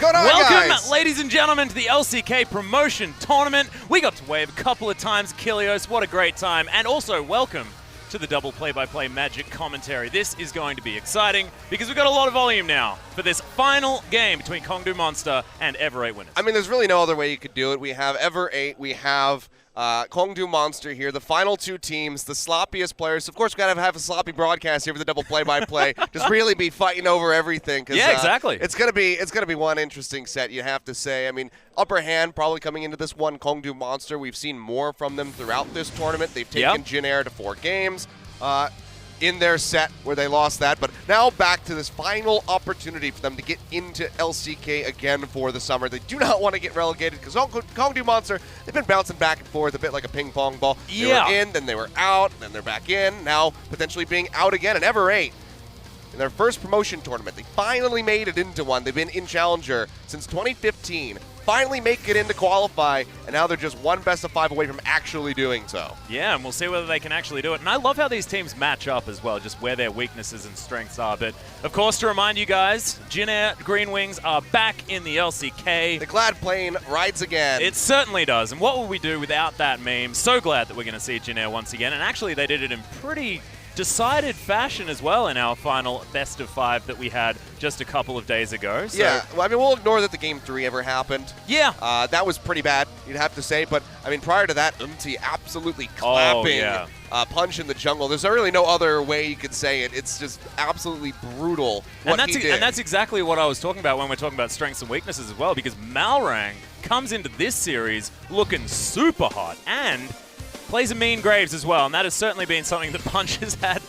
going on, Welcome, guys? ladies and gentlemen, to the LCK Promotion Tournament. We got to wave a couple of times, Kilios. What a great time. And also, welcome to the double play-by-play Magic commentary. This is going to be exciting because we've got a lot of volume now for this final game between Kongdu Monster and Ever 8 winners. I mean, there's really no other way you could do it. We have Ever 8, we have Kongdu Monster here, the final two teams, the sloppiest players. Of course, we got to have a sloppy broadcast here for the double play-by-play. Just really be fighting over everything. Yeah, exactly. It's gonna be one interesting set, you have to say. I mean, upper hand probably coming into this one. Kongdu Monster, we've seen more from them throughout this tournament. They've taken Jin Air to 4 games. In their set where they lost that, but now back to this final opportunity for them to get into LCK again for the summer. They do not want to get relegated because Kongdu Monster, they've been bouncing back and forth a bit like a ping pong ball. They were in, then they were out, then they're back in, now potentially being out again. And Ever8, in their first promotion tournament, they finally made it into one. They've been in Challenger since 2015. Finally make it in to qualify, and now they're just one best of 5 away from actually doing so. Yeah, and we'll see whether they can actually do it. And I love how these teams match up as well, just where their weaknesses and strengths are. But, of course, to remind you guys, Jin Air Green Wings are back in the LCK. The Glad Plane rides again. It certainly does. And what will we do without that meme? So glad that we're going to see Jin Air once again. And actually, they did it in pretty decided fashion as well in our final best of 5 that we had just a couple of days ago. So yeah, well, I mean, we'll ignore that the Game 3 ever happened. Yeah. That was pretty bad, you'd have to say. But, I mean, prior to that, Umti absolutely clapping Punch in the jungle. There's really no other way you could say it. It's just absolutely brutal what he did. And that's exactly what I was talking about when we're talking about strengths and weaknesses as well, because Malrang comes into this series looking super hot and plays a mean Graves as well, and that has certainly been something that Punch has had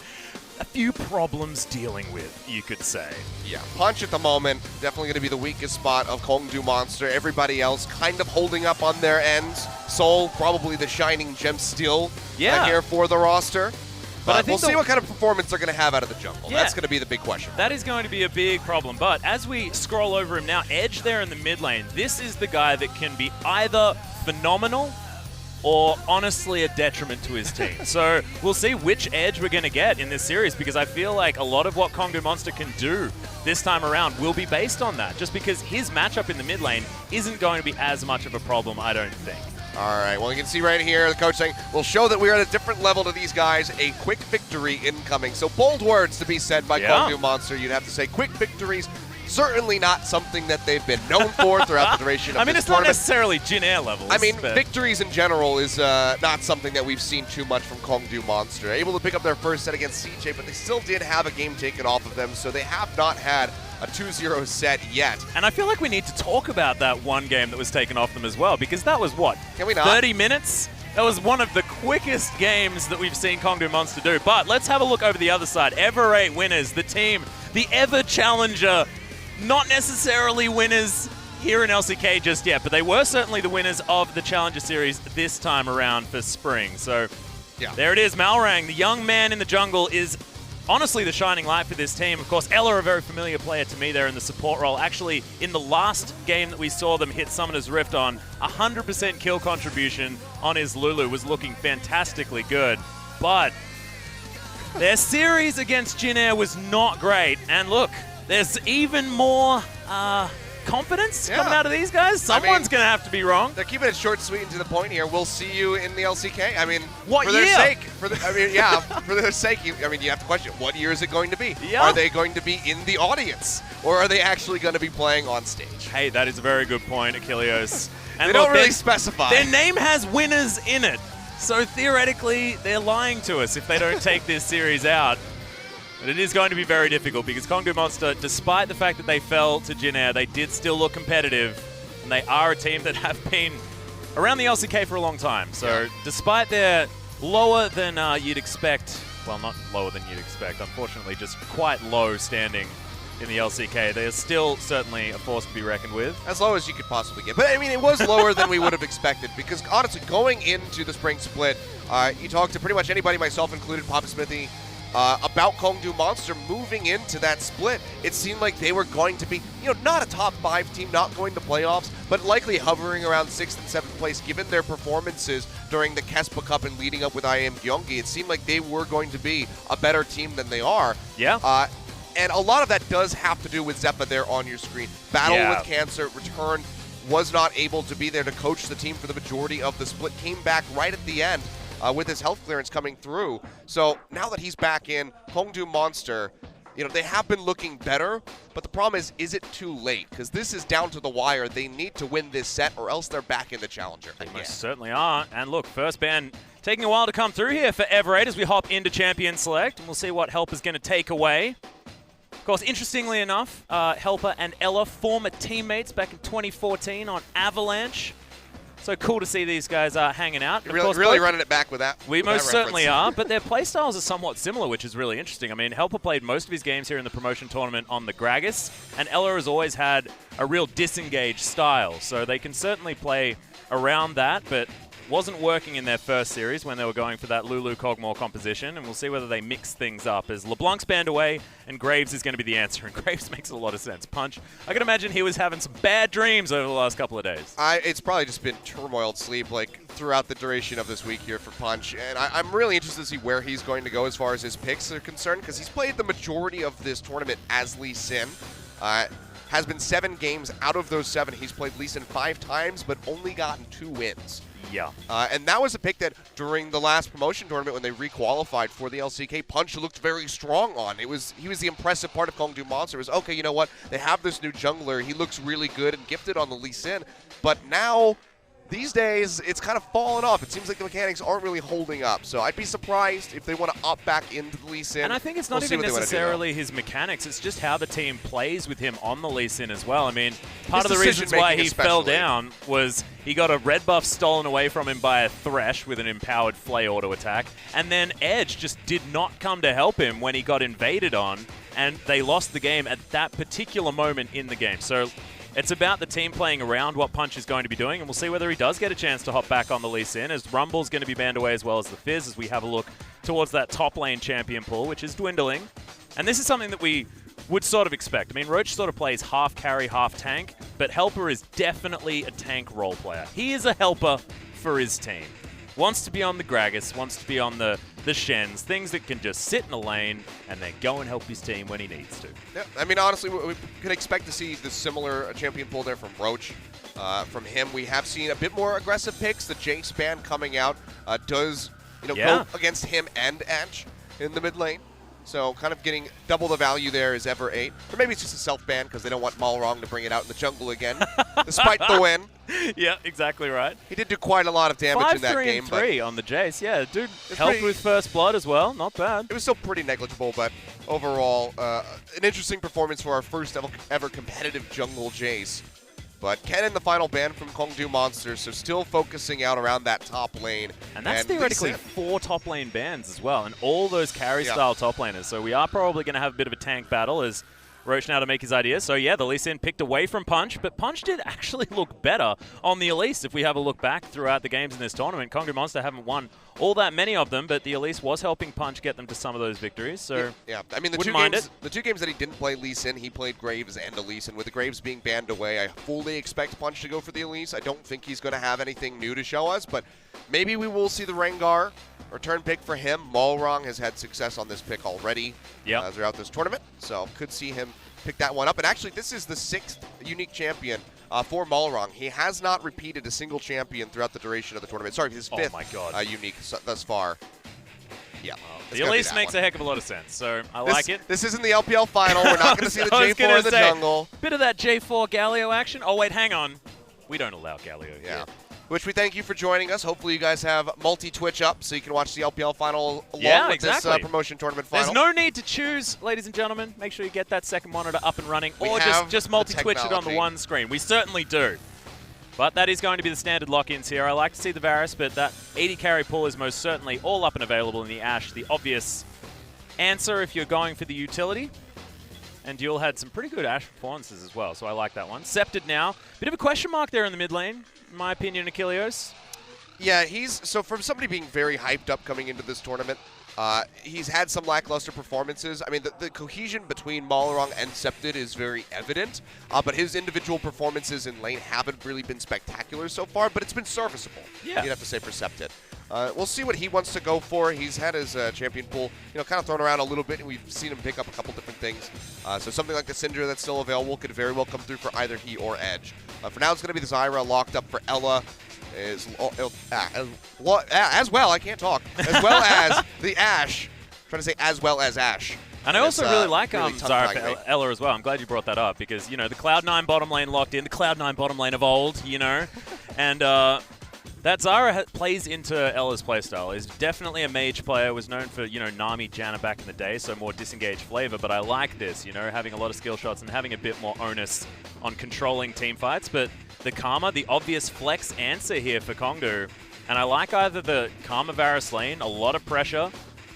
a few problems dealing with, you could say. Yeah, Punch at the moment, definitely going to be the weakest spot of Kongdu Monster. Everybody else kind of holding up on their ends. Soul, probably the shining gem still here for the roster. But we'll see what kind of performance they're going to have out of the jungle. Yeah. That's going to be the big question. That is going to be a big problem. But as we scroll over him now, Edge there in the mid lane, this is the guy that can be either phenomenal or honestly a detriment to his team. So we'll see which Edge we're going to get in this series, because I feel like a lot of what Kongdu Monster can do this time around will be based on that, just because his matchup in the mid lane isn't going to be as much of a problem, I don't think. All right, well, you can see right here, the coach saying, we'll show that we are at a different level to these guys, a quick victory incoming. So bold words to be said by Kongdu Monster. You'd have to say quick victories. Certainly not something that they've been known for throughout the duration of I mean, this it's not tournament. necessarily Jin Air levels. I mean, victories in general is not something that we've seen too much from Kongdu Monster. Able to pick up their first set against CJ, but they still did have a game taken off of them, so they have not had a 2-0 set yet. And I feel like we need to talk about that one game that was taken off them as well, because that was, what, Can we not? 30 minutes? That was one of the quickest games that we've seen Kongdu Monster do. But let's have a look over the other side. Ever8 winners, the team, the ever challenger, not necessarily winners here in LCK just yet, but they were certainly the winners of the Challenger Series this time around for spring. So there it is, Malrang, the young man in the jungle, is honestly the shining light for this team. Of course, Ella, a very familiar player to me there in the support role. Actually, in the last game that we saw them hit Summoner's Rift on, 100% kill contribution on his Lulu was looking fantastically good. But their series against Jin Air was not great. And look, there's even more confidence coming out of these guys. Someone's going to have to be wrong. They're keeping it short, sweet, and to the point here. We'll see you in the LCK. I mean, what for year? their sake. For their sake, you have to question, what year is it going to be? Yeah. Are they going to be in the audience? Or are they actually going to be playing on stage? Hey, that is a very good point, Achilleos. And they don't really specify. Their name has winners in it. So theoretically, they're lying to us if they don't take this series out. But it is going to be very difficult, because Kongdu Monster, despite the fact that they fell to Jin Air, they did still look competitive. And they are a team that have been around the LCK for a long time. So despite their lower than you'd expect, well, not lower than you'd expect, unfortunately, just quite low standing in the LCK, they are still certainly a force to be reckoned with. As low as you could possibly get. But, I mean, it was lower than we would have expected, because, honestly, going into the spring split, you talk to pretty much anybody, myself included, Papa Smithy, about Kongdu Monster moving into that split. It seemed like they were going to be, not a top 5 team, not going to playoffs, but likely hovering around 6th and 7th place, given their performances during the Kespa Cup and leading up with IM Gyeonggi. It seemed like they were going to be a better team than they are. Yeah. And a lot of that does have to do with Zeppa there on your screen. Battle with cancer, return, was not able to be there to coach the team for the majority of the split, came back right at the end with his health clearance coming through. So now that he's back in, Kongdu Monster, they have been looking better, but the problem is it too late? Because this is down to the wire. They need to win this set or else they're back in the challenger again. They most certainly are. And look, first ban taking a while to come through here for Ever8 as we hop into Champion Select, and we'll see what Helper's going to take away. Of course, interestingly enough, Helper and Ella, former teammates back in 2014 on Avalanche. So cool to see these guys hanging out. Really running it back with that. We most certainly are, but their playstyles are somewhat similar, which is really interesting. I mean, Helper played most of his games here in the promotion tournament on the Gragas, and Ella has always had a real disengaged style, so they can certainly play around that, but wasn't working in their first series when they were going for that Lulu Kog'Maw composition, and we'll see whether they mix things up as LeBlanc's banned away and Graves is going to be the answer, and Graves makes a lot of sense. Punch, I can imagine he was having some bad dreams over the last couple of days. It's probably just been turmoiled sleep throughout the duration of this week here for Punch, and I'm really interested to see where he's going to go as far as his picks are concerned, because he's played the majority of this tournament as Lee Sin. Has been 7 games. Out of those 7, he's played Lee Sin 5 times, but only gotten 2 wins. Yeah. And that was a pick that during the last promotion tournament when they requalified for the LCK, Punch looked very strong on. He was the impressive part of Kongdu Monster. It was, okay, you know what? They have this new jungler. He looks really good and gifted on the Lee Sin. But now, these days, it's kind of fallen off. It seems like the mechanics aren't really holding up. So I'd be surprised if they want to opt back into the Lee Sin. And I think it's not even necessarily his mechanics. It's just how the team plays with him on the Lee Sin as well. I mean, part of the reasons why he fell down was he got a red buff stolen away from him by a Thresh with an empowered Flay auto attack. And then Edge just did not come to help him when he got invaded on. And they lost the game at that particular moment in the game. So it's about the team playing around what Punch is going to be doing, and we'll see whether he does get a chance to hop back on the Lee Sin, as Rumble's going to be banned away as well as the Fizz as we have a look towards that top lane champion pool, which is dwindling. And this is something that we would sort of expect. I mean, Roach sort of plays half carry, half tank, but Helper is definitely a tank role player. He is a helper for his team. Wants to be on the Gragas, wants to be on the Shens, things that can just sit in a lane and then go and help his team when he needs to. Yeah, I mean, honestly, we can expect to see the similar champion pool there from Roach. From him, we have seen a bit more aggressive picks. The Jace ban coming out does go against him and Edge in the mid lane. So kind of getting double the value there is Ever8. Or maybe it's just a self-ban because they don't want Malrong to bring it out in the jungle again, despite the win. Yeah, exactly right. He did do quite a lot of damage in that game. 5-3-3 on the Jace. Yeah, dude helped with first blood as well. Not bad. It was still pretty negligible, but overall, an interesting performance for our first ever competitive jungle Jace. But Ken in the final ban from Kongdu Monster, so still focusing out around that top lane. And that's theoretically 4 top lane bans as well, and all those carry-style top laners. So we are probably going to have a bit of a tank battle as Roach now to make his ideas. So yeah, the Lee Sin picked away from Punch, but Punch did actually look better on the Elise if we have a look back throughout the games in this tournament. Kongdu Monster haven't won all that many of them, but the Elise was helping Punch get them to some of those victories. So yeah. I mean, the two games that he didn't play Lee Sin, he played Graves and Elise, and with the Graves being banned away, I fully expect Punch to go for the Elise. I don't think he's going to have anything new to show us, but maybe we will see the Rengar return pick for him. Malrong has had success on this pick already throughout this tournament, so could see him pick that one up. And actually, this is the 6th unique champion for Malrong. He has not repeated a single champion throughout the duration of the tournament. Sorry, his 5th unique thus far. Yeah. The Elise makes a heck of a lot of sense, so I like it. This isn't the LPL final. We're not going to see the J4 in the jungle. Bit of that J4 Galio action. Oh, wait, hang on. We don't allow Galio here. Which we thank you for joining us. Hopefully you guys have multi-Twitch up so you can watch the LPL final along with this promotion tournament final. There's no need to choose, ladies and gentlemen. Make sure you get that second monitor up and running, or just multi-Twitch it on the one screen. We certainly do. But that is going to be the standard lock-ins here. I like to see the Varus, but that 80 carry pull is most certainly all up and available in the Ashe. The obvious answer if you're going for the utility. And Duel had some pretty good Ashe performances as well, so I like that one. Scepted now. Bit of a question mark there in the mid lane, in my opinion, Achilleos. Yeah, so from somebody being very hyped up coming into this tournament, he's had some lackluster performances. I mean, the cohesion between Malrong and Scepted is very evident, but his individual performances in lane haven't really been spectacular so far, but it's been serviceable, you'd have to say, for Scepted. We'll see what he wants to go for. He's had his champion pool, kind of thrown around a little bit, and we've seen him pick up a couple different things. So something like the Syndra that's still available could very well come through for either he or Edge. For now, it's going to be the Zyra locked up for Ella. As well, I can't talk. As well as the Ashe. I'm trying to say as well as Ashe. And I also really like really Zara Ella as well. I'm glad you brought that up because, you know, the Cloud9 bottom lane locked in, the Cloud9 bottom lane of old, you know. And that Zara plays into Ella's playstyle. Is definitely a mage player, was known for, you know, Nami, Janna back in the day, so more disengaged flavor. But I like this, you know, having a lot of skill shots and having a bit more onus on controlling team fights. But the Karma, the obvious flex answer here for Kongdu. And I like either the Karma Varus lane, a lot of pressure,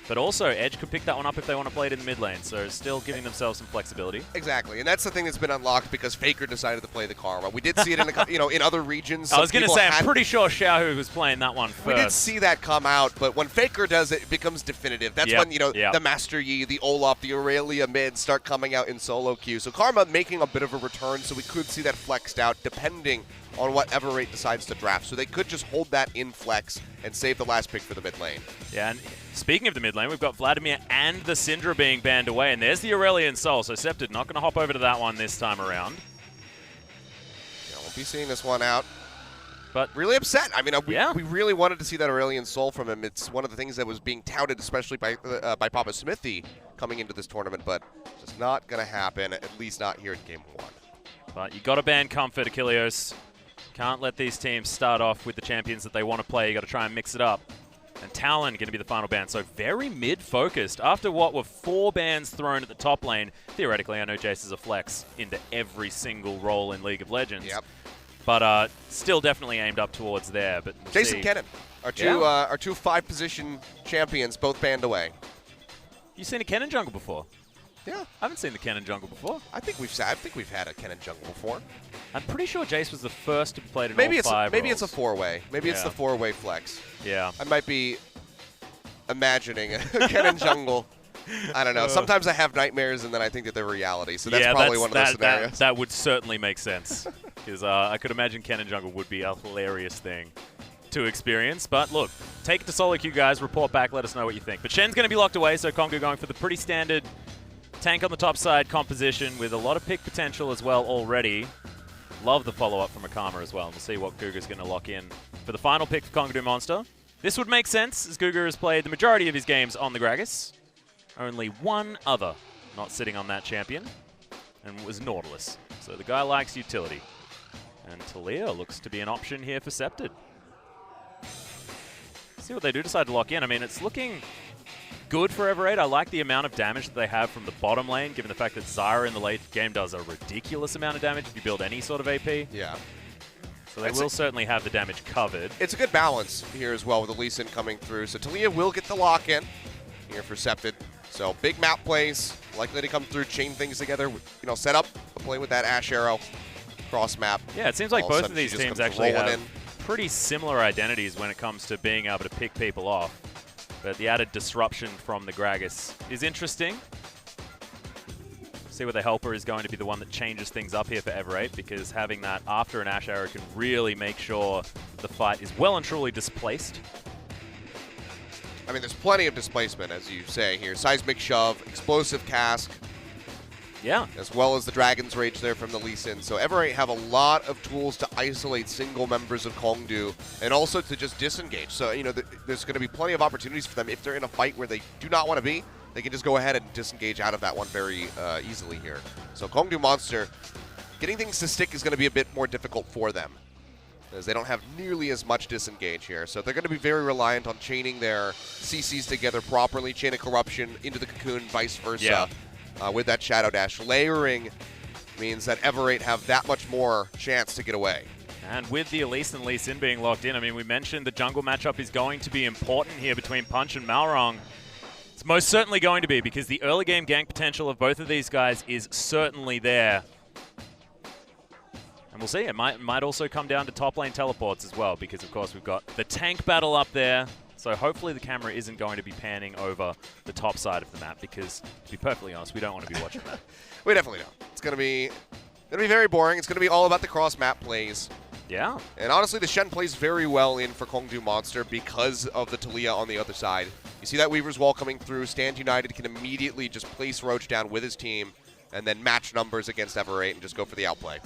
but also Edge could pick that one up if they want to play it in the mid lane, so still giving themselves some flexibility. Exactly, and that's the thing that's been unlocked because Faker decided to play the Karma. We did see it in in other regions. I was going to say, I'm pretty sure Xiaohu was playing that one first. We did see that come out, but when Faker does it, it becomes definitive. That's when, the Master Yi, the Olaf, the Aurelia mid start coming out in solo queue. So Karma making a bit of a return, so we could see that flexed out depending on what Everate decides to draft. So they could just hold that in flex and save the last pick for the mid lane. Yeah, and speaking of the mid lane, we've got Vladimir and the Syndra being banned away, and there's the Aurelion Sol. So Sceptid not going to hop over to that one this time around. Yeah, won't be seeing this one out. But really upset. I mean, we really wanted to see that Aurelion Sol from him. It's one of the things that was being touted, especially by Papa Smithy coming into this tournament, but just not going to happen, at least not here in Game 1. But you got to ban Comfort, Achilleos. Can't let these teams start off with the champions that they want to play. You got to try and mix it up. And Talon going to be the final ban. So very mid-focused. After what were 4 bans thrown at the top lane, theoretically, I know Jace is a flex into every single role in League of Legends. Yep. But still definitely aimed up towards there. But we'll Jason Kennen, our two 5-position champions, both banned away. You seen a Kennen jungle before? Yeah. I haven't seen the Kennen jungle before. I think we've had a Kennen jungle before. I'm pretty sure Jace was the first to play it in maybe all 5 Maybe roles. it's a 4-way. Maybe it's the 4-way flex. Yeah. I might be imagining a Kennen jungle. I don't know. Sometimes I have nightmares and then I think that they're reality. So that's probably one of those scenarios. That would certainly make sense. Because I could imagine Kennen jungle would be a hilarious thing to experience. But look, take it to solo queue, guys. Report back. Let us know what you think. But Shen's going to be locked away, so Kongdu going for the pretty standard tank on the top side composition with a lot of pick potential as well already. Love the follow-up from Akama as well. We'll see what Guga's going to lock in for the final pick for Kongdu Monster. This would make sense as Guga has played the majority of his games on the Gragas. Only one other not sitting on that champion, and was Nautilus. So the guy likes utility. And Talia looks to be an option here for Sceptid. See what they do decide to lock in. I mean, it's looking good for Everate. I like the amount of damage that they have from the bottom lane, given the fact that Zyra in the late game does a ridiculous amount of damage if you build any sort of AP. Yeah. So they will certainly have the damage covered. It's a good balance here as well with the Lee Sin coming through. So Talia will get the lock-in here for Sceptid. So big map plays, likely to come through, chain things together, set up a play with that Ash Arrow cross map. Yeah, it seems like both of these teams actually have pretty similar identities when it comes to being able to pick people off. But the added disruption from the Gragas is interesting. See where the helper is going to be the one that changes things up here for Everate, because having that after an Ash Arrow can really make sure the fight is well and truly displaced. I mean, there's plenty of displacement, as you say here. Seismic Shove, Explosive Cask. Yeah. As well as the Dragon's Rage there from the Lee Sin. So Everate have a lot of tools to isolate single members of Kongdu and also to just disengage. So, there's going to be plenty of opportunities for them if they're in a fight where they do not want to be. They can just go ahead and disengage out of that one very easily here. So Kongdu Monster, getting things to stick is going to be a bit more difficult for them, as they don't have nearly as much disengage here. So they're going to be very reliant on chaining their CCs together properly, Chain of Corruption into the Cocoon, vice versa. Yeah. With that Shadow Dash. Layering means that Everate have that much more chance to get away. And with the Elise and Lee Sin being locked in, I mean, we mentioned the jungle matchup is going to be important here between Punch and Malrong. It's most certainly going to be, because the early game gank potential of both of these guys is certainly there. And we'll see. It might also come down to top lane teleports as well, because, of course, we've got the tank battle up there. So hopefully the camera isn't going to be panning over the top side of the map, because, to be perfectly honest, we don't want to be watching that. We definitely don't. It's going to be very boring. It's going to be all about the cross-map plays. Yeah. And honestly, the Shen plays very well in for Kongdu Monster because of the Talia on the other side. You see that Weaver's Wall coming through. Stand United can immediately just place Roach down with his team and then match numbers against Everate and just go for the outplay.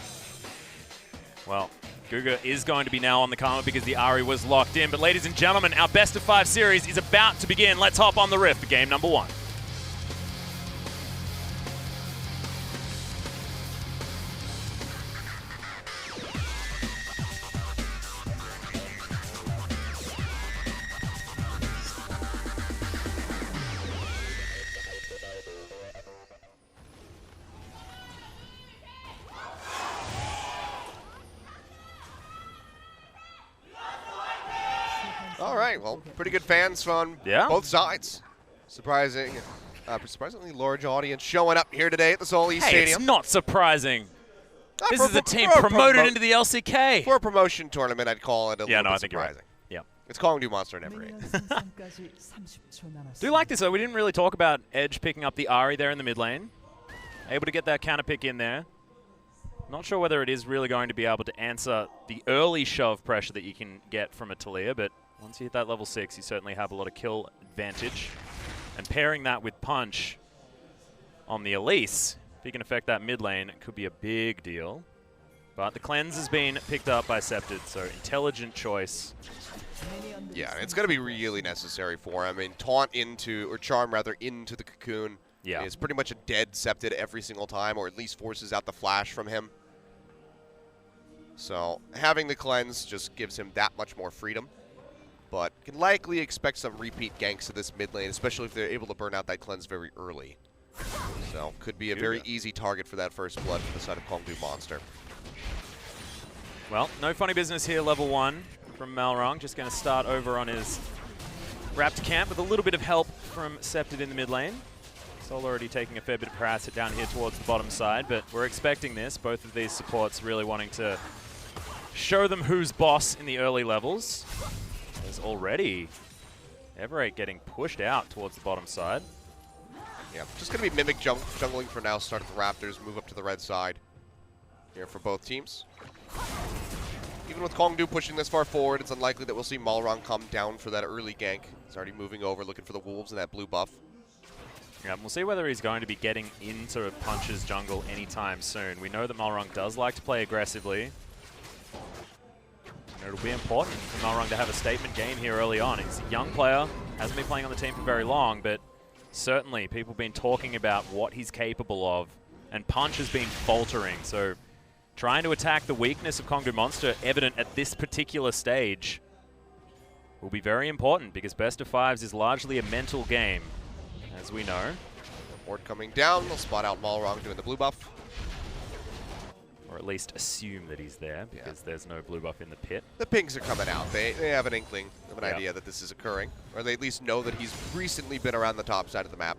Well, Guga is going to be now on the Karma because the Ahri was locked in. But ladies and gentlemen, our best of 5 series is about to begin. Let's hop on the riff for game number 1. All right, well, pretty good fans from both sides. Surprisingly large audience showing up here today at the Seoul East Stadium. It's not surprising. This is a team promoted into the LCK. For a promotion tournament, I'd call it a little bit surprising. You're right. Yeah. It's Kongdu Monster at every rate. Do you like this, though? We didn't really talk about Edge picking up the Ahri there in the mid lane. Able to get that counter pick in there. Not sure whether it is really going to be able to answer the early shove pressure that you can get from a Taliyah, but once you hit that level 6, you certainly have a lot of kill advantage. And pairing that with Punch on the Elise, if he can affect that mid lane, it could be a big deal. But the cleanse has been picked up by Scepted, so intelligent choice. Yeah, it's going to be really necessary for him. I mean, taunt into, or charm rather, into the cocoon is pretty much a dead Scepted every single time, or at least forces out the flash from him. So having the cleanse just gives him that much more freedom. But can likely expect some repeat ganks to this mid lane, especially if they're able to burn out that cleanse very early. So could be a very easy target for that first blood for the side of Kongdu Monster. Well, no funny business here, level 1 from Malrong. Just going to start over on his wrapped camp with a little bit of help from Scepted in the mid lane. Sol already taking a fair bit of harass it down here towards the bottom side, but we're expecting this. Both of these supports really wanting to show them who's boss in the early levels. There's already Everate getting pushed out towards the bottom side. Yeah, just going to be Mimic jungling for now. Start at the Raptors, move up to the red side here for both teams. Even with Kongdu pushing this far forward, it's unlikely that we'll see Malrong come down for that early gank. He's already moving over, looking for the Wolves and that blue buff. Yeah, we'll see whether he's going to be getting into Punch's jungle anytime soon. We know that Malrong does like to play aggressively. And it'll be important for Malrong to have a statement game here early on. He's a young player, hasn't been playing on the team for very long, but certainly people have been talking about what he's capable of, and Punch has been faltering, so trying to attack the weakness of Kongdu Monster, evident at this particular stage, will be very important because best of fives is largely a mental game, as we know. Ward coming down, they'll spot out Malrong doing the blue buff. Or at least assume that he's there because there's no blue buff in the pit. The pings are coming out. They have an inkling of an idea that this is occurring, or they at least know that he's recently been around the top side of the map.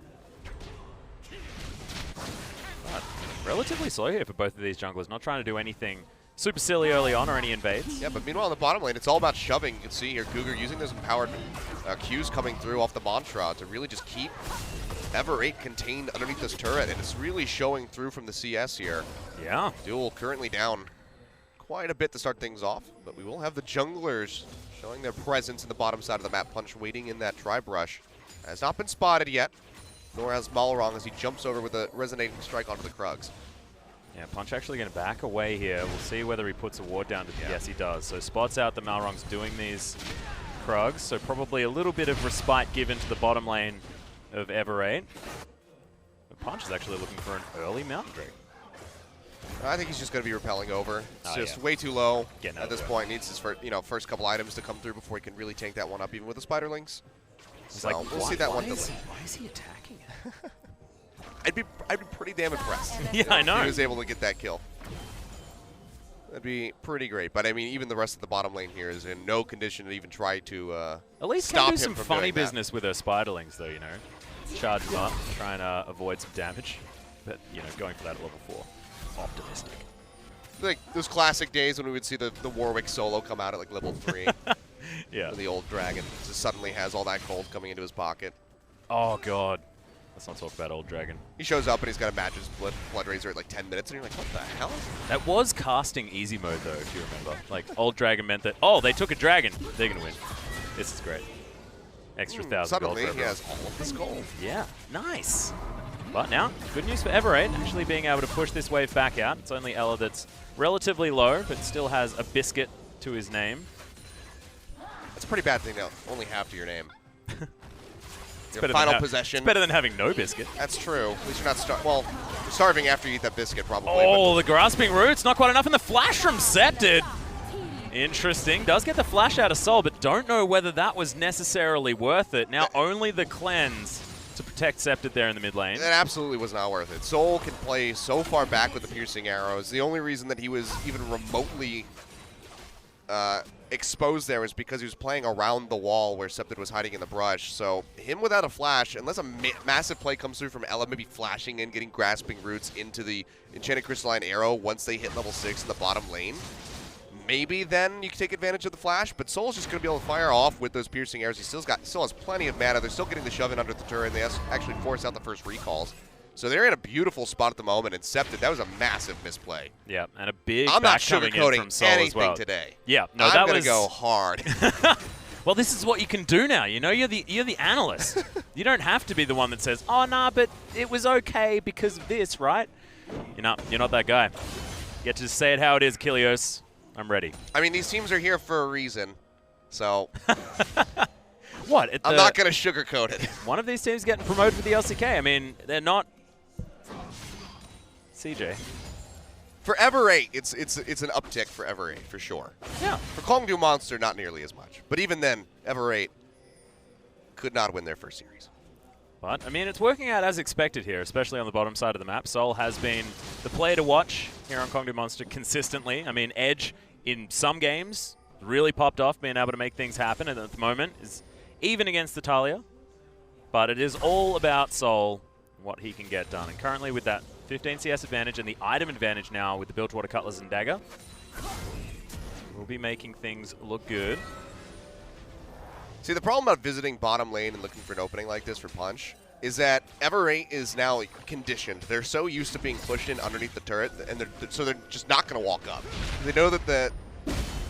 But relatively slow here for both of these junglers, not trying to do anything super silly early on or any invades. Yeah, but meanwhile in the bottom lane, it's all about shoving. You can see here Cougar using those empowered Qs coming through off the Mantra to really just keep Everate contained underneath this turret, and it's really showing through from the CS here. Yeah. Duel currently down quite a bit to start things off, but we will have the junglers showing their presence in the bottom side of the map. Punch waiting in that tri-brush. Has not been spotted yet, nor has Malrong as he jumps over with a resonating strike onto the Krugs. Yeah, Punch actually going to back away here. We'll see whether he puts a ward down. Yes, he does. So spots out that Malrong's doing these Krugs, so probably a little bit of respite given to the bottom lane of Everate. But Punch is actually looking for an early Mountain Drake. I think he's just going to be repelling over. It's just way too low at this point. Needs his first couple items to come through before he can really tank that one up, even with the Spiderlings. So like, we'll see that one. Why is he attacking it? I'd be pretty damn impressed. Yeah, I know. If he was able to get that kill. That'd be pretty great. But I mean, even the rest of the bottom lane here is in no condition to even try to at least stop can him do some from funny doing business with her Spiderlings, though. You know, charge them up, trying to avoid some damage. But going for that at level 4, optimistic. Like those classic days when we would see the Warwick solo come out at like level 3. Yeah. The old dragon just suddenly has all that gold coming into his pocket. Oh god. Let's not talk about old dragon. He shows up and he's got a Magic Blood Razor at like 10 minutes and you're like, what the hell? That was casting easy mode though, if you remember. Like old dragon meant that, oh, they took a dragon. They're gonna win. This is great. Extra 1,000 gold. Suddenly he has all of this gold. Yeah, nice. But now, good news for Everate, actually being able to push this wave back out. It's only Ela that's relatively low, but still has a biscuit to his name. That's a pretty bad thing to only have to your name. It's your final possession. It's better than having no biscuit. That's true. At least you're not you're starving after you eat that biscuit, probably. Oh, the grasping roots, not quite enough, and the flash from Scepted. Interesting. Does get the flash out of Sol, but don't know whether that was necessarily worth it. Now only the cleanse to protect Scepted there in the mid lane. That absolutely was not worth it. Sol can play so far back with the piercing arrows. The only reason that he was even remotely exposed there was because he was playing around the wall where Septid was hiding in the brush. So him without a flash, unless a massive play comes through from Ela, maybe flashing in, getting Grasping Roots into the Enchanted Crystalline Arrow once they hit level 6 in the bottom lane, maybe then you can take advantage of the flash. But Soul's just going to be able to fire off with those piercing arrows. He still has plenty of mana. They're still getting the shove in under the turret, and they actually force out the first recalls. So they're in a beautiful spot at the moment, and Septid, that was a massive misplay. Yeah, and a big I'm not back coming in sugarcoating from Soul anything as well. today. Yeah, no, I'm that going was to go hard. Well, this is what you can do now. You know, you're the analyst. You don't have to be the one that says, "Oh, nah, but it was okay because of this," right? You're not that guy. You get to just say it how it is, Kilios. I'm ready. I mean, these teams are here for a reason, so what? I'm not going to sugarcoat it. One of these teams getting promoted for the LCK. I mean, they're not. CJ. For Ever 8, it's an uptick for Ever 8 for sure. Yeah. For Kongdu Monster, not nearly as much. But even then, Ever 8 could not win their first series. But, I mean, it's working out as expected here, especially on the bottom side of the map. Sol has been the player to watch here on Kongdu Monster consistently. I mean, Edge in some games really popped off, being able to make things happen, and at the moment is even against the Talia. But it is all about Sol, what he can get done. And currently with that 15 CS advantage and the item advantage now with the Bilgewater Cutlass and Dagger, we'll be making things look good. See, the problem about visiting bottom lane and looking for an opening like this for Punch is that Ever 8 is now conditioned. They're so used to being pushed in underneath the turret, and so they're just not going to walk up. They know that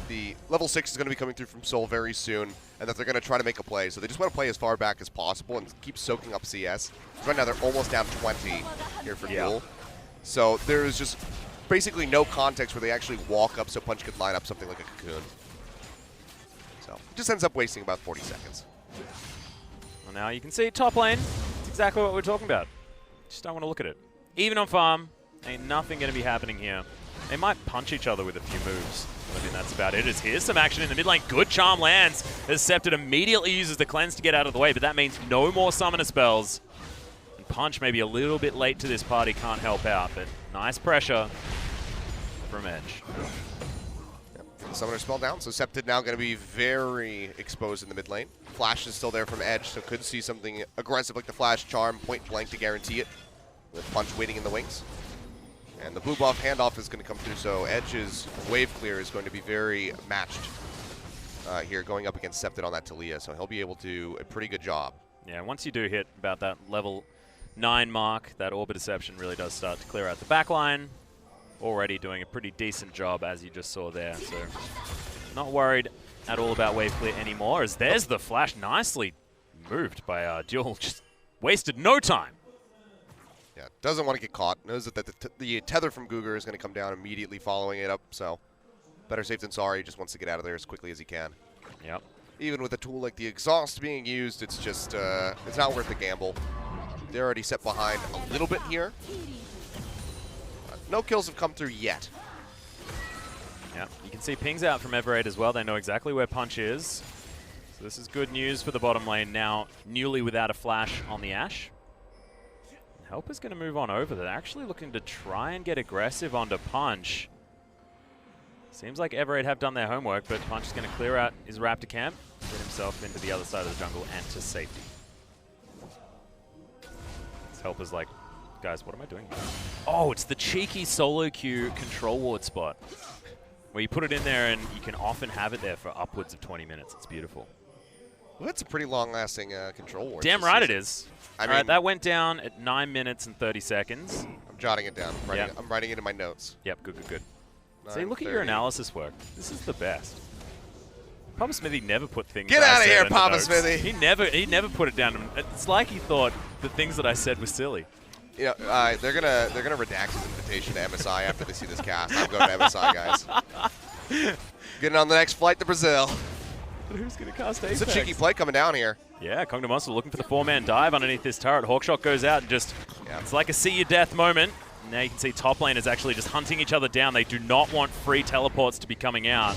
the level 6 is going to be coming through from Soul very soon, and that they're going to try to make a play. So they just want to play as far back as possible and keep soaking up CS. Right now, they're almost down 20 here for Duel. So there's just basically no context where they actually walk up so Punch could line up something like a Cocoon. So it just ends up wasting about 40 seconds. Well, now you can see top lane. It's exactly what we're talking about. Just don't want to look at it. Even on farm, ain't nothing going to be happening here. They might punch each other with a few moves. I think that's about it. Here's some action in the mid lane. Good charm lands as Septid immediately uses the cleanse to get out of the way, but that means no more summoner spells. And Punch maybe a little bit late to this party, can't help out, but nice pressure from Edge. Yep. The summoner spell down, so Septid now going to be very exposed in the mid lane. Flash is still there from Edge, so could see something aggressive like the Flash Charm, point blank to guarantee it, with Punch waiting in the wings. And the blue buff handoff is going to come through, so Edge's wave clear is going to be very matched here going up against Septid on that Talia, so he'll be able to do a pretty good job. Yeah, once you do hit about that level 9 mark, that Orbit Deception really does start to clear out the back line. Already doing a pretty decent job, as you just saw there, so not worried at all about wave clear anymore, as there's the flash nicely moved by Duel. Just wasted no time. Yeah, doesn't want to get caught. Knows that the tether from Guger is going to come down immediately following it up, so better safe than sorry. Just wants to get out of there as quickly as he can. Yep. Even with a tool like the Exhaust being used, it's just, it's not worth the gamble. They're already set behind a little bit here. No kills have come through yet. Yeah, you can see pings out from Ever 8 as well. They know exactly where Punch is. So this is good news for the bottom lane now, newly without a flash on the Ashe. Helper's going to move on over. They're actually looking to try and get aggressive onto Punch. Seems like Ever 8 have done their homework, but Punch is going to clear out his Raptor camp, get himself into the other side of the jungle and to safety. This Helper's like, guys, what am I doing here? Oh, it's the cheeky solo queue control ward spot, where you put it in there and you can often have it there for upwards of 20 minutes. It's beautiful. Well, that's a pretty long-lasting control ward. Damn right it is. I mean, all right, that went down at 9 minutes and 30 seconds. I'm jotting it down. I'm writing it in my notes. Yep, good. See, look at your analysis work. This is the best. Papa Smithy never put things. Get out of here, Papa Smithy. He never put it down. It's like he thought the things that I said were silly. You know, they're gonna redact his invitation to MSI after they see this cast. I'm going to MSI, guys. Getting on the next flight to Brazil. But who's gonna cast Apex? It's a cheeky play coming down here. Yeah, Kongdu Monster looking for the 4-man dive underneath this turret. Hawkshot goes out and just, it's like a see your death moment. Now you can see top lane is actually just hunting each other down. They do not want free teleports to be coming out.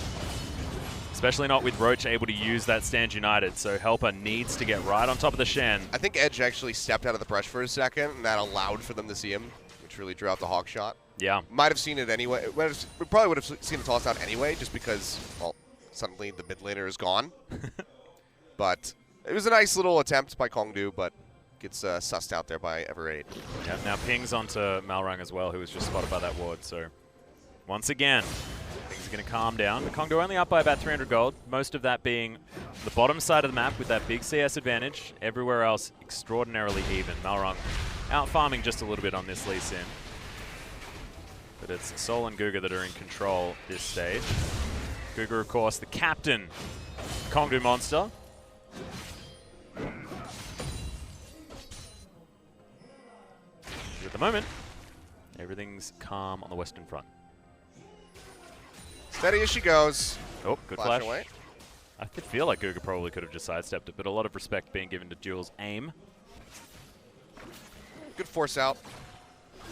Especially not with Roach able to use that Stand United, so Helper needs to get right on top of the Shen. I think Edge actually stepped out of the brush for a second, and that allowed for them to see him, which really drew out the Hawkshot. Yeah. Might have seen it anyway. We probably would have seen the toss out anyway, just because, well, suddenly the mid laner is gone. But it was a nice little attempt by Kongdu, but gets sussed out there by Ever8. Yeah, now pings onto Malrang as well, who was just spotted by that ward. So once again, things are going to calm down. The Kongdu only up by about 300 gold, most of that being the bottom side of the map with that big CS advantage. Everywhere else extraordinarily even. Malrang out farming just a little bit on this Lee Sin. But it's Sol and Guga that are in control this stage. Guga, of course, the captain, Kongdu Monster. At the moment, everything's calm on the Western Front. Steady as she goes. Oh, good Flash flash. away. I feel like Guga probably could have just sidestepped it, but a lot of respect being given to Duel's aim. Good force out.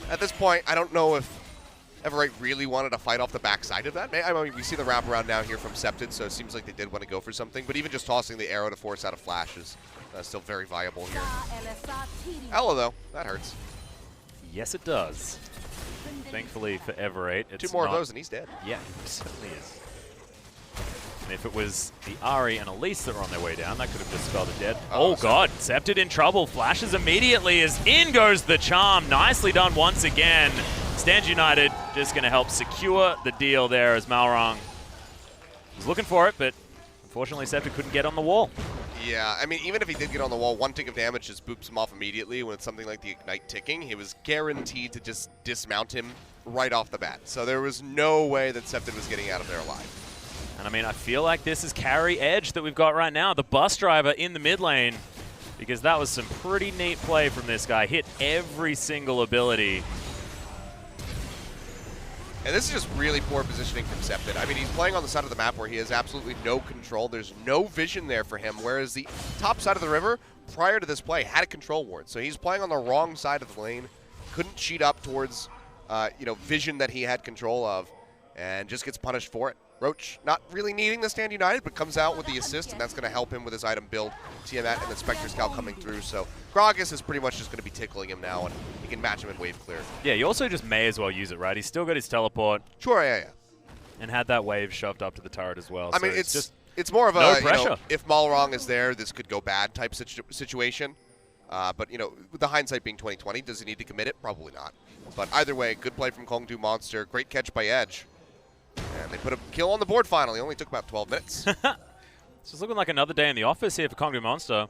At this point, I don't know if Ever8 really wanted to fight off the backside of that. I mean, we see the wraparound now here from Septed, so it seems like they did want to go for something. But even just tossing the arrow to force out a flash is still very viable here. Elo, though, that hurts. Yes, it does. Thankfully for Ever8, it's 2 more of those and he's dead. Yeah, he certainly is. And if it was the Ahri and Elise that were on their way down, that could have just spelled it dead. Oh God, Septed in trouble. Flashes immediately as in goes the charm. Nicely done once again. Stand United just going to help secure the deal there as Malrang was looking for it, but unfortunately Septed couldn't get on the wall. Yeah, I mean, even if he did get on the wall, 1 tick of damage just boops him off immediately. When it's something like the Ignite ticking, he was guaranteed to just dismount him right off the bat. So there was no way that Septed was getting out of there alive. And I mean, I feel like this is carry edge that we've got right now. The bus driver in the mid lane, because that was some pretty neat play from this guy. Hit every single ability. And this is just really poor positioning from Septed. I mean, he's playing on the side of the map where he has absolutely no control. There's no vision there for him, whereas the top side of the river, prior to this play, had a control ward. So he's playing on the wrong side of the lane, couldn't cheat up towards, vision that he had control of, and just gets punished for it. Roach not really needing the Stand United, but comes out with the assist, and that's going to help him with his item build. Tiamat and the Spectre Scout coming through, so Gragas is pretty much just going to be tickling him now, and he can match him in wave clear. Yeah, you also just may as well use it, right? He's still got his teleport. Sure, yeah. And had that wave shoved up to the turret as well. I mean, it's more of no a, pressure. If Malrang is there, this could go bad type situation. But, with the hindsight being 2020, does he need to commit it? Probably not. But either way, good play from Kongdu Monster. Great catch by Edge. And they put a kill on the board finally. Only took about 12 minutes. It's looking like another day in the office here for Kongdu Monster.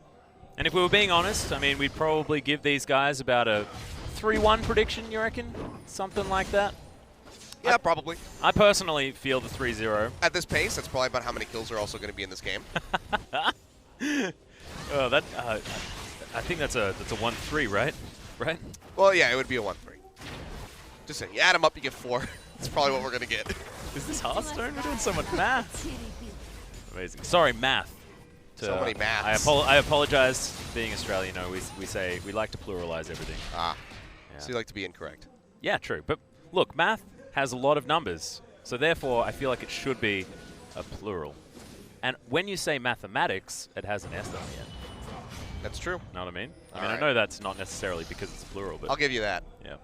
And if we were being honest, I mean, we'd probably give these guys about a 3-1 prediction, you reckon? Something like that? Yeah, probably. I personally feel the 3-0. At this pace, that's probably about how many kills are also going to be in this game. I think that's a 1-3, right? Right? Well, yeah, it would be a 1-3. Just saying, you add them up, you get 4. That's probably what we're going to get. Is this Hearthstone? We're doing so much math. Amazing. Sorry, math. So many maths. I apologize. Being Australian, we like to pluralize everything. Ah. Yeah. So you like to be incorrect. Yeah, true. But look, math has a lot of numbers. So therefore, I feel like it should be a plural. And when you say mathematics, it has an S on the end. That's true. Know what I mean? All I know that's not necessarily because it's plural, but I'll give you that. yeah.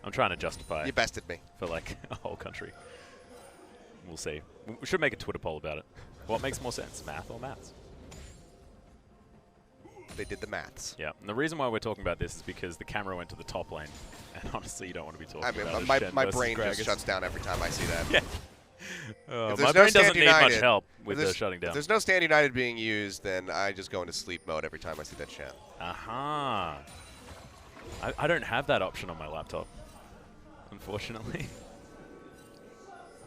I'm trying to justify You bested me. for like a whole country. We'll see. We should make a Twitter poll about it. What makes more sense, math or maths? They did the maths. Yeah, and the reason why we're talking about this is because the camera went to the top lane, and honestly, you don't want to be talking about it. My brain just shuts down every time I see that. Yeah. My no brain Stand doesn't need much United, help with the shutting down. If there's no Stand United being used, then I just go into sleep mode every time I see that chat. Aha. I don't have that option on my laptop, unfortunately.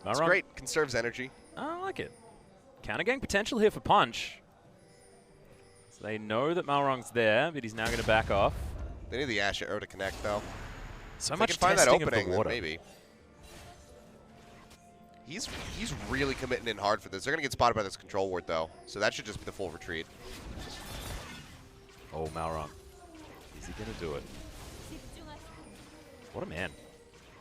It's great. Conserves energy. I like it. Counter gang potential here for Punch. So they know that Malrang's there, but he's now going to back off. They need the Ash Arrow to connect, though. So if much they can find that testing opening, of the water. then maybe. He's really committing in hard for this. They're going to get spotted by this control ward, though. So that should just be the full retreat. Oh, Malrang. Is he going to do it? What a man.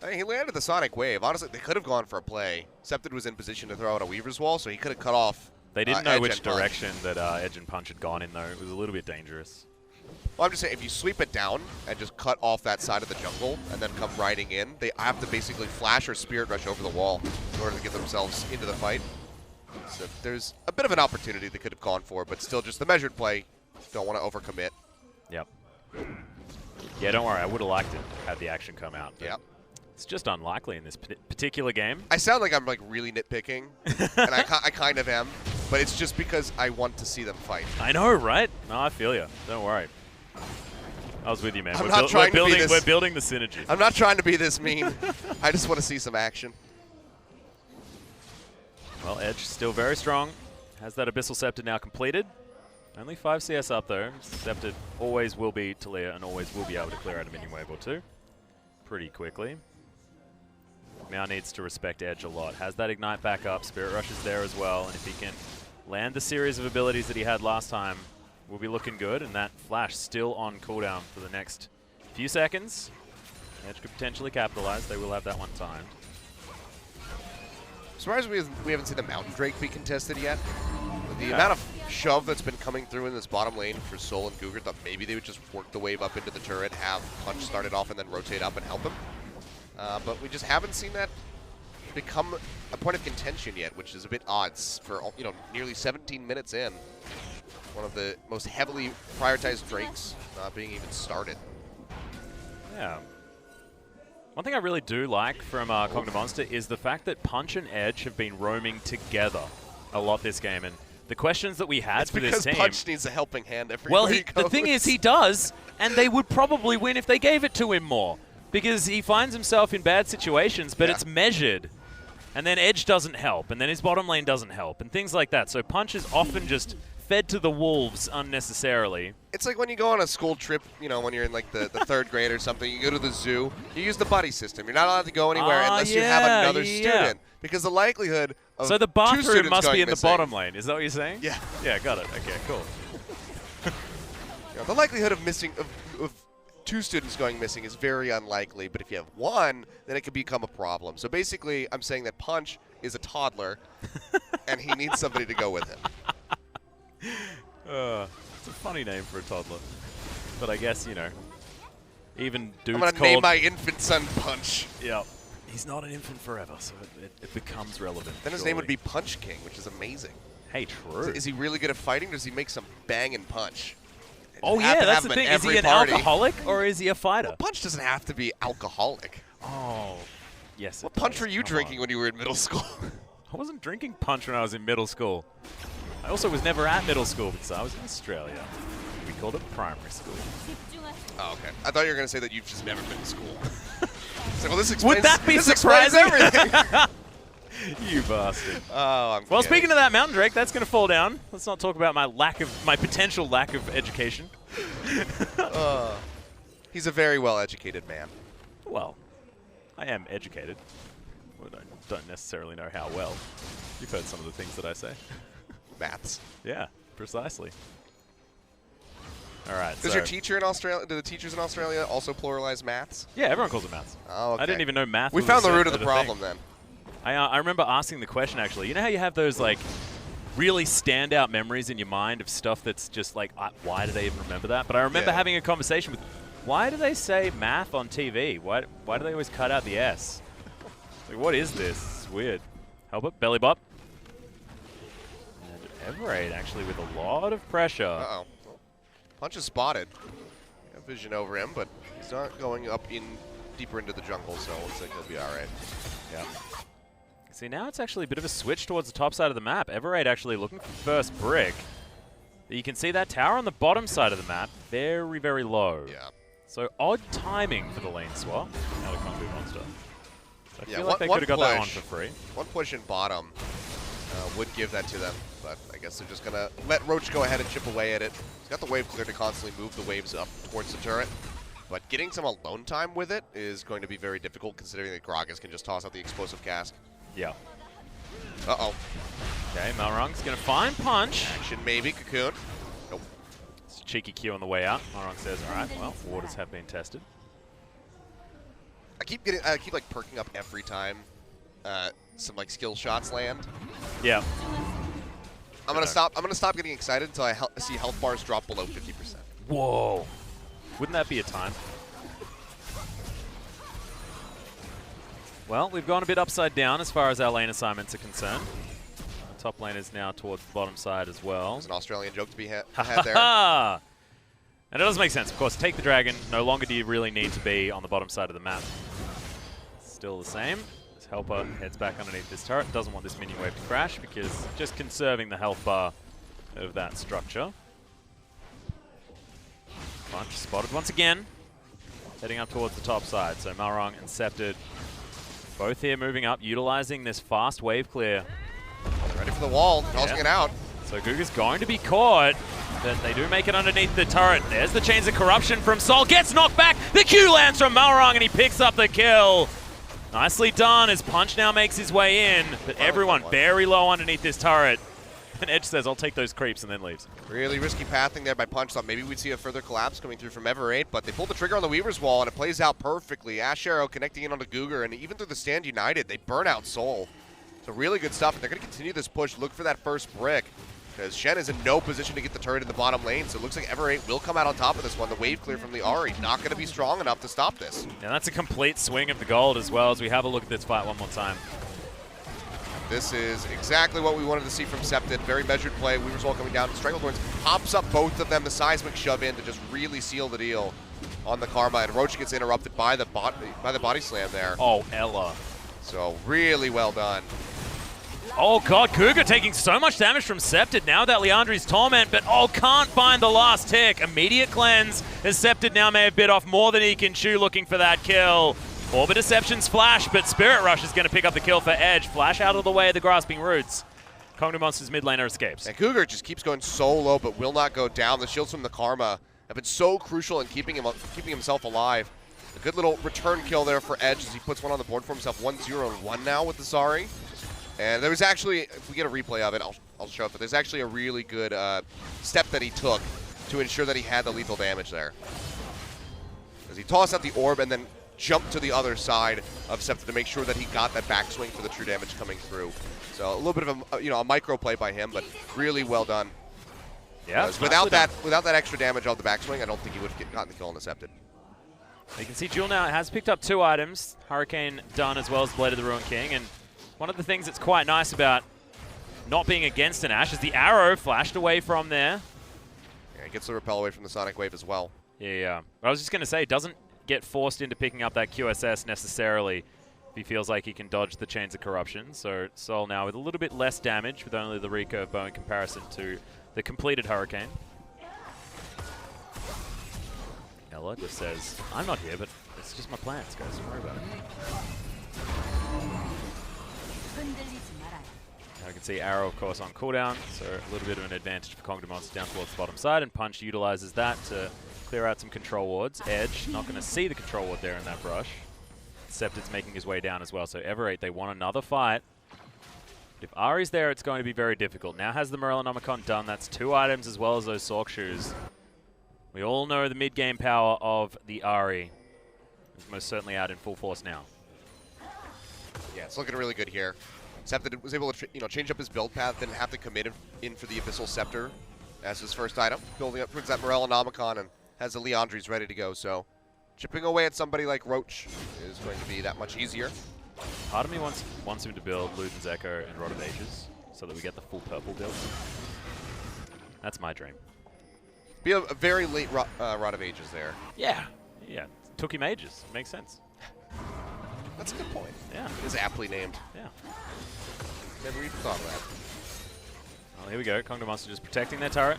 I mean, he landed the Sonic Wave. Honestly, they could have gone for a play. Septed was in position to throw out a Weaver's Wall, so he could have cut off. They didn't know Edge which and Punch. direction that Edge and Punch had gone in, though. It was a little bit dangerous. Well, I'm just saying, if you sweep it down and just cut off that side of the jungle and then come riding in, they have to basically flash or Spirit Rush over the wall in order to get themselves into the fight. So there's a bit of an opportunity they could have gone for, but still just the measured play. Don't want to overcommit. Yep. Yeah, don't worry. I would have liked it had the action come out. Yep. It's just unlikely in this particular game. I sound like I'm like really nitpicking, and I kind of am, but it's just because I want to see them fight. I know, right? No, I feel you. Don't worry. I was with you, man. I'm not trying to be this. We're building the synergy. I'm not trying to be this mean. I just want to see some action. Well, Edge still very strong. Has that Abyssal Scepter now completed. Only 5 CS up, though. Scepter always will be Taliyah and always will be able to clear out a minion wave or two pretty quickly. Now needs to respect Edge a lot. Has that Ignite back up. Spirit Rush is there as well. And if he can land the series of abilities that he had last time, we'll be looking good. And that Flash still on cooldown for the next few seconds. Edge could potentially capitalize. They will have that one timed. Surprised we haven't seen the Mountain Drake be contested yet. The amount of shove that's been coming through in this bottom lane for Soul and Cougar, thought maybe they would just work the wave up into the turret, have Punch started off, and then rotate up and help him. But we just haven't seen that become a point of contention yet, which is a bit odd for nearly 17 minutes in. One of the most heavily prioritized Drakes not being even started. Yeah. One thing I really do like from Kongdom Monster is the fact that Punch and Edge have been roaming together a lot this game. And the questions that we had for this team... because Punch needs a helping hand everywhere he goes. The thing is, he does, and they would probably win if they gave it to him more. Because he finds himself in bad situations, but it's measured. And then Edge doesn't help, and then his bottom lane doesn't help, and things like that. So Punch is often just fed to the wolves unnecessarily. It's like when you go on a school trip, when you're in like the 3rd grade or something, you go to the zoo, you use the buddy system. You're not allowed to go anywhere unless you have another student. Because the likelihood of so the bathroom must be in the missing, bottom lane. Is that what you're saying? Yeah. Yeah, got it. Okay, cool. The likelihood of missing of 2 students going missing is very unlikely, but if you have 1, then it could become a problem. So basically, I'm saying that Punch is a toddler, and he needs somebody to go with him. It's a funny name for a toddler. But I guess, even dudes I'm going to name my infant son Punch. Yeah. He's not an infant forever, so it becomes relevant. Then his name would be Punch King, which is amazing. Hey, true. Is he really good at fighting, or does he make some banging punch? Oh, yeah, that's the thing. Is he an alcoholic, or is he a fighter? Well, Punch doesn't have to be alcoholic. Oh, yes. What punch were you drinking when you were in middle school? I wasn't drinking punch when I was in middle school. I also was never at middle school because I was in Australia. We called it primary school. Oh, okay. I thought you were going to say that you've just never been to school. So, well, this Would that be surprising? Everything. You bastard. Oh, I'm Well, speaking of that Mountain Drake, that's going to fall down. Let's not talk about my potential lack of education. He's a very well-educated man. Well, I am educated. But I don't necessarily know how well. You've heard some of the things that I say. Maths. Yeah, precisely. All right. Does your teacher in Australia? Do the teachers in Australia also pluralize maths? Yeah, everyone calls it maths. Oh, okay. I didn't even know math. We found the root of the problem then. I remember asking the question actually. You know how you have those like really standout memories in your mind of stuff that's just like, why do they even remember that? But I remember having a conversation with, why do they say math on TV? Why do they always cut out the S? Like, what is this? It's weird. Help it, belly bop. And Everade actually with a lot of pressure. Uh-oh. Punch is spotted. Got vision over him, but he's not going up deeper into the jungle, so it looks like he'll be all right. Yeah. See, now it's actually a bit of a switch towards the top side of the map. Everade actually looking for first brick. You can see that tower on the bottom side of the map, very, very low. Yeah. So odd timing for the lane swap out of Kongdom Monster. So I feel like they one could have got that one for free. One push in bottom would give that to them, but I guess they're just going to let Roach go ahead and chip away at it. He's got the wave clear to constantly move the waves up towards the turret. But getting some alone time with it is going to be very difficult, considering that Gragas can just toss out the explosive cast. Yeah. Uh-oh. Okay, Malrong's going to find Punch. Action maybe, Cocoon. Nope. It's a cheeky Q on the way out. Malrong says, all right, well, waters have been tested. I keep like perking up every time some like skill shots land. Yeah. I'm gonna stop getting excited until I see health bars drop below 50%. Whoa. Wouldn't that be a time? Well, we've gone a bit upside down as far as our lane assignments are concerned. top lane is now towards the bottom side as well. There's an Australian joke to be had Ha there. ha! And it does make sense. Of course, take the dragon. No longer do you really need to be on the bottom side of the map. Still the same. This Helper heads back underneath this turret. Doesn't want this minion wave to crash because just conserving the health bar of that structure. Punch spotted once again. Heading up towards the top side. So Malrong and Scepted both here moving up, utilizing this fast wave clear. Ready for the wall, tossing it out. So Guga's going to be caught, but they do make it underneath the turret. There's the Chains of Corruption from Sol. Gets knocked back. The Q lands from Malrong, and he picks up the kill. Nicely done as Punch now makes his way in, but everyone very low underneath this turret. And Edge says, I'll take those creeps, and then leaves. Really risky pathing there by Punch. Thought maybe we'd see a further collapse coming through from Ever8, but they pulled the trigger on the Weaver's Wall, and it plays out perfectly. Ash Arrow connecting in onto Guga, and even through the Stand United, they burn out Sol. So really good stuff, and they're going to continue this push. Look for that first brick, because Shen is in no position to get the turret in the bottom lane, so it looks like Ever8 will come out on top of this one. The wave clear from the Ahri, not going to be strong enough to stop this. Yeah, that's a complete swing of the gold as well, as we have a look at this fight one more time. This is exactly what we wanted to see from Scepted. Very measured play. Weaver's Wall coming down. Stranglethorns pops up both of them. The seismic shove in to just really seal the deal on the Karma. And Roach gets interrupted by the body slam there. Oh, Ella. So really well done. Oh god, Guga taking so much damage from Scepted now that Liandry's Torment, but can't find the last tick. Immediate cleanse as Scepted now may have bit off more than he can chew looking for that kill. Orbit Deception's flash, but Spirit Rush is going to pick up the kill for Edge. Flash out of the way of the Grasping Roots. Kongnu Monster's mid laner escapes. And Cougar just keeps going so low, but will not go down. The shields from the Karma have been so crucial in keeping himself alive. A good little return kill there for Edge as he puts one on the board for himself. 1-0-1 now with the Zari. And there was actually, if we get a replay of it, I'll show it, but there's actually a really good step that he took to ensure that he had the lethal damage there. As he tossed out the orb and then jumped to the other side of Scepter to make sure that he got that backswing for the true damage coming through. So a little bit of a micro play by him, but really well done. Yeah. Without that extra damage off the backswing, I don't think he would have gotten the kill on Decepted. You can see Jewel now has picked up 2 items. Hurricane done as well as Blade of the Ruined King. And one of the things that's quite nice about not being against an Ashe is the arrow flashed away from there. Yeah, he gets the repel away from the Sonic Wave as well. Yeah. I was just going to say, it doesn't get forced into picking up that QSS necessarily if he feels like he can dodge the Chains of Corruption. So Sol now with a little bit less damage with only the recurve bow in comparison to the completed Hurricane. Ella just says, I'm not here, but it's just my plans, guys. Don't worry about it. Now you can see Arrow, of course, on cooldown, so a little bit of an advantage for Kongnu Monster down towards the bottom side, and Punch utilizes that to clear out some control wards. Edge, not going to see the control ward there in that brush. Scepted's making his way down as well, so Ever8, they want another fight. But if Ahri's there, it's going to be very difficult. Now has the Morellonomicon done, that's 2 items as well as those Sorc Shoes. We all know the mid-game power of the Ahri. It's most certainly out in full force now. Yeah, it's looking really good here. Scepter was able to change up his build path, didn't have to commit in for the Abyssal Scepter as his first item. Building up towards that Morellonomicon and has the Liandry's ready to go, so chipping away at somebody like Roach is going to be that much easier. Part of me wants him to build Luden's Echo and Rod of Ages so that we get the full purple build. That's my dream. Be a very late Rod of Ages there. Yeah. Took him ages. Makes sense. That's a good point. Yeah. It is aptly named. Yeah. Never even thought of that. Well, here we go. Kongnu Monster just protecting their turret.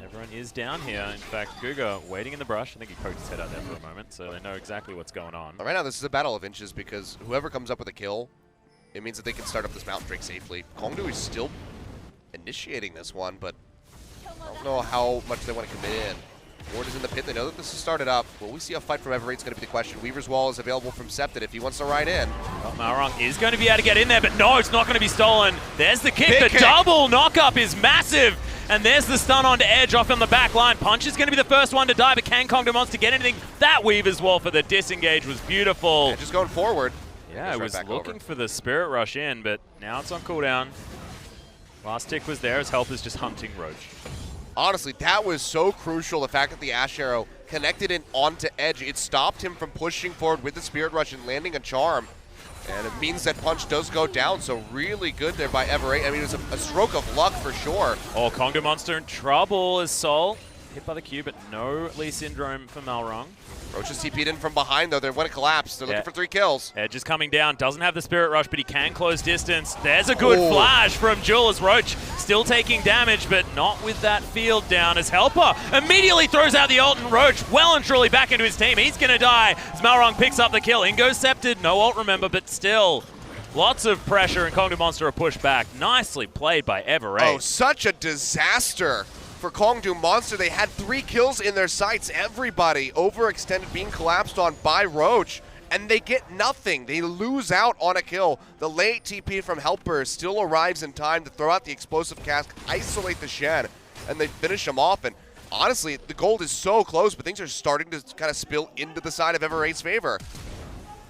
Everyone is down here. In fact, Guga waiting in the brush. I think he poked his head out there for a moment, so they know exactly what's going on. Right now, this is a battle of inches because whoever comes up with a kill, it means that they can start up this Mountain Drake safely. Kongnu is still initiating this one, but I don't know how much they want to commit in. Ward is in the pit. They know that this has started up. Will we see a fight from Ever8 is going to be the question. Weaver's Wall is available from Scepted if he wants to ride in. Well, Malrong is going to be able to get in there, but no, it's not going to be stolen. There's the kick. Big The kick. double knock-up is massive. And there's the stun onto Edge off on the back line. Punch is going to be the first one to die, but can Kongnu Monster get anything? That Weaver's Wall for the disengage was beautiful. Yeah, just going forward. Yeah, it was looking for the Spirit Rush in, but now it's on cooldown. Last tick was there as Helper's just hunting Roach. Honestly, that was so crucial, the fact that the Ash Arrow connected in onto Edge. It stopped him from pushing forward with the Spirit Rush and landing a charm. And it means that Punch does go down, so really good there by Ever8. I mean, it was a stroke of luck for sure. Oh, Kongdu Monster in trouble as Sol. Hit by the Q, but no Lee Syndrome for Malrong. Roach is TP'd in from behind, though. They're going to collapse. They're looking for 3 kills. Edge is coming down. Doesn't have the Spirit Rush, but he can close distance. There's a good flash from Jules. Roach still taking damage, but not with that field down as Helper immediately throws out the ult, and Roach well and truly back into his team. He's going to die as Malrong picks up the kill. In goes Scepted. No ult, remember, but still lots of pressure, and Kongdu Monster are pushed back. Nicely played by Ever8. Oh, such a disaster for Kongdu Monster. They had 3 kills in their sights. Everybody overextended, being collapsed on by Roach, and they get nothing. They lose out on a kill. The late TP from Helper still arrives in time to throw out the explosive cask, isolate the Shen, and they finish him off. And honestly, the gold is so close, but things are starting to kind of spill into the side of Ever8's favor.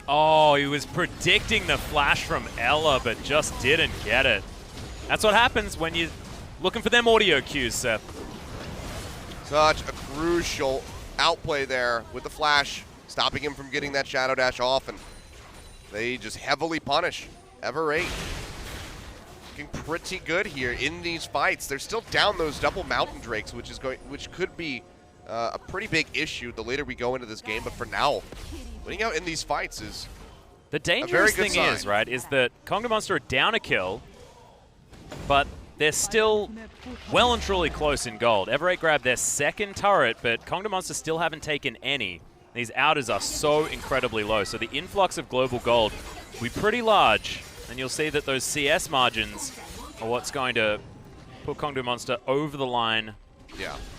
Oh, he was predicting the flash from Ela, but just didn't get it. That's what happens when you're looking for them audio cues, Seth. Such a crucial outplay there with the flash, stopping him from getting that Shadow Dash off, and they just heavily punish Ever8. Looking pretty good here in these fights. They're still down those double Mountain Drakes, which could be a pretty big issue the later we go into this game, but for now, winning out in these fights is the dangerous thing is, right, is that Kongdu Monster are down a kill, but they're still well and truly close in gold. Ever8 grabbed their 2nd turret, but Kongdu Monster still haven't taken any. These outers are so incredibly low, so the influx of global gold will be pretty large, and you'll see that those CS margins are what's going to put Kongdu Monster over the line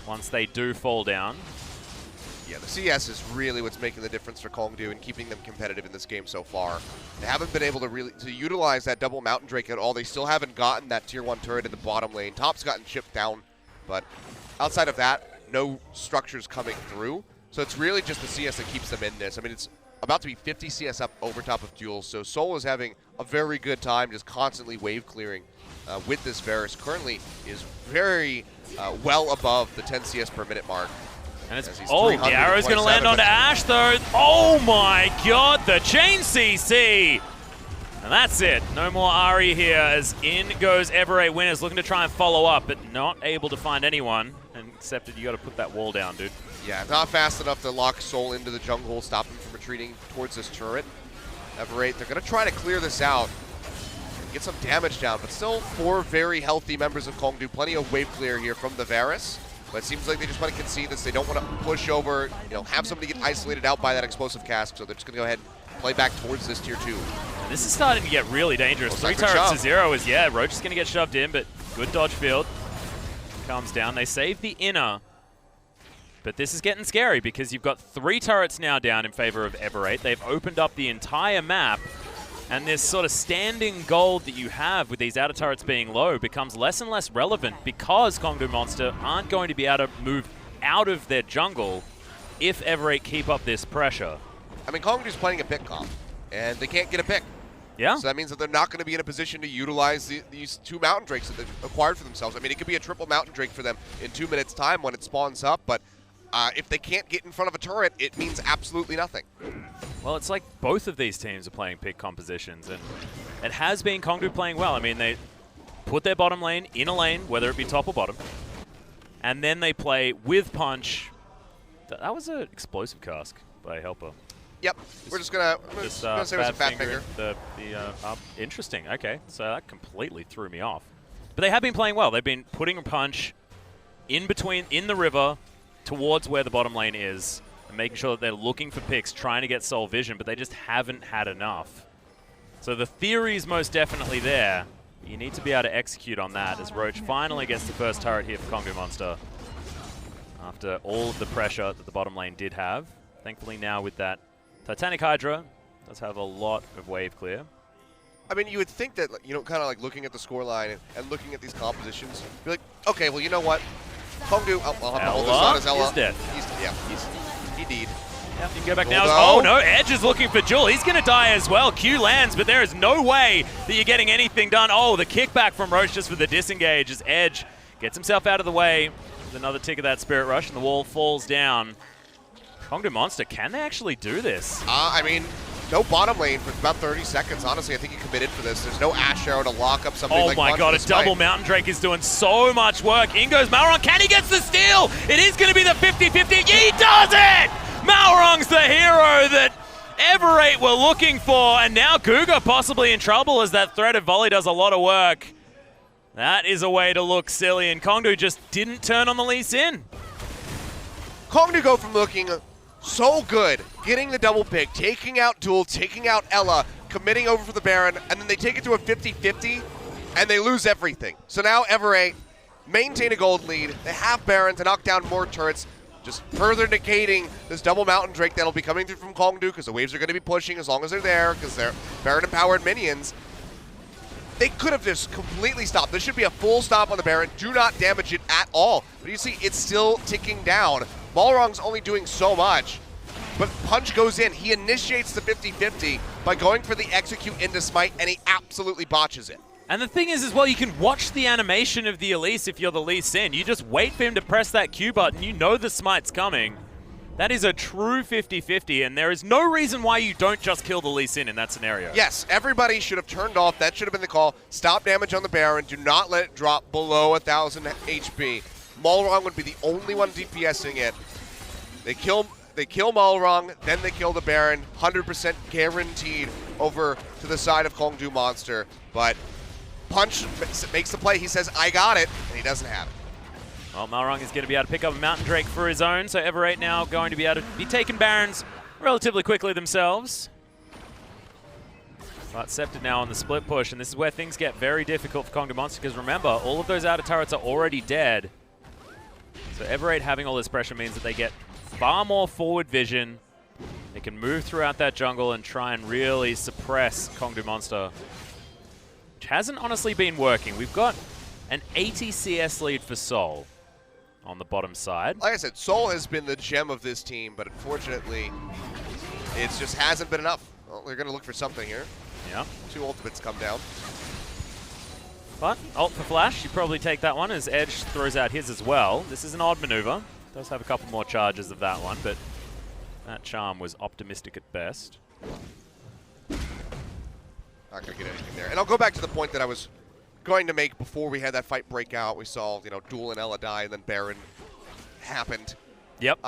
once they do fall down. Yeah, the CS is really what's making the difference for Kongdu and keeping them competitive in this game so far. They haven't been able to utilize that double Mountain Drake at all. They still haven't gotten that tier 1 turret in the bottom lane. Top's gotten chipped down, but outside of that, no structures coming through. So it's really just the CS that keeps them in this. I mean, it's about to be 50 CS up over top of Duels, so Sol is having a very good time just constantly wave clearing with this Varus. Currently is very well above the 10 CS per minute mark. And it's, oh, the arrow's going to land onto Ash, though. Oh, my God, the chain CC. And that's it. No more Ahri here as in goes Ever8 Winners, looking to try and follow up, but not able to find anyone. And Accepted, you got to put that wall down, dude. Yeah, not fast enough to lock Sol into the jungle, stop him from retreating towards this turret. Ever8, they're going to try to clear this out, get some damage down, but still 4 very healthy members of Kongdu. Plenty of wave clear here from the Varus. But it seems like they just want to concede this. They don't want to push over, have somebody get isolated out by that explosive cask. So they're just going to go ahead and play back towards this tier 2. And this is starting to get really dangerous. 3 turrets to 0 is, Roach is going to get shoved in, but good dodge field. Comes down. They save the inner. But this is getting scary because you've got 3 turrets now down in favor of Ever8. They've opened up the entire map. And this sort of standing gold that you have with these outer turrets being low becomes less and less relevant because Kongdu Monster aren't going to be able to move out of their jungle if Ever8 keep up this pressure. I mean, Kongdu's playing a pick comp, and they can't get a pick. Yeah. So that means that they're not going to be in a position to utilize these 2 Mountain Drakes that they've acquired for themselves. I mean, it could be a triple Mountain Drake for them in 2 minutes' time when it spawns up, but if they can't get in front of a turret, it means absolutely nothing. Well, it's like both of these teams are playing pick compositions, and it has been Kongdu playing well. I mean, they put their bottom lane in a lane, whether it be top or bottom, and then they play with Punch. That was an explosive cask by Helper. Yep, we're just gonna say it was a fat finger. Interesting. Okay, so that completely threw me off. But they have been playing well. They've been putting a Punch in the river towards where the bottom lane is, and making sure that they're looking for picks, trying to get Soul Vision, but they just haven't had enough. So the theory is most definitely there. You need to be able to execute on that as Roach finally gets the first turret here for Kongdu Monster after all of the pressure that the bottom lane did have. Thankfully now with that Titanic Hydra, does have a lot of wave clear. I mean, you would think that, kind of like looking at the scoreline and looking at these compositions, be like, okay, well, you know what? Kongdu, I'll have to hold this on as Ela. He's dead. He did. Yeah, you can go back now. Oh no, Edge is looking for Jewel. He's going to die as well. Q lands, but there is no way that you're getting anything done. Oh, the kickback from Roach just for the disengage as Edge gets himself out of the way with another tick of that Spirit Rush, and the wall falls down. Kongdu Monster, can they actually do this? I mean, no bottom lane for about 30 seconds. Honestly, I think he committed for this. There's no Ash Arrow to lock up something like my god, a double Mountain Drake is doing so much work. In goes Malrong. Can he get the steal? It is going to be the 50-50. He does it! Malrong's the hero that Ever8 were looking for, and now Cougar possibly in trouble as that threaded volley does a lot of work. That is a way to look silly, and Kongdu just didn't turn on the Lee Sin. Kongdu go from looking so good, getting the double pick, taking out Duel, taking out Ela, committing over for the Baron, and then they take it to a 50-50, and they lose everything. So now Ever8 maintain a gold lead. They have Baron to knock down more turrets, just further negating this double Mountain Drake that'll be coming through from Kongdu, because the waves are going to be pushing as long as they're there, because they're Baron-empowered minions. They could have just completely stopped. This should be a full stop on the Baron. Do not damage it at all. But you see, it's still ticking down. Balrog's only doing so much, but Punch goes in. He initiates the 50-50 by going for the execute into Smite, and he absolutely botches it. And the thing is as well, you can watch the animation of the Elise if you're the Lee Sin. You just wait for him to press that Q button. You know the Smite's coming. That is a true 50-50, and there is no reason why you don't just kill the Lee Sin in that scenario. Yes, everybody should have turned off. That should have been the call. Stop damage on the Baron. Do not let it drop below 1,000 HP. Malrong would be the only one DPSing it. They kill Malrong, then they kill the Baron. 100% guaranteed over to the side of Kongdu Monster. But Punch makes the play. He says, I got it, and he doesn't have it. Well, Malrong is going to be able to pick up a Mountain Drake for his own, so Ever8 now going to be able to be taking Barons relatively quickly themselves. But Scepter now on the split push, and this is where things get very difficult for Kongdu Monster, because remember, all of those outer turrets are already dead. So Ever8 having all this pressure means that they get far more forward vision. They can move throughout that jungle and try and really suppress Kongdu Monster, which hasn't honestly been working. We've got an 80 CS lead for Seoul on the bottom side. Like I said, Seoul has been the gem of this team, but unfortunately, it just hasn't been enough. Well, they're going to look for something here. Yeah. 2 ultimates come down. But ult for Flash, you probably take that one as Edge throws out his as well. This is an odd maneuver. Does have a couple more charges of that one, but that charm was optimistic at best. Not going to get anything there. And I'll go back to the point that I was going to make before we had that fight break out. We saw, Duel and Ela die, and then Baron happened. Yep.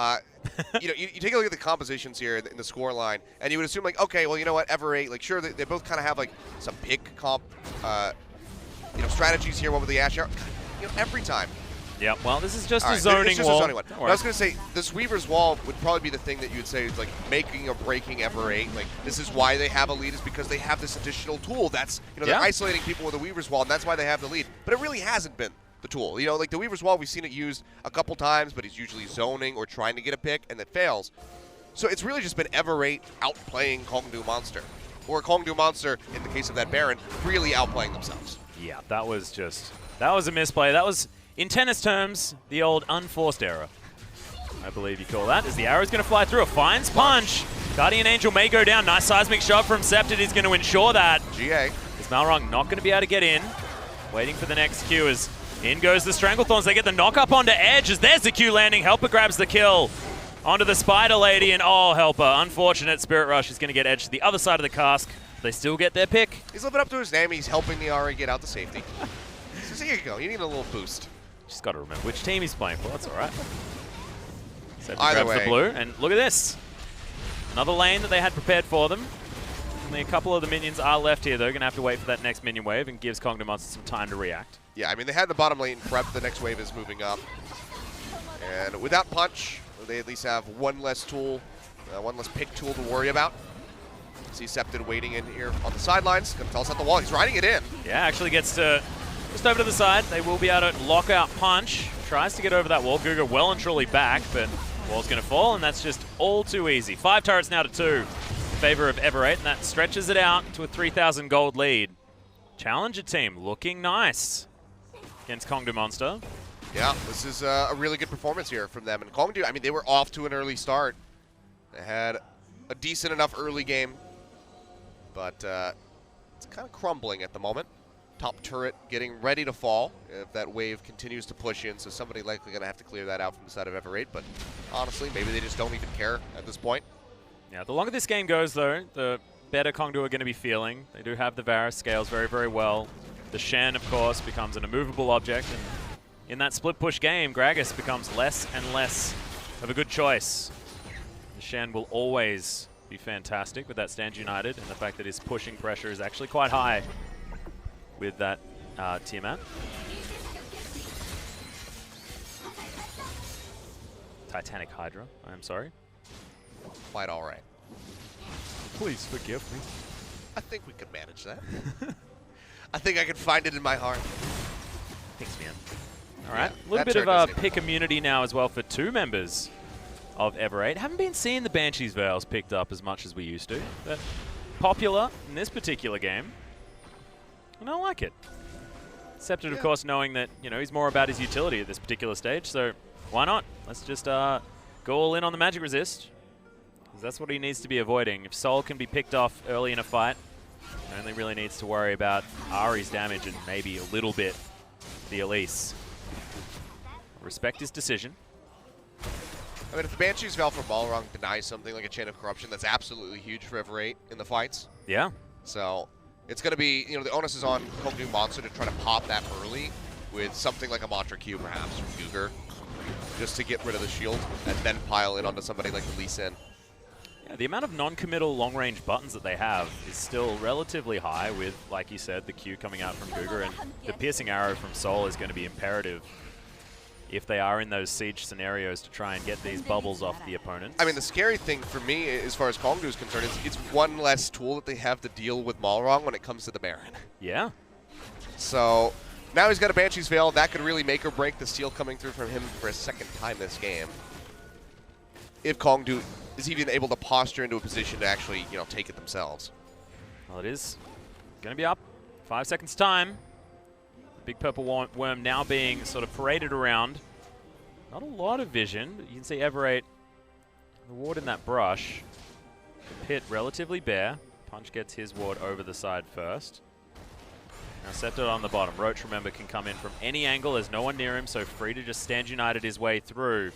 You take a look at the compositions here in the score line, and you would assume, like, okay, well, you know what, Ever8, like, sure, they both kind of have, like, some pick comp, strategies here. What with the Ash Arrow? Every time. Yeah, well, this is just a zoning wall. A zoning one. I was going to say, this Weaver's Wall would probably be the thing that you would say is, like, making or breaking Ever8. Like, this is why they have a lead, is because they have this additional tool that's, they're isolating people with a Weaver's Wall, and that's why they have the lead. But it really hasn't been the tool. Like the Weaver's Wall, we've seen it used a couple times, but he's usually zoning or trying to get a pick, and it fails. So it's really just been Ever8 outplaying Kongdu Monster. Or Kongdu Monster, in the case of that Baron, really outplaying themselves. Yeah, that was a misplay. That was, in tennis terms, the old unforced error, I believe you call that, as the arrow's going to fly through. A finds Punch. Guardian Angel may go down. Nice seismic shot from Scepter is going to ensure that. GA. Is Malrong not going to be able to get in? Waiting for the next Q as in goes the Stranglethorns. They get the knock up onto Edge as there's the Q landing. Helper grabs the kill onto the Spider Lady, and oh, Helper. Unfortunate. Spirit Rush is going to get Edge to the other side of the cask. They still get their pick. He's living up to his name. He's helping the Ahri get out to safety. So here you go. You need a little boost. Just got to remember which team he's playing for. That's all right. So Either grabs way. the blue, and look at this. Another lane that they had prepared for them. Only a couple of the minions are left here. They're going to have to wait for that next minion wave, and gives Kongdu Monster some time to react. Yeah, I mean, they had the bottom lane prepped. The next wave is moving up. And without Punch, they at least have one less tool, one less pick tool to worry about. See Septon waiting in here on the sidelines. Going to tell us at the wall. He's riding it in. Yeah, actually gets to just over to the side. They will be able to lock out Punch. Tries to get over that wall. Guga well and truly back, but wall's going to fall, and that's just all too easy. 5 turrets now to 2 in favor of Ever8, and that stretches it out to a 3,000 gold lead. Challenger team looking nice against Kongdu Monster. Yeah, this is a really good performance here from them. And Kongdu, I mean, they were off to an early start. They had a decent enough early game, but it's kind of crumbling at the moment. Top turret getting ready to fall if that wave continues to push in, so somebody likely going to have to clear that out from the side of Ever8, but honestly, maybe they just don't even care at this point. Yeah, the longer this game goes, though, the better Kongdu are going to be feeling. They do have the Varus, scales very, very well. The Shen, of course, becomes an immovable object. And in that split push game, Gragas becomes less and less of a good choice. The Shen will always be fantastic with that Stand United, and the fact that his pushing pressure is actually quite high with that Tiamat. Titanic Hydra, I'm sorry. Quite all right. Please forgive me. I think we could manage that. I think I can find it in my heart. Thanks, man. All right, Yeah, a little that bit turn of doesn't pick even immunity now as well for 2 members of Ever8. Haven't been seeing the Banshee's Veils picked up as much as we used to. But popular in this particular game, and I like it. Except, of course, knowing that he's more about his utility at this particular stage, so why not? Let's just go all in on the magic resist. Because that's what he needs to be avoiding. If Sol can be picked off early in a fight, he only really needs to worry about Ahri's damage and maybe a little bit the Elise. Respect his decision. I mean, if the Banshee's Veil from Balrog denies something like a Chain of Corruption, that's absolutely huge for Ever8 in the fights. Yeah. So it's going to be, the onus is on Kongdu Monster to try to pop that early with something like a Mantra Q, perhaps, from Guger, just to get rid of the shield and then pile in onto somebody like the Lee Sin. Yeah, the amount of non-committal long-range buttons that they have is still relatively high with, like you said, the Q coming out from Guger, and the Piercing Arrow from Sol is going to be imperative if they are in those siege scenarios to try and get these bubbles off the opponents. I mean, the scary thing for me, as far as Kongdu is concerned, is it's one less tool that they have to deal with Malrong when it comes to the Baron. Yeah. So now he's got a Banshee's Veil. That could really make or break the steal coming through from him for a second time this game. If Kongdu is even able to posture into a position to actually, take it themselves. Well, it is going to be up. 5 seconds time. Big purple worm now being sort of paraded around. Not a lot of vision, but you can see Ever8, the ward in that brush. The pit relatively bare. Punch gets his ward over the side first. Now Scepter on the bottom. Roach, remember, can come in from any angle. There's no one near him, so free to just Stand United his way through.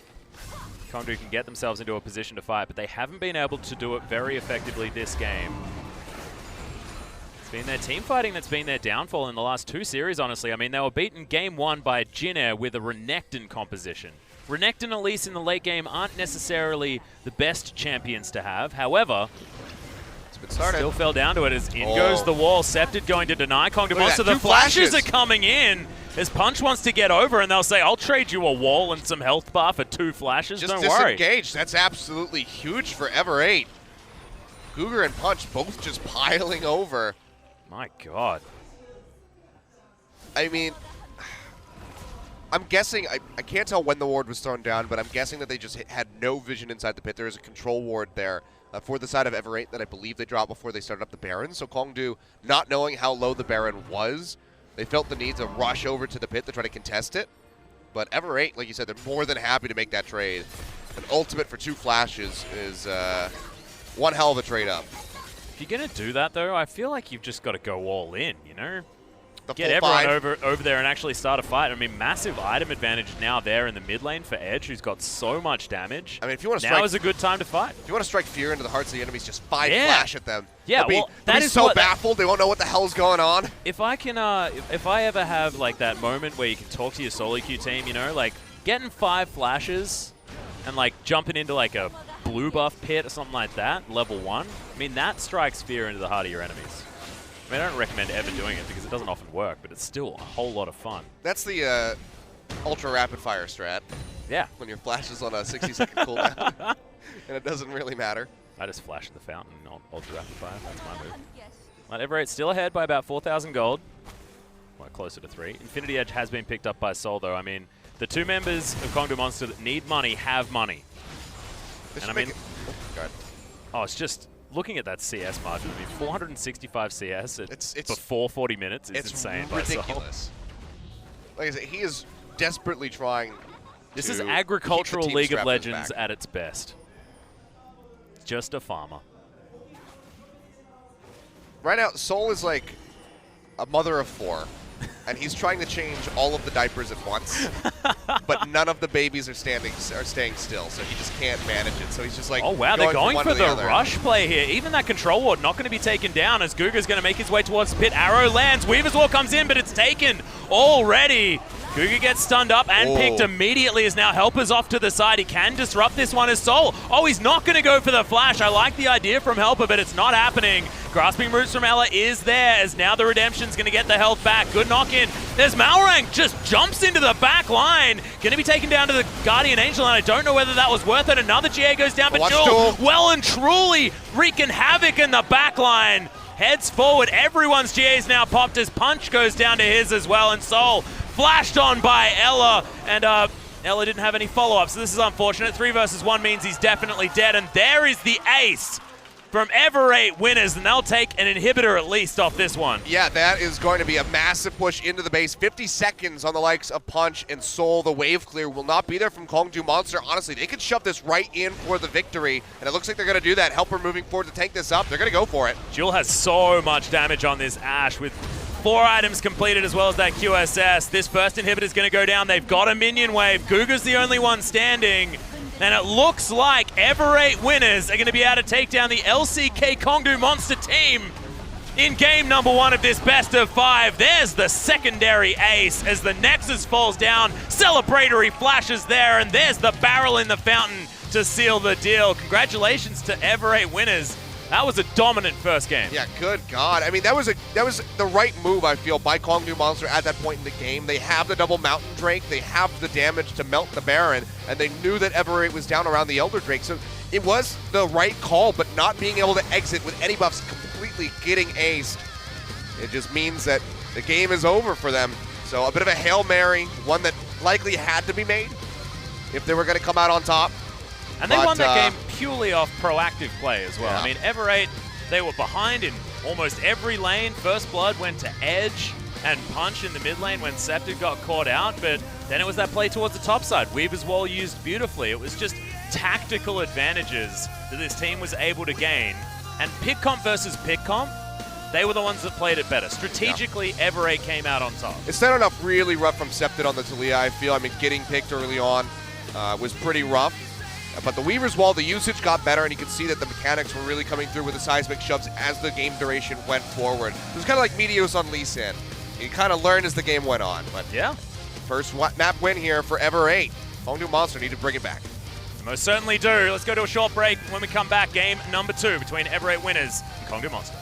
Kongdu can get themselves into a position to fight, but they haven't been able to do it very effectively this game. It's been their team fighting that's been their downfall in the last 2 series, honestly. I mean, they were beaten game 1 by Jin Air with a Renekton composition. Renekton and Elise in the late game aren't necessarily the best champions to have. However, it's been started. Still fell down to it as in goes the wall. Scepted going to deny Kongdu Monster. The flashes are coming in as Punch wants to get over, and they'll say, I'll trade you a wall and some health bar for 2 flashes. Just Don't worry. disengaged. That's absolutely huge for Ever8. Guger and Punch both just piling over. My God. I mean, I'm guessing, I can't tell when the ward was thrown down, but I'm guessing that they just had no vision inside the pit. There is a control ward there for the side of Ever8 that I believe they dropped before they started up the Baron. So Kongdu, not knowing how low the Baron was, they felt the need to rush over to the pit to try to contest it. But Ever8, like you said, they're more than happy to make that trade. An ultimate for 2 flashes is one hell of a trade up. If you're going to do that, though, I feel like you've just got to go all in, The Get everyone over there and actually start a fight. I mean, massive item advantage now there in the mid lane for Edge, who's got so much damage. I mean, if you want to now is a good time to fight. If you want to strike fear into the hearts of the enemies, just flash at them. Yeah, they'll be so baffled, they won't know what the hell's going on. If I can, if I ever have like that moment where you can talk to your solo queue team, like getting 5 flashes and like jumping into like a blue buff pit or something like that, level 1. I mean, that strikes fear into the heart of your enemies. I mean, I don't recommend ever doing it because it doesn't often work, but it's still a whole lot of fun. That's the ultra rapid fire strat. Yeah. When your flash is on a 60-second cooldown, and it doesn't really matter. I just flash at the fountain, not ultra rapid fire. That's my move. Right, Ever8 still ahead by about 4,000 gold. Well, closer to 3. Infinity Edge has been picked up by Sol, though. I mean, the 2 members of Kongdu Monster that need money have money. And I mean, it's just looking at that CS margin. I mean, 465 CS before 40 minutes is insane. It's ridiculous. Like I said, he is desperately trying. This is agricultural League of Legends at its best. Just a farmer. Right now, Sol is like a mother of 4. and he's trying to change all of the diapers at once, but none of the babies are staying still, so he just can't manage it. So he's just like, oh wow, they're going for the other. rush play here. Even that control ward not going to be taken down as Guga's going to make his way towards the pit. Arrow lands, Weaver's Wall comes in, but it's taken already. Guga gets stunned up and picked immediately as now Helper's off to the side. He can disrupt this one as Soul. Oh, he's not going to go for the flash. I like the idea from Helper, but it's not happening. Grasping Roots from Ela is there as now the Redemption's going to get the health back. Good knock-in. There's Malrang, just jumps into the back line. Going to be taken down to the Guardian Angel, and I don't know whether that was worth it. Another GA goes down, but Jewel well and truly wreaking havoc in the back line. Heads forward. Everyone's GA's now popped as Punch goes down to his as well, and Soul flashed on by Ela, and Ela didn't have any follow-up, so this is unfortunate. 3 versus 1 means he's definitely dead, and there is the ace from Ever8 Winners, and they'll take an inhibitor at least off this one. Yeah, that is going to be a massive push into the base. 50 seconds on the likes of Punch and Soul. The wave clear will not be there from Kongdu Monster. Honestly, they could shove this right in for the victory, and it looks like they're going to do that. Helper moving forward to tank this up. They're going to go for it. Jewel has so much damage on this Ashe with 4 items completed as well as that QSS. This first inhibitor is going to go down. They've got a minion wave. Guga's the only one standing. And it looks like Ever8 Winners are going to be able to take down the LCK Kongdu Monster team in game number 1 of this best of 5. There's the secondary ace as the Nexus falls down. Celebratory flashes there, and there's the barrel in the fountain to seal the deal. Congratulations to Ever8 Winners. That was a dominant first game. Yeah, good God. I mean, that was the right move, I feel, by Kongdu Monster at that point in the game. They have the double Mountain Drake, they have the damage to melt the Baron, and they knew that Ever8 was down around the Elder Drake. So it was the right call, but not being able to exit with any buffs completely getting aced. It just means that the game is over for them. So a bit of a Hail Mary, one that likely had to be made if they were going to come out on top. And they won that game purely off proactive play as well. Yeah. I mean, Ever8, they were behind in almost every lane. First Blood went to Edge and Punch in the mid lane when Scepter got caught out, but then it was that play towards the top side. Weaver's Wall used beautifully. It was just tactical advantages that this team was able to gain. And pick comp versus pick comp, they were the ones that played it better. Strategically, Ever8 came out on top. It started off really rough from Scepter on the Taliyah, I feel. I mean, getting picked early on was pretty rough. But the Weaver's Wall, the usage got better, and you could see that the mechanics were really coming through with the seismic shoves as the game duration went forward. It was kind of like Meteos on Lee Sin. You kind of learned as the game went on. But yeah, first map win here for Ever8. Kongdu Monster need to bring it back. Most certainly do. Let's go to a short break. When we come back, game number 2 between Ever8 Winners and Kongdu Monster.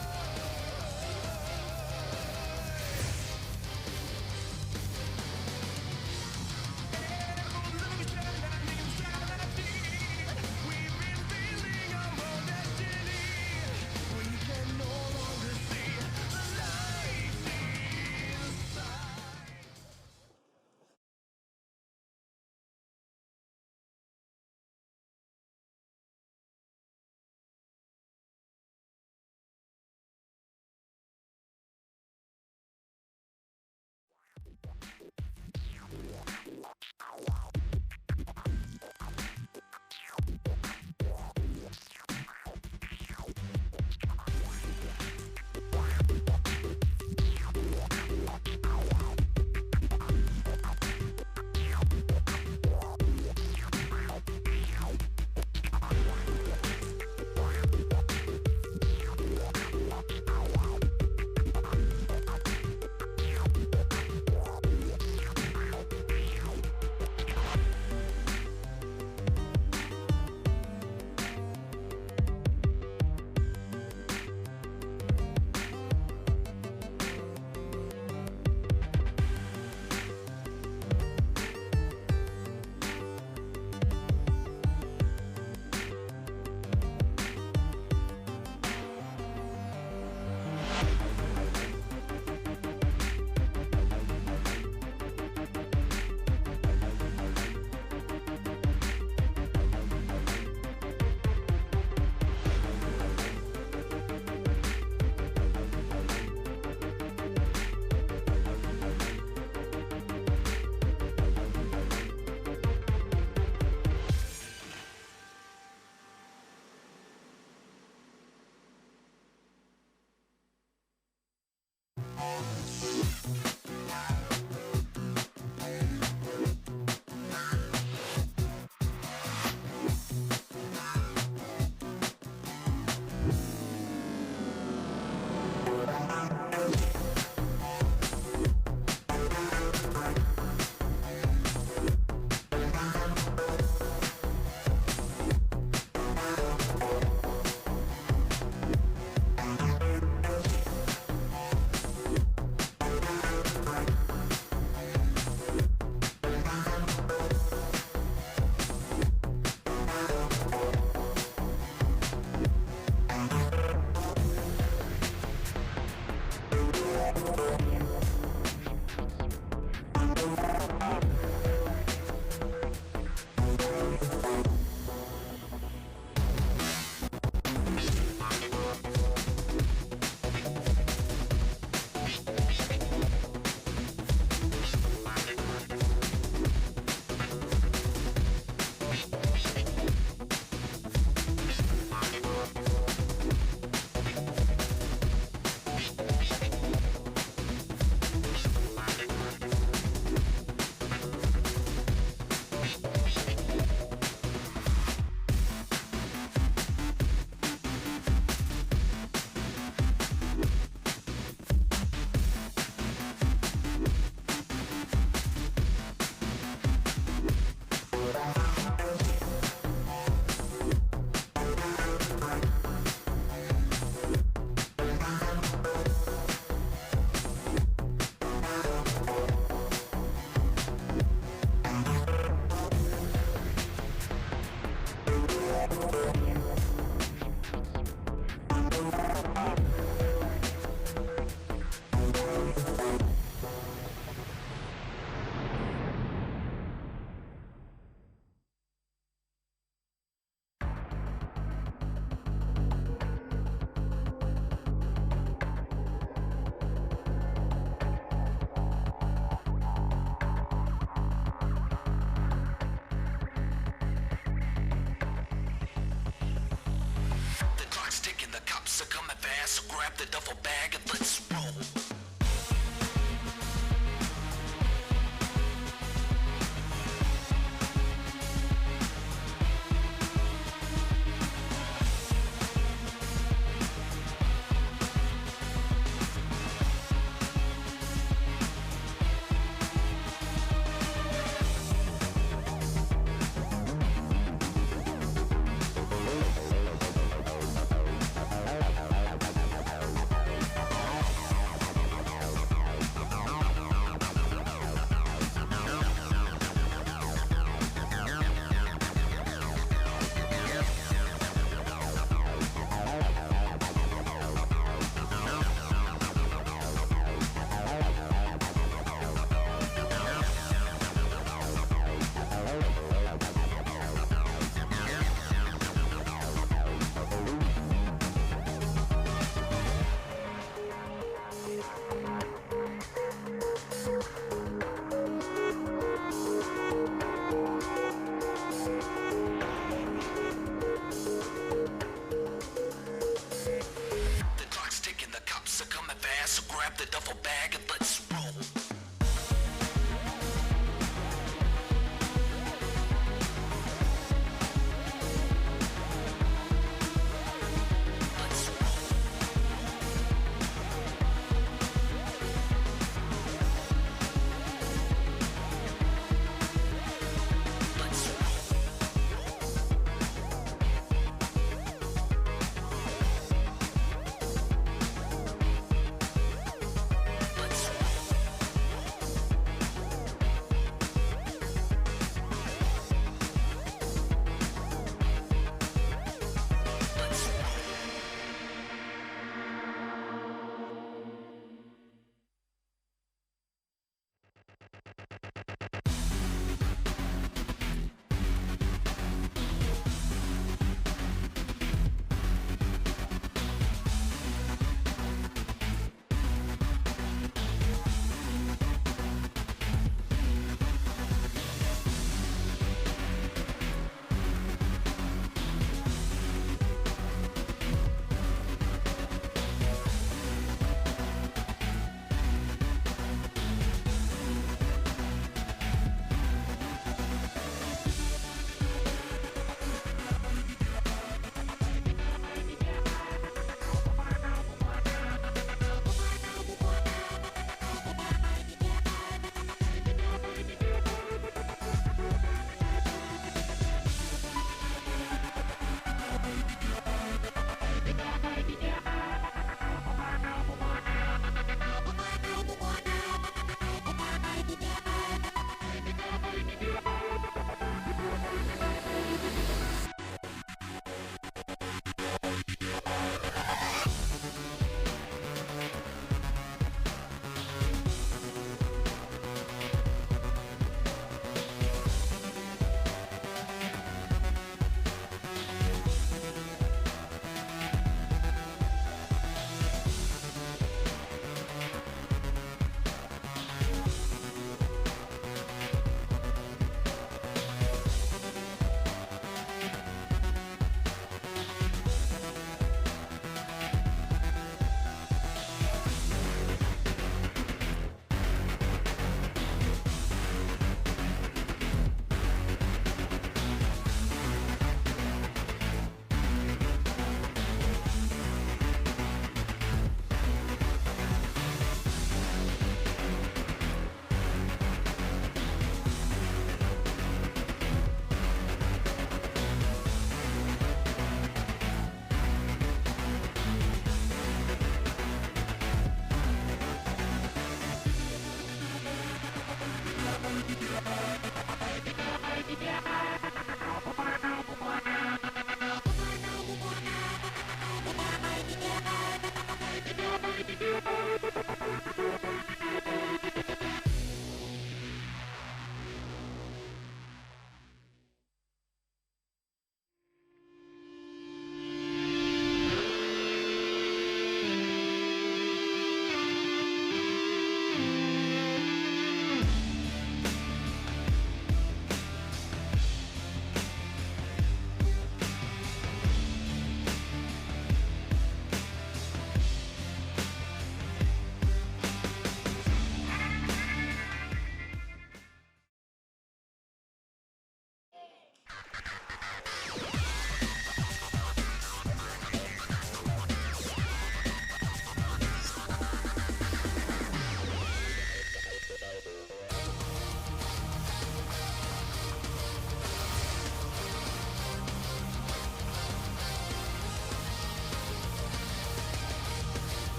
The clock's ticking, the cops are coming fast, so grab the duffel bag and let's roll.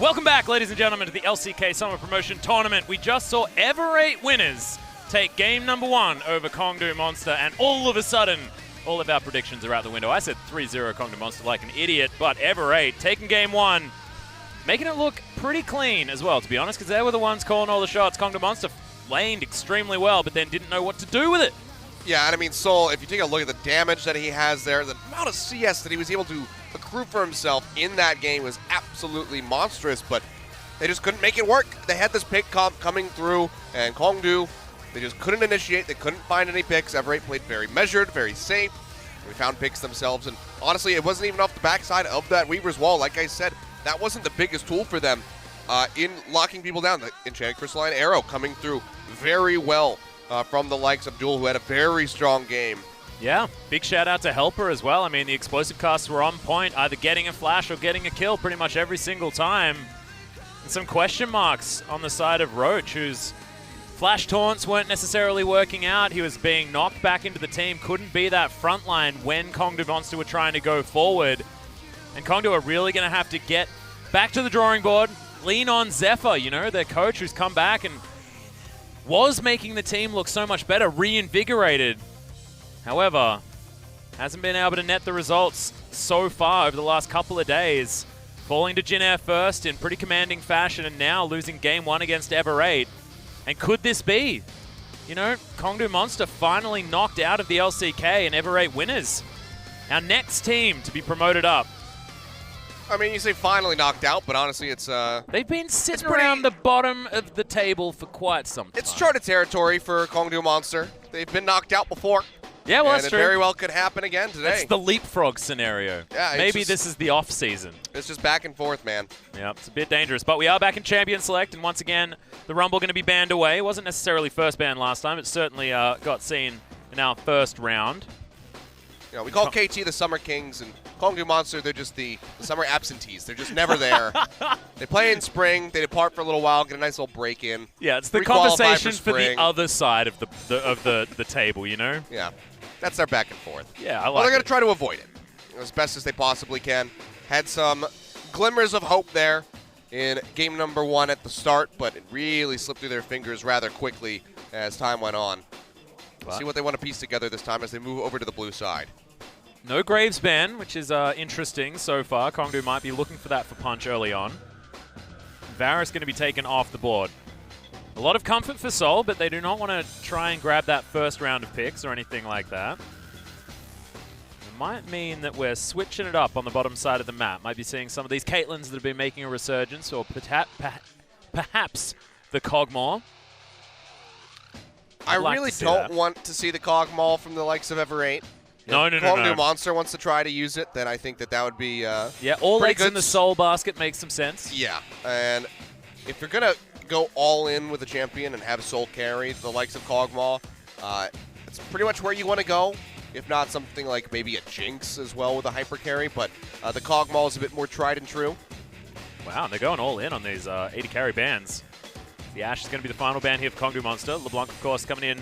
Welcome back, ladies and gentlemen, to the LCK Summer Promotion Tournament. We just saw Ever8 winners take game number 1 over Kongdu Monster, and all of a sudden, all of our predictions are out the window. I said 3-0 Kongdu Monster like an idiot, but Ever8 taking game 1, making it look pretty clean as well, to be honest, because they were the ones calling all the shots. Kongdu Monster laned extremely well, but then didn't know what to do with it. Yeah, and I mean, Soul, if you take a look at the damage that he has there, the amount of CS that he was able to accrue for himself in that game was absolutely monstrous, but they just couldn't make it work. They had this pick comp coming through, and Kongdu, they just couldn't initiate. They couldn't find any picks. Ever8 played very measured, very safe. They found picks themselves, and honestly, it wasn't even off the backside of that Weaver's Wall. Like I said, that wasn't the biggest tool for them in locking people down. The Enchanted Crystalline Arrow coming through very well from the likes of Duel, who had a very strong game. Yeah, big shout out to Helper as well. I mean, the explosive casts were on point, either getting a flash or getting a kill pretty much every single time. And some question marks on the side of Roach, whose flash taunts weren't necessarily working out. He was being knocked back into the team, couldn't be that front line when Kongdu Monster were trying to go forward. And Kongdu are really going to have to get back to the drawing board, lean on Zephyr, you know, their coach who's come back and was making the team look so much better, reinvigorated. However, hasn't been able to net the results so far over the last couple of days. Falling to Jin Air first in pretty commanding fashion, and now losing game 1 against Ever8. And could this be, you know, Kongdu Monster finally knocked out of the LCK and Ever8 winners? Our next team to be promoted up. I mean, you say finally knocked out, but honestly, it's they've been sitting around the bottom of the table for quite some time. It's charted territory for Kongdu Monster. They've been knocked out before. Yeah, well, and that's true. It very well could happen again today. It's the leapfrog scenario. Yeah, maybe this is the off season. It's just back and forth, man. Yeah, it's a bit dangerous. But we are back in Champion Select, and once again, the Rumble going to be banned away. It wasn't necessarily first ban last time. It certainly got seen in our first round. You know, we call KT the Summer Kings, and Kongdu Monster, they're just the summer absentees. They're just never there. They play in spring, they depart for a little while, get a nice little break in. Yeah, it's the conversation for the other side of the table, you know? Yeah, that's their back and forth. Yeah, I like Well, they're going to try to avoid it as best as they possibly can. Had some glimmers of hope there in game number 1 at the start, but it really slipped through their fingers rather quickly as time went on. We'll see what they want to piece together this time as they move over to the blue side. No Graves ban, which is interesting so far. Kongdu might be looking for that for Punch early on. Varus going to be taken off the board. A lot of comfort for Soul, but they do not want to try and grab that first round of picks or anything like that. It might mean that we're switching it up on the bottom side of the map. Might be seeing some of these Caitlyn's that have been making a resurgence, or perhaps the Kog'Maw. I really don't want to see the Kog'Maw from the likes of Ever8. No. Kongdu Monster wants to try to use it, then I think that would be yeah, all eggs in the Soul basket makes some sense. Yeah, and if you're going to go all in with a champion and have Soul carry the likes of Kog'Maw, it's pretty much where you want to go. If not something like maybe a Jinx as well with a hyper carry, but the Kog'Maw is a bit more tried and true. Wow, they're going all in on these 80 carry bans. The Ashe is going to be the final ban here for Kongdu Monster. LeBlanc, of course, coming in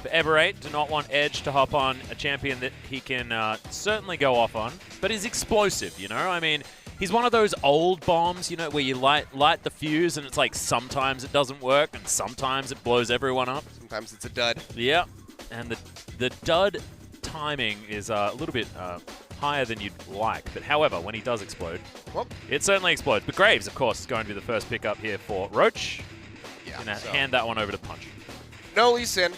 for Ever8. Do not want Edge to hop on a champion that he can certainly go off on, but is explosive, you know? I mean, he's one of those old bombs, you know, where you light the fuse and it's like sometimes it doesn't work and sometimes it blows everyone up. Sometimes it's a dud. Yeah, and the dud timing is a little bit higher than you'd like, but however, when he does explode, well, it certainly explodes. But Graves, of course, is going to be the first pickup here for Roach. Yeah, Gonna hand that one over to Punch. No Lee Sin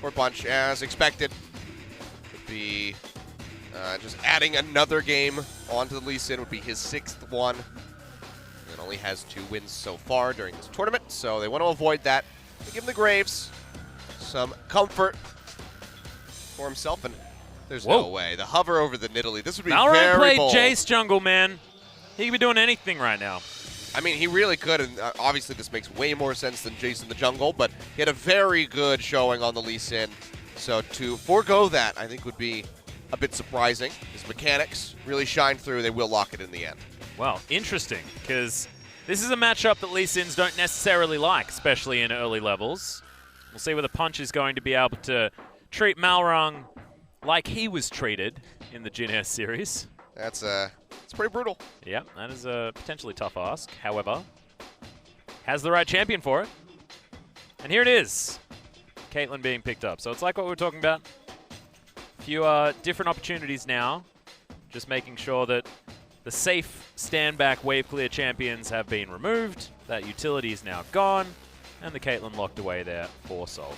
for Punch, as expected. Would be just adding another game onto the Lee Sin, would be his 6th one. And only has 2 wins so far during this tournament, so they want to avoid that. They give him the Graves some comfort for himself, and there's no way. The hover over the Nidalee, this would be Malrang very bold. played Jace jungle, man. He could be doing anything right now. I mean, he really could, and obviously this makes way more sense than Jace in the jungle, but he had a very good showing on the Lee Sin. So to forego that, I think would be a bit surprising. His mechanics really shine through. They will lock it in the end. Well, interesting, because this is a matchup that Lee Sins don't necessarily like, especially in early levels. We'll see whether Punch is going to be able to treat Malrang like he was treated in the Jin Air series. That's It's pretty brutal. Yeah, that is a potentially tough ask. However, has the right champion for it. And here it is. Caitlyn being picked up. So it's like what we were talking about. A few different opportunities now. Just making sure that the safe stand-back wave clear champions have been removed. That utility is now gone. And the Caitlyn locked away there for Sol.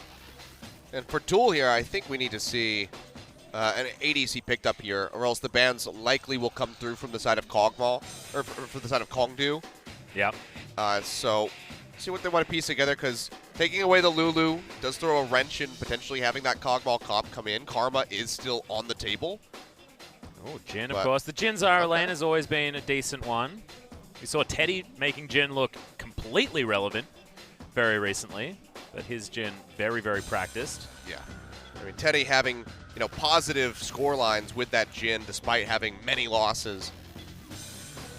And for Duel here, I think we need to see an ADC picked up here, or else the bans likely will come through from the side of Kog'Maw, or from the side of Kongdu. Yep. So see what they want to piece together, because taking away the Lulu does throw a wrench in potentially having that Kog'Maw comp come in. Karma is still on the table. Oh, Jhin, of course. The Jhin Zyra lane has always been a decent one. We saw Teddy making Jhin look completely relevant very recently, but his Jhin very, very practiced. Yeah. I mean, Teddy having, positive score lines with that Jhin despite having many losses.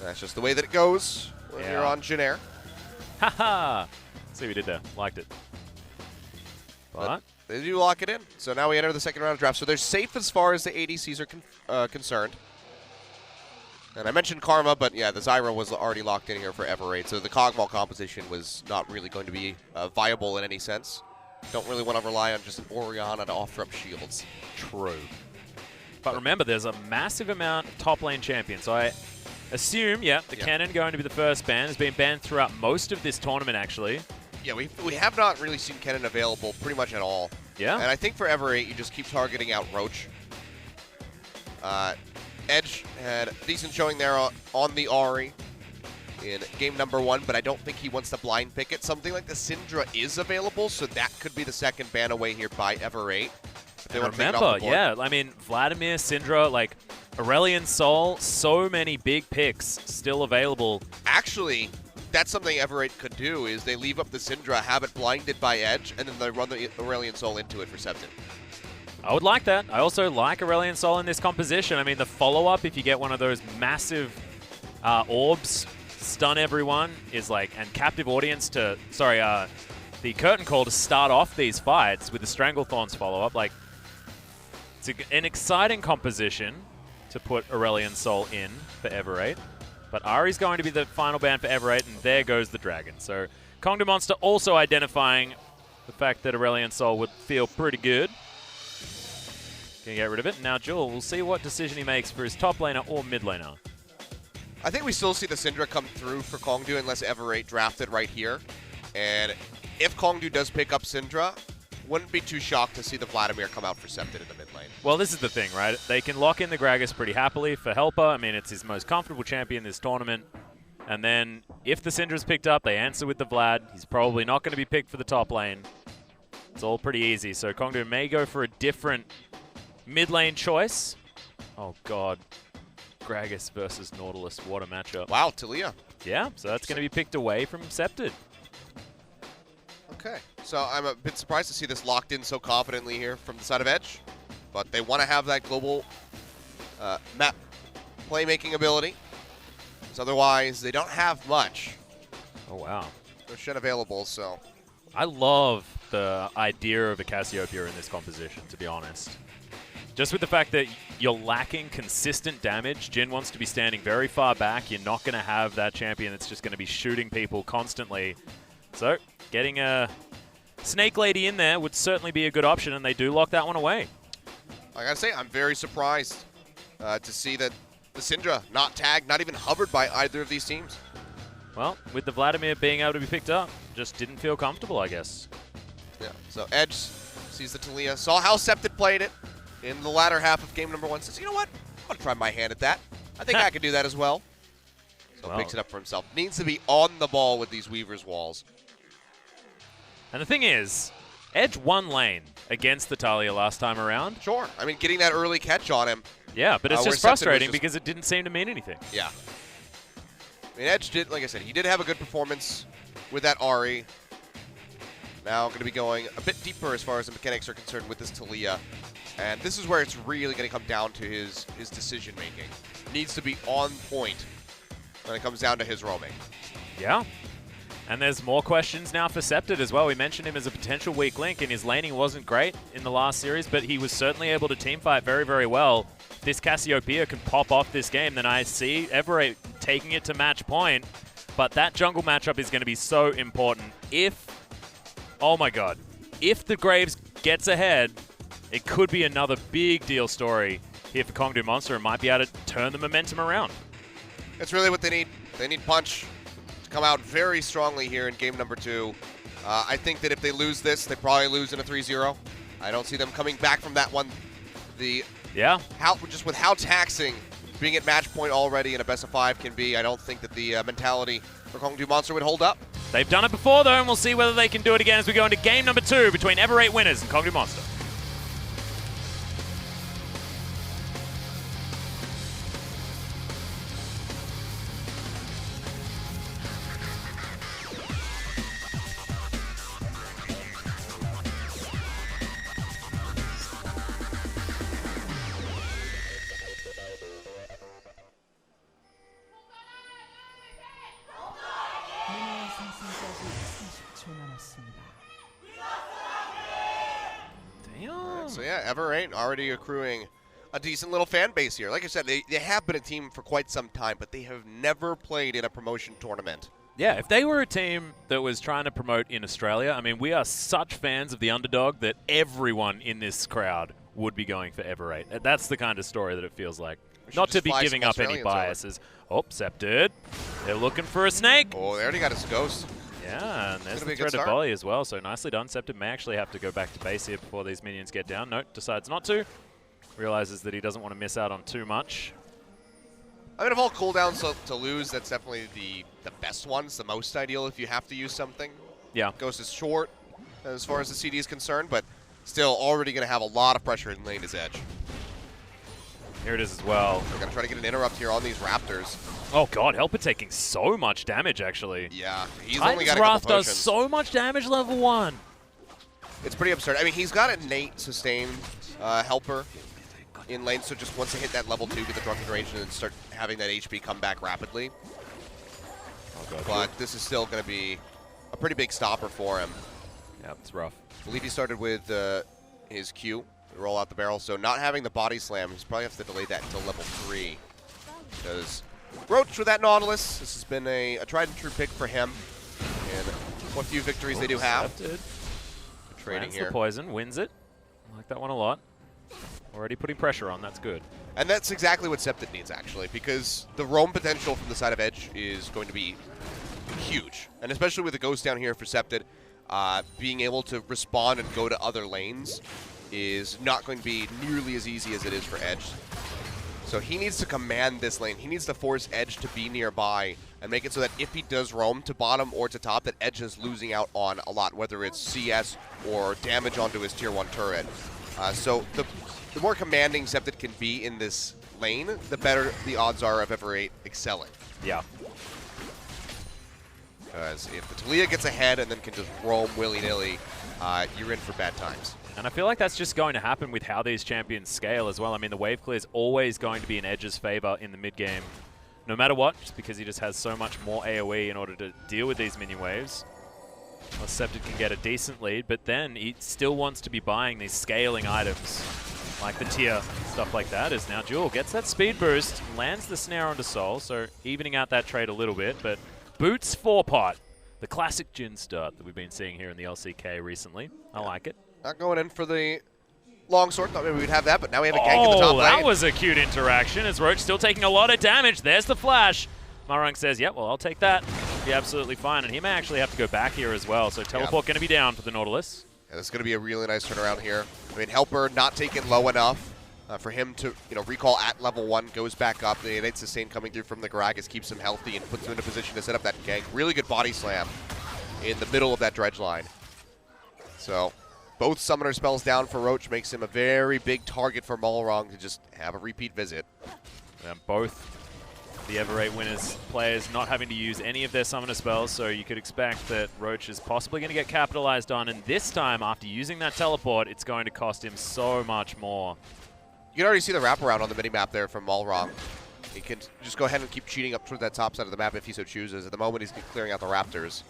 That's just the way that it goes when you're on Jhin Air. Haha! See what we did there. Liked it. But they do lock it in. So now we enter the second round of draft. So they're safe as far as the ADCs are concerned. And I mentioned Karma, but yeah, the Zyra was already locked in here for Ever8. So the Kog'Maw composition was not really going to be viable in any sense. Don't really want to rely on just an Orianna to offer up shields. True. But remember, there's a massive amount of top lane champions. So I assume, the Cannon going to be the first ban. Has been banned throughout most of this tournament, actually. Yeah, we have not really seen Cannon available pretty much at all. Yeah. And I think for Ever8, you just keep targeting out Roach. Edge had a decent showing there on the Ahri in game number 1, but I don't think he wants to blind pick it. Something like the Syndra is available, so that could be the second ban away here by Ever8. Remember, I mean, Vladimir, Syndra, like Aurelion Sol, so many big picks still available. Actually, that's something Ever8 could do, is they leave up the Syndra, have it blinded by Edge, and then they run the Aurelion Sol into it for Septon. I would like that. I also like Aurelion Sol in this composition. I mean, the follow-up, if you get one of those massive orbs, stun everyone, is like, and captive audience to, the curtain call to start off these fights with the Stranglethorns follow-up. Like, it's an exciting composition to put Aurelion Sol in for Ever8. But Ahri's going to be the final ban for Ever8, and there goes the dragon. So Kongdu Monster also identifying the fact that Aurelion Sol would feel pretty good. Can get rid of it. Now Jewel, we'll see what decision he makes for his top laner or mid laner. I think we still see the Syndra come through for Kongdu unless Ever8 drafted right here. And if Kongdu does pick up Syndra, wouldn't be too shocked to see the Vladimir come out for Septon in the mid lane. Well, this is the thing, right? They can lock in the Gragas pretty happily for Helper. I mean, it's his most comfortable champion this tournament. And then if the Syndra's picked up, they answer with the Vlad. He's probably not going to be picked for the top lane. It's all pretty easy. So Kongdu may go for a different mid lane choice. Oh, God. Gragas versus Nautilus. What a matchup. Wow, Taliyah. Yeah, so that's going to be picked away from Septon. Okay, so I'm a bit surprised to see this locked in so confidently here from the side of Edge. But they want to have that global map playmaking ability. Because otherwise, they don't have much. Oh, wow. No Shen available, so. I love the idea of a Cassiopeia in this composition, to be honest. Just with the fact that you're lacking consistent damage, Jhin wants to be standing very far back. You're not going to have that champion that's just going to be shooting people constantly. So, getting a Snake Lady in there would certainly be a good option, and they do lock that one away. I gotta say, I'm very surprised to see that the Syndra not tagged, not even hovered by either of these teams. Well, with the Vladimir being able to be picked up, just didn't feel comfortable, I guess. Yeah, so Edge sees the Taliyah, saw how Septon played it in the latter half of game number 1, says, you know what, I'm gonna try my hand at that. I think I could do that as well. So picks it up for himself. Needs to be on the ball with these Weaver's walls. And the thing is, Edge won lane against the Taliyah last time around. Sure. I mean, getting that early catch on him. Yeah, but it's just frustrating because it didn't seem to mean anything. Yeah. I mean, Edge did, like I said, he did have a good performance with that Ahri. Now going to be going a bit deeper as far as the mechanics are concerned with this Taliyah. And this is where it's really going to come down to his decision-making. Needs to be on point when it comes down to his roaming. Yeah. And there's more questions now for Scepted as well. We mentioned him as a potential weak link, and his laning wasn't great in the last series, but he was certainly able to teamfight very, very well. If this Cassiopeia can pop off this game, then I see Everate taking it to match point. But that jungle matchup is going to be so important. Oh my god, if the Graves gets ahead, it could be another big deal story here for Kongdu Monster and might be able to turn the momentum around. It's really what they need. They need Punch to come out very strongly here in game number 2. I think that if they lose this, they probably lose in a 3-0. I don't see them coming back from that one. Just with how taxing being at match point already in a best of 5 can be, I don't think that the mentality for Kongdu Monster would hold up. They've done it before though, and we'll see whether they can do it again as we go into game number 2 between Everate winners and Kongdu Monster. So yeah, Everate already accruing a decent little fan base here. Like I said, they have been a team for quite some time, but they have never played in a promotion tournament. Yeah, if they were a team that was trying to promote in Australia, I mean, we are such fans of the underdog that everyone in this crowd would be going for Everate. That's the kind of story that it feels like. Not to be giving up any biases. Oh, Scepted. They're looking for a snake. Oh, they already got his ghost. Yeah, and there's the threat of volley as well, so nicely done. Scepted may actually have to go back to base here before these minions get down. Nope, decides not to. Realizes that he doesn't want to miss out on too much. I mean, of all cooldowns to lose, that's definitely the best ones, the most ideal if you have to use something. Yeah. Ghost is short as far as the CD is concerned, but still already going to have a lot of pressure in lane his edge. Here it is as well. They're going to try to get an interrupt here on these Raptors. Oh god, Helper taking so much damage actually. Yeah, he's Titan's only got a Wrath couple does so much damage level 1. It's pretty absurd. I mean, he's got a innate sustained Helper in lane, so just once they hit that level 2, get the Drunken Rage, and then start having that HP come back rapidly. Oh god. But this is still going to be a pretty big stopper for him. Yeah, it's rough. I believe he started with his Q to roll out the barrel, so not having the body slam, he's probably have to delay that until level 3. Because Roach with that Nautilus, this has been a tried and true pick for him. And what few victories they do have. Trading here. The poison, wins it. I like that one a lot. Already putting pressure on, that's good. And that's exactly what Scepted needs, actually, because the roam potential from the side of Edge is going to be huge. And especially with the Ghost down here for Scepted, being able to respond and go to other lanes is not going to be nearly as easy as it is for Edge. So he needs to command this lane. He needs to force Edge to be nearby and make it so that if he does roam to bottom or to top, that Edge is losing out on a lot, whether it's CS or damage onto his tier 1 turret. So the more commanding Scepted can be in this lane, the better the odds are of Everate excelling. Yeah. Because if the Taliyah gets ahead and then can just roam willy-nilly, you're in for bad times. And I feel like that's just going to happen with how these champions scale as well. I mean, the wave clear is always going to be in Edge's favor in the mid-game, no matter what, just because he just has so much more AoE in order to deal with these mini waves. Well, Scepted can get a decent lead, but then he still wants to be buying these scaling items, like the tier, stuff like that, as now Jewel gets that speed boost, lands the snare onto Soul, so evening out that trade a little bit, but boots 4-pot, the classic Jhin start that we've been seeing here in the LCK recently. I like it. Not going in for the longsword. Thought maybe we'd have that, but now we have a gank in the top lane. That was a cute interaction as Roach still taking a lot of damage. There's the flash. Marung says, yep, well, I'll take that. Be absolutely fine. And he may actually have to go back here as well. So teleport going to be down for the Nautilus. Yeah, this is going to be a really nice turnaround here. I mean, Helper not taken low enough for him to recall at level 1, goes back up. The innate sustain coming through from the Gragas keeps him healthy and puts him in a position to set up that gank. Really good body slam in the middle of that dredge line. So both summoner spells down for Roach makes him a very big target for Malrong to just have a repeat visit. And both the Everate winners players not having to use any of their summoner spells, so you could expect that Roach is possibly going to get capitalized on, and this time, after using that teleport, it's going to cost him so much more. You can already see the wraparound on the minimap there from Malrong. He can just go ahead and keep cheating up toward that top side of the map if he so chooses. At the moment, he's clearing out the Raptors.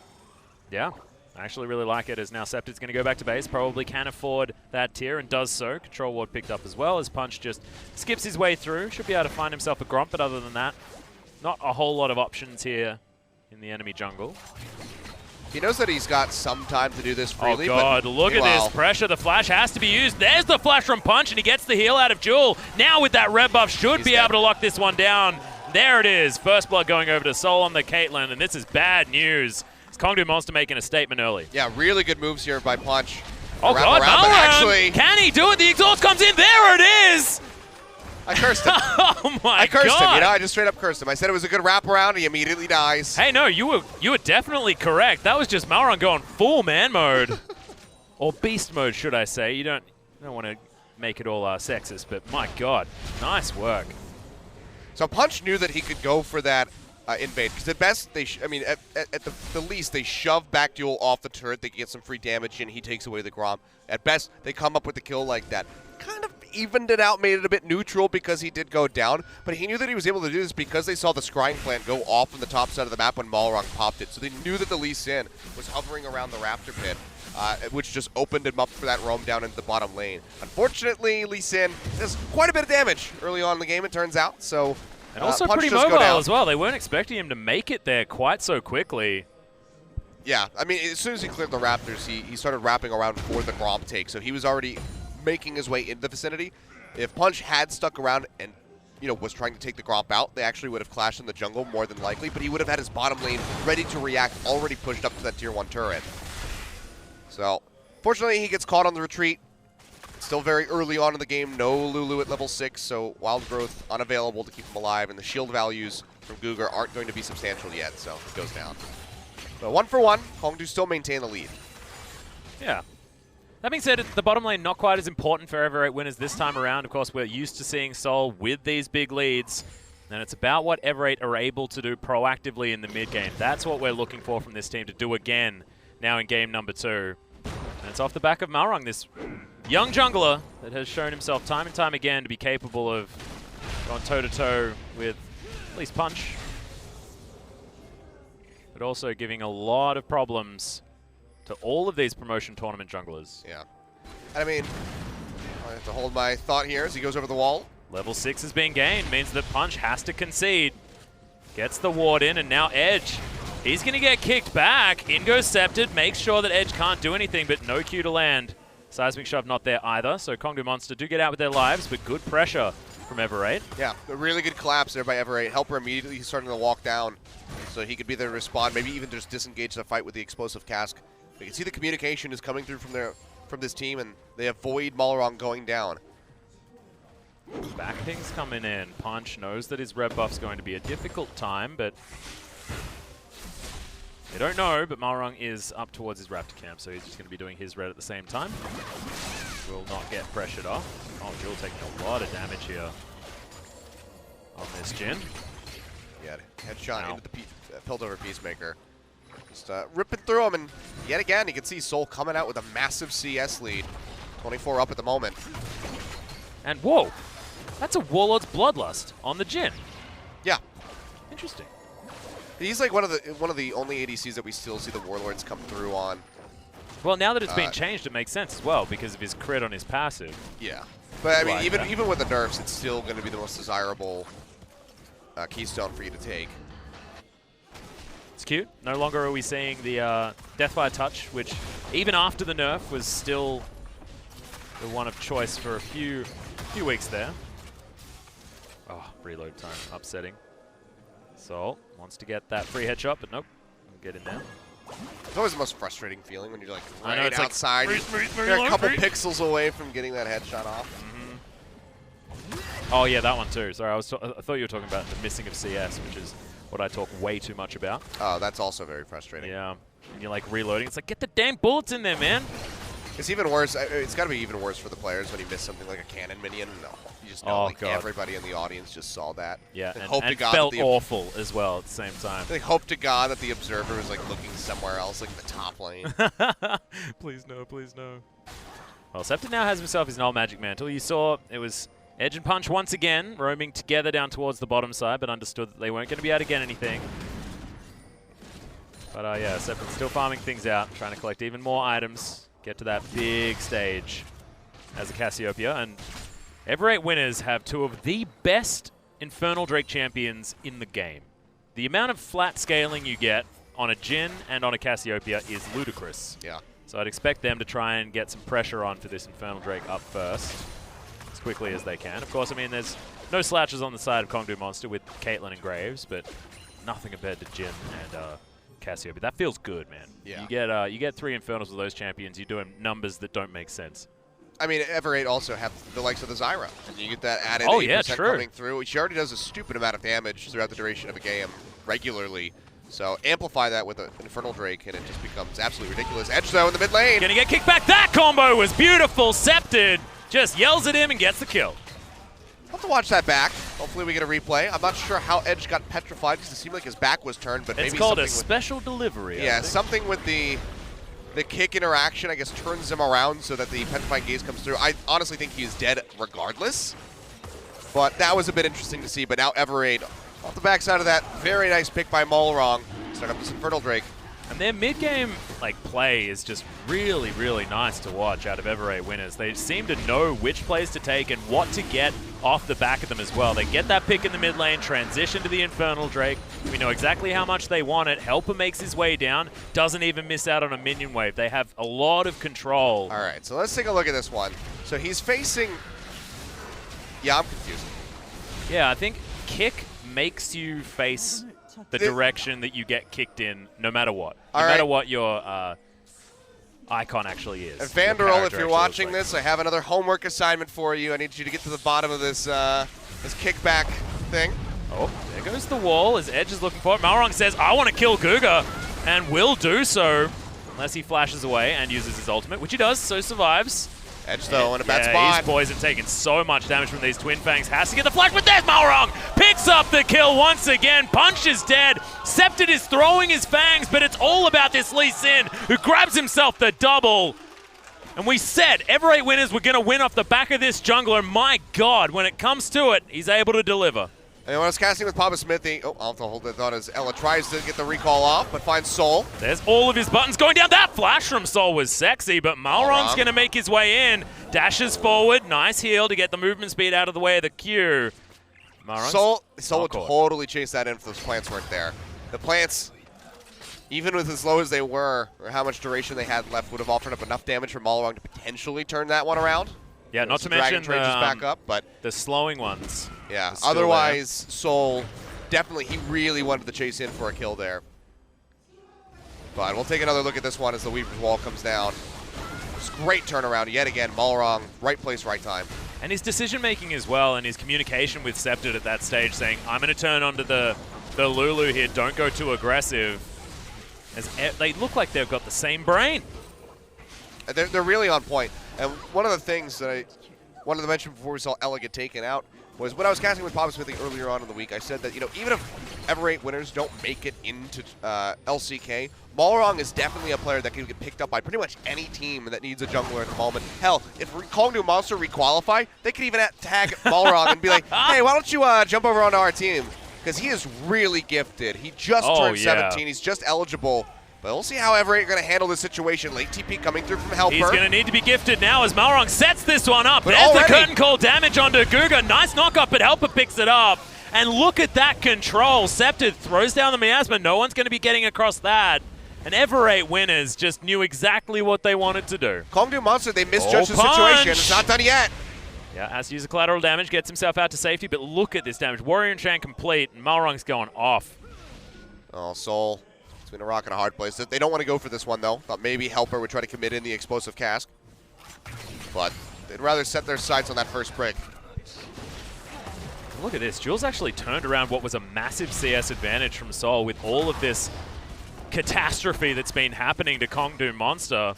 Yeah, I actually really like it, as now Scepted's going to go back to base, probably can afford that tier, and does so. Control ward picked up as well, as Punch just skips his way through. Should be able to find himself a Gromp, but other than that, not a whole lot of options here in the enemy jungle. He knows that he's got some time to do this freely. Oh god, but look at this pressure. The flash has to be used. There's the flash from Punch, and he gets the heal out of Jewel. Now with that red buff, should be able to lock this one down. There it is. First blood going over to Soul on the Caitlyn, and this is bad news. It's Kongdu Monster making a statement early. Yeah, really good moves here by Punch. Oh god, Malrang! Can he do it? The exhaust comes in. There it is! I cursed him. Oh my god! I cursed him, you know, I just straight up cursed him. I said it was a good wraparound, he immediately dies. Hey, no, you were definitely correct. That was just Malrang going full man mode. Or beast mode, should I say. You don't want to make it all sexist, but my god, nice work. So Punch knew that he could go for that invade, because at best, at the least, they shove back Duel off the turret, they can get some free damage, and he takes away the Grom. At best, they come up with the kill like that. Kind of evened it out, made it a bit neutral because he did go down, but he knew that he was able to do this because they saw the scrying plant go off on the top side of the map when Malrang popped it. So they knew that the Lee Sin was hovering around the Raptor pit, which just opened him up for that roam down into the bottom lane. Unfortunately, Lee Sin does quite a bit of damage early on in the game, it turns out. So and also Punch pretty mobile as well. They weren't expecting him to make it there quite so quickly. Yeah, I mean, as soon as he cleared the Raptors, he started wrapping around for the Grom take, so he was already making his way into the vicinity. If Punch had stuck around and, was trying to take the Gromp out, they actually would have clashed in the jungle more than likely, but he would have had his bottom lane ready to react, already pushed up to that tier 1 turret. So, fortunately, he gets caught on the retreat. Still very early on in the game, no Lulu at level 6, so Wild Growth unavailable to keep him alive, and the shield values from Gugar aren't going to be substantial yet, so it goes down. But 1 for 1, Kongdu still maintain the lead. Yeah. That being said, the bottom lane not quite as important for Ever 8 winners this time around. Of course, we're used to seeing Soul with these big leads, and it's about what Ever 8 are able to do proactively in the mid game. That's what we're looking for from this team to do again now in game number 2. And it's off the back of Malrang, this young jungler that has shown himself time and time again to be capable of going toe-to-toe with at least Punch, but also giving a lot of problems to all of these promotion tournament junglers. Yeah. I mean, I have to hold my thought here as he goes over the wall. Level 6 is being gained, means that Punch has to concede. Gets the ward in, and now Edge. He's going to get kicked back. In goes Scepted, makes sure that Edge can't do anything, but no Q to land. Seismic Shove not there either, so Kongdu Monster do get out with their lives, but good pressure from Ever 8. Yeah, a really good collapse there by Ever 8. Helper immediately starting to walk down, so he could be there to respond, maybe even just disengage the fight with the explosive cask. You can see the communication is coming through from this team, and they avoid Malrang going down. Back ping's coming in. Punch knows that his red buff's going to be a difficult time, but they don't know, but Malrang is up towards his Raptor camp, so he's just going to be doing his red at the same time. Will not get pressured off. Oh, Jewel taking a lot of damage here on this Jhin. Yeah, headshot into the Piltover Peacemaker. Just ripping through him, and yet again, you can see Soul coming out with a massive CS lead. 24 up at the moment. And whoa, that's a Warlord's Bloodlust on the Jhin. Yeah. Interesting. He's like one of the only ADCs that we still see the Warlords come through on. Well, now that it's been changed, it makes sense as well because of his crit on his passive. Yeah. But I mean, Like even with the nerfs, it's still going to be the most desirable keystone for you to take. It's cute. No longer are we seeing the Deathfire Touch, which even after the nerf was still the one of choice for a few weeks there. Oh, reload time, upsetting. Soul wants to get that free headshot, but nope, we'll get in there. It's always the most frustrating feeling when you're like I know, right it's outside. like, you're a couple pixels away from getting that headshot off. Oh yeah, that one too. Sorry, I thought you were talking about the missing of CS, which is what I talk way too much about. Oh, that's also very frustrating. Yeah, and you're like reloading. It's like, get the damn bullets in there, man. It's even worse. It's got to be even worse for the players when you miss something like a cannon minion. No, you just know like everybody in the audience just saw that. Yeah, and hope to God felt awful as well at the same time. They hope to God that the observer is like looking somewhere else, like the top lane. Please no, please no. Well, Scepter now has himself his null magic mantle. You saw it was Edge and Punch once again roaming together down towards the bottom side, but understood that they weren't going to be able to get anything. But yeah, Septid's still farming things out, trying to collect even more items, get to that big stage as a Cassiopeia. And Ever8 Winners have two of the best Infernal Drake champions in the game. The amount of flat scaling you get on a Jhin and on a Cassiopeia is ludicrous. Yeah. So I'd expect them to try and get some pressure on for this Infernal Drake up first as quickly as they can. Of course, I mean, there's no slouches on the side of Kongdu Monster with Caitlyn and Graves, but nothing compared to Jhin and Cassiopeia. That feels good, man. Yeah. You get 3 Infernals with those champions, you're doing numbers that don't make sense. I mean, Ever8 also have the likes of the Zyra, and you get that added 8% coming through. She already does a stupid amount of damage throughout the duration of a game regularly. So amplify that with an Infernal Drake, and it just becomes absolutely ridiculous. Edge, though, in the mid lane. Gonna get kicked back. That combo was beautiful. Septid just yells at him and gets the kill. I'll have to watch that back. Hopefully we get a replay. I'm not sure how Edge got petrified because it seemed like his back was turned, but maybe it's called a something special delivery. Yeah, something with the kick interaction, I guess, turns him around so that the petrifying gaze comes through. I honestly think he is dead regardless, but that was a bit interesting to see. But now Ever8, off the backside of that, very nice pick by Malrong. Start up this Infernal Drake. And their mid-game play is just really, really nice to watch out of Ever8 Winners. They seem to know which plays to take and what to get off the back of them as well. They get that pick in the mid lane, transition to the Infernal Drake. We know exactly how much they want it. Helper makes his way down, doesn't even miss out on a minion wave. They have a lot of control. All right, so let's take a look at this one. So he's facing... Yeah, I'm confused. Yeah, I think kick makes you face the direction that you get kicked in no matter what. No matter what your icon actually is. And Vanderol, if you're watching this, I have another homework assignment for you. I need you to get to the bottom of this this kickback thing. Oh, there goes the wall as Edge is looking for it. Malrong says, I want to kill Guga, and will do so unless he flashes away and uses his ultimate, which he does, so survives. Edge, though, in a bad spot. His boys have taken so much damage from these Twin Fangs. Has to get the flash, but there's Malrong! Picks up the kill once again. Punch is dead. Septid is throwing his fangs, but it's all about this Lee Sin, who grabs himself the double. And we said Ever8 Winners were going to win off the back of this jungler. My God, when it comes to it, he's able to deliver. And when I was casting with Papa Smithy, I'll have to hold that thought as Ella tries to get the recall off, but finds Soul. There's all of his buttons going down. That flash from Soul was sexy, but Malrong's going to make his way in. Dashes forward. Nice heal to get the movement speed out of the way of the Q. Soul would totally chase that in if those plants weren't there. The plants, even with as low as they were, or how much duration they had left, would have offered up enough damage for Malrong to potentially turn that one around. Yeah, not to mention back up, but the slowing ones. Yeah, otherwise, Soul, definitely, he really wanted to chase in for a kill there. But we'll take another look at this one as the Weaver's Wall comes down. It's a great turnaround yet again. Malrong, right place, right time. And his decision-making as well, and his communication with Septid at that stage, saying, I'm going to turn onto the Lulu here, don't go too aggressive. As they look like they've got the same brain. They're really on point. And one of the things that I wanted to mention before we saw Ella get taken out was when I was casting with Papa Smithy earlier on in the week, I said that, even if Ever8 Winners don't make it into LCK, Malrong is definitely a player that can get picked up by pretty much any team that needs a jungler at the moment. Hell, if Kongdu Monster requalify, they could even tag Malrong and be like, hey, why don't you jump over onto our team? Because he is really gifted. He just turned 17. He's just eligible. But we'll see how Ever8 are going to handle this situation. Late TP coming through from Helper. He's going to need to be gifted now as Malrong sets this one up. But there's the curtain call damage onto Guga. Nice knockup, but Helper picks it up. And look at that control. Septid throws down the miasma. No one's going to be getting across that. And Ever8 Winners just knew exactly what they wanted to do. Kongdu Monster, they misjudged the situation. It's not done yet. Yeah, has to use the collateral damage, gets himself out to safety, but look at this damage. Warrior Enchant complete, and Malrong's going off. Oh, Soul. It's been a rock and a hard place. They don't want to go for this one, though. Thought maybe Helper would try to commit in the explosive cask. But they'd rather set their sights on that first prick. Look at this. Jules actually turned around what was a massive CS advantage from Soul with all of this catastrophe that's been happening to Kongdu Monster.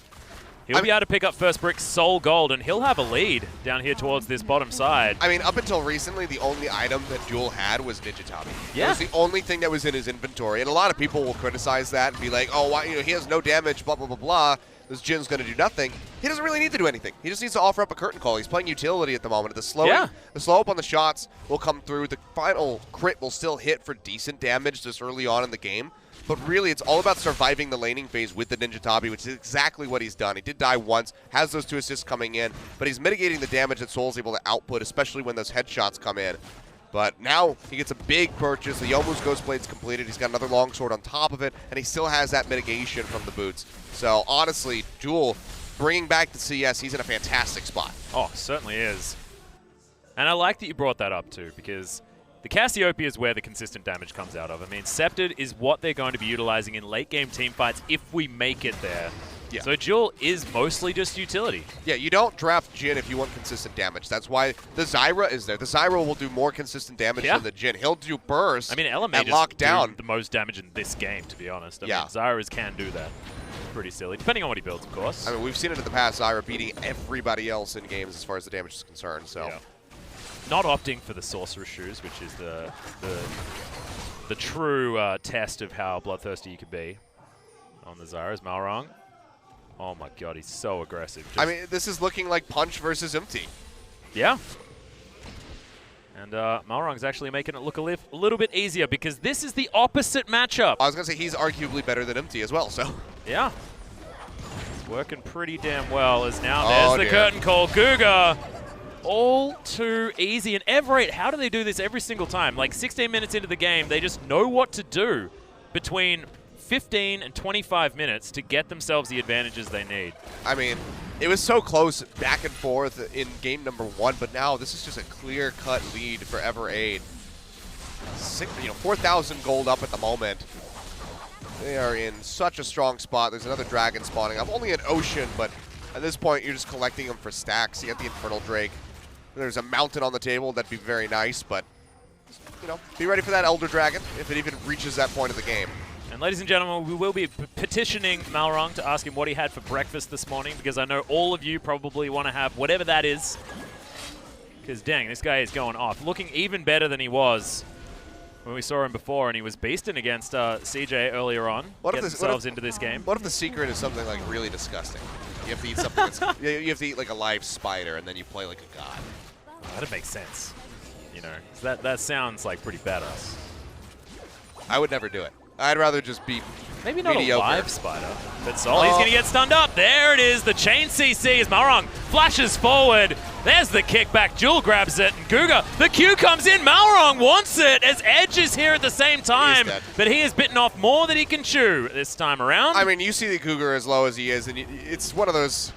He'll be able to pick up first brick, Soul Gold, and he'll have a lead down here towards this bottom side. I mean, up until recently, the only item that Jewel had was Ninja Tabi. Yeah. It was the only thing that was in his inventory, and a lot of people will criticize that and be like, oh, why, he has no damage, blah, blah, blah, blah. This Jin's going to do nothing. He doesn't really need to do anything. He just needs to offer up a curtain call. He's playing utility at the moment. The slow up on the shots will come through. The final crit will still hit for decent damage this early on in the game. But really, it's all about surviving the laning phase with the Ninja Tabi, which is exactly what he's done. He did die once, has those 2 assists coming in, but he's mitigating the damage that Soul's able to output, especially when those headshots come in. But now he gets a big purchase. The Youmuu's Ghostblade's completed. He's got another longsword on top of it, and he still has that mitigation from the boots. So honestly, Jewel bringing back the CS, he's in a fantastic spot. Oh, certainly is. And I like that you brought that up too, because the Cassiopeia is where the consistent damage comes out of. I mean, Sceptred is what they're going to be utilizing in late-game teamfights if we make it there. Yeah. So Jewel is mostly just utility. Yeah, you don't draft Jhin if you want consistent damage. That's why the Zyra is there. The Zyra will do more consistent damage than the Jhin. He'll do burst. I mean, LMA and just lock down do the most damage in this game, to be honest. I mean, Yeah. Zyras can do that. Pretty silly, depending on what he builds, of course. I mean, we've seen it in the past, Zyra beating everybody else in games as far as the damage is concerned. So, Yeah. Not opting for the Sorcerer's Shoes, which is the true test of how bloodthirsty you can be on the Zyra, is Malrong. Oh my god, he's so aggressive. I mean, this is looking like Punch versus Empty. Yeah. And Malrong's actually making it look a little bit easier because this is the opposite matchup. I was going to say he's arguably better than Empty as well, so. Yeah. It's working pretty damn well as now Oh, there's the curtain call. Guga, all too easy. And Everett, how do they do this every single time? Like 16 minutes into the game, they just know what to do between 15 and 25 minutes to get themselves the advantages they need. I mean, it was so close back and forth in game number 1, but now this is just a clear-cut lead for Everade. 4,000 gold up at the moment. They are in such a strong spot. There's another dragon spawning up. Only an ocean, but at this point, you're just collecting them for stacks. You got the Infernal Drake. There's a mountain on the table. That'd be very nice, but, be ready for that Elder Dragon if it even reaches that point of the game. And ladies and gentlemen, we will be petitioning Malrong to ask him what he had for breakfast this morning, because I know all of you probably want to have whatever that is. Because dang, this guy is going off. Looking even better than he was when we saw him before, and he was beasting against CJ earlier on. Get themselves into this game. What if the secret is something like really disgusting? You have to eat something that's, you have to eat like a live spider, and then you play like a god. That'd make sense. That sounds like pretty badass. I would never do it. I'd rather just be maybe not mediocre. A live spider. But Sol, he's going to get stunned up. There it is, the chain CC as Malrong flashes forward. There's the kickback. Jewel grabs it. And Guga, the Q comes in. Malrong wants it as Edge is here at the same time. But he has bitten off more than he can chew this time around. I mean, you see the Cougar as low as he is, and it's one of those,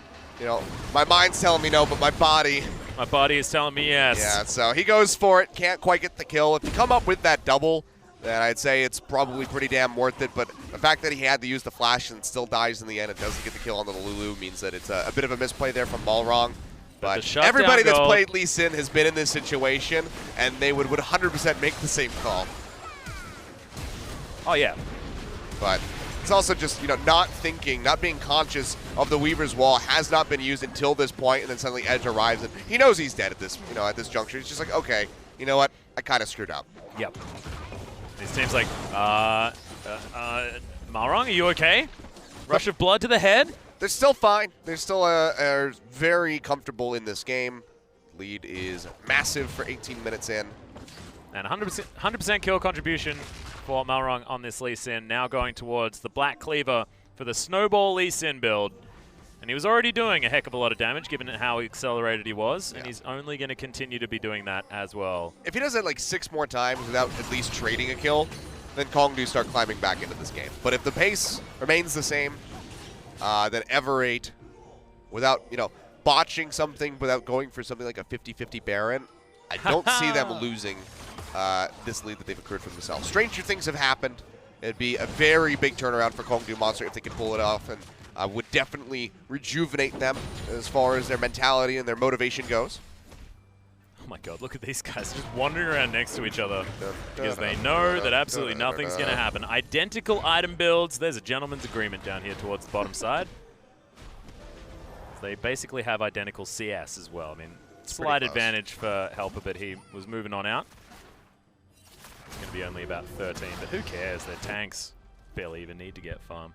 my mind's telling me no, but my body. My body is telling me yes. Yeah, so he goes for it. Can't quite get the kill. If you come up with that double, then I'd say it's probably pretty damn worth it. But the fact that he had to use the flash and still dies in the end and doesn't get the kill on the Lulu means that it's a bit of a misplay there from Malrong. But everybody that's played Lee Sin has been in this situation, and they would 100% make the same call. Oh, yeah. But it's also just, not thinking, not being conscious of the Weaver's Wall has not been used until this point, and then suddenly Edge arrives, and he knows he's dead at this, at this juncture. He's just like, okay, you know what? I kind of screwed up. Yep. His team's like, Malrong, are you okay? Rush of blood to the head? They're still fine. They're still are very comfortable in this game. Lead is massive for 18 minutes in. And 100% kill contribution for Malrong on this Lee Sin. Now going towards the Black Cleaver for the Snowball Lee Sin build. And he was already doing a heck of a lot of damage given how accelerated he was. Yeah. And he's only going to continue to be doing that as well. If he does it like 6 more times without at least trading a kill, then Kongdu start climbing back into this game. But if the pace remains the same, then Everate, without, botching something, without going for something like a 50-50 Baron, I don't see them losing this lead that they've accrued for themselves. Stranger things have happened. It'd be a very big turnaround for Kongdu Monster if they could pull it off, and would definitely rejuvenate them as far as their mentality and their motivation goes. Oh my god, look at these guys just wandering around next to each other because they know that absolutely nothing's going to happen. Identical item builds. There's a gentleman's agreement down here towards the bottom side. They basically have identical CS as well. I mean, slight advantage for Helper, but he was moving on out. It's going to be only about 13, but who cares? They're tanks. Barely even need to get farm.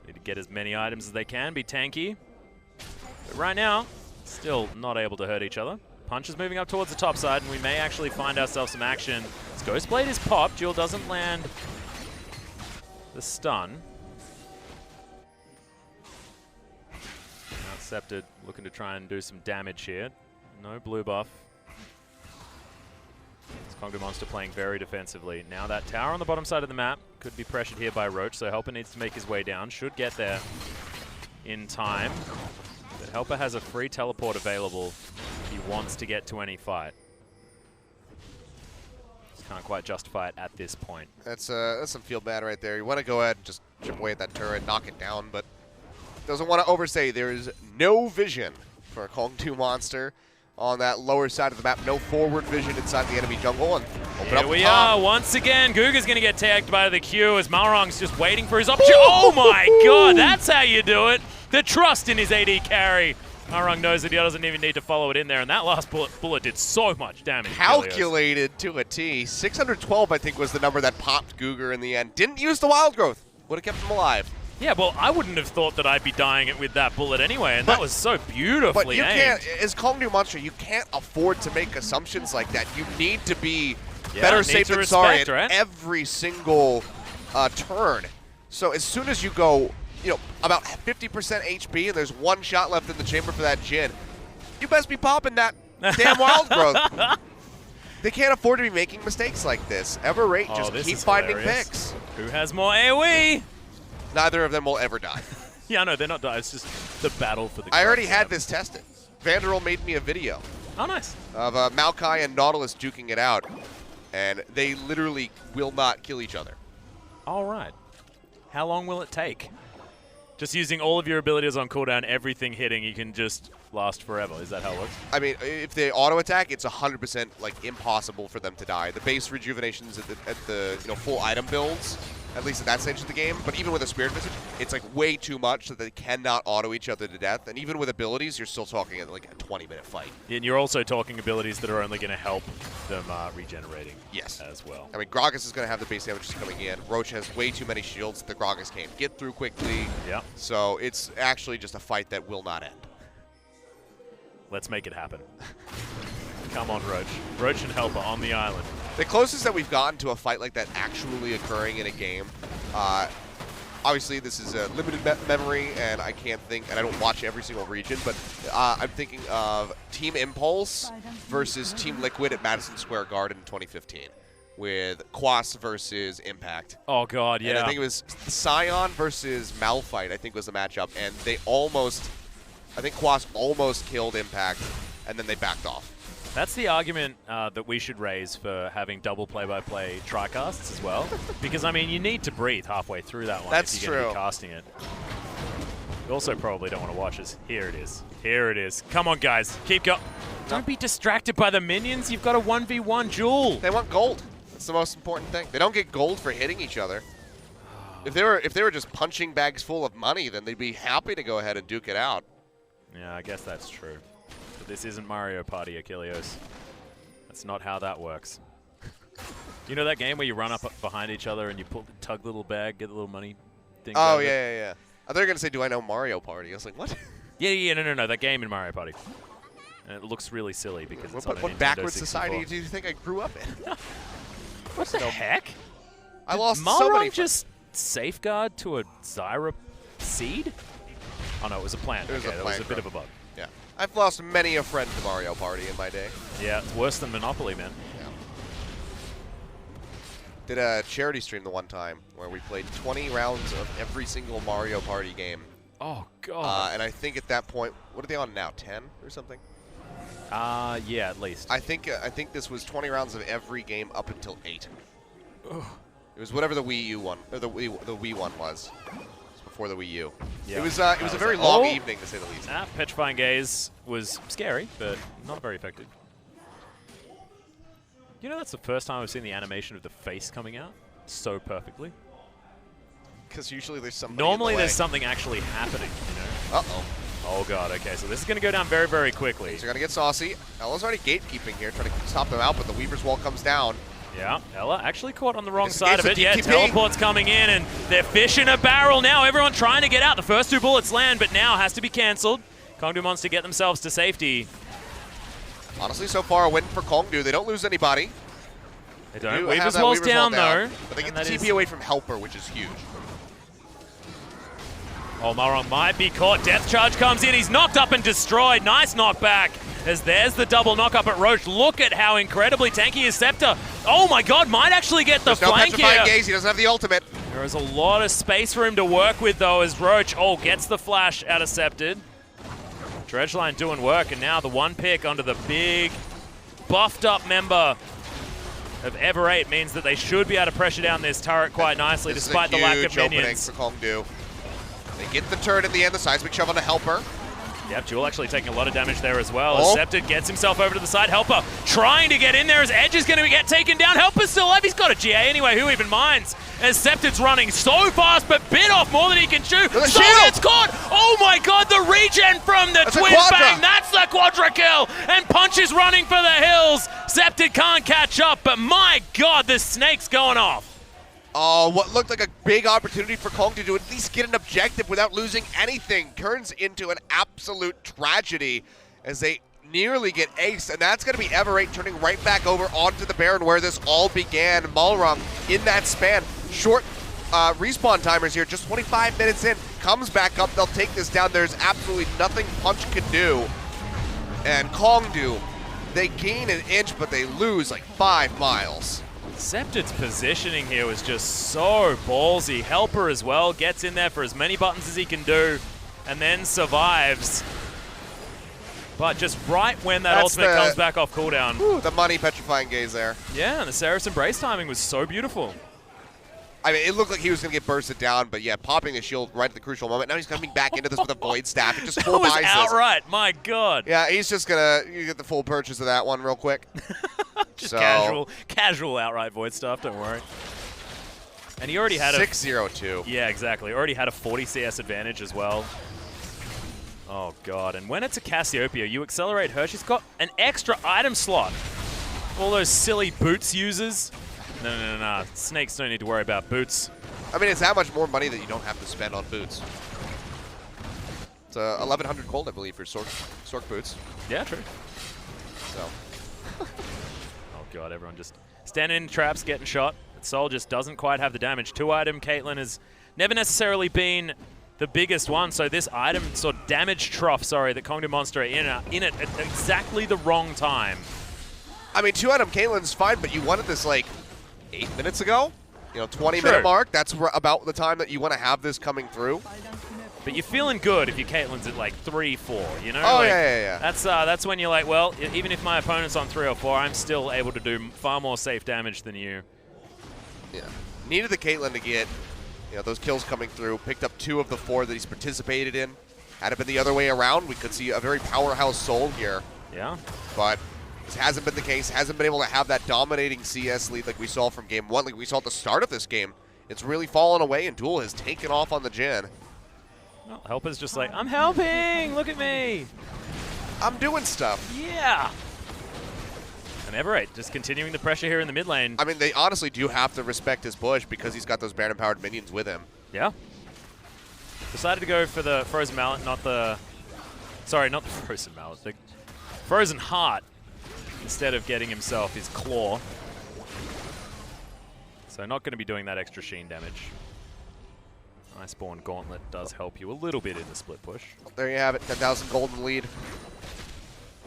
Need to get as many items as they can, be tanky. But right now, still not able to hurt each other. Punch is moving up towards the top side, and we may actually find ourselves some action. As Ghostblade is popped, Jewel doesn't land the stun. Now Scepter looking to try and do some damage here. No blue buff. It's Kongdu Monster playing very defensively. Now that tower on the bottom side of the map could be pressured here by Roach, so Helper needs to make his way down. Should get there in time. But Helper has a free teleport available if he wants to get to any fight. Just can't quite justify it at this point. That's some feel bad right there. You want to go ahead and just chip away at that turret, knock it down, but doesn't want to overstay. There is no vision for Kongdu Monster on that lower side of the map. No forward vision inside the enemy jungle. And open Here we are once again. Guga's going to get tagged by the Q as Malrong's just waiting for his opportunity. Oh my god, that's how you do it. The trust in his AD carry. Malrong knows that he doesn't even need to follow it in there, and that last bullet did so much damage. Calculated to a T. 612, I think, was the number that popped Guga in the end. Didn't use the Wild Growth. Would have kept him alive. Yeah, well, I wouldn't have thought that I'd be dying with that bullet anyway, and that was so beautifully But you aimed. can't, as Kongdu Monster, you can't afford to make assumptions like that. You need to be better safe than sorry at every single turn. So as soon as you go, you know, about 50% HP and there's one shot left in the chamber for that Jhin, you best be popping that damn Wild Growth. They can't afford to be making mistakes like this. Everate, just keep finding picks. Who has more AoE? Neither of them will ever die. Yeah, no, they're not dying. It's just the battle for the I already had this tested. Vanderil made me a video. Oh, nice. Of Maokai and Nautilus duking it out. And they literally will not kill each other. All right. How long will it take? Just using all of your abilities on cooldown, everything hitting, you can just last forever. Is that how it works? I mean, if they auto attack, it's 100% like impossible for them to die. The base rejuvenations at the you know full item builds, at least at that stage of the game. But even with a Spirit Visage, it's like way too much that they cannot auto each other to death. And even with abilities, you're still talking at like a 20-minute fight. And you're also talking abilities that are only going to help them regenerating. Yes. As well. I mean, Gragas is going to have the base damages coming in. Roach has way too many shields that the Gragas can't get through quickly. Yeah. So it's actually just a fight that will not end. Let's make it happen. Come on, Roach. Roach and Helper on the island. The closest that we've gotten to a fight like that actually occurring in a game, obviously this is a limited memory, and I can't think, and I don't watch every single region, but I'm thinking of Team Impulse versus Team Liquid at Madison Square Garden in 2015 with Quas versus Impact. Oh, God, yeah. And I think it was Scion versus Malphite, I think was the matchup, and they almost, I think Quas almost killed Impact, and then they backed off. That's the argument that we should raise for having double play-by-play tricasts as well. Because, I mean, you need to breathe halfway through that one That's if you're going to true. be casting it. You also probably don't want to watch us. Here it is. Here it is. Come on, guys. Keep going. Don't be distracted by the minions. You've got a 1v1 duel. They want gold. That's the most important thing. They don't get gold for hitting each other. If they were just punching bags full of money, then they'd be happy to go ahead and duke it out. Yeah, I guess that's true. But this isn't Mario Party, Achilles. That's not how that works. You know that game where you run up behind each other and you tug the little bag, get the little money thing? Oh, yeah. I thought you were going to say, do I know Mario Party? I was like, what? Yeah, no, that game in Mario Party. And it looks really silly because it's on a What Nintendo backwards 64. society do you think I grew up in? What the heck? I lost Malrong so many just safeguard to a Zyra seed? Oh, no, it was a plant. It was okay, a that was a plant bit of a bug. Yeah. I've lost many a friend to Mario Party in my day. Yeah, it's worse than Monopoly, man. Yeah. Did a charity stream the one time where we played 20 rounds of every single Mario Party game. Oh, God. And I think at that point, what are they on now, 10 or something? Yeah, at least. I think this was 20 rounds of every game up until 8. Ugh. It was whatever the Wii U one, or the Wii one was. It was before the Wii U. Yeah. It was a very long evening, to say the least. Petrifying Gaze was scary, but not very effective. You know, that's the first time I've seen the animation of the face coming out so perfectly. Because usually there's something. Normally there's something actually happening, you know? Uh-oh. Oh, God. Okay, so this is going to go down very, very quickly. Things are going to get saucy. Ella's already gatekeeping here, trying to stop them out, but the Weaver's Wall comes down. Yeah, Ella actually caught on the wrong It's side of a it. Yeah, DTP. teleport's coming in, and they're fish in a barrel now. Everyone trying to get out. The first 2 bullets land, but now has to be cancelled. Kongdu wants to get themselves to safety. Honestly, so far a win for Kongdu. They don't lose anybody. They don't. do have Weaver's that Wall's Weaver's Wall down, though. But they get and the that TP away from Helper, which is huge. Oh, Malrong might be caught. Death Charge comes in. He's knocked up and destroyed. Nice knockback. As there's the double knock up at Roach. Look at how incredibly tanky is Scepter. Oh my god, might actually get the flank no Petrifying here. Gaze, he doesn't have the ultimate. There is a lot of space for him to work with though as Roach, gets the flash out of Scepted. Dredgeline doing work, and now the one pick onto the big buffed up member of Ever 8 means that they should be able to pressure down this turret quite nicely despite the lack of minions. For Kongdu. They get the turret in the end, the seismic shove on the Helper. Yep, Jewel actually taking a lot of damage there as well. As Scepted gets himself over to the side. Helper trying to get in there as Edge is going to get taken down. Helper's still alive. He's got a GA anyway. Who even minds? As Scepted's running so fast, but bit off more than he can chew. So gets caught. Oh my god, the regen from the Twin Bang. That's the Quadra kill. And Punch is running for the hills. Scepted can't catch up, but my god, the snake's going off. Oh, what looked like a big opportunity for Kong to at least get an objective without losing anything turns into an absolute tragedy as they nearly get aced, and that's going to be Ever 8 turning right back over onto the Baron where this all began. Malrong in that span. Short respawn timers here, just 25 minutes in, comes back up, they'll take this down. There's absolutely nothing Punch can do. And Kongdu, they gain an inch, but they lose like 5 miles. Scepted's positioning here was just so ballsy. Helper as well, gets in there for as many buttons as he can do, and then survives. But just right when that ultimate comes back off cooldown. Whew, the money Petrifying Gaze there. Yeah, and the Seraph's Embrace timing was so beautiful. I mean, it looked like he was going to get bursted down, but yeah, popping the shield right at the crucial moment. Now he's coming back into this with a Void Staff. It just full buys this. That was outright, my god. Yeah, he's just going to get the full purchase of that one real quick. Just casual outright Void stuff, don't worry. And he already had 6-0-2. Yeah, exactly. Already had a 40 CS advantage as well. Oh god, and when it's a Cassiopeia, you accelerate her. She's got an extra item slot. All those silly boots users. No. Snakes don't need to worry about boots. I mean, it's that much more money that you don't have to spend on boots. It's 1,100 gold, I believe, for Sork boots. Yeah, true. So. Oh god, everyone just standing in traps, getting shot. Soul just doesn't quite have the damage. 2-item Caitlyn has never necessarily been the biggest one, so this item, sort of damage trough, that Kongdu Monster are in it at exactly the wrong time. I mean, 2-item Caitlyn's fine, but you wanted this like 8 minutes ago? 20-minute mark? That's about the time that you want to have this coming through. But you're feeling good if your Caitlyn's at like 3-4, you know? Oh, like, yeah. That's when you're like, well, even if my opponent's on 3 or 4, I'm still able to do far more safe damage than you. Yeah. Needed the Caitlyn to get those kills coming through. Picked up 2 of the 4 that he's participated in. Had it been the other way around, we could see a very powerhouse Soul here. Yeah. But this hasn't been the case. Hasn't been able to have that dominating CS lead like we saw from game 1, like we saw at the start of this game. It's really fallen away, and Duel has taken off on the Jhin. Well, Helper's just like, I'm helping! Look at me! I'm doing stuff. Yeah! And Ever 8 just continuing the pressure here in the mid lane. I mean, they honestly do have to respect his push because he's got those Baron-empowered minions with him. Yeah. Decided to go for the Frozen Mallet, not the... Sorry, not the Frozen Mallet. The Frozen Heart, instead of getting himself his Claw. So not going to be doing that extra Sheen damage. Iceborne Gauntlet does help you a little bit in the split push. There you have it, 10,000 golden lead.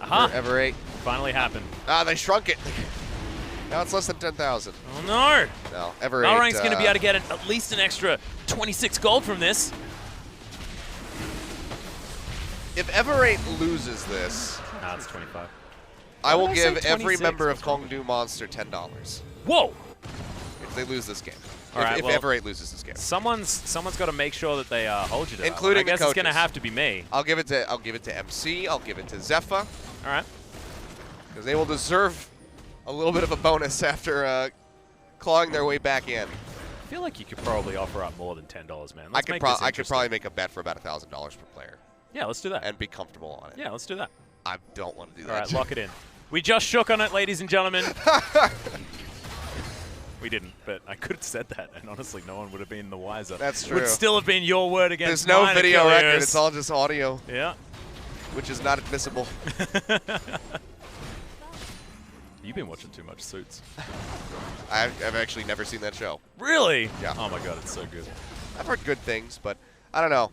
Aha! Ever 8. Finally happened. Ah, they shrunk it. Now it's less than 10,000. Oh no! No, Ever 8. Malrong's going to be able to get at least an extra 26 gold from this. If Ever 8 loses this... Nah, it's 25. I will give every member of Kongdu Monster $10. Whoa! If they lose this game. All right, if Ever 8 loses this game. Someone's got to make sure that they hold you to Including that. I guess the it's going to have to be me. I'll give it to MC. I'll give it to Zephyr. All right. Because they will deserve a little bit of a bonus after clawing their way back in. I feel like you could probably offer up more than $10, man. I could probably make a bet for about $1,000 per player. Yeah, let's do that. And be comfortable on it. Yeah, let's do that. I don't want to do that. All right, lock it in. We just shook on it, ladies and gentlemen. We didn't, but I could have said that, and honestly, no one would have been the wiser. That's true. Would still have been your word against There's no mine, video Achilles. record. It's all just audio. Yeah. Which is not admissible. You've been watching too much Suits. I've actually never seen that show. Really? Yeah. Oh my god, it's so good. I've heard good things, but I don't know.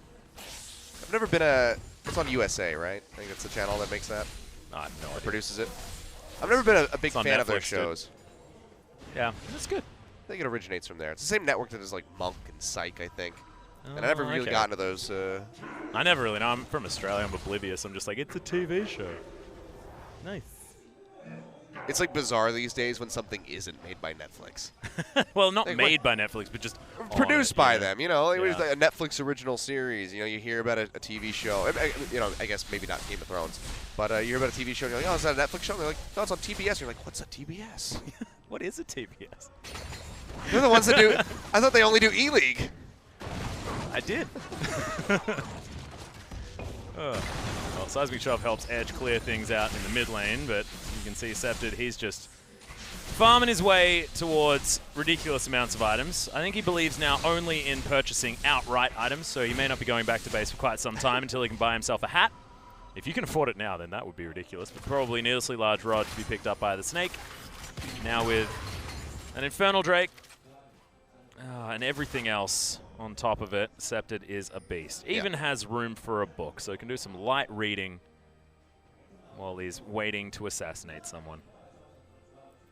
I've never been a. It's on USA, right? I think it's the channel that makes that. I have no idea. Produces it. I've never been a big It's on fan of their Netflix, shows. Yeah, that's good. I think it originates from there. It's the same network that is like Monk and Psych, I think. And I never really okay. got into those. I never really know. I'm from Australia. I'm oblivious. I'm just like, it's a TV show. Nice. It's like bizarre these days when something isn't made by Netflix. Well, not Like, made by Netflix, but just Produced on it, by yeah. them, you know. It was Yeah. like a Netflix original series. You know, you hear about a TV show. You know, I guess maybe not Game of Thrones, but you hear about a TV show and you're like, oh, is that a Netflix show? And they're like, no, it's on TBS. You're like, what's a TBS? What is a TBS? They're the ones that do. I thought they only do E-League. I did. Well, Seismic Shove helps Edge clear things out in the mid lane, but you can see Scepted, he's just farming his way towards ridiculous amounts of items. I think he believes now only in purchasing outright items, so he may not be going back to base for quite some time until he can buy himself a hat. If you can afford it now, then that would be ridiculous, but probably needlessly large rod to be picked up by the Snake. Now with an Infernal Drake and everything else on top of it, Scepted is a beast. Even has room for a book, so he can do some light reading while he's waiting to assassinate someone.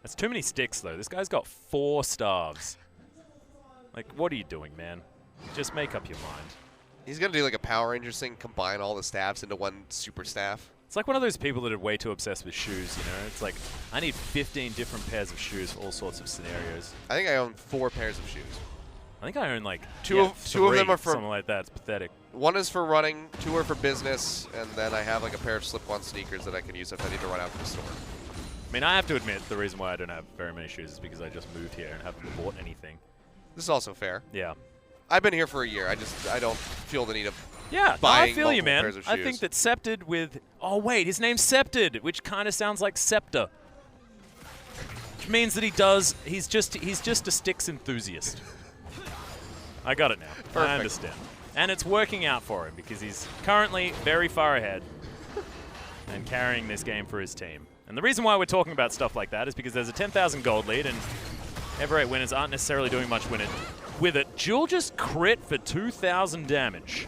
That's too many sticks, though. This guy's got 4 staves. Like, what are you doing, man? Just make up your mind. He's gonna do like a Power Rangers thing, combine all the staffs into one super staff. It's like one of those people that are way too obsessed with shoes, you know? It's like, I need 15 different pairs of shoes for all sorts of scenarios. I think I own 4 pairs of shoes. I think I own like Two of them are for something like that. It's pathetic. One is for running, 2 are for business, and then I have like a pair of slip-on sneakers that I can use if I need to run out to the store. I mean, I have to admit, the reason why I don't have very many shoes is because I just moved here and haven't bought anything. This is also fair. Yeah. I've been here for a year. I don't feel the need of Yeah, no, I buying feel you, multiple man. pairs of I shoes. think that Scepted with... Oh, wait, his name's Scepted, which kind of sounds like Scepter. Which means that he's just a sticks enthusiast. I got it now. Perfect. I understand. And it's working out for him because he's currently very far ahead and carrying this game for his team. And the reason why we're talking about stuff like that is because there's a 10,000 gold lead and Ever 8 winners aren't necessarily doing much with it. Jewel just crit for 2,000 damage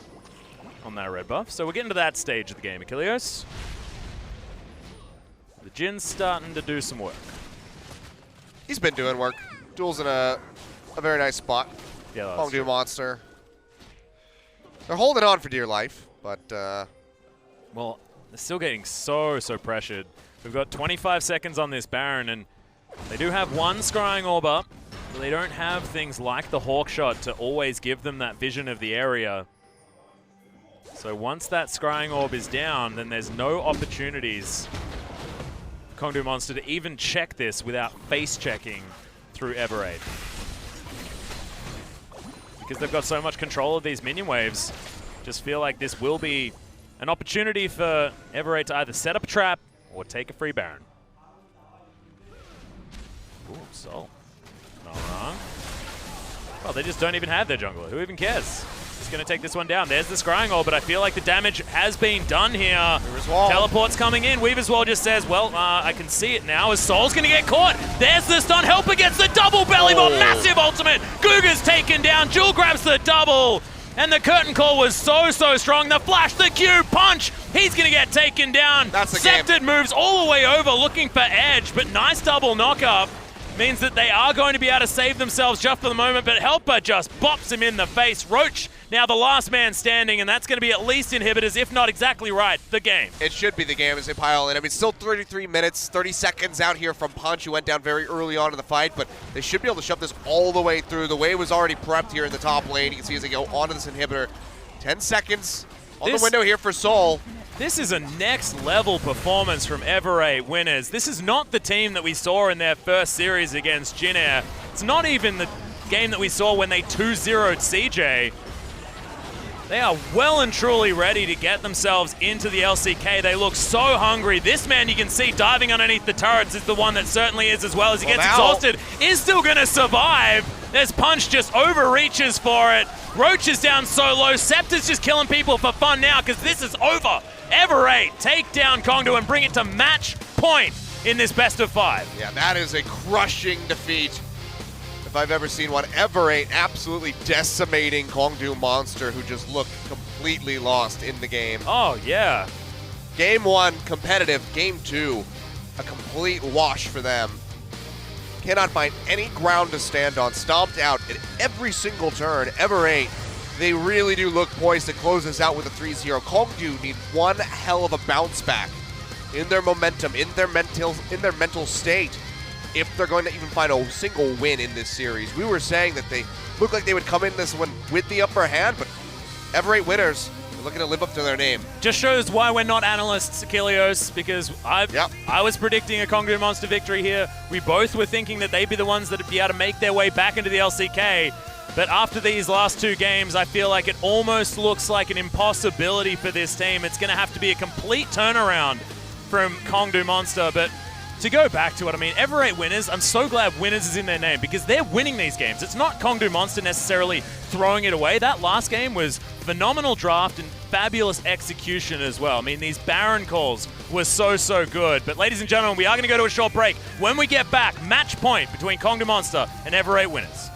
on that red buff. So we're getting to that stage of the game, Achilleos. The Jin's starting to do some work. He's been doing work. Duel's in a very nice spot. Yeah, that's Hongdu true. Monster. They're holding on for dear life, but Well, they're still getting so pressured. We've got 25 seconds on this Baron, and they do have one Scrying Orb up, but they don't have things like the Hawk Shot to always give them that vision of the area. So once that Scrying Orb is down, then there's no opportunities for Kongdu Monster to even check this without face-checking through Ever 8. Because they've got so much control of these minion waves, just feel like this will be an opportunity for Ever 8 to either set up a trap or take a free Baron. Ooh, Sol. Not wrong. Well, they just don't even have their jungler. Who even cares? Just going to take this one down. There's the Scrying Orb, but I feel like the damage has been done here. Weaver's Wall. Teleport's coming in. Weaver's Wall just says, well, I can see it now as Sol's going to get caught. There's the stun. Help against the double belly bomb. Massive ultimate. Guga's taken down. Jewel grabs the double. And the curtain call was so strong. The flash, the Q, punch. He's going to get taken down. That's the game. Scepted moves all the way over looking for Edge, but nice double knockup. Means that they are going to be able to save themselves just for the moment, but Helper just bops him in the face. Roach, now the last man standing, and that's going to be at least inhibitors, if not exactly right, the game. it should be the game as they pile in. I mean, still 33 minutes, 30 seconds out here from Punch, who went down very early on in the fight, but they should be able to shove this all the way through. The way was already prepped here in the top lane. You can see as they go onto this inhibitor. 10 seconds on the window here for Sol. This is a next-level performance from Ever 8 winners. This is not the team that we saw in their first series against Jin Air. It's not even the game that we saw when they 2-0'd CJ. They are well and truly ready to get themselves into the LCK. They look so hungry. This man, you can see, diving underneath the turrets is the one that certainly is, as well as he gets exhausted, is still going to survive. There's Punch just overreaches for it. Roach is down so low. Scepter's just killing people for fun now because this is over. Ever 8 take down Kongdu and bring it to match point in this best of 5. Yeah, that is a crushing defeat. If I've ever seen one. Ever8 absolutely decimating Kongdu Monster, who just looked completely lost in the game. Oh, yeah. Game 1, competitive. Game 2, a complete wash for them. Cannot find any ground to stand on. Stomped out at every single turn. Ever8, they really do look poised to close this out with a 3-0. Kongdu need one hell of a bounce back in their momentum, in their mental state, if they're going to even find a single win in this series. We were saying that they look like they would come in this one with the upper hand, but Ever8 winners are looking to live up to their name. Just shows why we're not analysts, Achilleos, because I was predicting a Kongdu Monster victory here. We both were thinking that they'd be the ones that would be able to make their way back into the LCK. But after these last 2 games, I feel like it almost looks like an impossibility for this team. It's going to have to be a complete turnaround from Kongdu Monster. But to go back to it, I mean, Ever8 winners, I'm so glad winners is in their name because they're winning these games. It's not Kongdu Monster necessarily throwing it away. That last game was phenomenal draft and fabulous execution as well. I mean, these Baron calls were so good. But ladies and gentlemen, we are going to go to a short break. When we get back, match point between Kongdu Monster and Ever8 winners.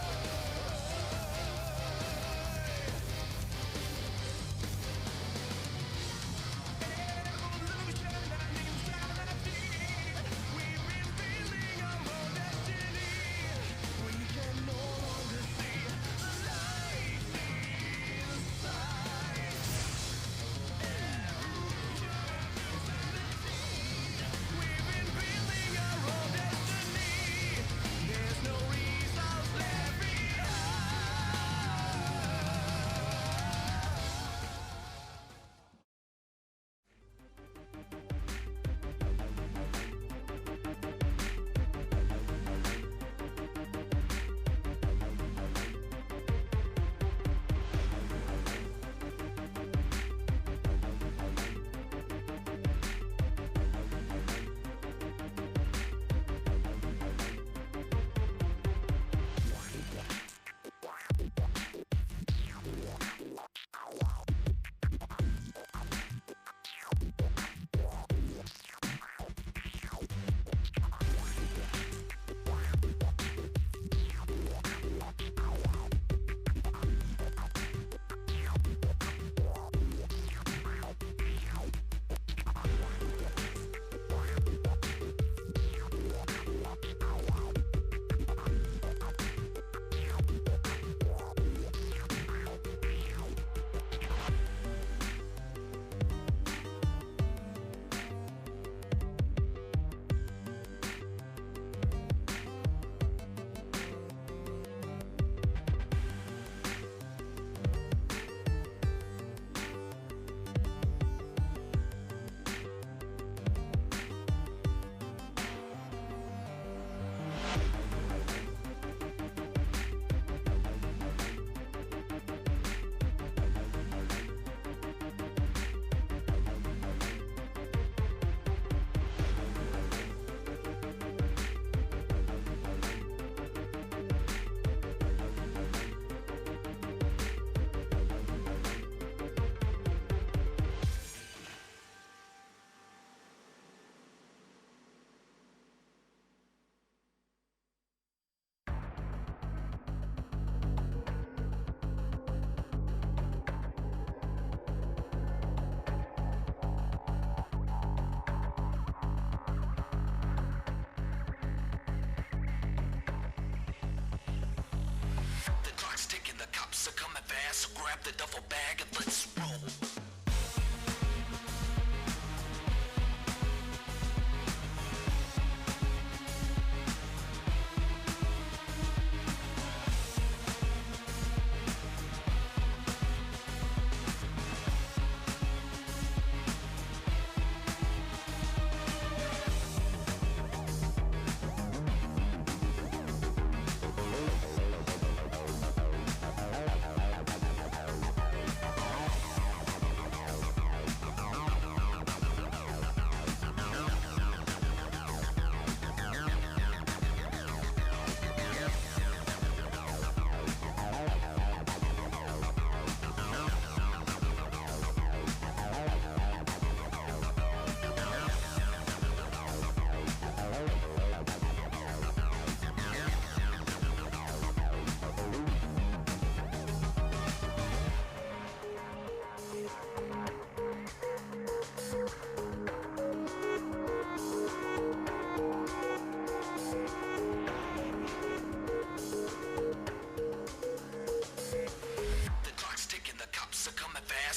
cops are coming fast, so grab the duffel bag and let's roll.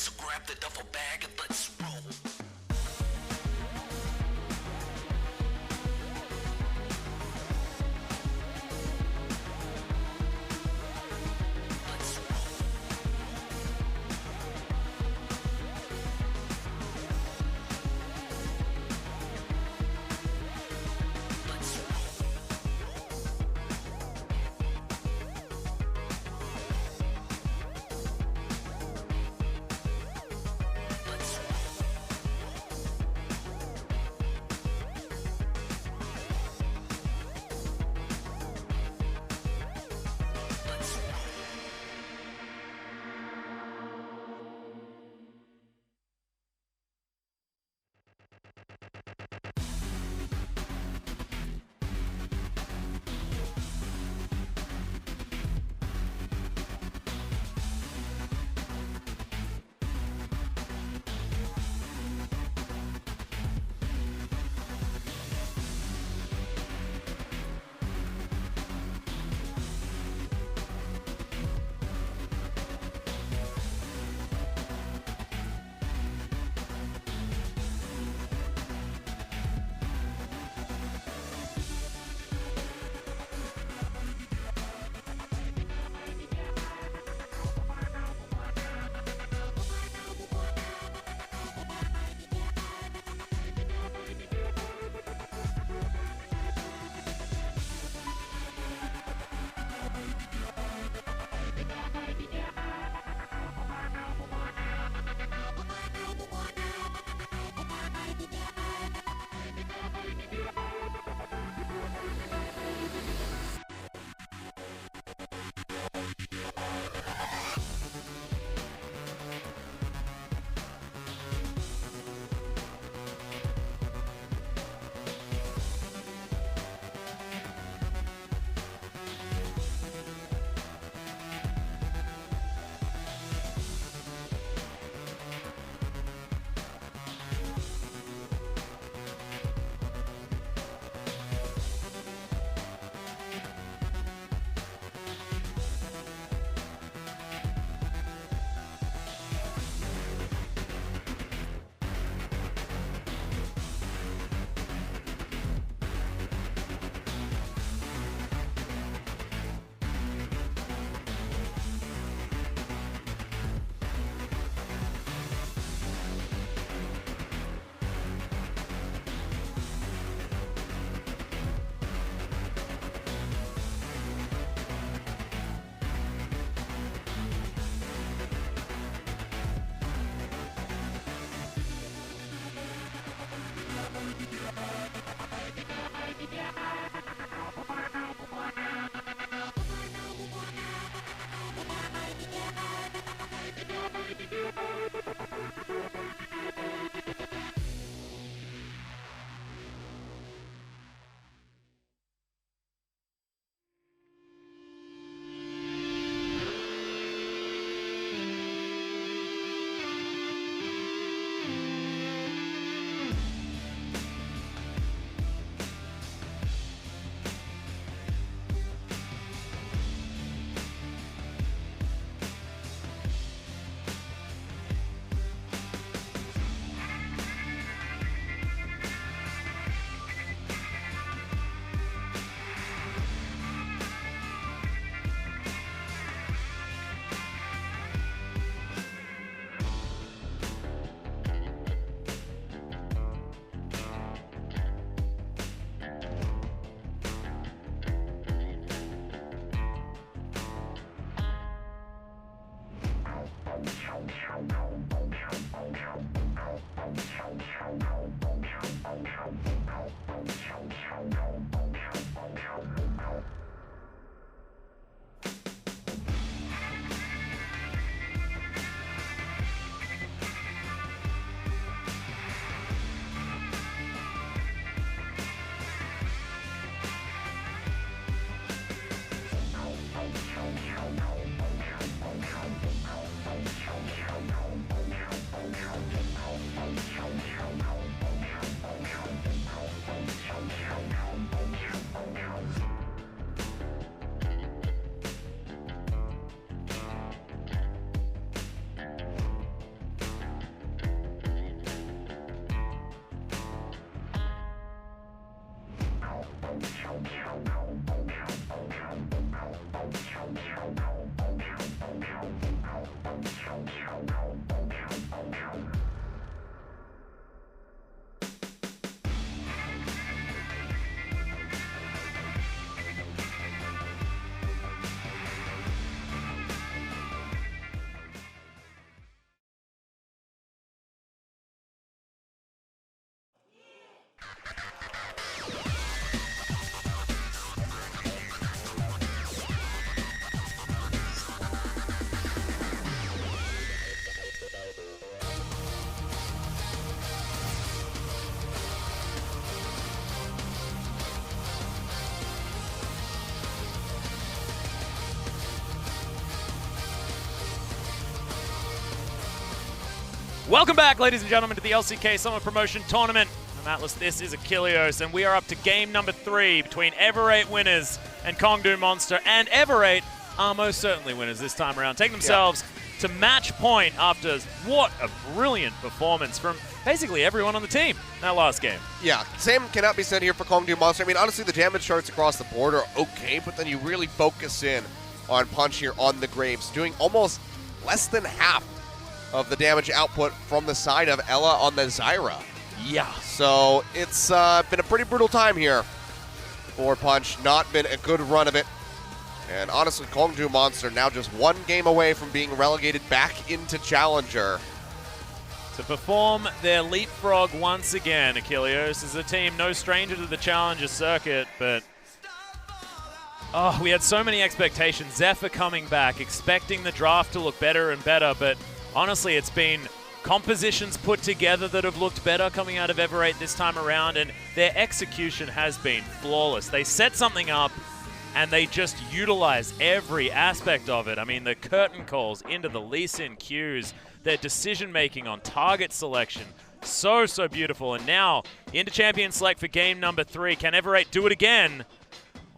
so grab the duffel bag and let's roll. Ciao, ciao, ciao. Welcome back, ladies and gentlemen, to the LCK Summer Promotion Tournament. I'm Atlas, this is Achilleos, and we are up to game number 3 between Ever8 winners and Kongdu Monster. And Ever8 are most certainly winners this time around, taking themselves to match point after what a brilliant performance from basically everyone on the team that last game. Yeah, same cannot be said here for Kongdu Monster. I mean, honestly, the damage charts across the board are okay, but then you really focus in on Punch here on the Graves, doing almost less than half of the damage output from the side of Ela on the Zyra. Yeah. So it's been a pretty brutal time here for Punch. Not been a good run of it. And honestly, Kongdu Monster now just one game away from being relegated back into Challenger. To perform their leapfrog once again, Achilleos is a team no stranger to the Challenger circuit, but we had so many expectations. Zephyr coming back, expecting the draft to look better and better, but honestly, it's been compositions put together that have looked better coming out of Ever8 this time around, and their execution has been flawless. They set something up, and they just utilize every aspect of it. I mean, the curtain calls into the Lee Sin Qs, their decision-making on target selection, so beautiful. And now, into Champion Select for game number 3. Can Ever8 do it again?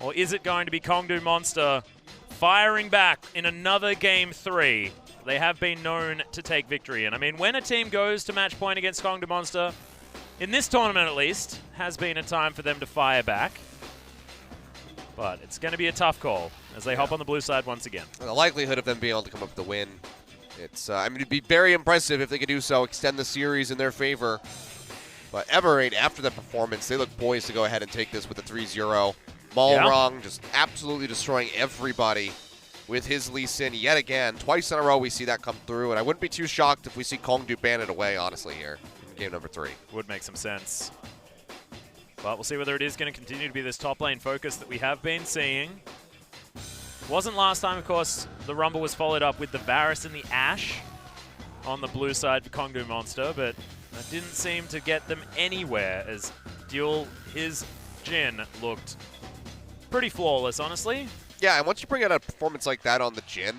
Or is it going to be Kongdu Monster firing back in another game 3? They have been known to take victory. And I mean, when a team goes to match point against Kongdu Monster, in this tournament at least, has been a time for them to fire back. But it's going to be a tough call as they hop on the blue side once again. The likelihood of them being able to come up with the win, it's I mean, it'd be very impressive if they could do so, extend the series in their favor. But Ever8, after that performance, they look poised to go ahead and take this with a 3-0. Malrong just absolutely destroying everybody with his Lee Sin yet again. Twice in a row we see that come through, and I wouldn't be too shocked if we see Kongdu ban it away, honestly, here in game number 3. Would make some sense. But we'll see whether it is going to continue to be this top lane focus that we have been seeing. Wasn't last time, of course. The Rumble was followed up with the Varus and the Ashe on the blue side for Kongdu Monster, but that didn't seem to get them anywhere as Duel, his Jhin, looked pretty flawless, honestly. Yeah, and once you bring out a performance like that on the Jhin,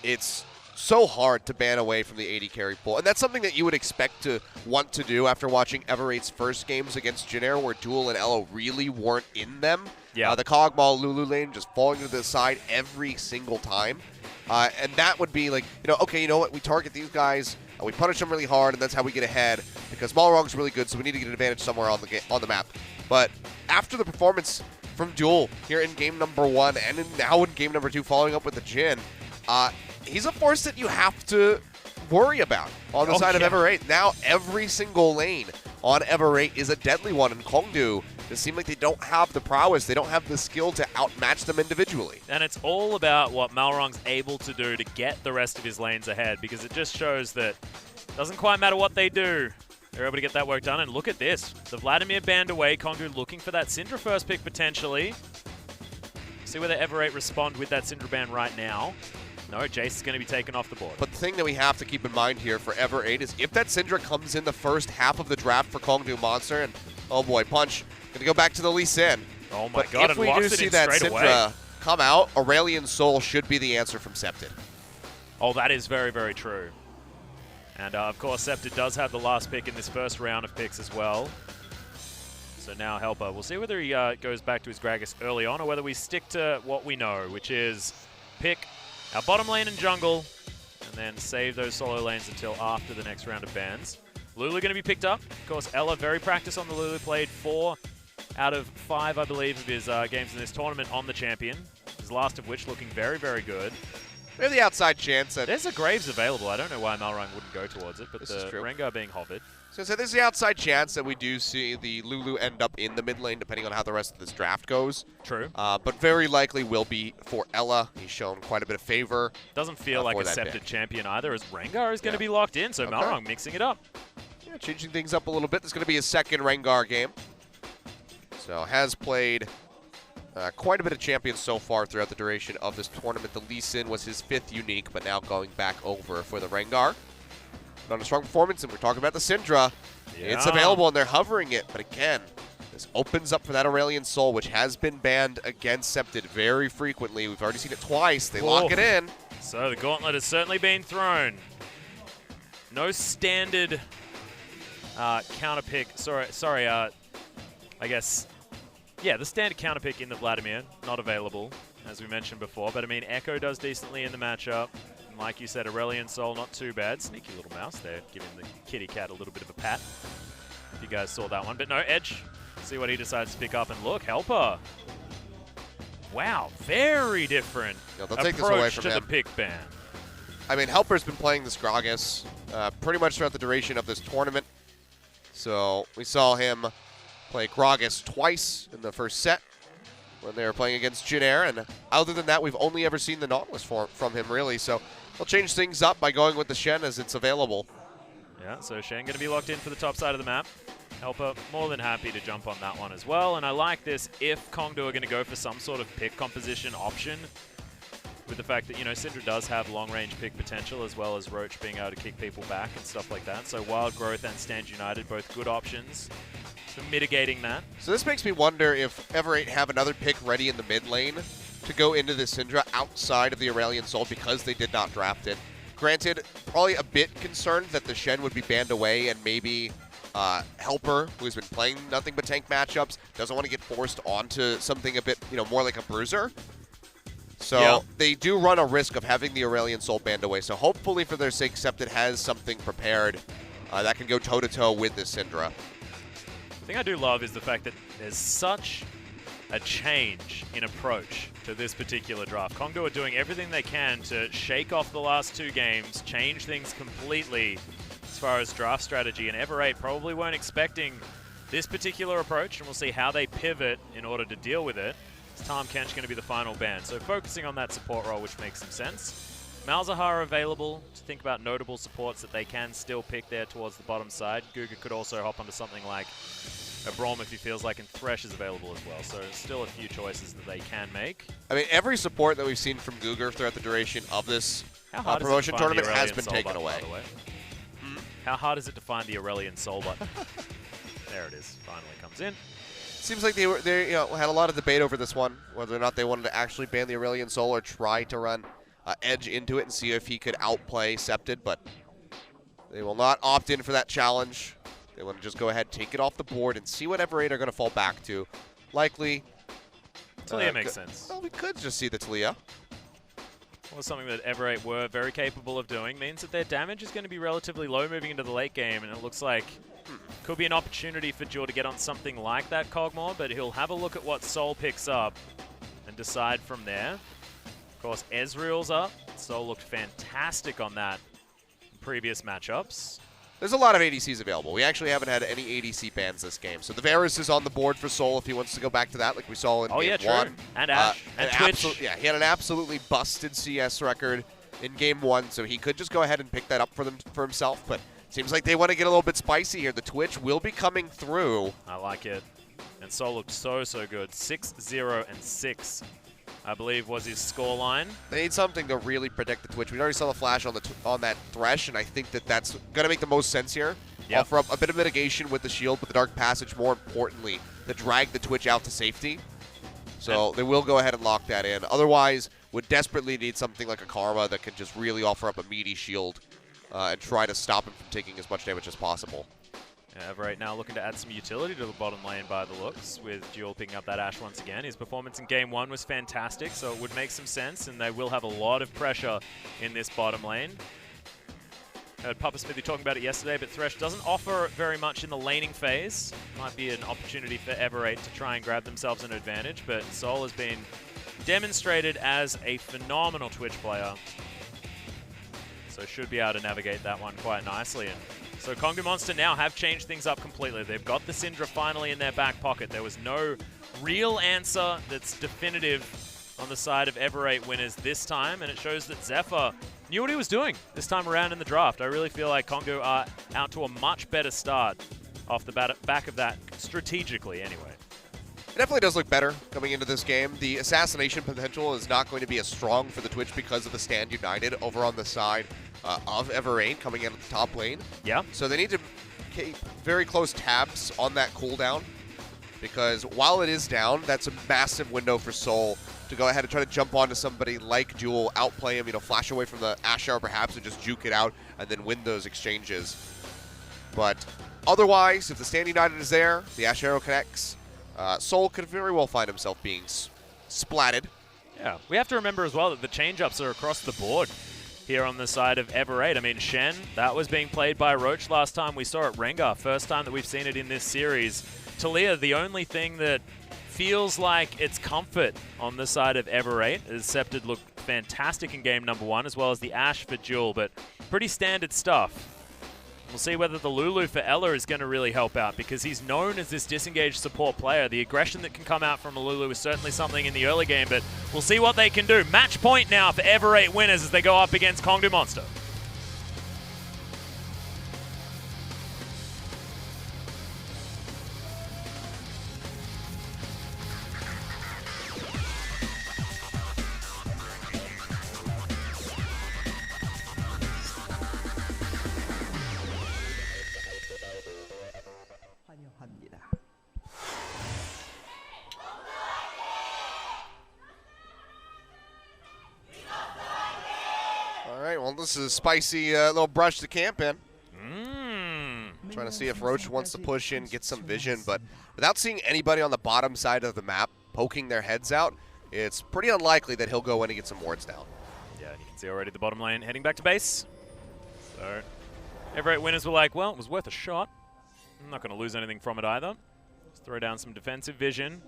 it's so hard to ban away from the AD carry pool. And that's something that you would expect to want to do after watching Ever8's first games against Jhin Air, where Duel and Elo really weren't in them. Yeah. The Kog'Maw Lulu lane just falling to the side every single time. And that would be like, okay, you know what? We target these guys, and we punish them really hard, and that's how we get ahead. Because Malrong's really good, so we need to get an advantage somewhere on the map. But after the performance from Duel here in game number 1 and now in game number 2 following up with the Jhin, he's a force that you have to worry about on the side of Ever8. Now every single lane on Ever8 is a deadly one, and Kongdu just seem like they don't have the prowess, they don't have the skill to outmatch them individually. And it's all about what Malrong's able to do to get the rest of his lanes ahead, because it just shows that it doesn't quite matter what they do. They're able to get that work done, and look at this. The Vladimir banned away, Kongdu looking for that Syndra first pick potentially. See whether Ever8 respond with that Syndra ban right now. No, Jace is going to be taken off the board. But the thing that we have to keep in mind here for Ever8 is if that Syndra comes in the first half of the draft for Kongdu Monster, and oh boy, Punch, going to go back to the Lee Sin. Oh my but god, if we do see that Syndra come out, Aurelion Sol should be the answer from Sceptid. Oh, that is very true. And of course, Sceptid does have the last pick in this first round of picks as well. So now Helper. We'll see whether he goes back to his Gragas early on or whether we stick to what we know, which is pick our bottom lane and jungle and then save those solo lanes until after the next round of bans. Lulu going to be picked up. Of course, Ela, very practiced on the Lulu, played 4 out of 5, I believe, of his games in this tournament on the champion. His last of which looking very good. We have the outside chance that... There's a Graves available. I don't know why Malrong wouldn't go towards it, but the Rengar being hovered. So there's the outside chance that we do see the Lulu end up in the mid lane, depending on how the rest of this draft goes. True. But very likely will be for Ela. He's shown quite a bit of favor. Doesn't feel like a Sceptid champion either, as Rengar is going to be locked in, so Malrong mixing it up. Yeah, changing things up a little bit. This is going to be his second Rengar game. So has played quite a bit of champions so far throughout the duration of this tournament. The Lee Sin was his 5th unique, but now going back over for the Rengar. But on a strong performance, and we're talking about the Syndra. Yeah. It's available, and they're hovering it. But again, this opens up for that Aurelion Sol, which has been banned against Sceptid very frequently. We've already seen it twice. They lock it in. So the gauntlet has certainly been thrown. No standard counter pick. Sorry. I guess, yeah, the standard counter pick in the Vladimir, not available, as we mentioned before. But I mean, Echo does decently in the matchup. And like you said, Aurelion Sol, not too bad. Sneaky little mouse there, giving the kitty cat a little bit of a pat. If you guys saw that one. But no, Edge, see what he decides to pick up. And look, Helper. Wow, very different they'll take this away approach from to him. the pick ban. I mean, Helper's been playing this Gragas pretty much throughout the duration of this tournament. So we saw him play Gragas twice in the first set when they were playing against Jin Air. And other than that, we've only ever seen the Nautilus from him, really. So they'll change things up by going with the Shen as it's available. Yeah, so Shen going to be locked in for the top side of the map. Helper more than happy to jump on that one as well. And I like this if Kongdo are going to go for some sort of pick composition option, with the fact that, Syndra does have long-range pick potential, as well as Roach being able to kick people back and stuff like that. So Wild Growth and Stand United, both good options for mitigating that. So this makes me wonder if Ever8 have another pick ready in the mid lane to go into the Syndra outside of the Aurelion Sol because they did not draft it. Granted, probably a bit concerned that the Shen would be banned away and maybe Helper, who's been playing nothing but tank matchups, doesn't want to get forced onto something a bit, more like a bruiser. So they do run a risk of having the Aurelion Sol banned away. So hopefully for their sake, Septed has something prepared that can go toe-to-toe with this Syndra. The thing I do love is the fact that there's such a change in approach to this particular draft. Kongdo are doing everything they can to shake off the last two games, change things completely as far as draft strategy, and Ever8 probably weren't expecting this particular approach, and we'll see how they pivot in order to deal with it. Tahm Kench going to be the final ban, so focusing on that support role, which makes some sense. Malzahar available to think about notable supports that they can still pick there towards the bottom side. Guga could also hop onto something like a Braum if he feels like, and Thresh is available as well, so still a few choices that they can make. I mean, every support that we've seen from Guga throughout the duration of this promotion tournament has been taken away. How hard is it to find the Aurelion Sol button? There it is, finally comes in. Seems like they had a lot of debate over this one, whether or not they wanted to actually ban the Aurelion Sol or try to run Edge into it and see if he could outplay Septed, but they will not opt in for that challenge. They want to just go ahead, take it off the board, and see what Ever8 are going to fall back to. Likely... Taliyah makes sense. Well, we could just see the Taliyah. Well, something that Ever8 were very capable of doing means that their damage is going to be relatively low moving into the late game, and it looks like could be an opportunity for Jewel to get on something like that Kog'Maw, but he'll have a look at what Sol picks up and decide from there. Of course, Ezreal's up. Sol looked fantastic on that in previous matchups. There's a lot of ADCs available. We actually haven't had any ADC bans this game. So the Varus is on the board for Sol if he wants to go back to that, like we saw in game one. And Ashe, and Twitch. Yeah, he had an absolutely busted CS record in game one, so he could just go ahead and pick that up for himself, but seems like they want to get a little bit spicy here. The Twitch will be coming through. I like it. And Sol looked so good. 6-0 and 6, I believe, was his scoreline. They need something to really protect the Twitch. We already saw the flash on that Thresh, and I think that's going to make the most sense here. Yep. Offer up a bit of mitigation with the shield, but the Dark Passage, more importantly, to drag the Twitch out to safety. So they will go ahead and lock that in. Otherwise, would desperately need something like a Karma that can just really offer up a meaty shield and try to stop him from taking as much damage as possible. Yeah, Ever8 now looking to add some utility to the bottom lane by the looks, with Jewel picking up that Ashe once again. His performance in game one was fantastic, so it would make some sense, and they will have a lot of pressure in this bottom lane. Heard Papa Smithy talking about it yesterday, but Thresh doesn't offer very much in the laning phase. Might be an opportunity for Ever8 to try and grab themselves an advantage, but Sol has been demonstrated as a phenomenal Twitch player, so should be able to navigate that one quite nicely. And so Kongdo Monster now have changed things up completely. They've got the Syndra finally in their back pocket. There was no real answer that's definitive on the side of Ever8 winners this time, and it shows that Zephyr knew what he was doing this time around in the draft. I really feel like Kongdo are out to a much better start off the back of that, strategically anyway. It definitely does look better coming into this game. The assassination potential is not going to be as strong for the Twitch because of the Stand United over on the side of Ever8 coming in at the top lane. Yeah. So they need to keep very close tabs on that cooldown, because while it is down, that's a massive window for Sol to go ahead and try to jump onto somebody like Jewel, outplay him, flash away from the Ashe Hour perhaps and just juke it out. and then win those exchanges. But otherwise, if the Stand United is there, the Ash Arrow connects, Soul could very well find himself being splatted. Yeah, we have to remember as well that the change-ups are across the board here on the side of Ever 8. I mean, Shen, that was being played by Roach last time. We saw it Rengar, first time that we've seen it in this series. Talia, the only thing that feels like it's comfort on the side of Ever 8, as Sceptid looked fantastic in game number 1, as well as the Ashe for Jewel, but pretty standard stuff. We'll see whether the Lulu for Ella is going to really help out, because he's known as this disengaged support player. The aggression that can come out from a Lulu is certainly something in the early game, but we'll see what they can do. Match point now for Ever 8 winners as they go up against Kongdu Monster. Well, this is a spicy little brush to camp in. Trying to see if Roach wants to push in, get some vision, but without seeing anybody on the bottom side of the map poking their heads out, it's pretty unlikely that he'll go in and get some wards down. Yeah, you can see already the bottom lane heading back to base. So, Ever 8 winners were like, well, it was worth a shot. I'm not going to lose anything from it either. Just throw down some defensive vision.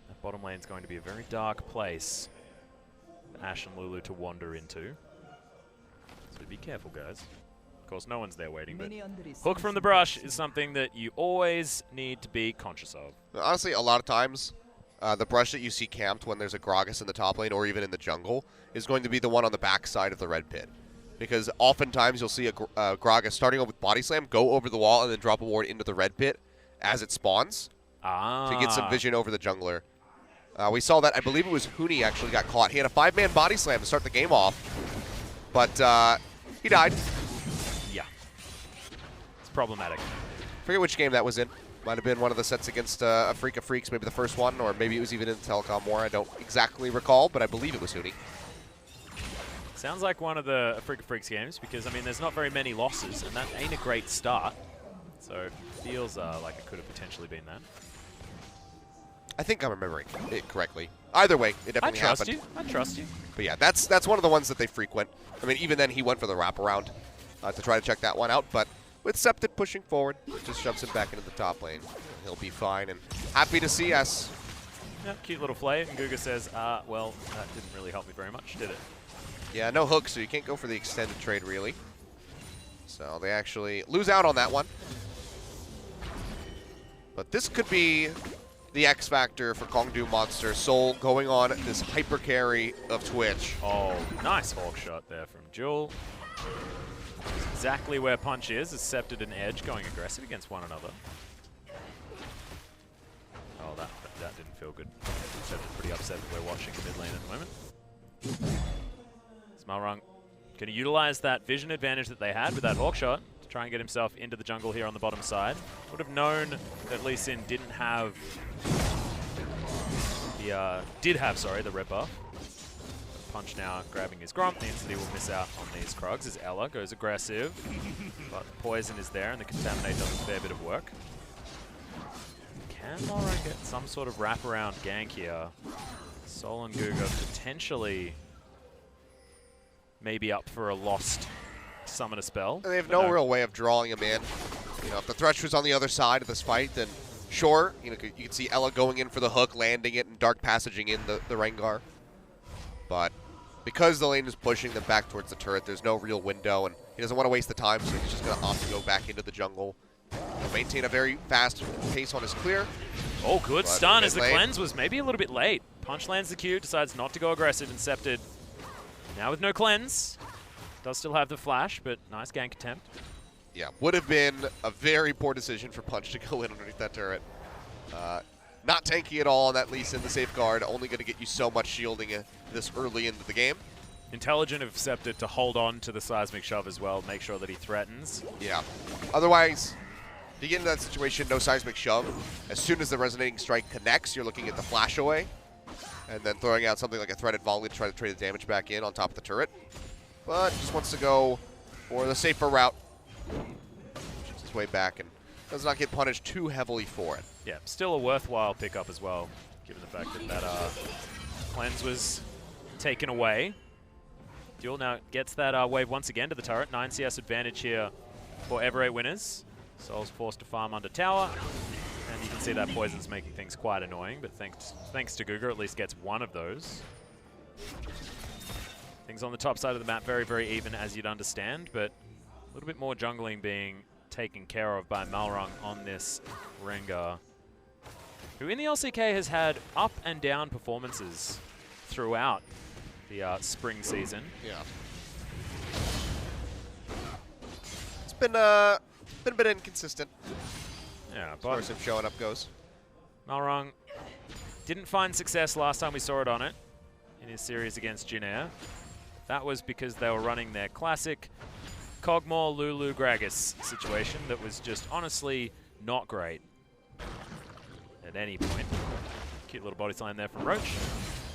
That bottom lane's going to be a very dark place for Ashe and Lulu to wander into. So be careful, guys. Of course, no one's there waiting, but hook from the brush is something that you always need to be conscious of. Honestly, a lot of times, the brush that you see camped when there's a Gragas in the top lane or even in the jungle is going to be the one on the back side of the red pit. Because oftentimes you'll see a Gragas starting off with Body Slam, go over the wall, and then drop a ward into the red pit as it spawns to get some vision over the jungler. We saw that, I believe it was Huni actually got caught. He had a 5-man Body Slam to start the game off, but he died. Yeah. It's problematic. Forget which game that was in. Might have been one of the sets against a Freak of Freaks, maybe the first one, or maybe it was even in Telecom War. I don't exactly recall, but I believe it was Huni. Sounds like one of the Freak of Freaks games, because, I mean, there's not very many losses, and that ain't a great start. So it feels like it could have potentially been that. I think I'm remembering it correctly. Either way, it definitely happened. I trust you. But yeah, that's one of the ones that they frequent. I mean, even then he went for the wraparound to try to check that one out. But with Sceptid pushing forward, it just jumps him back into the top lane. He'll be fine and happy to see us. Yeah, cute little flay. And Guga says, well, that didn't really help me very much, did it? Yeah, no hook, so you can't go for the extended trade, really. So they actually lose out on that one. But this could be the X factor for Kongdu Monster. Soul going on this hyper carry of Twitch. Oh, nice hawk shot there from Jewel. That's exactly where Punch is Sceptid and Edge going aggressive against one another. Oh, that didn't feel good. Sceptid pretty upset that we're watching the mid lane at the moment. Smalrung going to utilize that vision advantage that they had with that hawk shot to try and get himself into the jungle here on the bottom side. Would have known that Lee Sin didn't have the red buff. Punch now grabbing his Gromp means that he will miss out on these Krugs as Ella goes aggressive. But the poison is there and the Contaminate does a fair bit of work. Can Laura get some sort of wraparound gank here? Soul and Guga potentially maybe up for a lost summon a spell. And they have no real way of drawing him in. You know, if the Thresh was on the other side of this fight, then sure, you can see Ella going in for the hook, landing it, and dark passaging in the Rengar. But because the lane is pushing them back towards the turret, there's no real window, and he doesn't want to waste the time, so he's just going to opt to go back into the jungle. He'll maintain a very fast pace on his clear. Oh, good stun as the cleanse was maybe a little bit late. Punch lands the Q, decides not to go aggressive, and Sceptid now with no cleanse. Does still have the flash, but nice gank attempt. Yeah, would have been a very poor decision for Punch to go in underneath that turret. Not tanky at all on that Lee Sin, the safeguard, only going to get you so much shielding this early into the game. Intelligent of Sceptid to hold on to the seismic shove as well, make sure that he threatens. Yeah. Otherwise, if you get into that situation, no seismic shove. As soon as the resonating strike connects, you're looking at the flash away, and then throwing out something like a threaded volley to try to trade the damage back in on top of the turret. But just wants to go for the safer route. Shoots his way back and does not get punished too heavily for it. Yeah, still a worthwhile pickup as well, given the fact that that cleanse was taken away. Duel now gets that wave once again to the turret. 9 CS advantage here for Ever 8 winners. Soul's forced to farm under tower. And you can see that poison's making things quite annoying, but thanks to Guga, at least gets one of those. Things on the top side of the map very, very even, as you'd understand, but a little bit more jungling being taken care of by Malrung on this Rengar, who in the LCK has had up and down performances throughout the spring season. Yeah. It's been a bit inconsistent Yeah, as far as him showing up goes. Malrung didn't find success last time we saw it on it in his series against Jin Air. That was because they were running their classic Kog'Maw, Lulu, Gragas situation that was just honestly not great at any point. Cute little body slam there from Roach.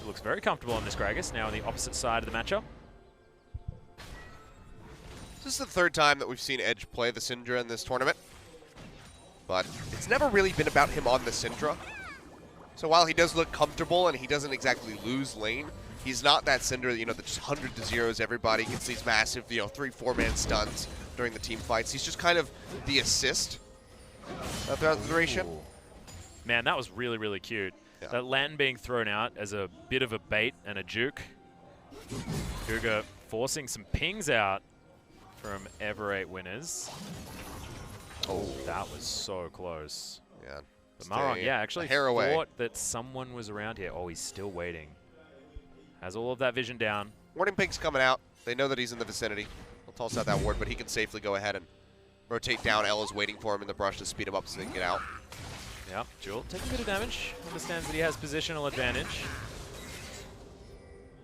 It looks very comfortable on this Gragas, now on the opposite side of the matchup. This is the third time that we've seen Edge play the Syndra in this tournament, but it's never really been about him on the Syndra. So while he does look comfortable and he doesn't exactly lose lane, he's not that Syndra, that just 100 to 0s everybody, gets these massive, 3-4-man stuns during the team fights. He's just kind of the assist throughout the duration. Ooh. Man, that was really, really cute. Yeah. That Lantern being thrown out as a bit of a bait and a juke. Guga forcing some pings out from Ever 8 winners. Oh, that was so close. Yeah. But Malrung, yeah, actually hair away. thought that someone was around here. Oh, he's still waiting. Has all of that vision down. Warning ping's coming out. They know that he's in the vicinity. They'll toss out that ward, but he can safely go ahead and rotate down. Ella's waiting for him in the brush to speed him up so they can get out. Yeah, Jewel taking a bit of damage. Understands that he has positional advantage.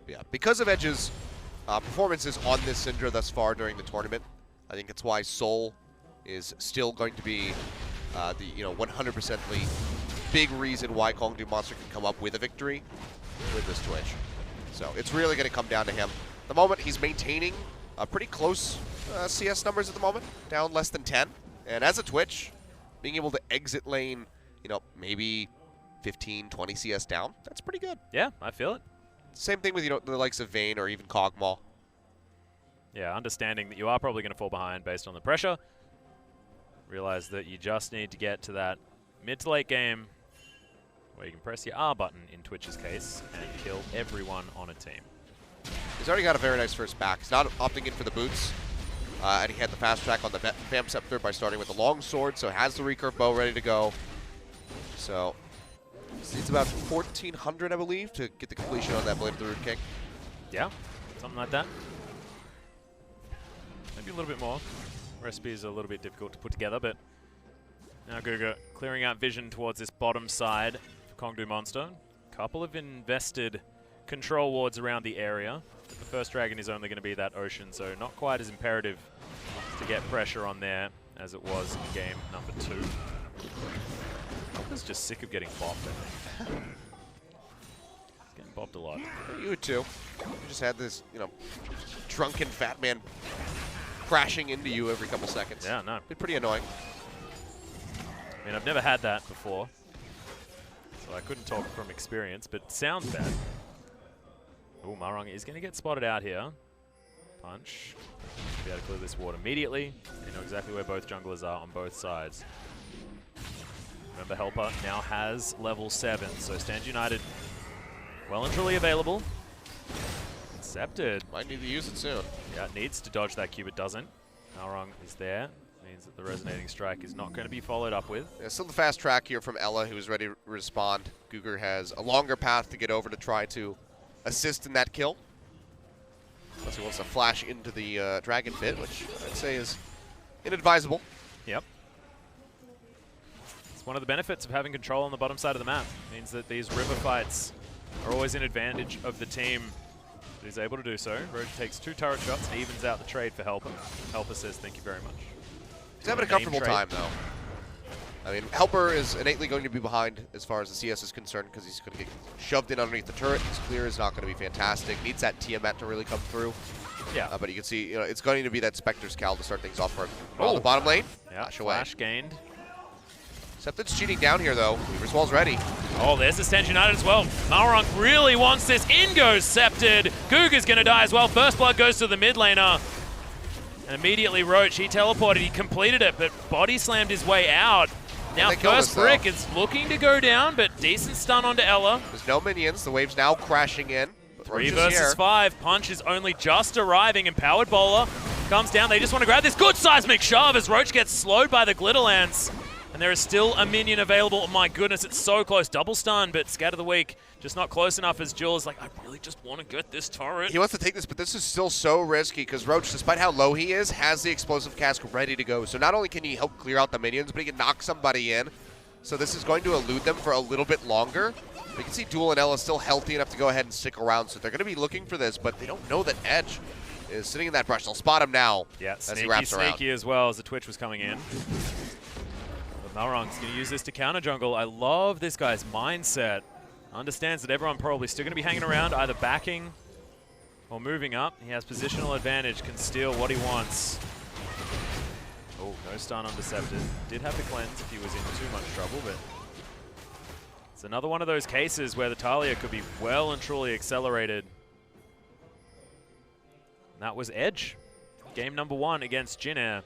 Yeah, because of Edge's performances on this Syndra thus far during the tournament, I think it's why Soul is still going to be the 100% big reason why Kongdu Monster can come up with a victory with this Twitch. So it's really going to come down to him. At the moment, he's maintaining pretty close CS numbers at the moment, down less than 10. And as a Twitch, being able to exit lane, maybe 15, 20 CS down, that's pretty good. Yeah, I feel it. Same thing with, the likes of Vayne or even Kog'Maw. Yeah, understanding that you are probably going to fall behind based on the pressure. Realize that you just need to get to that mid to late game where you can press your R button in Twitch's case and kill everyone on a team. He's already got a very nice first back. He's not opting in for the boots. And he had the fast track on the Vamp Scepter by starting with the long sword, so has the recurve bow ready to go. So it's about 1,400, I believe, to get the completion on that Blade of the Rude King. Yeah, something like that. Maybe a little bit more. Recipe is a little bit difficult to put together, but now Guga clearing out vision towards this bottom side for Kongdu Monster. Couple of invested control wards around the area, but the first dragon is only going to be that ocean, so not quite as imperative to get pressure on there as it was in game number 2. I was just sick of getting bopped, I think. He's getting bopped a lot. You too. You just had this, drunken fat man crashing into you every couple seconds. Yeah, no. Been pretty annoying. I mean, I've never had that before, so I couldn't talk from experience, but sounds bad. Oh, Malrung is going to get spotted out here. Punch. Be able to clear this ward immediately. They know exactly where both junglers are on both sides. Remember, Helper now has level 7, so Stand United well and truly available. Accepted. Might need to use it soon. Yeah, it needs to dodge that cube, it doesn't. Malrung is there. Means that the Resonating Strike is not going to be followed up with. Yeah, still the fast track here from Ella, who is ready to respond. Gugar has a longer path to get over to try to assist in that kill. Unless he wants to flash into the Dragon Pit, which I'd say is inadvisable. Yep. It's one of the benefits of having control on the bottom side of the map. It means that these river fights are always in advantage of the team that is able to do so. Rogue takes 2 turret shots and evens out the trade for Helper. Helper says thank you very much. He's having a comfortable time, though. I mean, Helper is innately going to be behind as far as the CS is concerned because he's going to get shoved in underneath the turret. His clear is not going to be fantastic. Needs that Tiamat to really come through. Yeah. But you can see, it's going to be that Spectre's Cal to start things off for the bottom lane. Yeah, Flash away. flash gained. Septid's cheating down here, though. Weaver's Wall's ready. Oh, there's the Stand United as well. Malrunk really wants this. In goes Septid. Guga's going to die as well. First blood goes to the mid laner. And immediately Roach, he teleported, he completed it, but body slammed his way out. Now first brick is looking to go down, but decent stun onto Ela. There's no minions. The wave's now crashing in. 3 versus 5. Punch is only just arriving. Empowered Bowler comes down. They just want to grab this good seismic shove as Roach gets slowed by the Glitterlance. And there is still a minion available. Oh my goodness, it's so close. Double stun, but Scatter the Weak just not close enough as Jewel is like, I really just want to get this turret. He wants to take this, but this is still so risky because Roach, despite how low he is, has the explosive cask ready to go. So not only can he help clear out the minions, but he can knock somebody in. So this is going to elude them for a little bit longer. We can see Duel and Ela still healthy enough to go ahead and stick around. So they're going to be looking for this, but they don't know that Edge is sitting in that brush. They'll spot him now as he wraps around. Sneaky as well as the Twitch was coming in. Malrunk's going to use this to counter jungle. I love this guy's mindset. Understands that everyone probably still going to be hanging around, either backing or moving up. He has positional advantage, can steal what he wants. Oh, no stun on Deceptive. Did have to cleanse if he was in too much trouble, but it's another one of those cases where the Talia could be well and truly accelerated. And that was Edge. Game number 1 against Jin Air,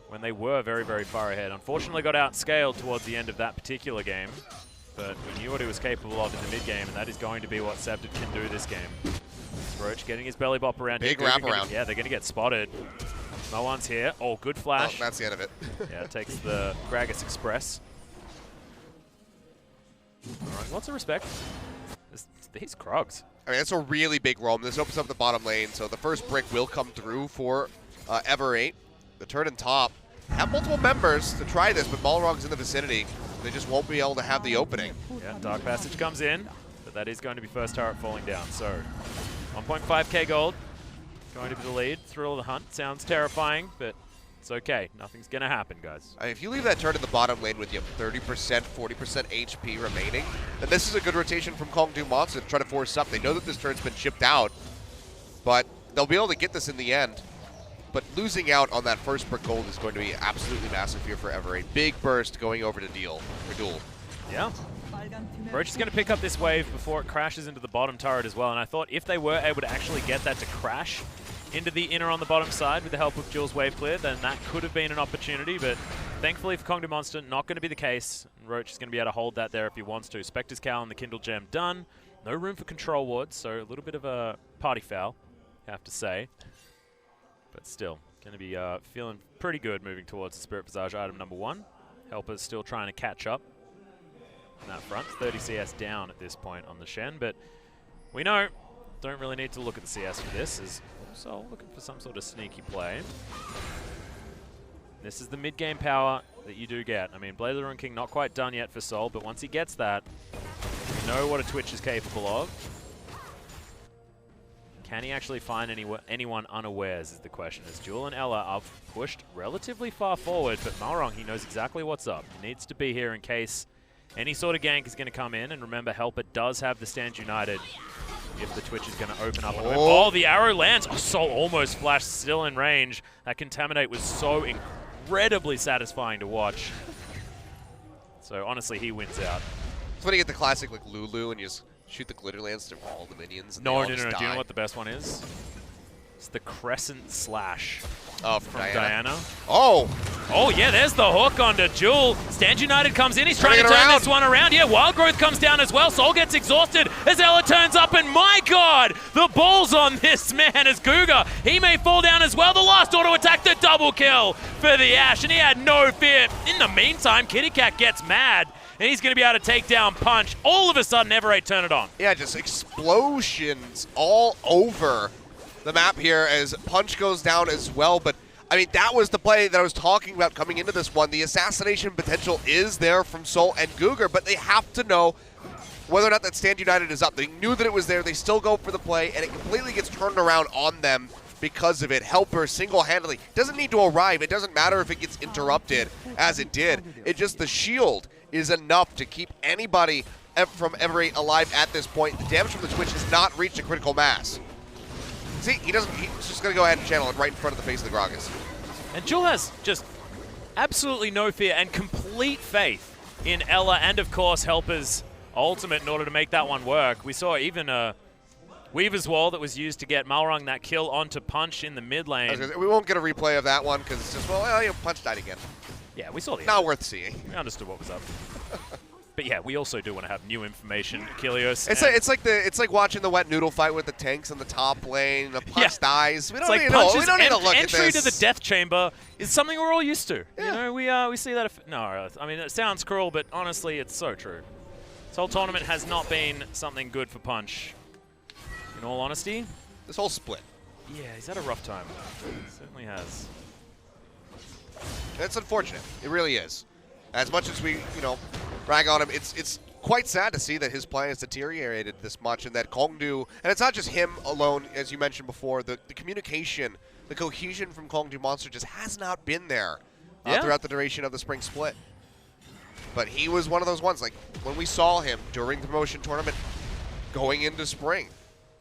when they were very, very far ahead. Unfortunately got outscaled towards the end of that particular game, but we knew what he was capable of in the mid game, and that is going to be what Septid can do this game. Roach getting his belly bop around. Big wraparound. Yeah, they're going to get spotted. No one's here. Oh, good flash. Oh, that's the end of it. Yeah, it takes the Gragas Express. All right, lots of respect. These Krogs. I mean, that's a really big roam. This opens up the bottom lane, so the first brick will come through for Ever8. The turret and top have multiple members to try this, but Malrunk's in the vicinity. They just won't be able to have the opening. Yeah, Dark Passage comes in, but that is going to be first turret falling down. So 1.5k gold going to be the lead. Thrill of the Hunt sounds terrifying, but it's okay. Nothing's going to happen, guys. I mean, if you leave that turret in the bottom lane with you 30%, 40% HP remaining, then this is a good rotation from Kongdu Monster to try to force up. They know that this turret's been shipped out, but they'll be able to get this in the end. But losing out on that first brick gold is going to be absolutely massive here for Ever8. Big burst going over to Duel. Yeah. Roach is going to pick up this wave before it crashes into the bottom turret as well. And I thought if they were able to actually get that to crash into the inner on the bottom side with the help of Jules' wave clear, then that could have been an opportunity. But thankfully for Kongdu Monster, not going to be the case. Roach is going to be able to hold that there if he wants to. Spectre's Cowl and the Kindle Gem done. No room for control wards, so a little bit of a party foul, I have to say. But still, going to be feeling pretty good moving towards the Spirit Visage item number 1. Helper's still trying to catch up on that front. 30 CS down at this point on the Shen, but we know, don't really need to look at the CS for this, as Sol looking for some sort of sneaky play. This is the mid-game power that you do get. I mean, Blade of the Ruin King not quite done yet for Sol, but once he gets that, we know what a Twitch is capable of. Can he actually find anyone unawares is the question, as Jewel and Ela are pushed relatively far forward, but Malrunk, he knows exactly what's up. He needs to be here in case any sort of gank is going to come in, and remember, Helper does have the Stand United if the Twitch is going to open up. Oh, the arrow lands! Oh, Sol almost flashed, still in range. That Contaminate was so incredibly satisfying to watch. So honestly, he wins out. It's when you get the classic like Lulu and you just shoot the glitter lance through all the minions. And no. Do you know what the best one is? It's the Crescent Slash. Oh, from Diana. Oh, yeah, there's the hook onto Jewel. Stand United comes in. He's trying to turn this one around. Yeah, Wild Growth comes down as well. Sol gets exhausted as Ela turns up, and my God, the balls on this man as Guga. He may fall down as well. The last auto attack, the double kill for the Ashe, and he had no fear. In the meantime, Kitty Cat gets mad, and he's going to be able to take down Punch. All of a sudden, Ever8 turn it on. Yeah, just explosions all over the map here as Punch goes down as well. But, I mean, that was the play that I was talking about coming into this one. The assassination potential is there from Sol and Guga, but they have to know whether or not that Stand United is up. They knew that it was there. They still go for the play, and it completely gets turned around on them because of it. Helper single-handedly doesn't need to arrive. It doesn't matter if it gets interrupted as it did. It's just the shield is enough to keep anybody from Ever8 alive at this point. The damage from the Twitch has not reached a critical mass. See, he's just going to go ahead and channel it right in front of the face of the Gragas. And Jul has just absolutely no fear and complete faith in Ela and, of course, Helper's ultimate in order to make that one work. We saw even a Weaver's Wall that was used to get Malrung that kill onto Punch in the mid lane. We won't get a replay of that one because it's just, well, Punch died again. Yeah, we saw the Not worth seeing. We understood what was up. But yeah, we also do want to have new information, Kilios. It's like watching the wet noodle fight with the tanks in the top lane. The Punch dies. We don't need to look at this. Entry to the death chamber is something we're all used to. Yeah. You know, we see that. No, I mean it sounds cruel, but honestly, it's so true. This whole tournament has not been something good for Punch. In all honesty, This whole split. yeah, he's had a rough time. Certainly has. It's unfortunate. It really is. As much as we, rag on him, it's quite sad to see that his play has deteriorated this much and that Kongdu, and it's not just him alone, as you mentioned before, the communication, the cohesion from Kongdu Monster just has not been there throughout the duration of the spring split. But he was one of those ones, like when we saw him during the promotion tournament going into spring,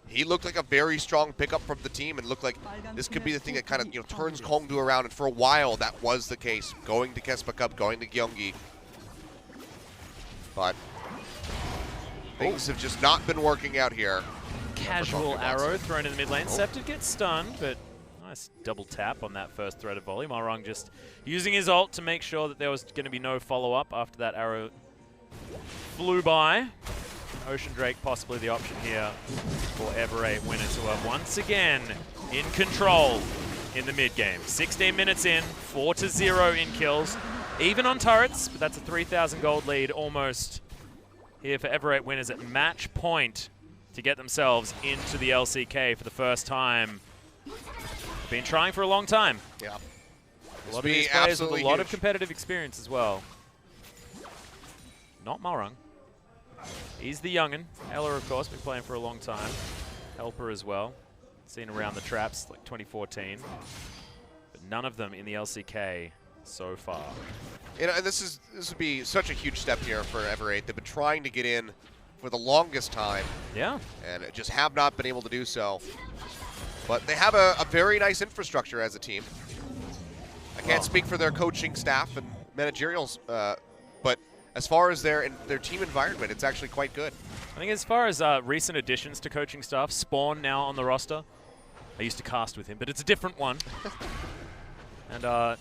he looked like a very strong pickup from the team and looked like this could be the thing that kind of turns Kongdu around. And for a while, that was the case. Going to Kespa Cup, going to Gyeonggi. But things have just not been working out here. Casual arrow thrown in the mid lane. Scepter gets stunned, but nice double tap on that first threaded volley. Malrung just using his ult to make sure that there was going to be no follow-up after that arrow flew by. Ocean Drake possibly the option here for Ever8 Winners, who are once again in control in the mid game. 16 minutes in, 4-0 in kills. Even on turrets, but that's a 3,000 gold lead almost here for Ever8 Winners at match point to get themselves into the LCK for the first time. Been trying for a long time. Yeah. A lot of these players with a lot of competitive experience as well. Not Malrung. He's the young'un. Ela, of course, been playing for a long time. Helper as well. Seen around the traps like 2014. But none of them in the LCK so far. And this would be such a huge step here for Ever8. They've been trying to get in for the longest time. Yeah. And just have not been able to do so. But they have a very nice infrastructure as a team. I can't speak for their coaching staff and managerials, but as far as their team environment, it's actually quite good. I think as far as recent additions to coaching staff, Spawn now on the roster. I used to cast with him, but it's a different one. And I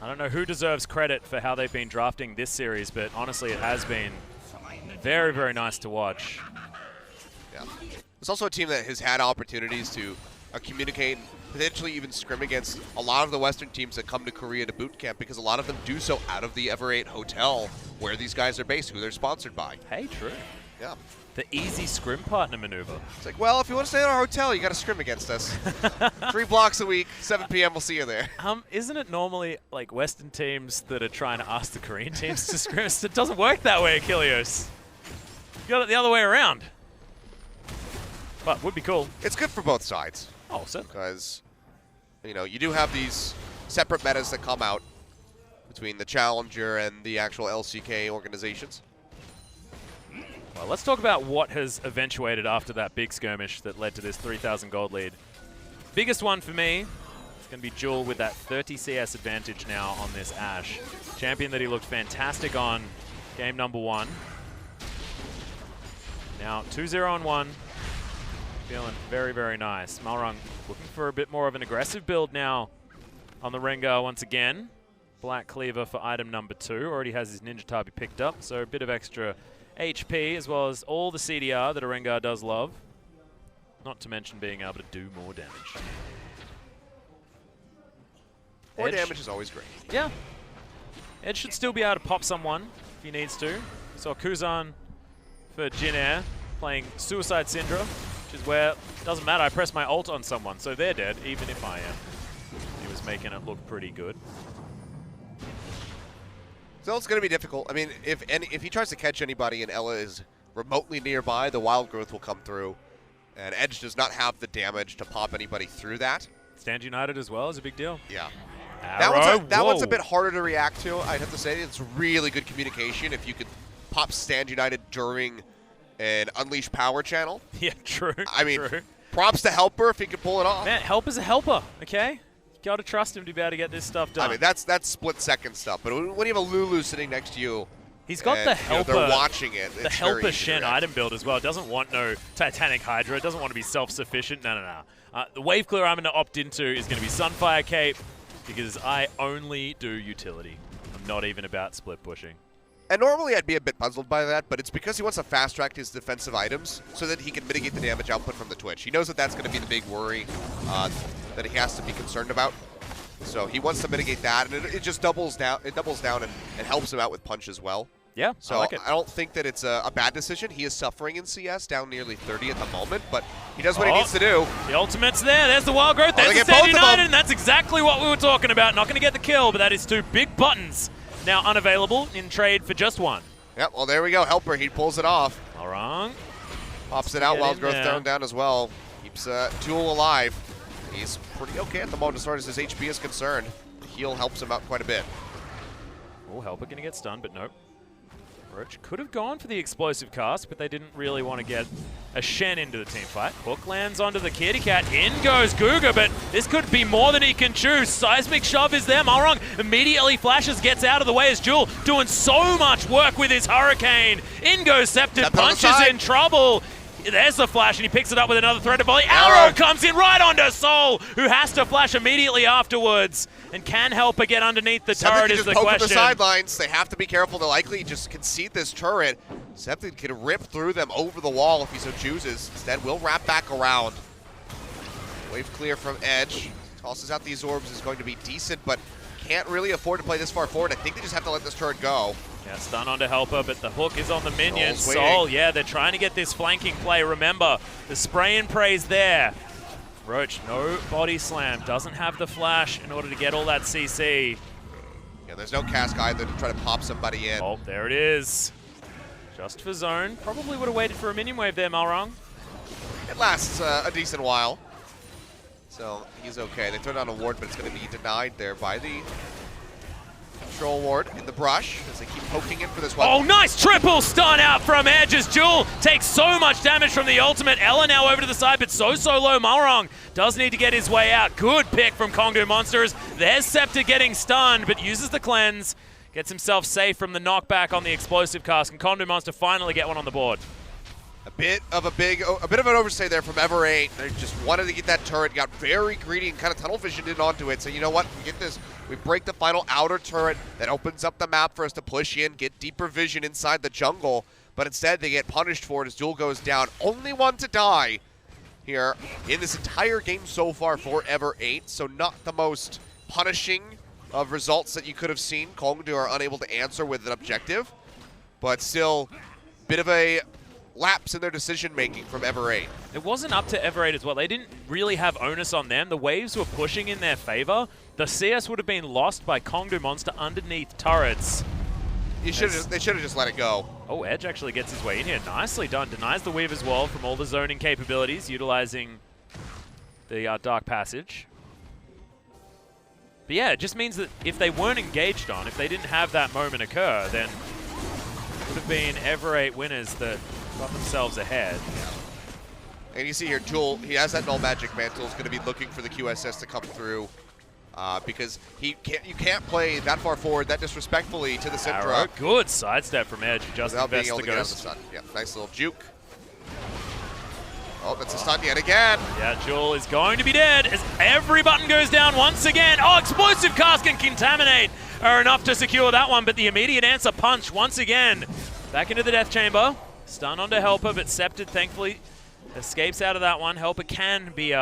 don't know who deserves credit for how they've been drafting this series, but honestly, it has been very, very nice to watch. Yeah. It's also a team that has had opportunities to communicate, potentially even scrim against a lot of the Western teams that come to Korea to boot camp, because a lot of them do so out of the Ever8 hotel where these guys are based, who they're sponsored by. Hey, true. Yeah. The easy scrim partner maneuver. It's like, well, if you want to stay in our hotel, you got to scrim against us. 3 blocks a week, 7 p.m., we'll see you there. Isn't it normally like Western teams that are trying to ask the Korean teams to scrim? It doesn't work that way, Kilios. You got it the other way around. But would be cool. It's good for both sides. Oh, certainly. Because, you do have these separate metas that come out between the Challenger and the actual LCK organizations. Well, let's talk about what has eventuated after that big skirmish that led to this 3,000 gold lead. Biggest one for me is going to be Jul with that 30 CS advantage now on this Ashe. Champion that he looked fantastic on game number 1. Now 2-0-1. Feeling very, very nice. Malrung looking for a bit more of an aggressive build now on the Rengar once again. Black Cleaver for item number 2. Already has his Ninja Tabi picked up, so a bit of extra HP as well as all the CDR that a Rengar does love. Not to mention being able to do more damage. More damage is always great. Yeah. Edge should still be able to pop someone if he needs to. So Kuzan for Jin Air playing Suicide Syndra, which is where it doesn't matter, I press my ult on someone, so they're dead, even if I am. He was making it look pretty good. So it's going to be difficult. I mean, if he tries to catch anybody and Ela is remotely nearby, the Wild Growth will come through. And Edge does not have the damage to pop anybody through that. Stand United as well is a big deal. Yeah. Arrow, that one's a bit harder to react to, I'd have to say. It's really good communication if you could pop Stand United during an Unleash Power channel. Yeah, true. I mean, true. props to Helper if he could pull it off. Man, Helper's a helper, okay? You gotta trust him to be able to get this stuff done. I mean, that's split-second stuff, but when you have a Lulu sitting next to you, he's got and, the helper. they're watching it. The helper Shen item build as well. It doesn't want no Titanic Hydra. It doesn't want to be self-sufficient. No. The wave clear I'm going to opt into is going to be Sunfire Cape because I only do utility. I'm not even about split pushing. And normally I'd be a bit puzzled by that, but it's because he wants to fast-track his defensive items so that he can mitigate the damage output from the Twitch. He knows that that's going to be the big worry that he has to be concerned about. So he wants to mitigate that, and it just doubles down. It doubles down and helps him out with punch as well. Yeah, so I like it. I don't think that it's a bad decision. He is suffering in CS, down nearly 30 at the moment, but he does what he needs to do. The ultimate's there. There's the Wild Growth. There's the Stand United, and that's exactly what we were talking about. Not going to get the kill, but that is 2 big buttons now unavailable in trade for just 1. Yep, well, there we go. Helper, he pulls it off. All wrong. Pops it out. Wild Growth thrown down as well. Keeps Tool alive. He's pretty okay at the moment as far as his HP is concerned. The heal helps him out quite a bit. Oh, Helper going to get stunned, but nope. Roach could have gone for the explosive cast, but they didn't really want to get a Shen into the team fight. Hook lands onto the kitty cat. In goes Guga, but this could be more than he can chew. Seismic Shove is there. Malrong immediately flashes, gets out of the way as Jewel doing so much work with his Hurricane. In goes Scepted, punches in trouble. There's the flash, and he picks it up with another threaded volley. Arrow comes in right onto Soul, who has to flash immediately afterwards. And can Helper get underneath the turret is the question. From the sidelines. They have to be careful. They'll likely just concede this turret. Septic can rip through them over the wall if he so chooses. Instead, will wrap back around. Wave clear from Edge. Tosses out these orbs is going to be decent, but can't really afford to play this far forward. I think they just have to let this turret go. Yeah, stun onto Helper, but the hook is on the minion. Soul, yeah, they're trying to get this flanking play. Remember, the spray and pray's there. Roach, no body slam, doesn't have the flash in order to get all that CC. Yeah, there's no cask either to try to pop somebody in. Oh, there it is. Just for zone. Probably would have waited for a minion wave there, Malrong. It lasts a decent while. So he's okay. They throw down a ward, but it's going to be denied there by the control ward in the brush as they keep poking in for this one. Oh, nice triple stun out from Edge as Jewel takes so much damage from the ultimate. Ella now over to the side, but so low. Malrong does need to get his way out. Good pick from Kongdu Monsters. There's Scepter getting stunned, but uses the cleanse. Gets himself safe from the knockback on the explosive cast. Can Kongdu Monster finally get one on the board? A bit of an overstay there from Ever8. They just wanted to get that turret, got very greedy and kind of tunnel visioned in onto it. So you know what? We get this. We break the final outer turret that opens up the map for us to push in, get deeper vision inside the jungle. But instead, they get punished for it as Duel goes down. Only one to die here in this entire game so far for Ever8. So not the most punishing of results that you could have seen. Kongdu are unable to answer with an objective, but still a bit of a lapse in their decision-making from Ever8. It wasn't up to Ever8 as well. They didn't really have onus on them. The waves were pushing in their favor. The CS would have been lost by Kongdu Monster underneath turrets. They should have just let it go. Oh, Edge actually gets his way in here. Nicely done. Denies the Weaver's Wall from all the zoning capabilities, utilizing the Dark Passage. But yeah, it just means that if they weren't engaged on, if they didn't have that moment occur, then it would have been Ever8 winners that got themselves ahead. And you see here, Jewel, he has that Null Magic Mantle, is going to be looking for the QSS to come through because you can't play that far forward that disrespectfully to the Syndra. Arrow, good sidestep from Edge. Just without being able to get out of the stun. Yeah, nice little juke. Oh, that's a stun yet again. Yeah, Jewel is going to be dead as every button goes down once again. Oh, explosive cast and contaminate are enough to secure that one, but the immediate answer punch once again. Back into the Death Chamber. Stun onto Helper, but Scepted thankfully escapes out of that one. Helper can be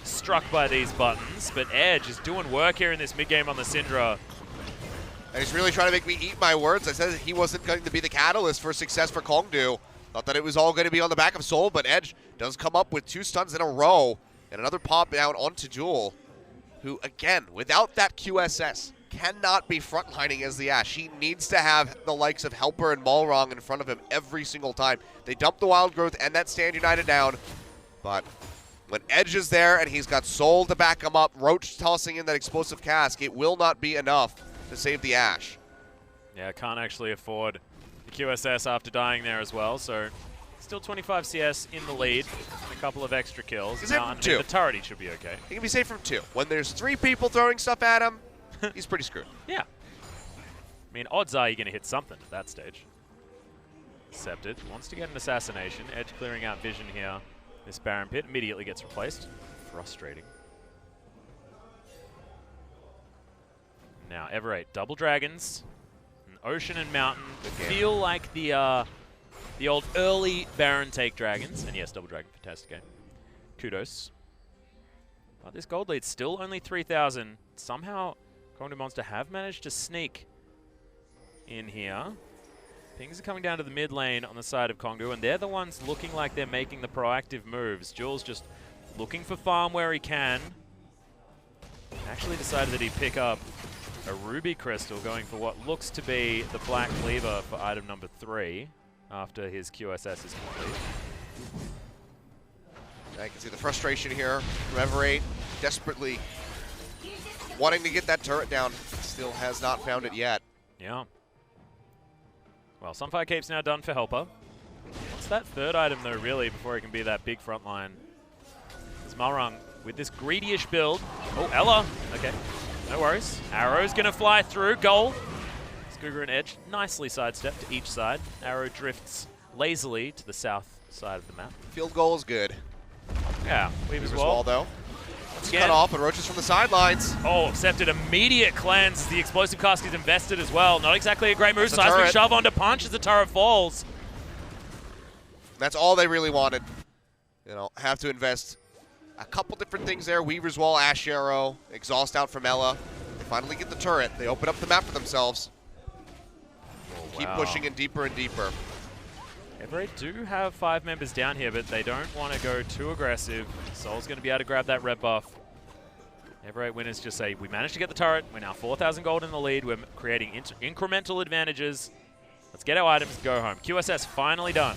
struck by these buttons, but Edge is doing work here in this mid-game on the Syndra. And he's really trying to make me eat my words. I said he wasn't going to be the catalyst for success for Kongdu. Thought that it was all going to be on the back of Soul, but Edge does come up with 2 stuns in a row and another pop down onto Jewel, who, again, without that QSS, cannot be frontlining as the Ashe. He needs to have the likes of Helper and Malrong in front of him every single time. They dump the Wild Growth and that Stand United down, but when Edge is there and he's got Soul to back him up, Roach tossing in that explosive cask, it will not be enough to save the Ashe. Yeah, can't actually afford the QSS after dying there as well, so Still 25 CS in the lead. And a couple of extra kills. He's in from 2. The turret, he should be okay. He can be safe from 2. When there's 3 people throwing stuff at him, he's pretty screwed. Yeah. I mean, odds are you're going to hit something at that stage. Scepted wants to get an assassination. Edge clearing out vision here. This Baron Pit immediately gets replaced. Frustrating. Now, Ever8, double dragons, an Ocean and Mountain feel like the old early Baron take dragons. And yes, double dragon, fantastic game. Kudos. But this gold lead's still only 3,000. Somehow, Kongdu Monster have managed to sneak in here. Things are coming down to the mid lane on the side of Kongdu, and they're the ones looking like they're making the proactive moves. Jules just looking for farm where he can. Actually decided that he'd pick up a Ruby Crystal, going for what looks to be the Black Cleaver for item number 3 after his QSS is complete. I can see the frustration here from Ever8, desperately wanting to get that turret down. Still has not found it yet. Yeah. Well, Sunfire Cape's now done for Helper. What's that third item, though, really, before he can be that big front line? It's Malrung with this greedy-ish build. Oh, Ella. Okay. No worries. Arrow's going to fly through. Goal. Scooger and Edge nicely sidestepped to each side. Arrow drifts lazily to the south side of the map. Field goal is good. Yeah. Weaver's Wall, Wall. though. It's cut off, and Roach is from the sidelines. Oh, Scepted immediate cleanse. The explosive cask is invested as well. Not exactly a great move. That's a Seismic turret. shove onto punch as the turret falls. That's all they really wanted. You know, have to invest a couple different things there. Weaver's Wall, Ash Arrow, exhaust out from Ella. They finally get the turret. They open up the map for themselves. Oh, Keep pushing in deeper and deeper. Ever8 do have 5 members down here, but they don't want to go too aggressive. Soul's going to be able to grab that red buff. Ever8 winners just say, we managed to get the turret. We're now 4,000 gold in the lead. We're creating incremental advantages. Let's get our items and go home. QSS finally done.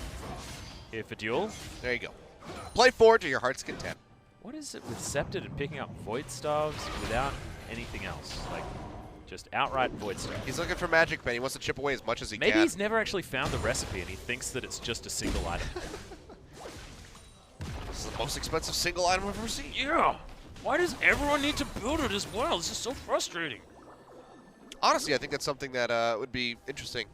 Here for Duel. There you go. Play forward to your heart's content. What is it with Scepted and picking up Void Staves without anything else? Like, just outright Void Staff. He's looking for Magic Pen. He wants to chip away as much as he Maybe can. he's never actually found the recipe and he thinks that it's just a single item. This is the most expensive single item I've ever seen. Yeah. Why does everyone need to build it as well? This is so frustrating. Honestly, I think that's something that would be interesting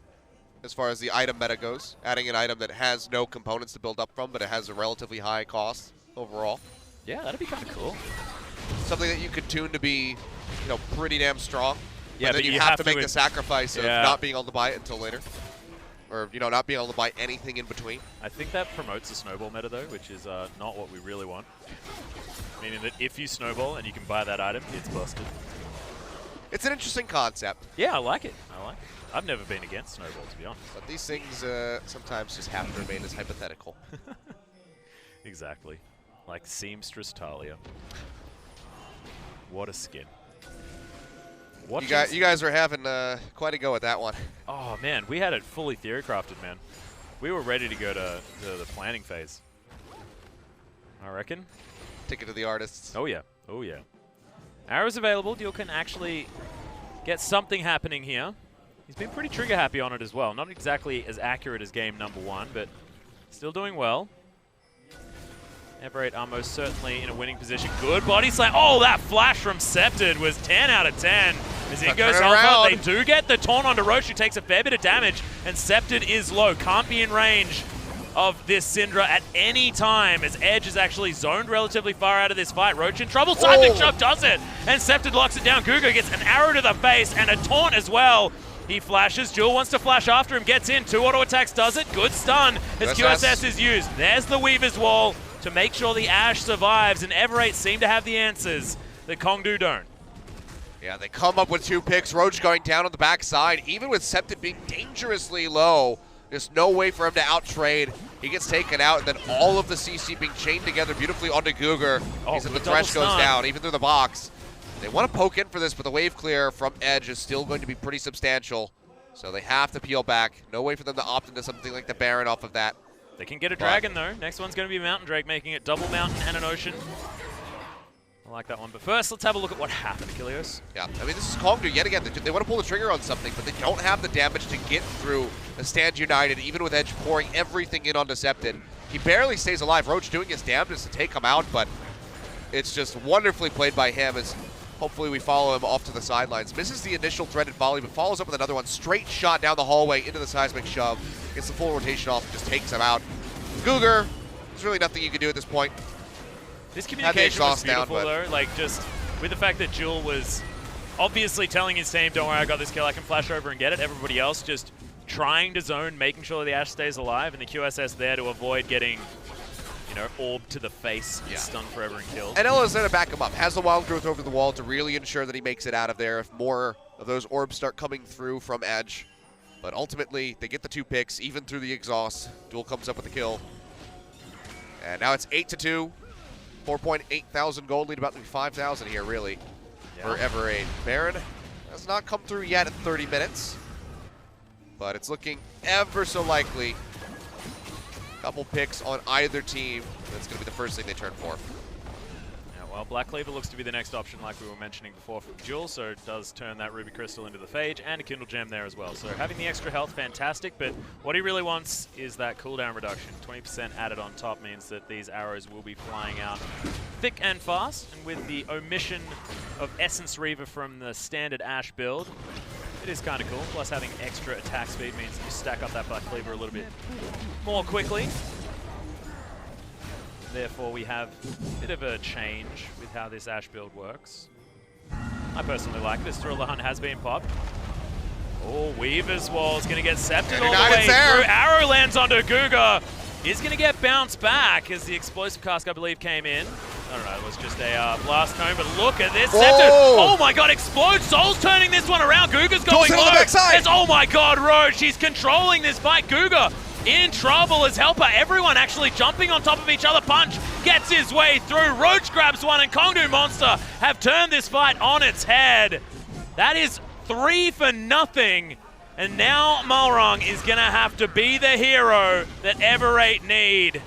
as far as the item meta goes. Adding an item that has no components to build up from, but it has a relatively high cost overall. Yeah, that'd be kind of cool. Something that you could tune to be, you know, pretty damn strong. Yeah, but then you have to make the sacrifice of not being able to buy it until later. Or, you know, not being able to buy anything in between. I think that promotes the snowball meta, though, which is not what we really want. Meaning that if you snowball and you can buy that item, it's busted. It's an interesting concept. Yeah, I like it. I like it. I've never been against snowball, to be honest. But these things sometimes just have to remain as hypothetical. Exactly. Like Seamstress Talia. What a skin. You guys are having quite a go at that one. Oh, man. We had it fully theory crafted, man. We were ready to go to the planning phase. I reckon. Ticket to the artists. Oh, yeah. Oh, yeah. Arrows available. Duel can actually get something happening here. He's been pretty trigger happy on it as well. Not exactly as accurate as game number 1, but still doing well. Ever8 are most certainly in a winning position. Good body slam. Oh, that flash from Scepted was 10 out of 10. As in goes Alpha, they do get the taunt onto Roche, who takes a fair bit of damage, and Scepted is low. Can't be in range of this Syndra at any time, as Edge is actually zoned relatively far out of this fight. Roach in trouble. Seismic Shove does it, and Scepted locks it down. Guga gets an arrow to the face and a taunt as well. He flashes. Jewel wants to flash after him. Gets in. 2 auto attacks does it. Good stun as QSS is used. There's the Weaver's Wall to make sure the Ashe survives, and Ever8 seem to have the answers that Kongdu don't. Yeah, they come up with 2 picks. Roach going down on the backside, even with Scepted being dangerously low. There's no way for him to out-trade. He gets taken out, and then all of the CC being chained together beautifully onto Guger. Oh, the thresh goes down, even through the box. They want to poke in for this, but the wave clear from Edge is still going to be pretty substantial. So they have to peel back. No way for them to opt into something like the Baron off of that. They can get a dragon, though. Next one's going to be a Mountain Drake, making it double Mountain and an Ocean. I like that one. But first, let's have a look at what happened, Achilleos. Yeah, I mean, this is Kongdu yet again. They want to pull the trigger on something, but they don't have the damage to get through a Stand United, even with Edge pouring everything in on Decepted. He barely stays alive. Roach doing his damnedest to take him out, but it's just wonderfully played by him as hopefully we follow him off to the sidelines. Misses the initial threaded volley, but follows up with another one. Straight shot down the hallway into the seismic shove. Gets the full rotation off and just takes him out. Googer, there's really nothing you can do at this point. This communication was beautiful, though. Like, just with the fact that Jewel was obviously telling his team, don't worry, I got this kill, I can flash over and get it. Everybody else just trying to zone, making sure the Ashe stays alive, and the QSS there to avoid getting, you know, orb to the face, stunned forever and killed. And Ella's there to back him up. Has the wild growth over the wall to really ensure that he makes it out of there if more of those orbs start coming through from Edge. But ultimately, they get the 2 picks, even through the exhaust. Duel comes up with the kill. And now it's 8-2. 4.8 thousand gold lead, about to be 5,000 here, really, for Ever8. Baron has not come through yet at 30 minutes, but it's looking ever so likely. Couple picks on either team. That's going to be the first thing they turn for. Yeah, well, Black Cleaver looks to be the next option, like we were mentioning before from Jewel, so it does turn that Ruby Crystal into the Phage and a Kindle Gem there as well. So having the extra health, fantastic, but what he really wants is that cooldown reduction. 20% added on top means that these arrows will be flying out thick and fast, and with the omission of Essence Reaver from the standard Ashe build, it is kind of cool. Plus having extra attack speed means that you stack up that Black Cleaver a little bit more quickly. Therefore, we have a bit of a change with how this Ashe build works. I personally like this. Thrill the Hunt has been popped. Oh, Weaver's Wall is going to get scepted all the way through. Arrow lands onto Guga. He's going to get bounced back as the explosive cask, I believe, came in. I don't know, it was just a blast cone, but look at this. Oh my god, Explode Soul's turning this one around. Guga's going low. Oh my god, Roach, he's controlling this fight. Guga in trouble as Helper. Everyone actually jumping on top of each other. Punch gets his way through. Roach grabs one, and Kongdu Monster have turned this fight on its head. That is 3-0. And now Malrang is going to have to be the hero that Ever8 need.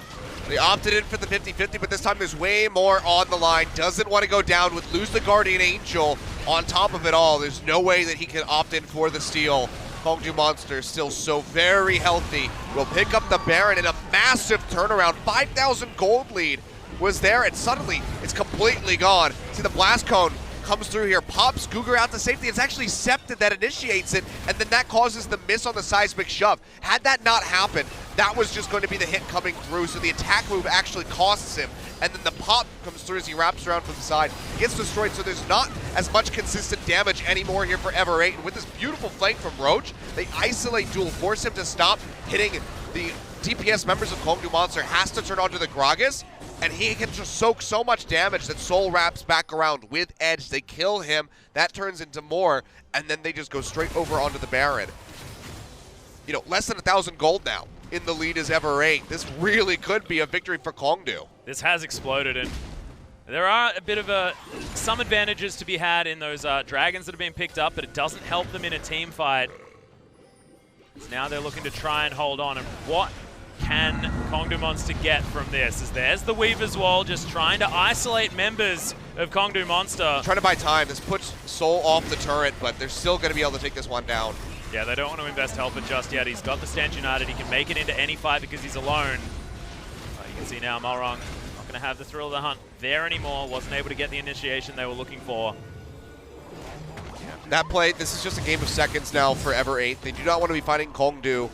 They opted in for the 50-50, but this time there's way more on the line. Doesn't want to go down with lose the Guardian Angel on top of it all. There's no way that he can opt in for the steal. Kongdu Monster still so very healthy. Will pick up the Baron in a massive turnaround. 5,000 gold lead was there, and suddenly it's completely gone. See the blast cone comes through here, pops Guga out to safety. It's actually Scepted that initiates it, and then that causes the miss on the seismic shove. Had that not happened, that was just going to be the hit coming through, so the attack move actually costs him, and then the pop comes through as he wraps around from the side, gets destroyed, so there's not as much consistent damage anymore here for Ever8, and with this beautiful flank from Roach, they isolate Duel, force him to stop hitting the DPS members of Kongdu Monster, has to turn onto the Gragas, and he can just soak so much damage that Soul wraps back around with Edge. They kill him, that turns into more, and then they just go straight over onto the Baron. You know, less than 1,000 gold now in the lead is Ever8. This really could be a victory for Kongdu. This has exploded, and there are a bit of some advantages to be had in those dragons that have been picked up, but it doesn't help them in a team fight. So now they're looking to try and hold on, and what can Kongdu Monster get from this? As there's the Weaver's Wall, just trying to isolate members of Kongdu Monster. Trying to buy time. This puts Soul off the turret, but they're still going to be able to take this one down. Yeah, they don't want to invest Helper just yet. He's got the Stand United. He can make it into any fight because he's alone. You can see now Malrang not going to have the Thrill of the Hunt there anymore. Wasn't able to get the initiation they were looking for. That play, this is just a game of seconds now for Ever8. They do not want to be fighting Kongdu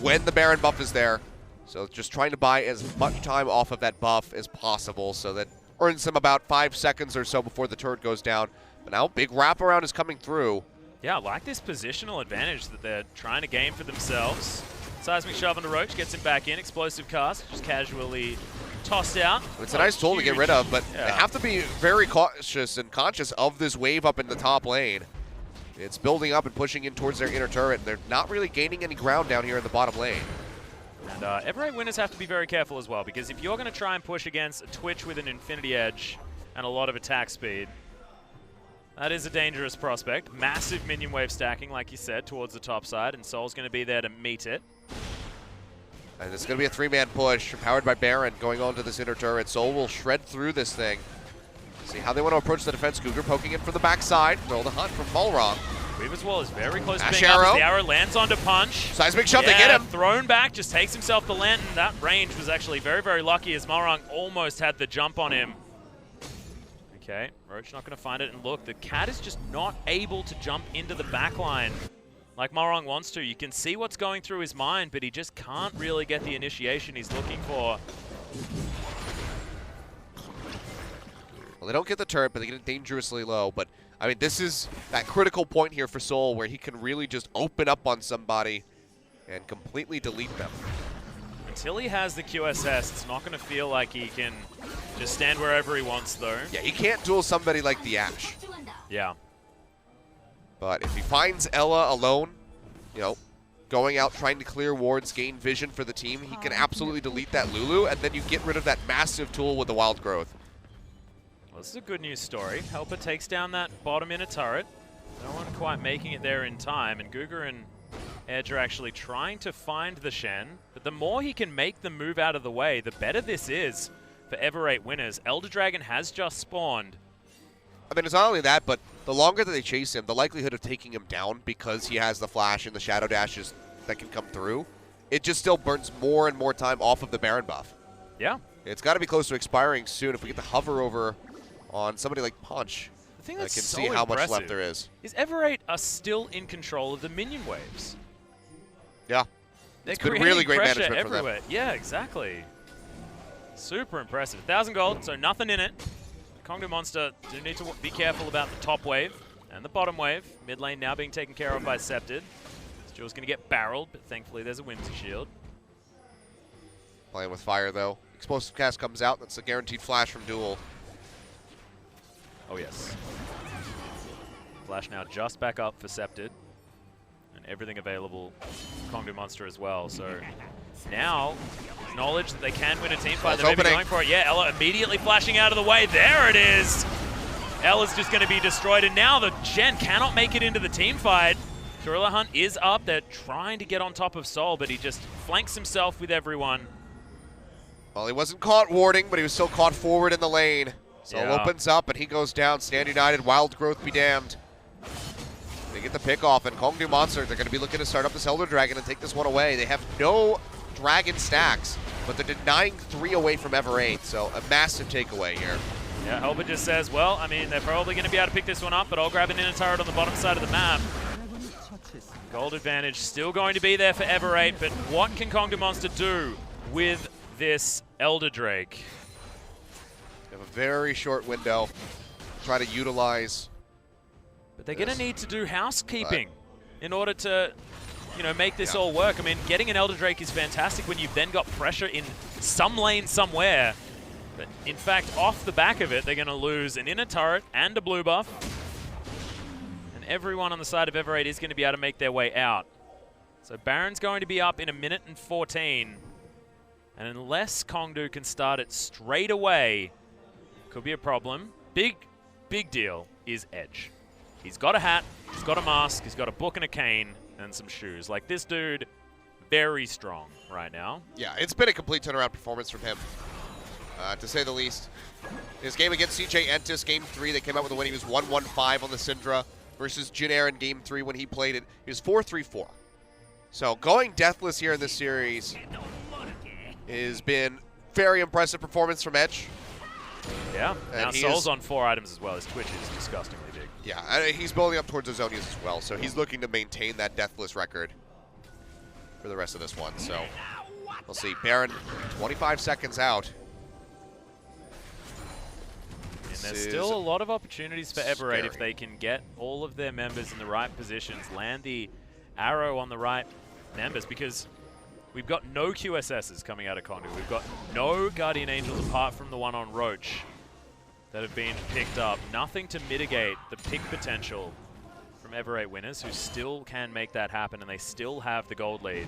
when the Baron buff is there. So just trying to buy as much time off of that buff as possible so that earns them about 5 seconds or so before the turret goes down. But now big wraparound is coming through. Yeah, I like this positional advantage that they're trying to gain for themselves. Seismic shove onto Roach, gets him back in. Explosive cast, just casually tossed out. It's a nice tool to get rid of, but they have to be very cautious and conscious of this wave up in the top lane. It's building up and pushing in towards their inner turret, and they're not really gaining any ground down here in the bottom lane. And Ever8 winners have to be very careful as well, because if you're going to try and push against a Twitch with an Infinity Edge and a lot of attack speed, that is a dangerous prospect. Massive minion wave stacking, like you said, towards the top side, and Soul's going to be there to meet it. And it's going to be a 3-man push, powered by Baron, going on to this inner turret. Soul will shred through this thing. See how they want to approach the defense. Cougar poking in from the backside. Throw the hunt from Balrog. Weaver's Wall is very close to Ash being up arrow. as the arrow lands onto Punch. Seismic shove, they get him. Thrown back, just takes himself the lantern. That range was actually very, very lucky as Malrang almost had the jump on him. Okay, Roach not going to find it. And look, the Cat is just not able to jump into the backline like Malrang wants to. You can see what's going through his mind, but he just can't really get the initiation he's looking for. Well, they don't get the turret, but they get it dangerously low. But, I mean, this is that critical point here for Soul where he can really just open up on somebody and completely delete them. Until he has the QSS, it's not going to feel like he can just stand wherever he wants, though. Yeah, he can't duel somebody like the Ashe. Yeah. But if he finds Ela alone, you know, going out trying to clear wards, gain vision for the team, he can absolutely delete that Lulu, and then you get rid of that massive tool with the Wild Growth. Well, this is a good news story. Helper takes down that bottom inner turret. No one quite making it there in time, and Guga and Edge are actually trying to find the Shen, but the more he can make them move out of the way, the better this is for Ever8 winners. Elder Dragon has just spawned. I mean, it's not only that, but the longer that they chase him, the likelihood of taking him down because he has the flash and the shadow dashes that can come through, it just still burns more and more time off of the Baron buff. Yeah. It's got to be close to expiring soon if we get the hover over on somebody like Punch. The thing I that's can so see how much impressive left there is. Ever8 are still in control of the minion waves. Yeah. They're It's been creating really great pressure management for them. everywhere. Yeah, exactly. Super impressive. 1,000 gold, so nothing in it. Kongdu Monster do need to be careful about the top wave and the bottom wave. Mid lane now being taken care of by Scepted. Jewel's going to get barreled, but thankfully there's a Whimsy Shield. Playing with fire, though. Explosive cast comes out. That's a guaranteed flash from Duel. Oh, yes. Flash now just back up for Scepted. And everything available for Kongdu Monster as well. So now, knowledge that they can win a team fight. They're maybe going for it. Yeah, Ela immediately flashing out of the way. There it is. Ella's just going to be destroyed. And now the Shen cannot make it into the team fight. Gorilla Hunt is up. They're trying to get on top of Soul, but he just flanks himself with everyone. Well, he wasn't caught warding, but he was still caught forward in the lane. Soul opens up, and he goes down. Stand United, Wild Growth be damned. They get the pick off, and Kongdu Monster, they're going to be looking to start up this Elder Dragon and take this one away. They have no Dragon stacks, but they're denying 3 away from Ever8, so a massive takeaway here. Yeah, Helper just says, well, I mean, they're probably going to be able to pick this one up, but I'll grab an inner turret on the bottom side of the map. Gold advantage still going to be there for Ever8, but what can Kongdu Monster do with this Elder Drake? They have a very short window to try to utilize. But they're going to need to do housekeeping in order to, you know, make this all work. I mean, getting an Elder Drake is fantastic when you've then got pressure in some lane somewhere. But in fact, off the back of it, they're going to lose an inner turret and a blue buff. And everyone on the side of Ever8 is going to be able to make their way out. So Baron's going to be up in 1 minute and 14. And unless Kongdu can start it straight away, could be a problem. Big deal is Edge. He's got a hat, he's got a mask, he's got a book and a cane, and some shoes. Like, this dude, very strong right now. Yeah, it's been a complete turnaround performance from him, to say the least. His game against CJ Entis, Game 3, they came out with a win. He was 1-1-5 on the Syndra versus Jin Air in Game 3 when he played it. He was 4-3-4. So going deathless here in this series has been very impressive performance from Edge. Yeah, and now Soul's on 4 items as well. His Twitch is disgustingly big. Yeah, he's building up towards Ozonius as well, so he's looking to maintain that deathless record for the rest of this one. So we'll see. Baron, 25 seconds out. And there's still a lot of opportunities for Ever8 if they can get all of their members in the right positions, land the arrow on the right members, because we've got no QSSs coming out of Kongdu. We've got no Guardian Angels apart from the one on Roach that have been picked up. Nothing to mitigate the pick potential from Ever8 winners, who still can make that happen, and they still have the gold lead.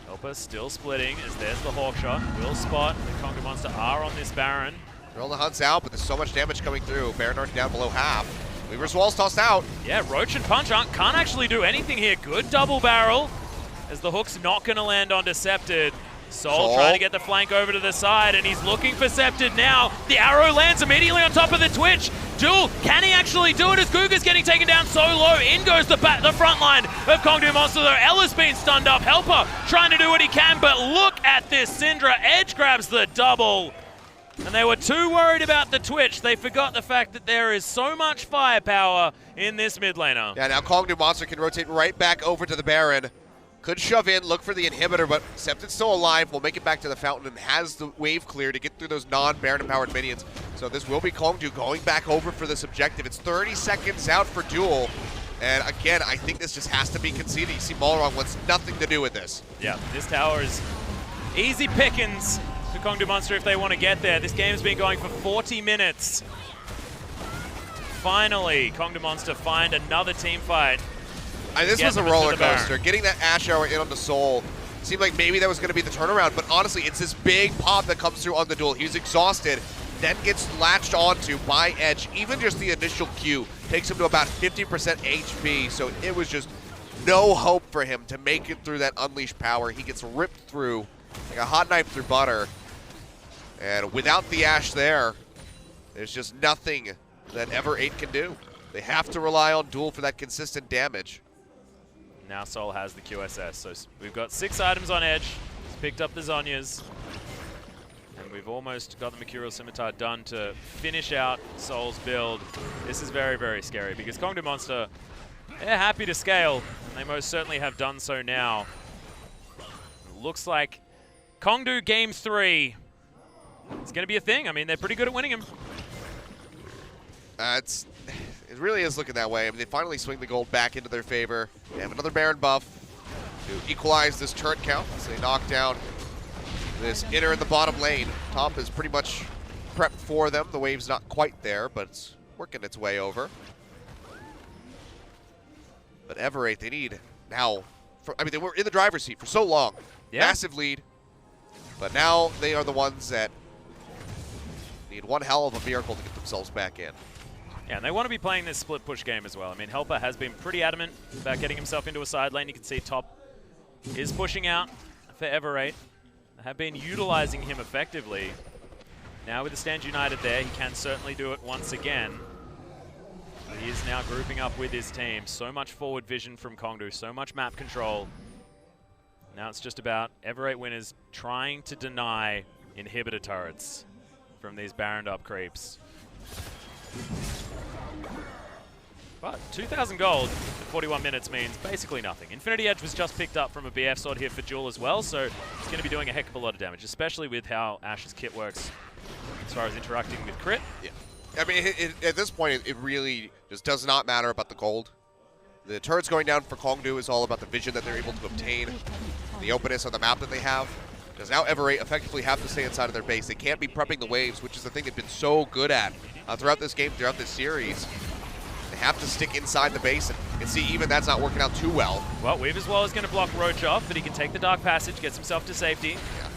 Helper still splitting as there's the Hawk Shot. Will spot. The Kongdu Monster are on this Baron. Gorilla Hunt's out, but there's so much damage coming through. Baron Arc down below half. Weaver's Wall's tossed out. Yeah, Roach and Punch can't actually do anything here. Good double barrel, as the hook's not going to land on Decepted. Soul trying to get the flank over to the side, and he's looking for Scepted now. The arrow lands immediately on top of the Twitch. Duel, can he actually do it as Guga's getting taken down so low? In goes the front line of Kongdu Monster though. Ella's been stunned up. Helper trying to do what he can, but look at this. Syndra Edge grabs the double. And they were too worried about the Twitch. They forgot the fact that there is so much firepower in this mid laner. Yeah, now Kongdu Monster can rotate right back over to the Baron. Could shove in, look for the inhibitor, but Scepted's still alive. Will make it back to the fountain and has the wave clear to get through those non-Baron empowered minions. So this will be Kongdu going back over for this objective. It's 30 seconds out for Duel. And again, I think this just has to be conceded. You see Balrog wants nothing to do with this. Yeah, this tower is easy pickings for Kongdu Monster if they want to get there. This game's been going for 40 minutes. Finally, Kongdu Monster find another team fight. This was a roller coaster. Getting that Ash Arrow in on the Soul seemed like maybe that was going to be the turnaround, but honestly, it's this big pop that comes through on the Duel. He was exhausted, then gets latched onto by Edge. Even just the initial Q takes him to about 50% HP, so it was just no hope for him to make it through that unleashed power. He gets ripped through like a hot knife through butter, and without the Ash there's just nothing that Ever8 can do. They have to rely on Duel for that consistent damage. Now Soul has the QSS, so we've got 6 items on Edge. He's picked up the Zhonyas. And we've almost got the Mercurial Scimitar done to finish out Soul's build. This is very, very scary because Kongdu Monster, they're happy to scale, and they most certainly have done so now. Looks like Kongdu Game 3 is going to be a thing. I mean, they're pretty good at winning them. It really is looking that way. I mean, they finally swing the gold back into their favor. They have another Baron buff to equalize this turret count as they knock down this inner in the bottom lane. Top is pretty much prepped for them. The wave's not quite there, but it's working its way over. But Ever8, they need now. They were in the driver's seat for so long. Yeah. Massive lead. But now they are the ones that need one hell of a miracle to get themselves back in. Yeah, and they want to be playing this split push game as well. I mean, Helper has been pretty adamant about getting himself into a side lane. You can see Top is pushing out for Ever8. They have been utilizing him effectively. Now with the Stand United there, he can certainly do it once again. He is now grouping up with his team. So much forward vision from Kongdu, so much map control. Now it's just about Ever8 winners trying to deny inhibitor turrets from these Baroned up creeps. But 2,000 gold in 41 minutes means basically nothing. Infinity Edge was just picked up from a BF sword here for Duel as well, so it's going to be doing a heck of a lot of damage, especially with how Ash's kit works as far as interacting with crit. Yeah. I mean, at this point, it really just does not matter about the gold. The turrets going down for Kongdu is all about the vision that they're able to obtain, the openness of the map that they have. Because now Ever8 effectively have to stay inside of their base. They can't be prepping the waves, which is the thing they've been so good at throughout this game, throughout this series. They have to stick inside the base, and you can see even that's not working out too well. Well, Weave as well is going to block Roach off, but he can take the Dark Passage, gets himself to safety. Yeah.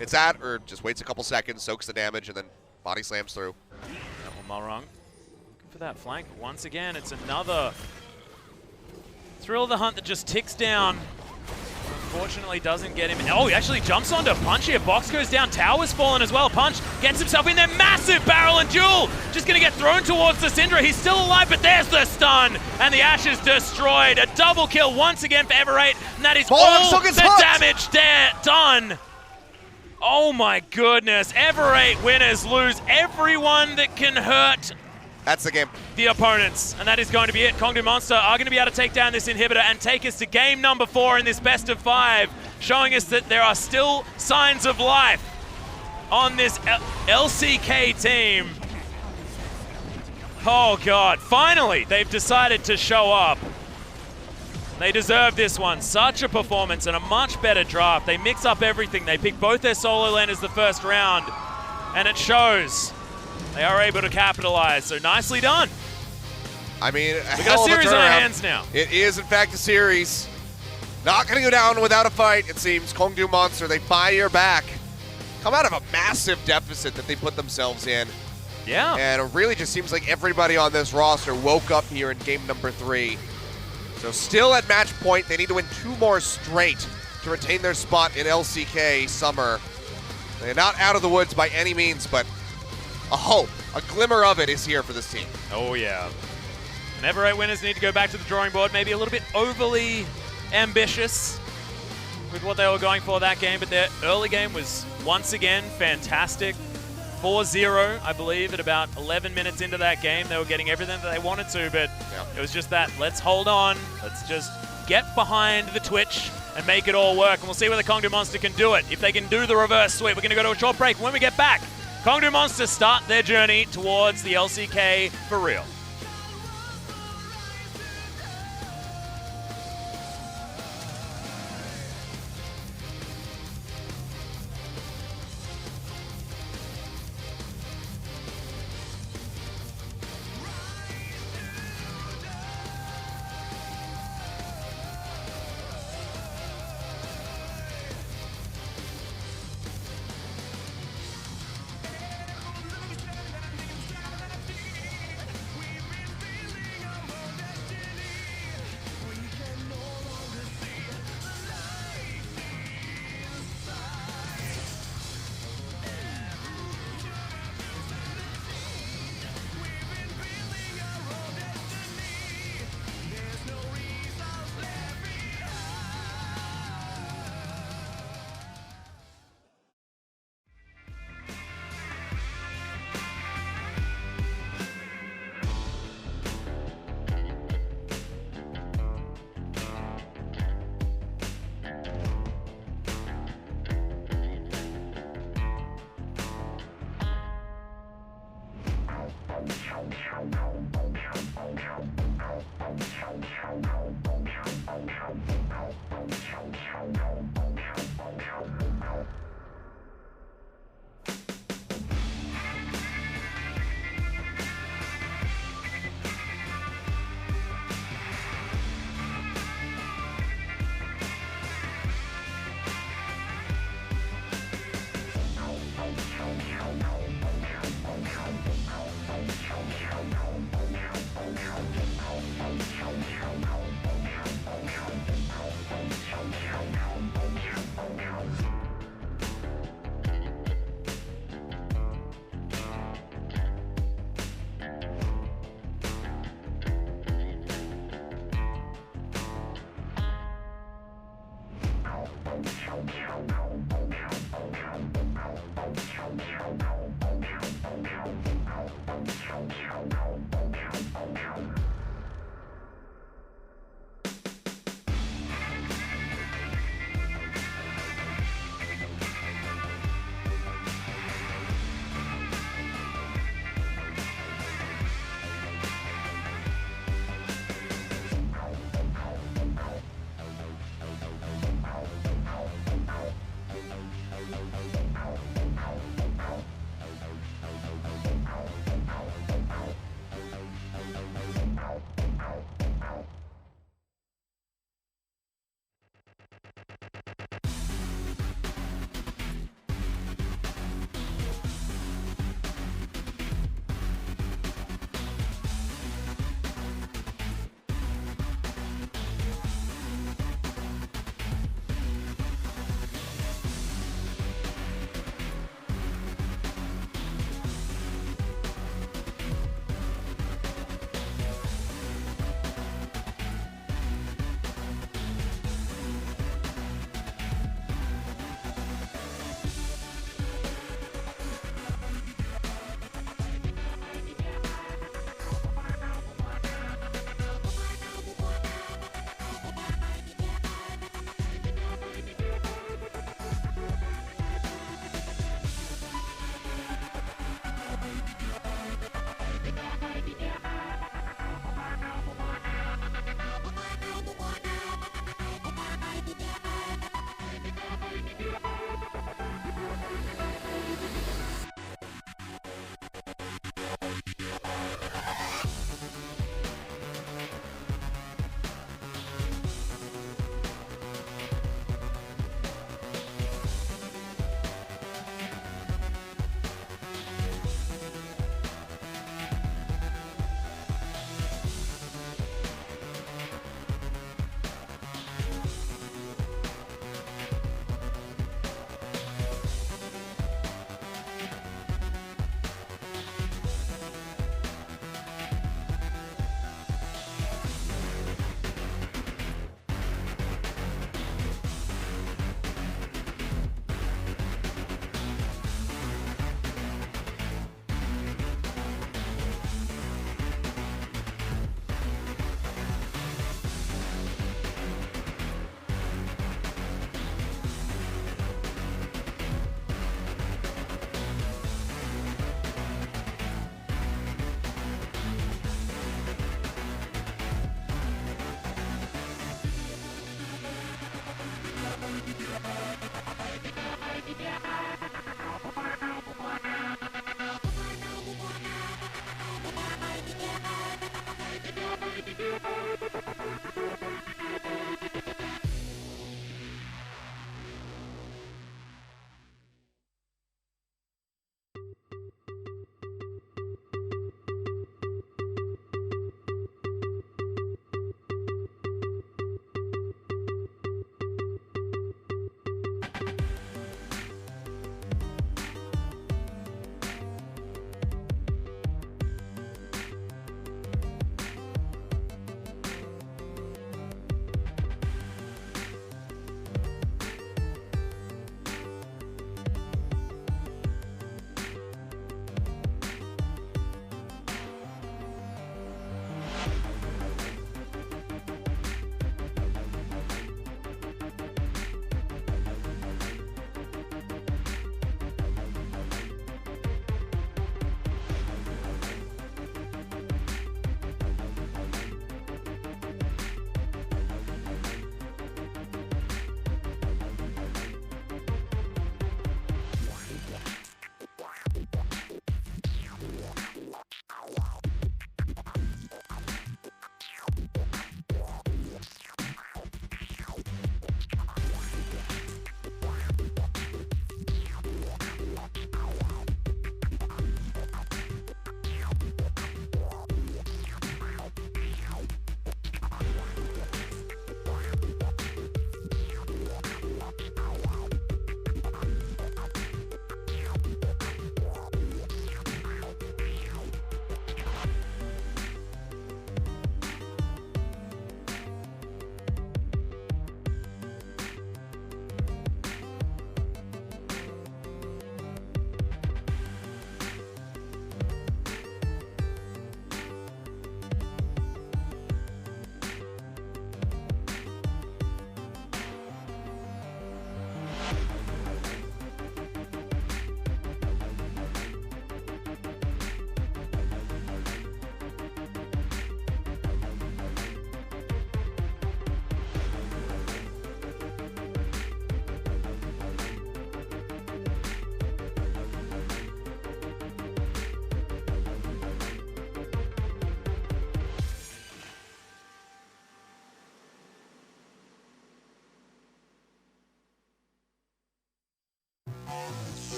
It's that, or just waits a couple seconds, soaks the damage, and then body slams through. That one Malrung. Looking for that flank. Once again, it's another Thrill of the Hunt that just ticks down. Unfortunately doesn't get him. Oh, he actually jumps onto Punch here. Box goes down. Tower's fallen as well. Punch gets himself in there. Massive barrel and Duel. Just going to get thrown towards the Syndra. He's still alive, but there's the stun. And the Ash is destroyed. A double kill once again for Ever8. And that is all the damage done. Oh my goodness. Ever8 winners lose everyone that can hurt That's the game. the opponents, and that is going to be it. Kongdu Monster are going to be able to take down this inhibitor and take us to game number 4 in this best of 5, showing us that there are still signs of life on this LCK team. Oh God, finally they've decided to show up. They deserve this one. Such a performance and a much better draft. They mix up everything. They pick both their solo laners the first round, and it shows. They are able to capitalize, so nicely done. I mean, we got a series on our hands now. It is, in fact, a series. Not going to go down without a fight, it seems. Kongdu Monster, they fire back. Come out of a massive deficit that they put themselves in. Yeah. And it really just seems like everybody on this roster woke up here in game number 3. So still at match point, they need to win 2 more straight to retain their spot in LCK Summer. They're not out of the woods by any means, but a hope, a glimmer of it is here for this team. Oh, yeah. And Ever8 winners need to go back to the drawing board, maybe a little bit overly ambitious with what they were going for that game, but their early game was once again fantastic. 4-0, I believe, at about 11 minutes into that game. They were getting everything that they wanted to, but it was just that, let's hold on, let's just get behind the Twitch and make it all work, and we'll see whether Kongdu Monster can do it. If they can do the reverse sweep, we're going to go to a short break. When we get back, Kongdu Monster start their journey towards the LCK for real.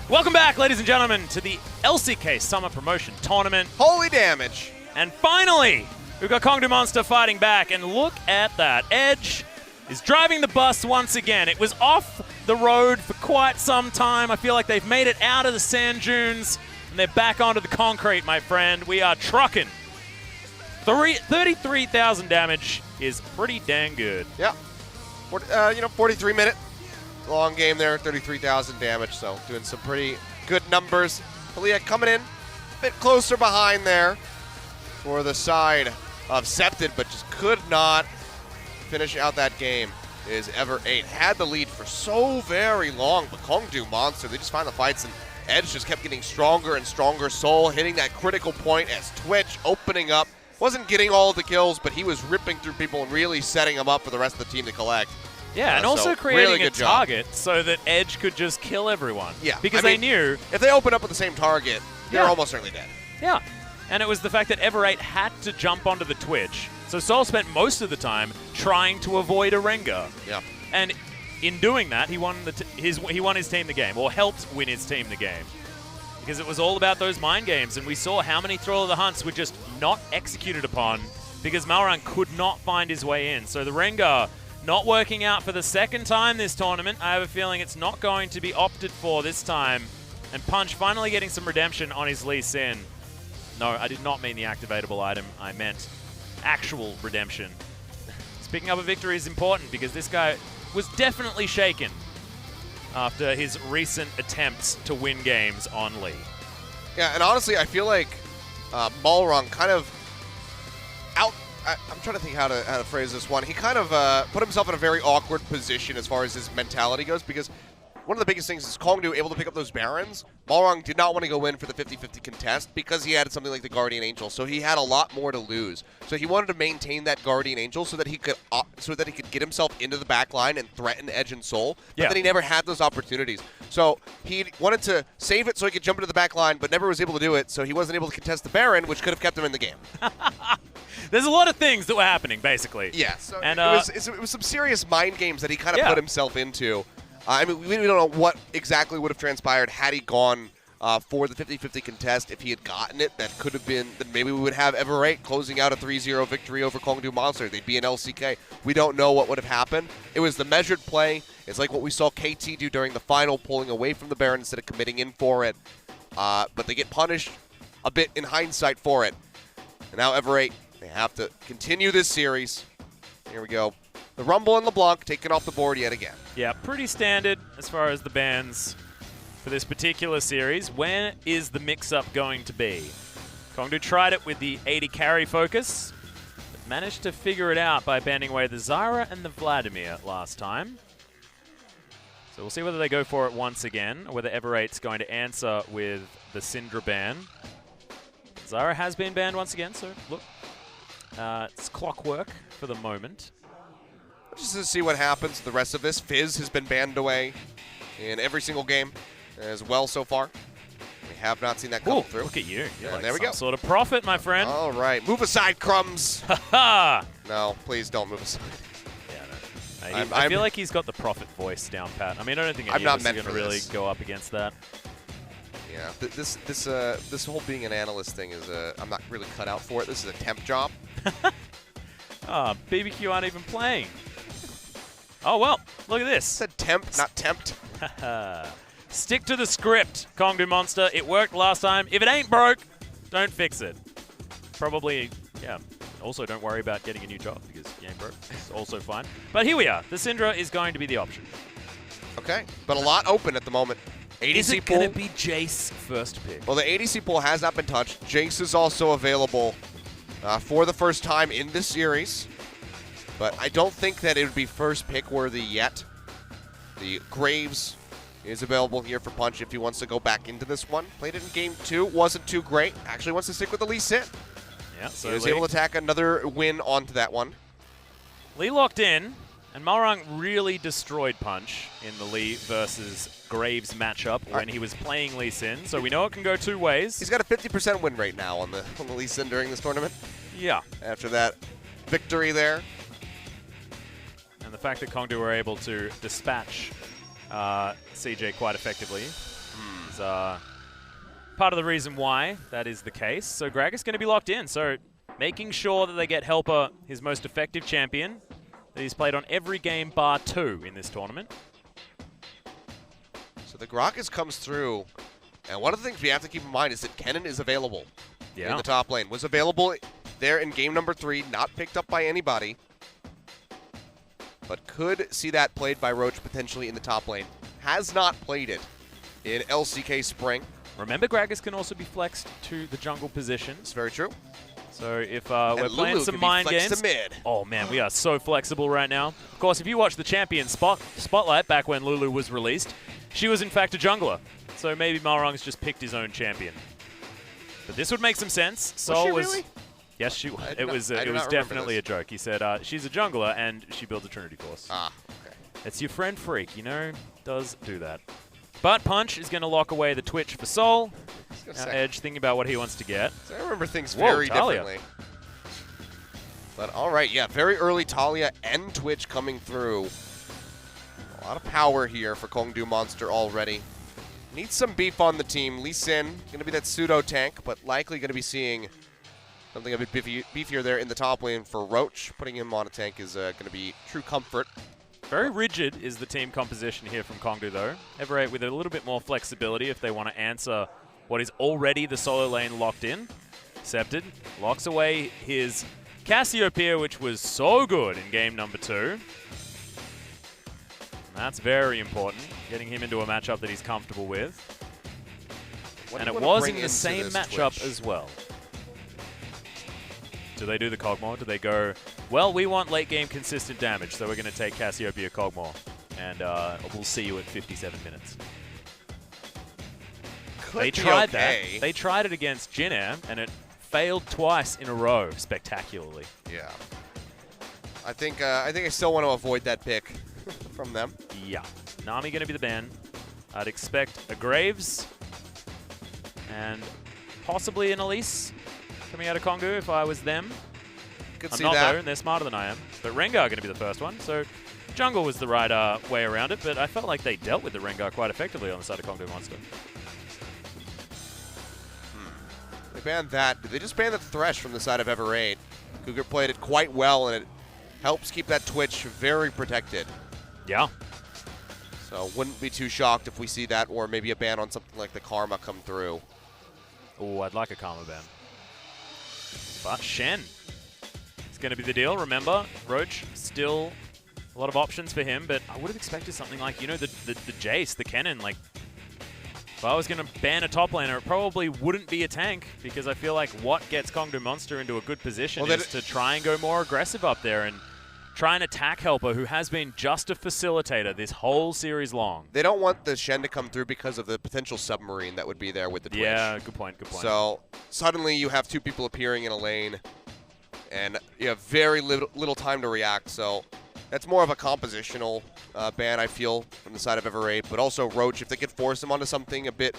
Welcome back, ladies and gentlemen, to the LCK Summer Promotion Tournament. Holy damage. And finally, we've got Kongdu Monster fighting back, and look at that. Edge is driving the bus once again. It was off the road for quite some time. I feel like they've made it out of the sand dunes, and they're back onto the concrete, my friend. We are trucking. 33,000 damage is pretty dang good. Yeah. 43-minute long game there, 33,000 damage, so doing some pretty good numbers. Taliyah coming in a bit closer behind there for the side of Septed, but just could not finish out that game. Is Ever8. Had the lead for so very long, but Kongdu Monster, they just find the fights, and Edge just kept getting stronger and stronger. Soul hitting that critical point as Twitch opening up. Wasn't getting all of the kills, but he was ripping through people and really setting them up for the rest of the team to collect. Yeah, and also so creating really a good job. target so that Edge could just kill everyone. Yeah, because I they mean, knew. if they open up with the same target, they're Yeah. almost certainly dead. Yeah, and it was the fact that Ever8 had to jump onto the Twitch. So Soul spent most of the time trying to avoid a Rengar. Yeah. And in doing that, he won his team the game, or helped win his team the game. Because it was all about those mind games, and we saw how many Thrall of the Hunts were just not executed upon because Malrang could not find his way in. So the Rengar not working out for the second time this tournament. I have a feeling it's not going to be opted for this time. And Punch finally getting some redemption on his Lee Sin. No, I did not mean the activatable item. I meant actual redemption. Picking up a victory is important because this guy was definitely shaken after his recent attempts to win games on Lee. Yeah, and honestly, I feel like Malrang kind of I'm trying to think how to phrase this one. He kind of put himself in a very awkward position as far as his mentality goes, because one of the biggest things is Kongdu able to pick up those Barons. Malrang did not want to go in for the 50-50 contest because he had something like the Guardian Angel, so he had a lot more to lose. So he wanted to maintain that Guardian Angel so that he could get himself into the back line and threaten Edge and Soul. But then he never had those opportunities. So he wanted to save it so he could jump into the back line, but never was able to do it. So he wasn't able to contest the Baron, which could have kept him in the game. There's a lot of things that were happening, basically. Yeah, so and, it was some serious mind games that he kind of put himself into. I mean, we don't know what exactly would have transpired had he gone for the 50-50 contest. If he had gotten it, that could have been, then maybe we would have Ever8 closing out a 3-0 victory over Kongdu Monster. They'd be in LCK. We don't know what would have happened. It was the measured play. It's like what we saw KT do during the final, pulling away from the Baron instead of committing in for it. But they get punished a bit in hindsight for it. And now Ever8, they have to continue this series. Here we go. The Rumble and LeBlanc taken off the board yet again. Yeah, pretty standard as far as the bans for this particular series. When is the mix-up going to be? Kongdu tried it with the 80 carry focus, but managed to figure it out by banning away the Zyra and the Vladimir last time. So we'll see whether they go for it once again, or whether Ever8's going to answer with the Syndra ban. Zyra has been banned once again, so look, it's clockwork for the moment. Just to see what happens the rest of this. Fizz has been banned away in every single game as well so far. We have not seen that come through. Look at you. You're like there we some go. sort of prophet, my friend. All right. Move aside, Crumbs. Ha! No, please don't move aside. Yeah, no. I feel like he's got the prophet voice down pat. I mean, I don't think any of us are going to really go up against that. Yeah, this whole being an analyst thing is I'm not really cut out for it. This is a temp job. BBQ aren't even playing. Oh, well, look at this. I said temp, not tempt. Stick to the script, Kongdu Monster. It worked last time. If it ain't broke, don't fix it. Probably, yeah. Also, don't worry about getting a new job because you ain't broke. It's also fine. But here we are. The Syndra is going to be the option. Okay, but a lot open at the moment. ADC is it pool. going to be Jace first pick? Well, the ADC pool has not been touched. Jace is also available for the first time in this series. But I don't think that it would be first pick worthy yet. The Graves is available here for Punch if he wants to go back into this one. Played it in game 2, wasn't too great. Actually wants to stick with the Lee Sin. Yeah, so he was able to tack another win onto that one. Lee locked in, and Malrang really destroyed Punch in the Lee versus Graves matchup when he was playing Lee Sin. So we know it can go two ways. He's got a 50% win rate now on the Lee Sin during this tournament. Yeah. After that victory there. And the fact that Kongdu were able to dispatch CJ quite effectively Is, part of the reason why that is the case. So Gragas going to be locked in. So making sure that they get Helper, his most effective champion, that he's played on every game bar 2 in this tournament. So the Gragas comes through, and one of the things we have to keep in mind is that Kennen is available in the top lane. Was available there in game number 3, not picked up by anybody, but could see that played by Roach potentially in the top lane. Has not played it in LCK Spring. Remember, Gragas can also be flexed to the jungle position. It's very true. So if we're playing some mind games, to mid. Oh man, we are so flexible right now. Of course, if you watch the Champion Spotlight back when Lulu was released, she was in fact a jungler. So maybe Malrong's just picked his own champion. But this would make some sense. Sol was she really? Yes, she was. It was definitely a joke. He said she's a jungler and she builds a Trinity Force. Ah, okay. It's your friend Freak, you know, does do that. But Punch is going to lock away the Twitch for Sol. Now Edge thinking about what he wants to get. So I remember things very differently. But all right, yeah, very early Talia and Twitch coming through. A lot of power here for Kongdu Monster already. Needs some beef on the team. Lee Sin going to be that pseudo tank, but likely going to be seeing something a bit beefier there in the top lane for Roach. Putting him on a tank is going to be true comfort. Very rigid is the team composition here from Kongdu, though. Ever8 with a little bit more flexibility if they want to answer what is already the solo lane locked in. Scepted locks away his Cassiopeia, which was so good in game number 2. That's very important, getting him into a matchup that he's comfortable with. And it was in the same matchup as well. Do they do the Kog'Maw? Do they go, well, we want late game consistent damage, so we're going to take Cassiopeia Kog'Maw, and we'll see you at 57 minutes. They tried that. They tried it against Jin Air, and it failed twice in a row spectacularly. Yeah. I think I still want to avoid that pick from them. Yeah. Nami going to be the ban. I'd expect a Graves and possibly an Elise coming out of Kongdu if I was them. Could I'm see not that. though, and they're smarter than I am. But Rengar going to be the first one, so jungle was the right way around it, but I felt like they dealt with the Rengar quite effectively on the side of Kongdu Monster. They banned that. Did they just ban the Thresh from the side of Ever8? Cougar played it quite well, and it helps keep that Twitch very protected. Yeah. So wouldn't be too shocked if we see that, or maybe a ban on something like the Karma come through. Oh, I'd like a Karma ban. But Shen is going to be the deal. Remember, Roach still a lot of options for him, but I would have expected something like, you know, the Jace, the Kennen. Like, if I was going to ban a top laner, it probably wouldn't be a tank, because I feel like what gets Kongdu Monster into a good position is to try and go more aggressive up there and try and attack Helper, who has been just a facilitator this whole series long. They don't want the Shen to come through because of the potential submarine that would be there with the Twitch. Yeah, good point, good point. So suddenly you have 2 people appearing in a lane, and you have very little time to react. So that's more of a compositional ban, I feel, from the side of Ever8. But also Roach, if they could force him onto something a bit,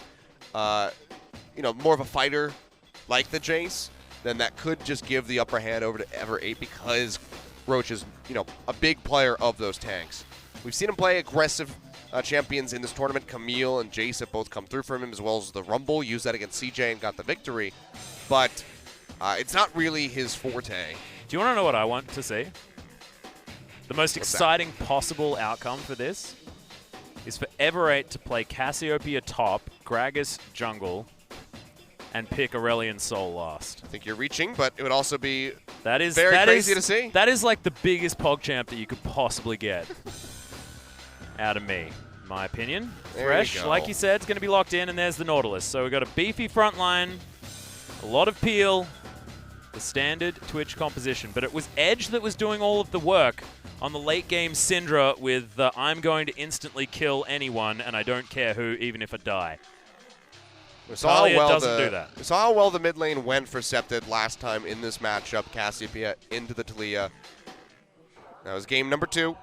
you know, more of a fighter like the Jace, then that could just give the upper hand over to Ever8, because Roach is, you know, a big player of those tanks. We've seen him play aggressive champions in this tournament. Camille and Jace have both come through from him, as well as the Rumble. Used that against CJ and got the victory. But it's not really his forte. Do you want to know what I want to see? The most exciting possible outcome for this is for Ever8 to play Cassiopeia top, Gragas jungle, and pick Aurelion Sol last. I think you're reaching, but it would also be very crazy to see. That is like the biggest PogChamp that you could possibly get out of me, in my opinion. Fresh, like you said, it's going to be locked in, and there's the Nautilus. So we've got a beefy front line, a lot of peel, the standard Twitch composition. But it was Edge that was doing all of the work on the late game Syndra with I'm going to instantly kill anyone, and I don't care who, even if I die. We saw doesn't do that. We saw how well the mid lane went for Scepted last time in this matchup. Cassiopeia into the Talia. That was game number 2.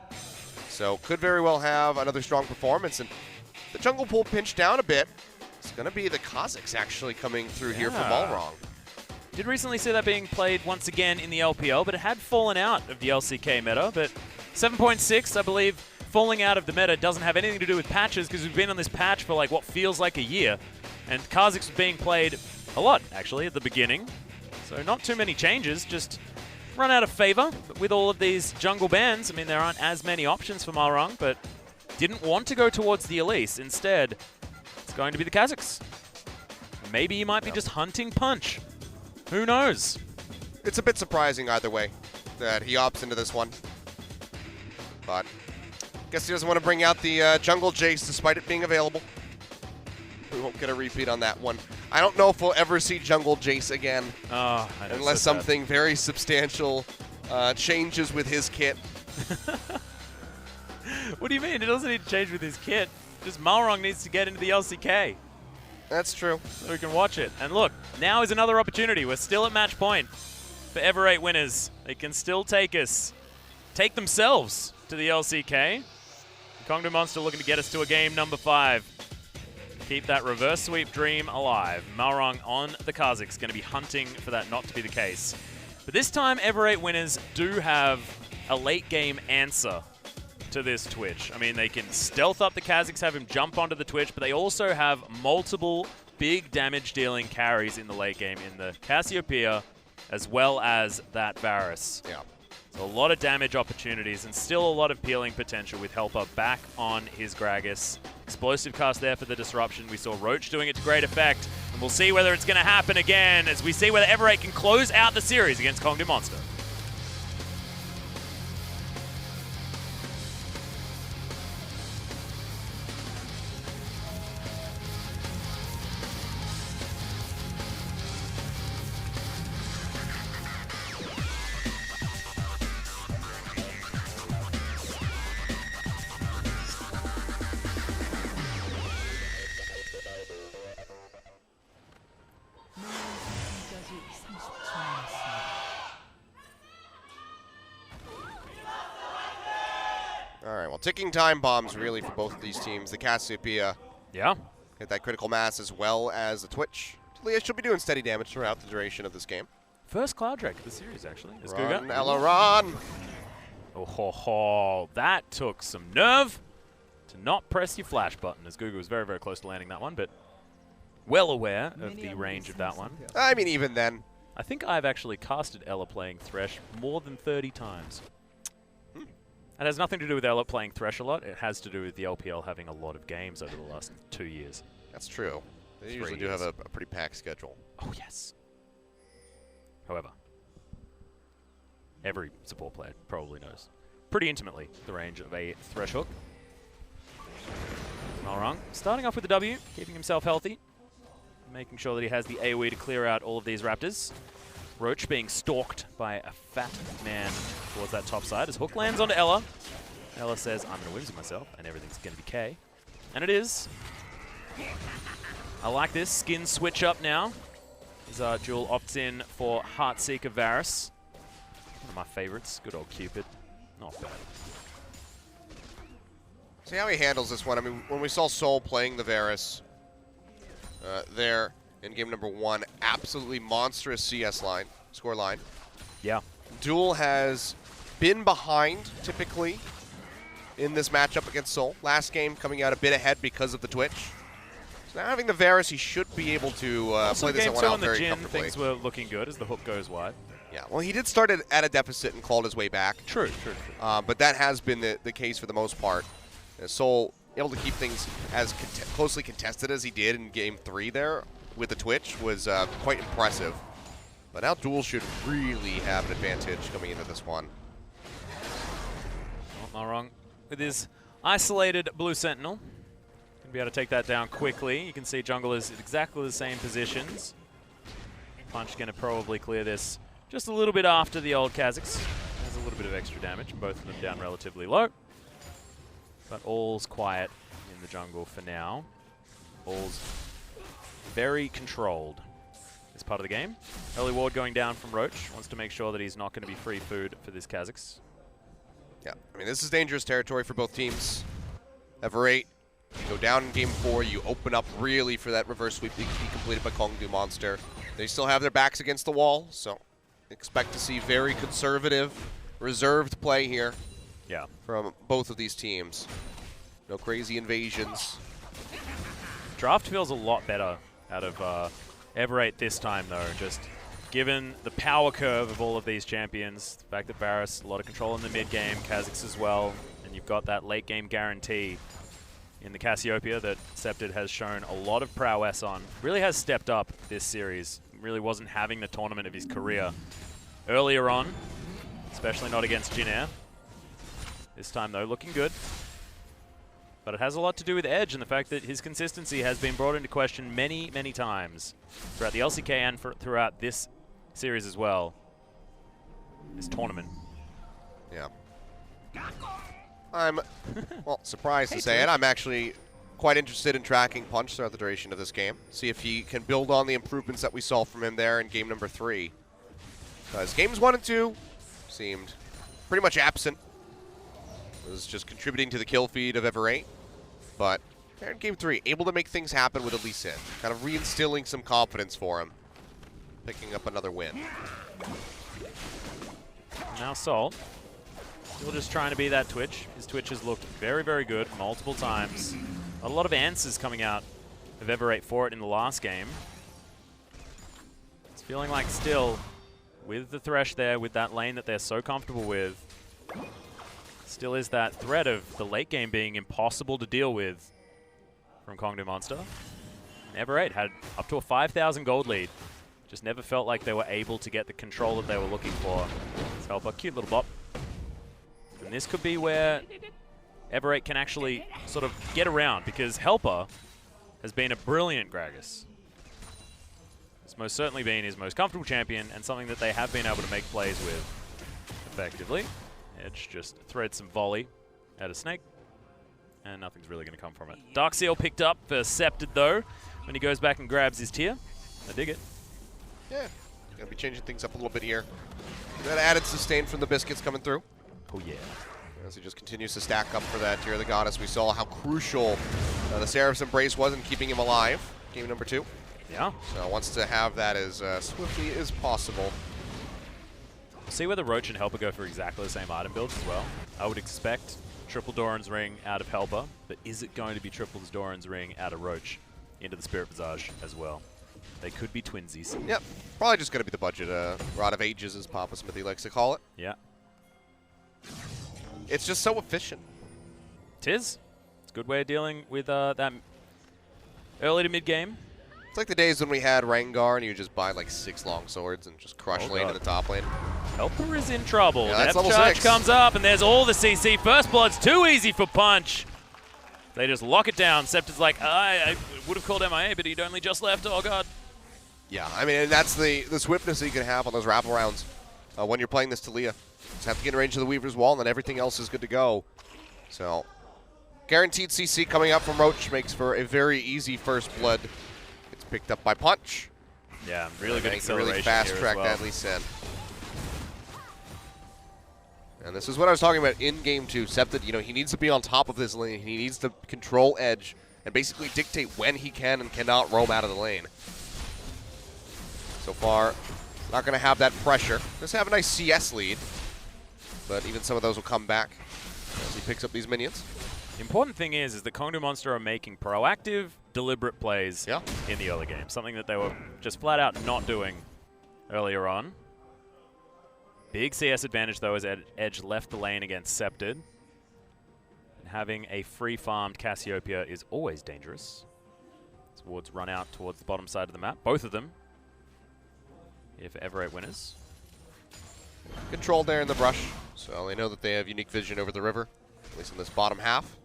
So could very well have another strong performance. And the jungle pool pinched down a bit. It's going to be the Kazakhs actually coming through here from Malrong. Did recently see that being played once again in the LPL, but it had fallen out of the LCK meta. But 7.6, I believe, falling out of the meta doesn't have anything to do with patches because we've been on this patch for like what feels like a year. And Kha'Zix was being played a lot, actually, at the beginning. So not too many changes, just run out of favor with all of these jungle bans. I mean, there aren't as many options for Malrang, but didn't want to go towards the Elise. Instead, it's going to be the Kha'Zix. Maybe he might be just hunting Punch. Who knows? It's a bit surprising either way that he opts into this one. But guess he doesn't want to bring out the jungle Jace despite it being available. We won't get a repeat on that one. I don't know if we'll ever see jungle Jace again. Oh, I know, unless so something very substantial changes with his kit. What do you mean? It doesn't need to change with his kit. Just Malrang needs to get into the LCK. That's true. So we can watch it. And look, now is another opportunity. We're still at match point for Ever 8 winners. They can still take themselves to the LCK. Kongdu Monster looking to get us to a game number 5. Keep that reverse sweep dream alive. Malrang on the Kha'Zix, going to be hunting for that not to be the case. But this time, Ever 8 winners do have a late game answer to this Twitch. I mean, they can stealth up the Kha'Zix, have him jump onto the Twitch, but they also have multiple big damage dealing carries in the late game in the Cassiopeia as well as that Varus. Yeah. So a lot of damage opportunities and still a lot of peeling potential with Helper back on his Gragas. Explosive cast there for the disruption. We saw Roach doing it to great effect, and we'll see whether it's going to happen again as we see whether Ever 8 can close out the series against Kongdu Monster. All right, well, ticking time bombs really for both of these teams. The Cassiopeia Yeah. hit that critical mass as well as the Twitch. Leah should be doing steady damage throughout the duration of this game. First Cloud Drake of the series, actually. Is Run, Guga. Ella, run! Oh, ho, ho. That took some nerve to not press your flash button, as Guga was very, very close to landing that one, but well aware of the range of that one. I mean, even then. I think I've actually casted Ella playing Thresh more than 30 times. It has nothing to do with Ella playing Thresh a lot. It has to do with the LPL having a lot of games over the last 2 years. That's true. They 3 usually do years. have a pretty packed schedule. Oh, yes. However, every support player probably knows pretty intimately the range of a Thresh hook. Malrang starting off with the W, keeping himself healthy, making sure that he has the AoE to clear out all of these Raptors. Roach being stalked by a fat man towards that top side as Hook lands onto Ella. Ella says, I'm going to whimsy myself, and everything's going to be K. And it is. I like this. Skin switch up now. As Jewel opts in for Heartseeker Varus. One of my favorites. Good old Cupid. Not bad. See how he handles this one. I mean, when we saw Soul playing the Varus there in game number 1, absolutely monstrous CS line, score line. Yeah. Duel has been behind, typically, in this matchup against Soul. Last game coming out a bit ahead because of the Twitch. So now having the Varus, he should be able to play this one out very comfortably. Things were looking good as the hook goes wide. Yeah, well, he did start at a deficit and clawed his way back. True. But that has been the case for the most part. Soul able to keep things as closely contested as he did in Game 3 there with the Twitch was quite impressive. But now Duel should really have an advantage coming into this one. Not wrong. With his isolated Blue Sentinel, going to be able to take that down quickly. You can see Jungle is at exactly the same positions. Punch going to probably clear this just a little bit after the old Kha'Zix. Has a little bit of extra damage, both of them down relatively low. But all's quiet in the jungle for now. All's very controlled. This part of the game. Early ward going down from Roach. Wants to make sure that he's not going to be free food for this Kha'Zix. Yeah, I mean, this is dangerous territory for both teams. Ever 8, you go down in game 4, you open up really for that reverse sweep to be completed by Kongdu Monster. They still have their backs against the wall, so expect to see very conservative, reserved play here. Yeah. from both of these teams. No crazy invasions. Draft feels a lot better out of Ever8 this time, though. Just given the power curve of all of these champions, the fact that Varus, a lot of control in the mid game, Kha'Zix as well, and you've got that late game guarantee in the Cassiopeia that Sceptid has shown a lot of prowess on. Really has stepped up this series. Really wasn't having the tournament of his career earlier on, especially not against Jin Air. This time, though, looking good. But it has a lot to do with Edge and the fact that his consistency has been brought into question many, many times throughout the LCK and throughout this series as well. This tournament. Yeah. I'm, well, surprised to say it. I'm actually quite interested in tracking Punch throughout the duration of this game. See if he can build on the improvements that we saw from him there in game number 3. Because games 1 and 2 seemed pretty much absent. Was just contributing to the kill feed of Ever8. But in game 3, able to make things happen with Lee Sin. Kind of reinstilling some confidence for him. Picking up another win. Now Sol, still just trying to be that Twitch. His Twitch has looked very, very good multiple times. A lot of answers coming out of Ever8 for it in the last game. It's feeling like still, with the Thresh there, with that lane that they're so comfortable with, still is that threat of the late game being impossible to deal with from Kongdu Monster. And Ever8 had up to a 5,000 gold lead. Just never felt like they were able to get the control that they were looking for. It's Helper, cute little bop. And this could be where Ever8 can actually sort of get around, because Helper has been a brilliant Gragas. It's most certainly been his most comfortable champion and something that they have been able to make plays with effectively. Edge just threads some volley at a snake, and nothing's really going to come from it. Darkseal picked up for Sceptid, though, when he goes back and grabs his tier. I dig it. Yeah, going to be changing things up a little bit here. That added sustain from the Biscuits coming through. Oh, yeah. As he just continues to stack up for that Tear of the Goddess. We saw how crucial the Seraph's Embrace was in keeping him alive. Game number 2. Yeah. So wants to have that as swiftly as possible. See whether Roach and Helper go for exactly the same item builds as well. I would expect triple Doran's Ring out of Helper, but is it going to be triple Doran's Ring out of Roach into the Spirit Visage as well? They could be twinsies. Yep, probably just going to be the budget Rod of Ages, as Papa Smithy likes to call it. Yeah. It's just so efficient. Tis. It's a good way of dealing with that early to mid game. It's like the days when we had Rengar and you just buy like 6 long swords and just crush lane in the top lane. Helper is in trouble. Yeah, that's Depth level charge 6. comes up, and there's all the CC. First Blood's too easy for Punch. They just lock it down. Sceptid's like, I would have called MIA, but he'd only just left. Oh, God. Yeah, I mean, and that's the swiftness that you can have on those wraparounds when you're playing this Taliyah. Just have to get in range of the Weaver's Wall, and then everything else is good to go. So, guaranteed CC coming up from Roach makes for a very easy first blood. It's picked up by Punch. Yeah, really good He can acceleration really fast here track as well. that Lee Sin. And this is what I was talking about in game 2. Sceptid, you know, he needs to be on top of this lane. He needs to control Edge and basically dictate when he can and cannot roam out of the lane. So far, not going to have that pressure. Does have a nice CS lead, but even some of those will come back as he picks up these minions. The important thing is that Kongdu Monster are making proactive, deliberate plays Yeah. in the early game. Something that they were just flat out not doing earlier on. Big CS advantage, though, as Edge left the lane against Sceptid. And having a free-farmed Cassiopeia is always dangerous. As wards run out towards the bottom side of the map. Both of them. If Ever8 winners. Controlled there in the brush, so they know that they have unique vision over the river, at least in this bottom half.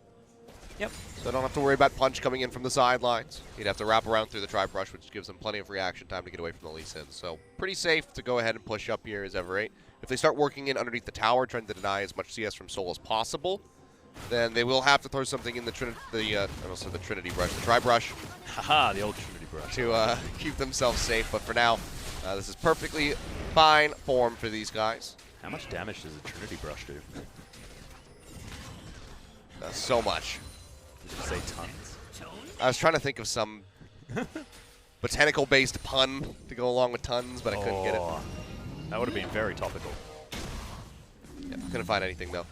Yep. So I don't have to worry about Punch coming in from the sidelines. He'd have to wrap around through the Tri-Brush, which gives them plenty of reaction time to get away from the Lee Sin. So pretty safe to go ahead and push up here as Ever8. If they start working in underneath the tower, trying to deny as much CS from Sol as possible, then they will have to throw something in the Trinity Brush, the Tri-Brush. Haha, the old Trinity Brush. To keep themselves safe. But for now, this is perfectly fine form for these guys. How much damage does a Trinity Brush do? So much. Did you say tons? I was trying to think of some botanical-based pun to go along with tons, but I couldn't get it. That would have been very topical. Yeah, couldn't find anything, though.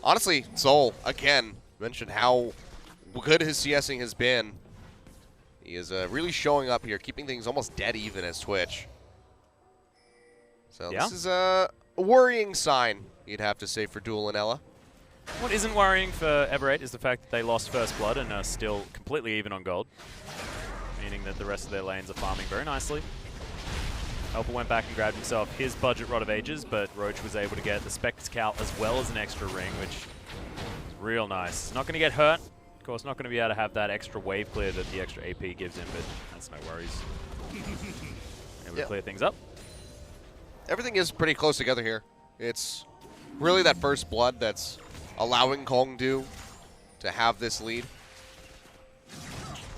honestly, Soul, again, mentioned how good his CSing has been. He is really showing up here, keeping things almost dead even as Twitch. So this is a worrying sign, you'd have to say, for Duel and Ela. What isn't worrying for Ever8 is the fact that they lost First Blood and are still completely even on gold, meaning that the rest of their lanes are farming very nicely. Helper went back and grabbed himself his budget Rod of Ages, but Roach was able to get the Spectre's Cowl as well as an extra ring, which is real nice. Not going to get hurt. Of course, not going to be able to have that extra wave clear that the extra AP gives him, but that's no worries. Able to clear things up. Everything is pretty close together here. It's really that First Blood that's allowing Kongdu to have this lead.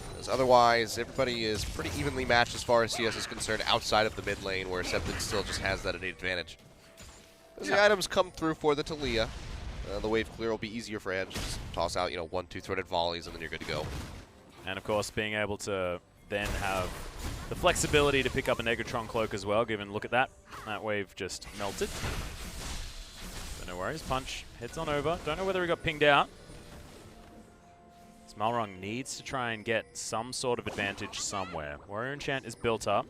Because otherwise, everybody is pretty evenly matched as far as CS is concerned outside of the mid lane, where Septon still just has that innate advantage. As the items come through for the Taliyah, the wave clear will be easier for Edge. Just toss out, 1-2 threaded volleys, and then you're good to go. And of course, being able to then have the flexibility to pick up a Negatron Cloak as well, given, look at that. That wave just melted. But no worries, Punch heads on over. Don't know whether he got pinged out. Malrong needs to try and get some sort of advantage somewhere. Warrior Enchant is built up.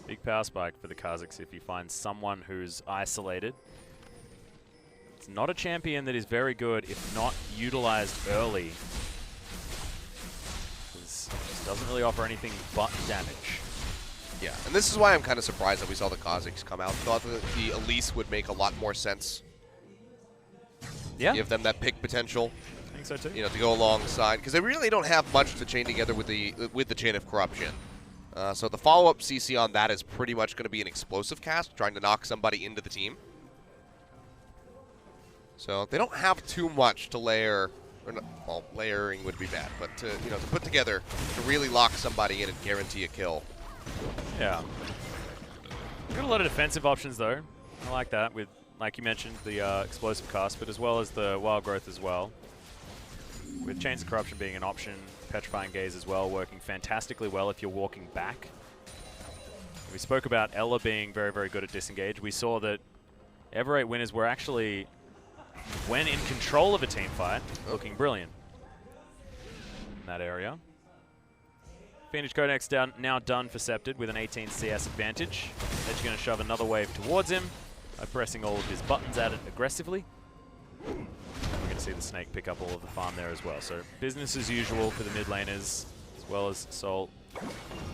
Big power spike for the Kazakhs if he finds someone who's isolated. It's not a champion that is very good if not utilized early. This doesn't really offer anything but damage. Yeah, and this is why I'm kind of surprised that we saw the Kazakhs come out. Thought that the Elise would make a lot more sense. Yeah. Give them that pick potential. I think so too. To go alongside, because they really don't have much to chain together with the Chain of Corruption. So the follow-up CC on that is pretty much going to be an explosive cast, trying to knock somebody into the team. So they don't have too much to layer, or not, well, layering would be bad, but to put together to really lock somebody in and guarantee a kill. Yeah. We've got a lot of defensive options though. I like that with, like you mentioned, the explosive cast, but as well as the wild growth as well. With Chains of Corruption being an option, Petrifying Gaze as well, working fantastically well if you're walking back. We spoke about Ela being very, very good at disengage. We saw that Ever8 winners were actually, when in control of a team fight, looking brilliant in that area. Phoenix Codex now done for Septed with an 18 CS advantage. Edge going to shove another wave towards him by pressing all of his buttons at it aggressively. We're going to see the Snake pick up all of the farm there as well. So business as usual for the mid laners, as well as Soul.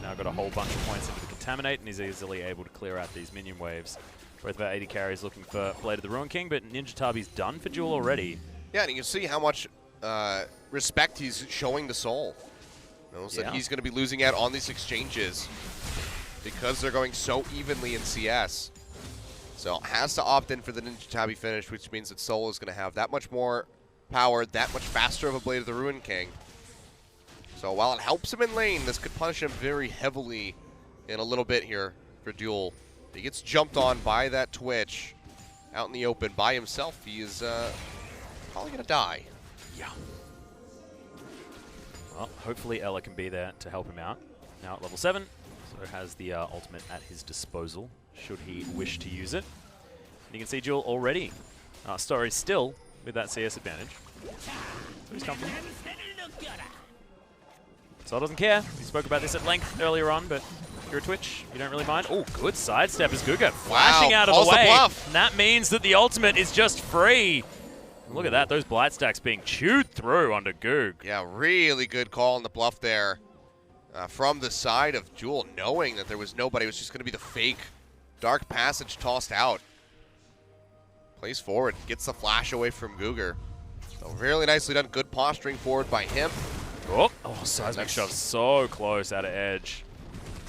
Now got a whole bunch of points into the Contaminate, and he's easily able to clear out these minion waves. Both of our 80 carries looking for Blade of the Ruin King, but Ninja Tabi's done for Duel already. Yeah, and you can see how much respect he's showing to Soul. So he's going to be losing out on these exchanges because they're going so evenly in CS. So has to opt in for the Ninja Tabi finish, which means that Soul is going to have that much more power, that much faster of a Blade of the Ruin King. So while it helps him in lane, this could punish him very heavily in a little bit here for Duel. He gets jumped on by that Twitch out in the open by himself. He is probably going to die. Yeah. Well, hopefully Ela can be there to help him out. Now at level 7, so has the ultimate at his disposal, should he wish to use it. And you can see Duel already. Story still with that CS advantage. So he's comfortable. Sol doesn't care. We spoke about this at length earlier on, but if you're a Twitch, you don't really mind. Oh, good sidestep as Guga flashing out of the way. And that means that the ultimate is just free. And look at that, those blight stacks being chewed through onto Goog. Yeah, really good call on the bluff there from the side of Duel, knowing that there was nobody. It was just going to be the fake Dark Passage tossed out. Plays forward, gets the flash away from Guger. So really nicely done. Good posturing forward by him. Oh, Seismic Shove so close out of Edge.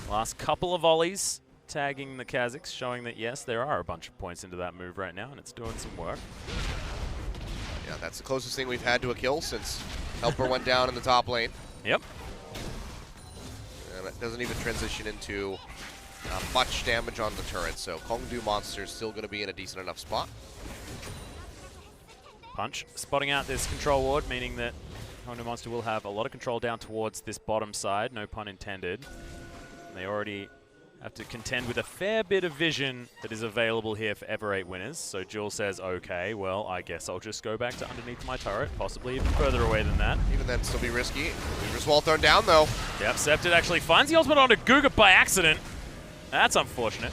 Last couple of volleys tagging the Kazakhs, showing that yes, there are a bunch of points into that move right now, and it's doing some work. Yeah, that's the closest thing we've had to a kill since Helper went down in the top lane. Yep. And that doesn't even transition into much damage on the turret, so Kongdu Monster is still going to be in a decent enough spot. Punch spotting out this control ward, meaning that Kongdu Monster will have a lot of control down towards this bottom side, no pun intended. And they already have to contend with a fair bit of vision that is available here for Ever 8 winners. So Jules says, okay, well, I guess I'll just go back to underneath my turret, possibly even further away than that. Even then, still be risky. Weaver's Wall thrown down, though. Yep, Scepted actually finds the ultimate onto Guga by accident. That's unfortunate.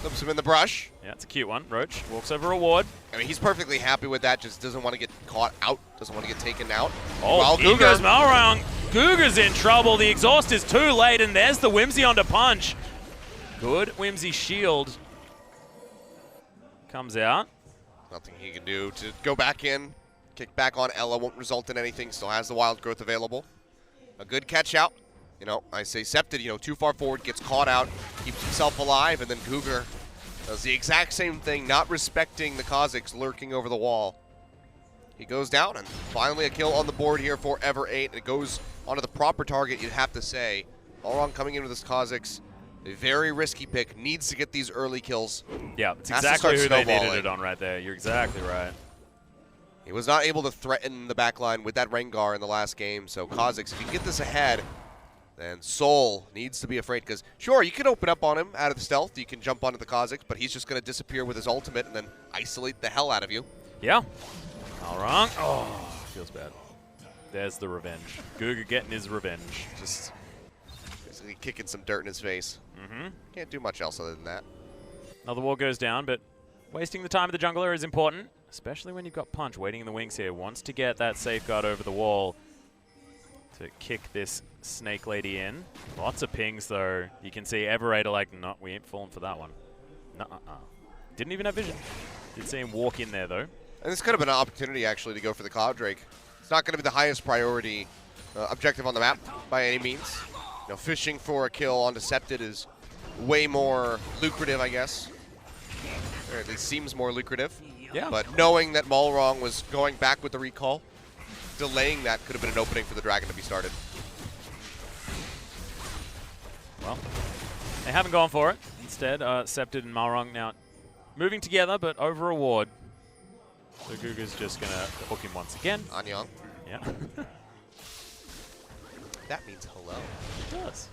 Flips him in the brush. Yeah, it's a cute one. Roach walks over a ward. I mean, he's perfectly happy with that, just doesn't want to get caught out, doesn't want to get taken out. Oh, Well, here goes Malrang. Guga's in trouble. The exhaust is too late, and there's the Whimsy onto punch. Good Whimsy shield. Comes out. Nothing he can do to go back in. Kick back on Ela won't result in anything. Still has the wild growth available. A good catch out. You know, I say Scepted, you know, too far forward, gets caught out, keeps himself alive, and then Guga does the exact same thing, not respecting the Kazakhs lurking over the wall. He goes down, and finally a kill on the board here for Ever 8. It goes onto the proper target, you'd have to say. Balrog coming in with this Kazakhs. A very risky pick. Needs to get these early kills. Yeah, it's Has to exactly start who they needed snowballing. it on right there. You're exactly right. He was not able to threaten the backline with that Rengar in the last game, so Kazakhs, if you can get this ahead, then Soul needs to be afraid, because sure, you can open up on him out of the stealth, you can jump onto the Kazakhs, but he's just going to disappear with his ultimate and then isolate the hell out of you. Yeah. All wrong. Oh, feels bad. There's the revenge. Guga getting his revenge. Just basically kicking some dirt in his face. Can't do much else other than that. Another wall goes down, but wasting the time of the jungler is important, especially when you've got Punch waiting in the wings here. Wants to get that safeguard over the wall to kick this Snake Lady in. Lots of pings, though. You can see Ever 8 are like, no, we ain't falling for that one. Nuh-uh-uh. Didn't even have vision. Did see him walk in there, though. And this could have been an opportunity, actually, to go for the Cloud Drake. It's not going to be the highest priority objective on the map by any means. You know, fishing for a kill on Decepted is way more lucrative, I guess. Or at least seems more lucrative. Yeah. But knowing that Malrong was going back with the recall, delaying that could have been an opening for the Dragon to be started. Well, they haven't gone for it. Instead, Scepted and Malrong now moving together, but over a ward. So Guga's just going to hook him once again. Anyang. Yeah. That means hello. It does.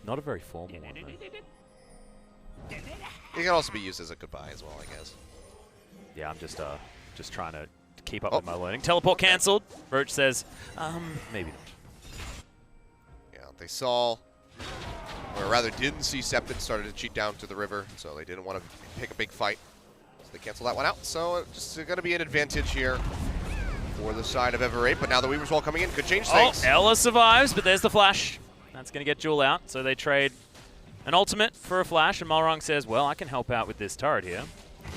Not a very formal one, though. It can also be used as a goodbye as well, I guess. Yeah, I'm just trying to keep up with my learning. Teleport cancelled. Roach says, maybe not. Yeah, they saw, or rather didn't see Scepted started to cheat down to the river, so they didn't want to pick a big fight. So they canceled that one out. So it's just going to be an advantage here for the side of Ever 8, but now the Weaver's Wall coming in could change things. Oh, Ela survives, but there's the flash. That's going to get Jewel out, so they trade an ultimate for a flash, and Malrong says, well, I can help out with this turret here.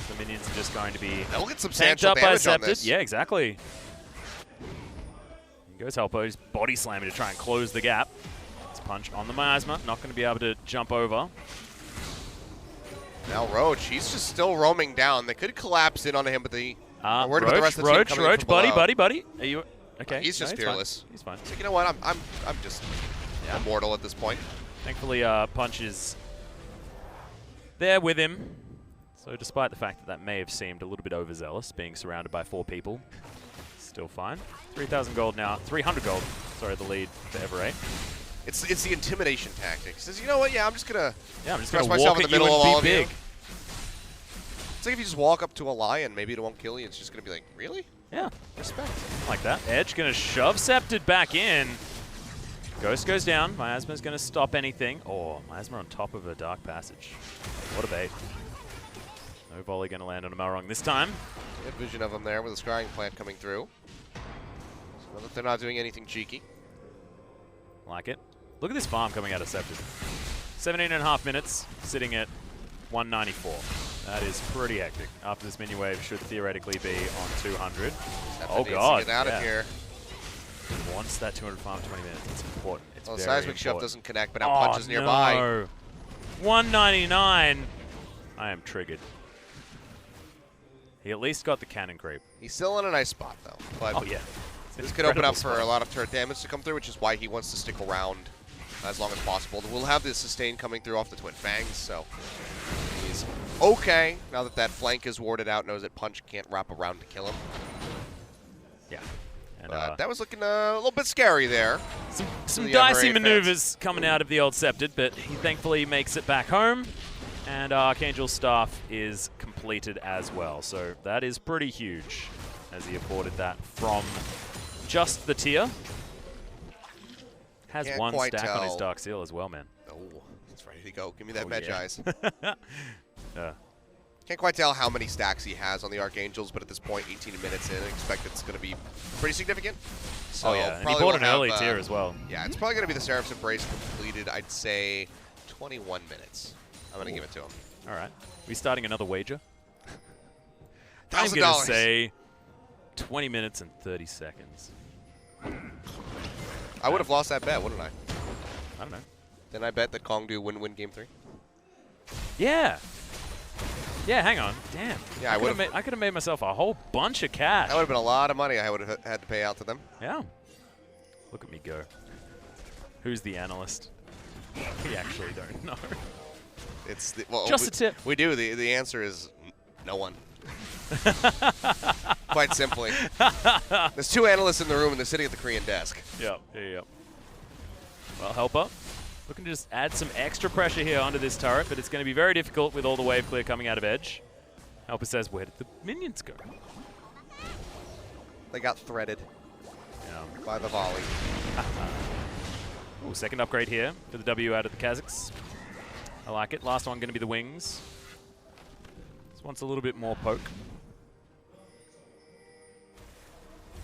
The minions are just going to be They'll get tanked substantial up by damage on Scepted. this. Yeah, exactly. Here goes Helpo. He's body slamming to try and close the gap. It's Punch on the Miasma. Not going to be able to jump over. Now Roach, he's just still roaming down. They could collapse in on him, but the worried about the rest of the team coming in from below. buddy. Are you okay? He's just No, fearless. He's fine. He's like, you know what? I'm just immortal at this point. Thankfully, Punch is there with him. So despite the fact that that may have seemed a little bit overzealous, being surrounded by 4 people, still fine. 3,000 gold now. 300 gold. Sorry, the lead for Ever 8. It's the intimidation tactic. He says, you know what? Yeah, I'm just gonna Yeah, I'm just press going to myself walk in the at you middle of all and of be you. big. It's like if you just walk up to a lion, maybe it won't kill you. It's just gonna be like, really? Yeah, Respect. like that. Edge going to shove Scepted back in. Ghost goes down. Miasma's going to stop anything. Oh, Miasma on top of a Dark Passage. What a bait. No volley going to land on a Malrong this time. Good vision of him there with a scrying plant coming through. So that they're not doing anything cheeky. Like it. Look at this farm coming out of Scepted. 17.5 minutes, sitting at 194. That is pretty hectic. After this mini wave should theoretically be on 200. Oh god, Get out yeah. of here. Once that 200 farm 20 minutes, it's important. It's Well, the very seismic shove important. doesn't connect, but now Punch is Oh, nearby. no. 199. I am triggered. He at least got the cannon creep. He's still in a nice spot though. But Oh yeah. this could open up for a lot of turret damage to come through, which is why he wants to stick around as long as possible. We'll have the sustain coming through off the Twin Fangs, so he's okay now that that flank is warded out. Knows that Punch can't wrap around to kill him. Yeah. And, that was looking a little bit scary there. Some the dicey Everate maneuvers coming out of the old Scepted, but he thankfully makes it back home. And Archangel's staff is completed as well. So that is pretty huge, as he afforded that from just the tier. Has Can't one quite stack on his tell. Dark Seal as well, man. Oh, it's ready to go. Give me that Oh, Veg yeah. Eyes. Yeah. Can't quite tell how many stacks he has on the Archangels, but at this point, 18 minutes in, I expect it's going to be pretty significant. So Oh, yeah. And he probably bought will an have, early tier as well. Yeah, it's probably going to be the Seraph's Embrace completed, I'd say, 21 minutes. I'm going to give it to him. All right. We starting another wager? I'm $1,000. going to say 20 minutes and 30 seconds. I would have lost that bet, wouldn't I? I don't know. Then I bet that Kongdu wouldn't win Game 3. Yeah. Yeah, hang on. Damn. Yeah, I could have made myself a whole bunch of cash. That would have been a lot of money I would have had to pay out to them. Yeah. Look at me go. Who's the analyst? We actually don't know. It's the, well, Just a tip. We do. The answer is no one. Quite simply. There's 2 analysts in the room and they're sitting at the Korean desk. Yep. Well, Helper. Looking to just add some extra pressure here onto this turret, but it's going to be very difficult with all the wave clear coming out of Edge. Helper says, where did the minions go? They got threaded Yeah. by the volley. Ooh, second upgrade here for the W out of the Kazakhs. I like it. Last one going to be the wings. This one's a little bit more poke.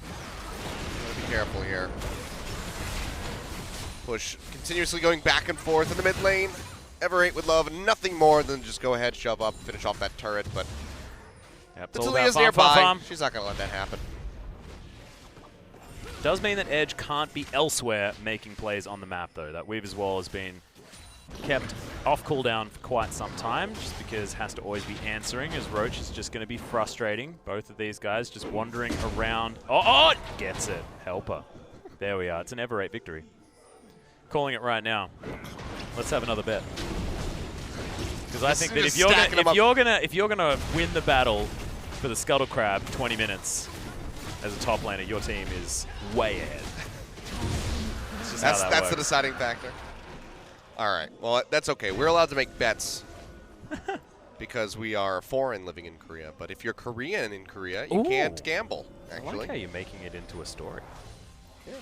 Gotta be careful here. Push continuously going back and forth in the mid lane. Everate would love nothing more than just go ahead, shove up, finish off that turret, but Yep, it's all about Talia's farm, nearby. farm, farm. She's not going to let that happen. Does mean that Edge can't be elsewhere making plays on the map, though. That Weaver's Wall has been kept off cooldown for quite some time, just because has to always be answering, as Roach is just going to be frustrating. Both of these guys just wandering around. Oh, gets it. Helper. There we are. It's an Everate victory. Calling it right now. Let's have another bet. Because I think that if you're gonna win the battle for the Scuttle Crab 20 minutes as a top laner, your team is way ahead. It's just how that That's works. the deciding factor. All right. Well, that's okay. We're allowed to make bets because we are foreign living in Korea. But if you're Korean in Korea, you can't gamble, I actually. like how you're making it into a story. Yeah.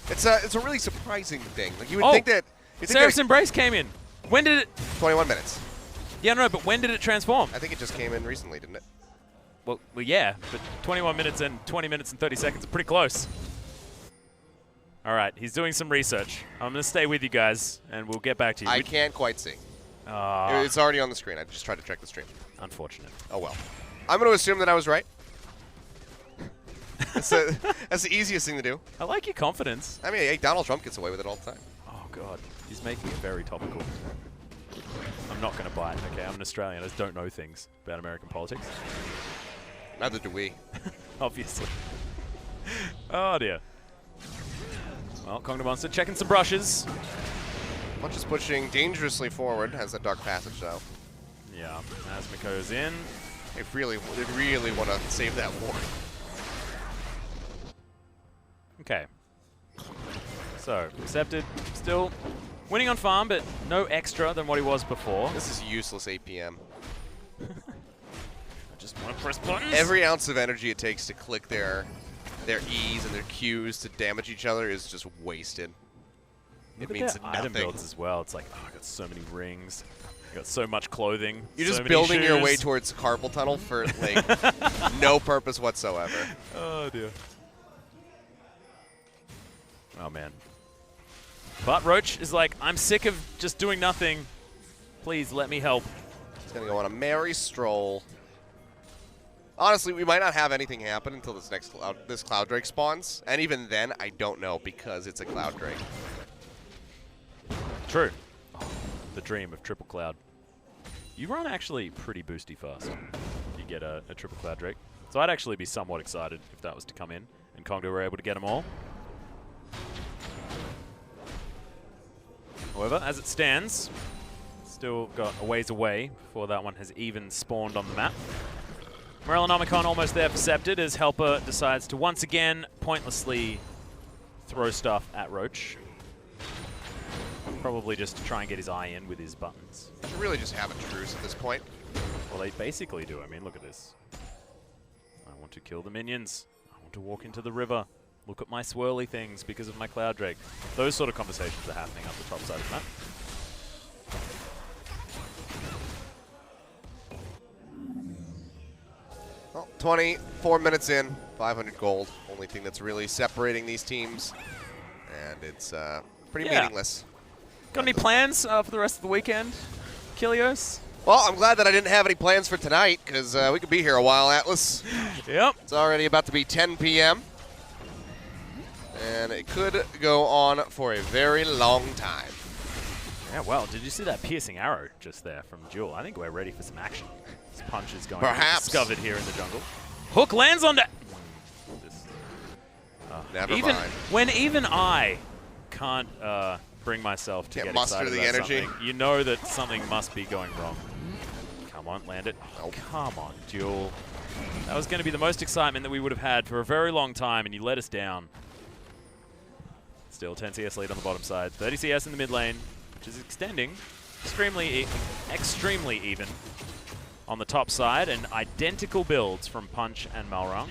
It's a really surprising thing. Like you would think that Seraph's Embrace came in. When did it? 21 minutes. Yeah, no, but when did it transform? I think it just came in recently, didn't it? Well, yeah, but 21 minutes and 20 minutes and 30 seconds are pretty close. All right, he's doing some research. I'm going to stay with you guys, and we'll get back to you. I can't quite see. Ah, It's already on the screen. I just tried to check the stream. unfortunate. Oh, well. I'm going to assume that I was right. That's the easiest thing to do. I like your confidence. I mean, hey, Donald Trump gets away with it all the time. Oh, God. He's making it very topical. I'm not going to bite, okay? I'm an Australian. I just don't know things about American politics. Neither do we. Obviously. Oh, dear. Well, Kongda Monster checking some brushes. Punch is pushing dangerously forward. Has that Dark Passage, though. Yeah, as Miko's in. They really want to save that war. Okay. So, accepted. Still winning on farm, but no extra than what he was before. This is useless APM. I just want to press buttons. Every ounce of energy it takes to click their E's and their Q's to damage each other is just wasted. Look It at means their item nothing. builds as well. It's like, oh, I got so many rings. I got so much clothing. You're so just many building your shoes. way towards carpal tunnel for like no purpose whatsoever. Oh, dear. Oh, man. But Roach is like, I'm sick of just doing nothing. Please let me help. It's gonna go on a merry stroll. Honestly, we might not have anything happen until this Cloud Drake spawns, and even then, I don't know because it's a Cloud Drake. True. Oh, the dream of Triple Cloud. You run actually pretty boosty fast. You get a Triple Cloud Drake. So I'd actually be somewhat excited if that was to come in and Kongdo were able to get them all. However, as it stands, still got a ways away before that one has even spawned on the map. Morellonomicon almost there for Scepted as Helper decides to once again pointlessly throw stuff at Roach. Probably just to try and get his eye in with his buttons. You really just have a truce at this point. Well, they basically do. I mean, look at this. I want to kill the minions. I want to walk into the river. Look at my swirly things because of my Cloud Drake. Those sort of conversations are happening up the top side of the map. Well, 24 minutes in, 500 gold. Only thing that's really separating these teams. And it's pretty meaningless. Got any plans for the rest of the weekend, Kilios? Well, I'm glad that I didn't have any plans for tonight, because we could be here a while, Atlas. Yep. It's already about to be 10 p.m. And it could go on for a very long time. Yeah, well, did you see that piercing arrow just there from Duel? I think we're ready for some action. This punch is going Perhaps. to be discovered here in the jungle. Hook lands on that. Never even mind. when even I can't bring myself to Can't get muster excited the about energy. something, you know that something must be going wrong. Come on, land it. Oh, Nope. come on, Duel. That was going to be the most excitement that we would have had for a very long time, and you let us down. Still 10 CS lead on the bottom side. 30 CS in the mid lane, which is extending extremely even on the top side, and identical builds from Punch and Malrung.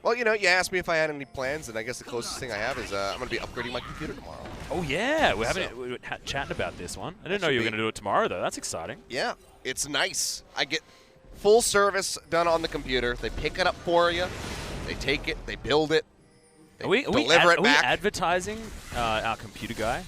Well, you know, you asked me if I had any plans, and I guess the closest thing I have is I'm going to be upgrading my computer tomorrow. Oh yeah, we were chatting about this one. I didn't know you were going to do it tomorrow though. That's exciting. Yeah, it's nice. I get full service done on the computer. They pick it up for you. They take it. They build it. They deliver it back. Are we advertising our computer guy?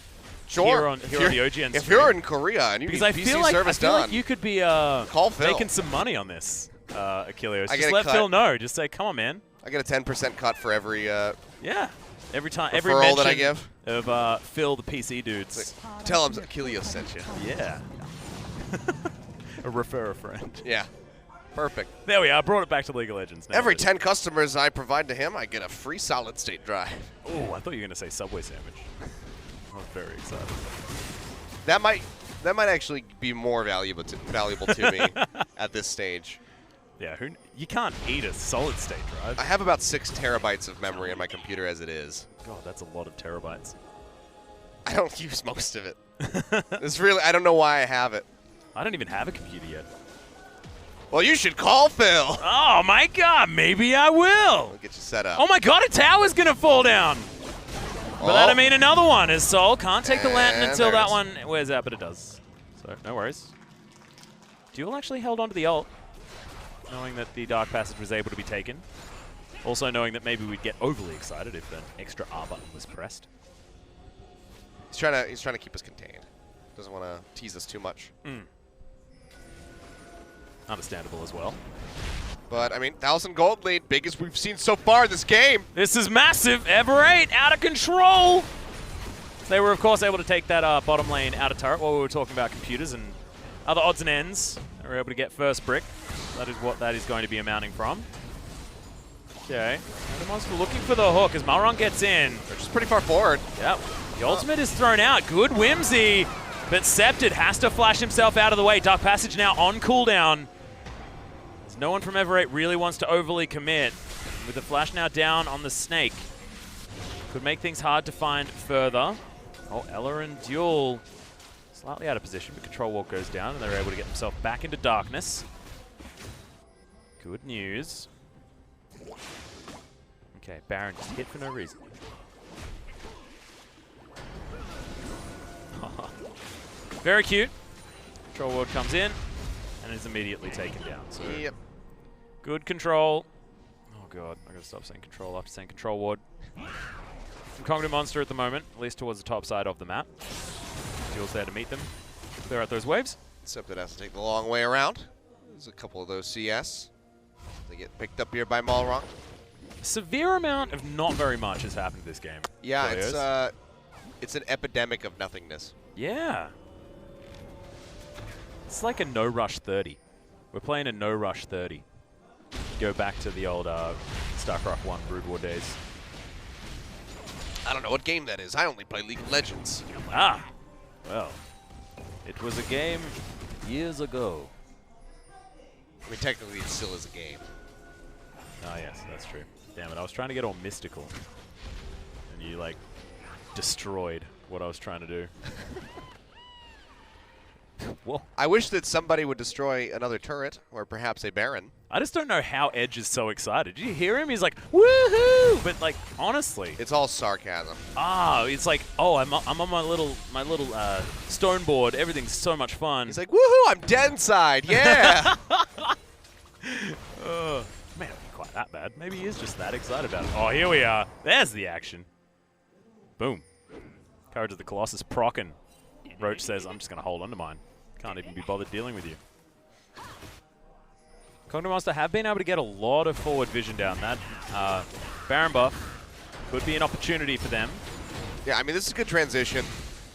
Sure. Here on the OGN if stream? you're in Korea and you Because need I PC feel like service done, you could be call Phil. making some money on this, Achilleos. I get Just a let cut. Phil know. Just say, come on, man. I get a 10% cut for every Yeah. Every time, every referral mention that I give. of Phil the PC dudes. Tell him Achilles sent you. Yeah. Refer a friend. Yeah. Perfect. There we are. Brought it back to League of Legends. Now Every 10 customers I provide to him, I get a free solid state drive. Oh, I thought you were going to say Subway sandwich. I'm very excited. That might actually be more valuable to me at this stage. Yeah, you can't eat a solid state drive. I have about 6 terabytes of memory on my computer as it is. God, that's a lot of terabytes. I don't use most of it. It's really, I don't know why I have it. I don't even have a computer yet. Well, you should call Phil. Oh my God, maybe I will. I'll get you set up. Oh my God, a tower's gonna fall down. But that'll mean another one. As Sol can't take the lantern And until there it that is. one wears out, but it does. So no worries. Duel actually held on to the ult, knowing that the Dark Passage was able to be taken. Also knowing that maybe we'd get overly excited if an extra R button was pressed. He's trying to keep us contained. Doesn't want to tease us too much. Understandable as well. But I mean, 1,000 gold lead, biggest we've seen so far this game. This is massive. Ever8 out of control. They were, of course, able to take that bottom lane out of turret while we were talking about computers and other odds and ends. They were able to get first brick. That is what that is going to be amounting from. Okay. The monster looking for the hook as Malrung gets in. They're just pretty far forward. Yep. The ultimate is thrown out. Good whimsy. But Scepted has to flash himself out of the way. Dark Passage now on cooldown. As no one from Ever8 really wants to overly commit. With the flash now down on the Snake. Could make things hard to find further. Oh, Ella and Duel slightly out of position, but Control Walk goes down, and they're able to get themselves back into darkness. Good news. Okay, Baron just hit for no reason. Very cute. Control Ward comes in and is immediately taken down. So Yep. good control. Oh god, I gotta stop saying control after saying Control Ward. From Kongdu Monster at the moment, at least towards the top side of the map. Duel's there to meet them. Clear out those waves. Except it has to take the long way around. There's a couple of those CS. They get picked up here by Malrung. Severe amount of not very much has happened this game. Yeah, Players. it's an epidemic of nothingness. Yeah. It's like a no-rush 30. We're playing a no-rush 30. Go back to the old StarCraft 1 Brood War days. I don't know what game that is. I only play League of Legends. Ah, well, it was a game years ago. mean, technically, it still is a game. Oh, yes, that's true. Damn it, I was trying to get all mystical. And you, like, destroyed what I was trying to do. Whoa. I wish that somebody would destroy another turret, or perhaps a Baron. I just don't know how Edge is so excited. Did you hear him? He's like, woohoo! But, like, honestly. It's all sarcasm. It's like, oh, I'm on my little stone board. Everything's so much fun. He's like, woohoo, I'm dead inside, yeah! Man, it be quite that bad. Maybe he is just that excited about it. Oh, here we are. There's the action. Boom. Courage of the Colossus procking. Roach says, I'm just going to hold on to mine. Can't even be bothered dealing with you. Kongdoo Monster have been able to get a lot of forward vision down. That Baron buff could be an opportunity for them. Yeah, I mean, this is a good transition,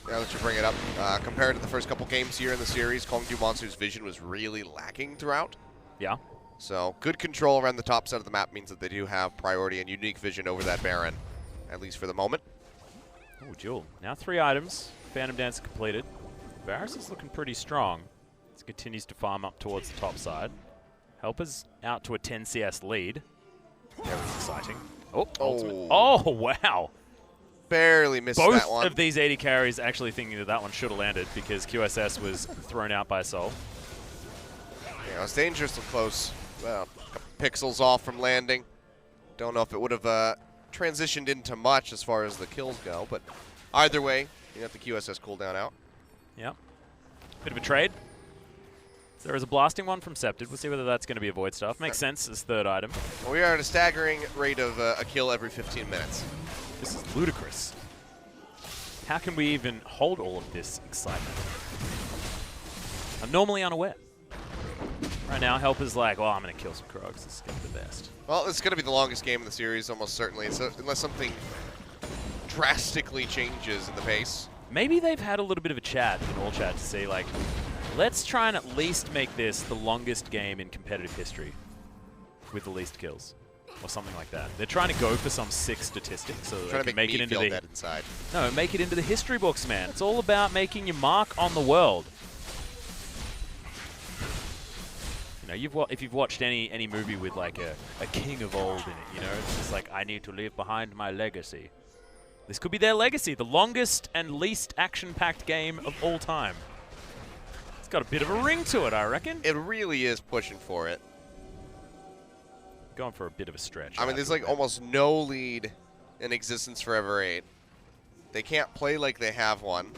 now that you bring it up. Compared to the first couple games here in the series, Kongdoo Monster's vision was really lacking throughout. Yeah. So good control around the top side of the map means that they do have priority and unique vision over that Baron, at least for the moment. Oh, Jewel. Now 3 items. Phantom Dance completed. Varus is looking pretty strong. He continues to farm up towards the top side. Helper's out to a 10 CS lead. Very exciting. Oh, ultimate. Oh, wow. Barely missed Both that one. of these 80 carries actually thinking that one should have landed because QSS was thrown out by Soul. Yeah, it was dangerously close. Well, a couple pixels off from landing. Don't know if it would have transitioned into much as far as the kills go, but either way, you got the QSS cooldown out. Yep. Bit of a trade. There is a blasting one from Scepted. We'll see whether that's going to be a Void Staff. Makes sense as third item. Well, we are at a staggering rate of a kill every 15 minutes. This is ludicrous. How can we even hold all of this excitement? I'm normally unaware. Right now, Helper's like, well, I'm going to kill some Krogs. This is going to be the best. Well, this is going to be the longest game in the series, almost certainly, so unless something drastically changes in the pace. Maybe they've had a little bit of a chat in all chat to see, like, let's try and at least make this the longest game in competitive history with the least kills, or something like that. They're trying to go for some sick statistics so that they can make it into the inside. No, make it into the history books, man. It's all about making your mark on the world. You know, if you've watched any movie with like a king of old in it, you know, it's just like, I need to leave behind my legacy. This could be their legacy, the longest and least action-packed game of all time. It's got a bit of a ring to it, I reckon. It really is pushing for it. Going for a bit of a stretch. I mean, there's like almost no lead in existence for Ever 8. They can't play like they have one.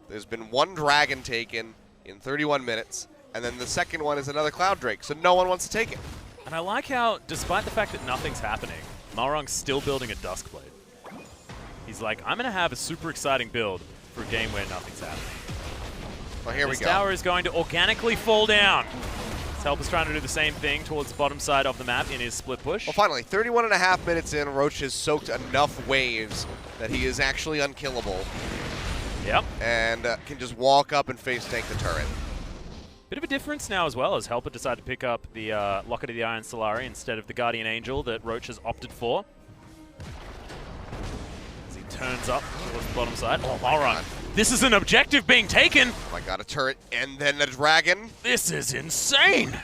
There's been one dragon taken in 31 minutes, and then the second one is another Cloud Drake, so no one wants to take it. And I like how, despite the fact that nothing's happening, Malrong's still building a Duskblade. He's like, I'm going to have a super exciting build for a game where nothing's happening. Well, here we go. This tower is going to organically fall down. Helper's trying to do the same thing towards the bottom side of the map in his split push. Well, finally, 31.5 minutes in, Roach has soaked enough waves that he is actually unkillable. Yep. And can just walk up and face tank the turret. Bit of a difference now as well, as Helper decided to pick up the Locket of the Iron Solari instead of the Guardian Angel that Roach has opted for. As he turns up towards the bottom side. Oh, Malrong. This is an objective being taken. Oh my god, a turret and then a dragon. This is insane.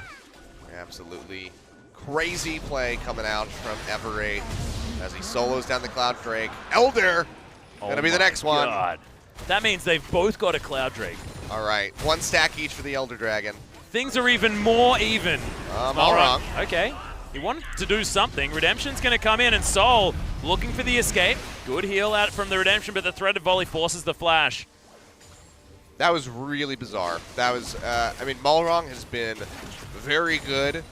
Absolutely crazy play coming out from Ever 8 as he solos down the Cloud Drake. Elder gonna be the next one. God. That means they've both got a Cloud Drake. All right, 1 stack each for the Elder Dragon. Things are even more even. Malrong. Okay. He wanted to do something. Redemption's going to come in, and Soul looking for the escape. Good heal out from the Redemption, but the threaded volley forces the flash. That was really bizarre. That was, I mean, Malrong has been very good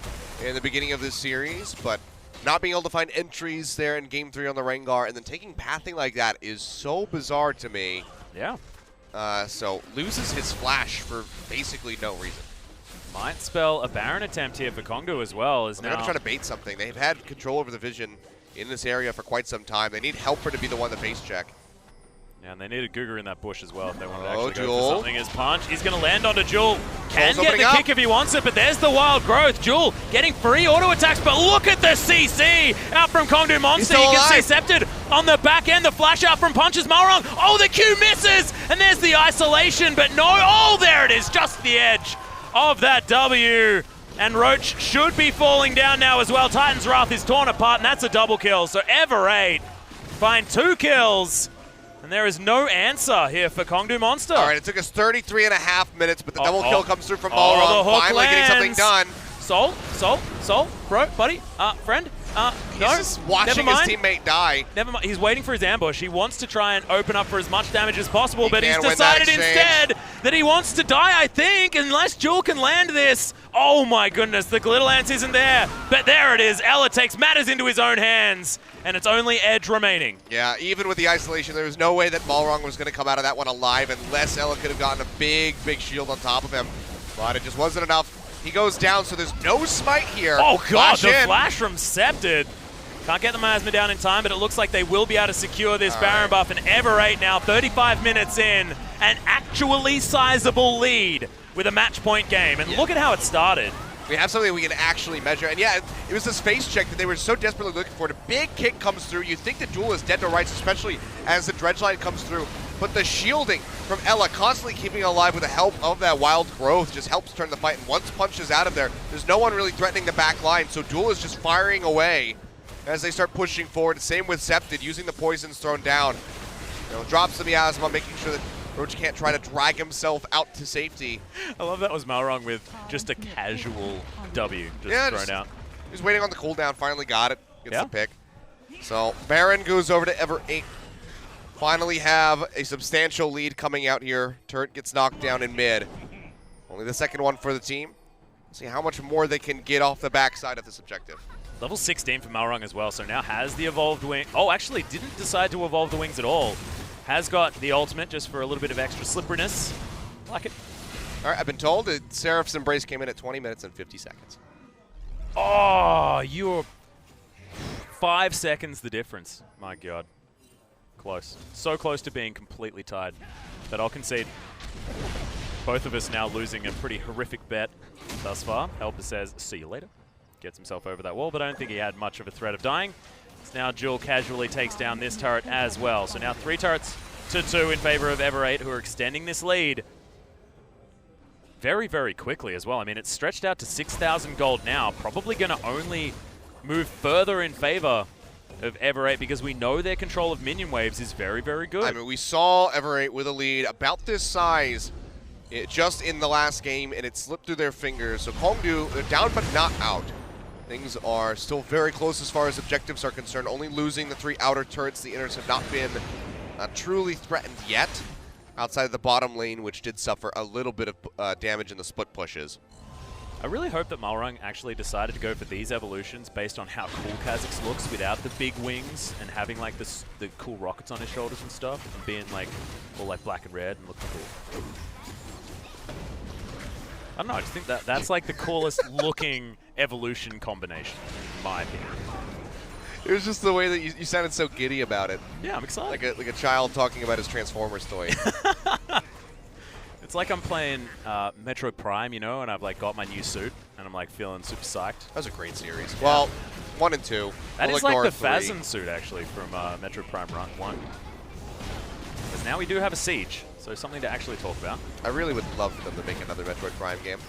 in the beginning of this series, but not being able to find entries there in Game 3 on the Rengar and then taking pathing like that is so bizarre to me. Yeah. So loses his flash for basically no reason. Might spell a Baron attempt here for Kongdoo as well. They're going to try to bait something. They've had control over the vision in this area for quite some time. They need Helper to be the one to base check. Yeah, and they need a Cougar in that bush as well if they want to actually go for something as Punch. He's going to land onto Jewel. Can get the kick if he wants it, but there's the Wild Growth. Jewel getting free auto attacks, but look at the CC out from Kongdoo Monster. You can see Scepted on the back end. The flash out from Punches Malrong. Oh, the Q misses, and there's the isolation, but no. Oh, there it is, just the edge of that W. And Roach should be falling down now as well. Titan's Wrath is torn apart, and that's a double kill. So Ever8 find 2 kills. And there is no answer here for Kongdu Monster. All right, it took us 33.5 minutes, but the double kill comes through from the Malrong, hook finally getting something done. Soul, bro, buddy, friend, no. He's just watching his teammate die. Never mind. He's waiting for his ambush. He wants to try and open up for as much damage as possible, but he's can't win decided that exchange. instead that he wants to die, I think, unless Jewel can land this. Oh my goodness, the Glitter Lance isn't there. But there it is. Ela takes matters into his own hands, and it's only Edge remaining. Yeah, even with the isolation, there was no way that Malrong was going to come out of that one alive unless Ela could have gotten a big shield on top of him. But it just wasn't enough. He goes down, so there's no smite here. Oh god, Flash the in. flash from Scepted. Can't get the miasma down in time, but it looks like they will be able to secure this Baron buff. And Ever8 now, 35 minutes in, an actually sizable lead with a match point game. And look at how it started. We have something we can actually measure. And yeah, it was this face check that they were so desperately looking for. The big kick comes through. You think the Jewel is dead to rights, especially as the dredge line comes through. But the shielding from Ela, constantly keeping alive with the help of that wild growth, just helps turn the fight. And once Punch is out of there's no one really threatening the back line. So Jewel is just firing away as they start pushing forward. Same with Scepted, using the poisons thrown down. Drops the miasma, making sure that Roach can't try to drag himself out to safety. I love that was Malrong with just a casual W thrown out. He's waiting on the cooldown, finally got it, gets the pick. So Baron goes over to Ever8. Finally have a substantial lead coming out here. Turret gets knocked down in mid. Only the second one for the team. See how much more they can get off the backside of this objective. Level 16 for Malrong as well, so now has the evolved wing. Oh, actually didn't decide to evolve the wings at all. Has got the ultimate just for a little bit of extra slipperiness. Like it. All right, I've been told that Seraph's Embrace came in at 20 minutes and 50 seconds. Oh, you're 5 seconds the difference. My God. Close. So close to being completely tied. But I'll concede. Both of us now losing a pretty horrific bet thus far. Helper says, see you later. Gets himself over that wall, but I don't think he had much of a threat of dying. So now Jewel casually takes down this turret as well. So now 3 turrets to 2 in favor of Ever8, who are extending this lead very, very quickly as well. I mean, it's stretched out to 6,000 gold now. Probably going to only move further in favor of Ever8 because we know their control of minion waves is very, very good. I mean, we saw Ever8 with a lead about this size just in the last game, and it slipped through their fingers. So Kongdu, they're down but not out. Things are still very close as far as objectives are concerned. Only losing the 3 outer turrets. The inners have not been truly threatened yet, outside of the bottom lane, which did suffer a little bit of damage in the split pushes. I really hope that Malrong actually decided to go for these evolutions based on how cool Kha'Zix looks without the big wings and having like the cool rockets on his shoulders and stuff and being like all like black and red and looking cool. I don't know, I just think that's like the coolest looking evolution combination, in my opinion. It was just the way that you sounded so giddy about it. Yeah, I'm excited. Like a child talking about his Transformers toy. It's like I'm playing Metroid Prime, you know, and I've like got my new suit, and I'm like feeling super psyched. That was a great series. Yeah. Well, 1 and 2. That we'll is like the 3. Phasm suit, actually, from Metroid Prime 1. Because now we do have a Siege, so something to actually talk about. I really would love for them to make another Metroid Prime game.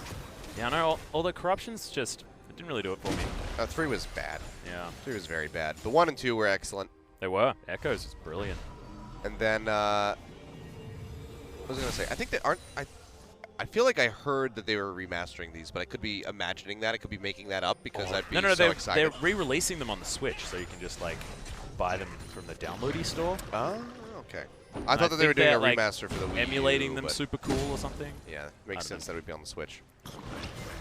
Yeah, I know, all the corruptions just it didn't really do it for me. 3 was bad. Yeah. 3 was very bad. But 1 and 2 were excellent. They were. Echoes was brilliant. And then, what was I going to say? I think that I feel like I heard that they were remastering these, but I could be imagining that. I could be making that up because I'd be so excited. They're re-releasing them on the Switch, so you can just like buy them from the downloady store. Oh, okay. I thought that they were doing a remaster for the Wii U, emulating them super cool or something. Yeah, makes sense that it would be on the Switch.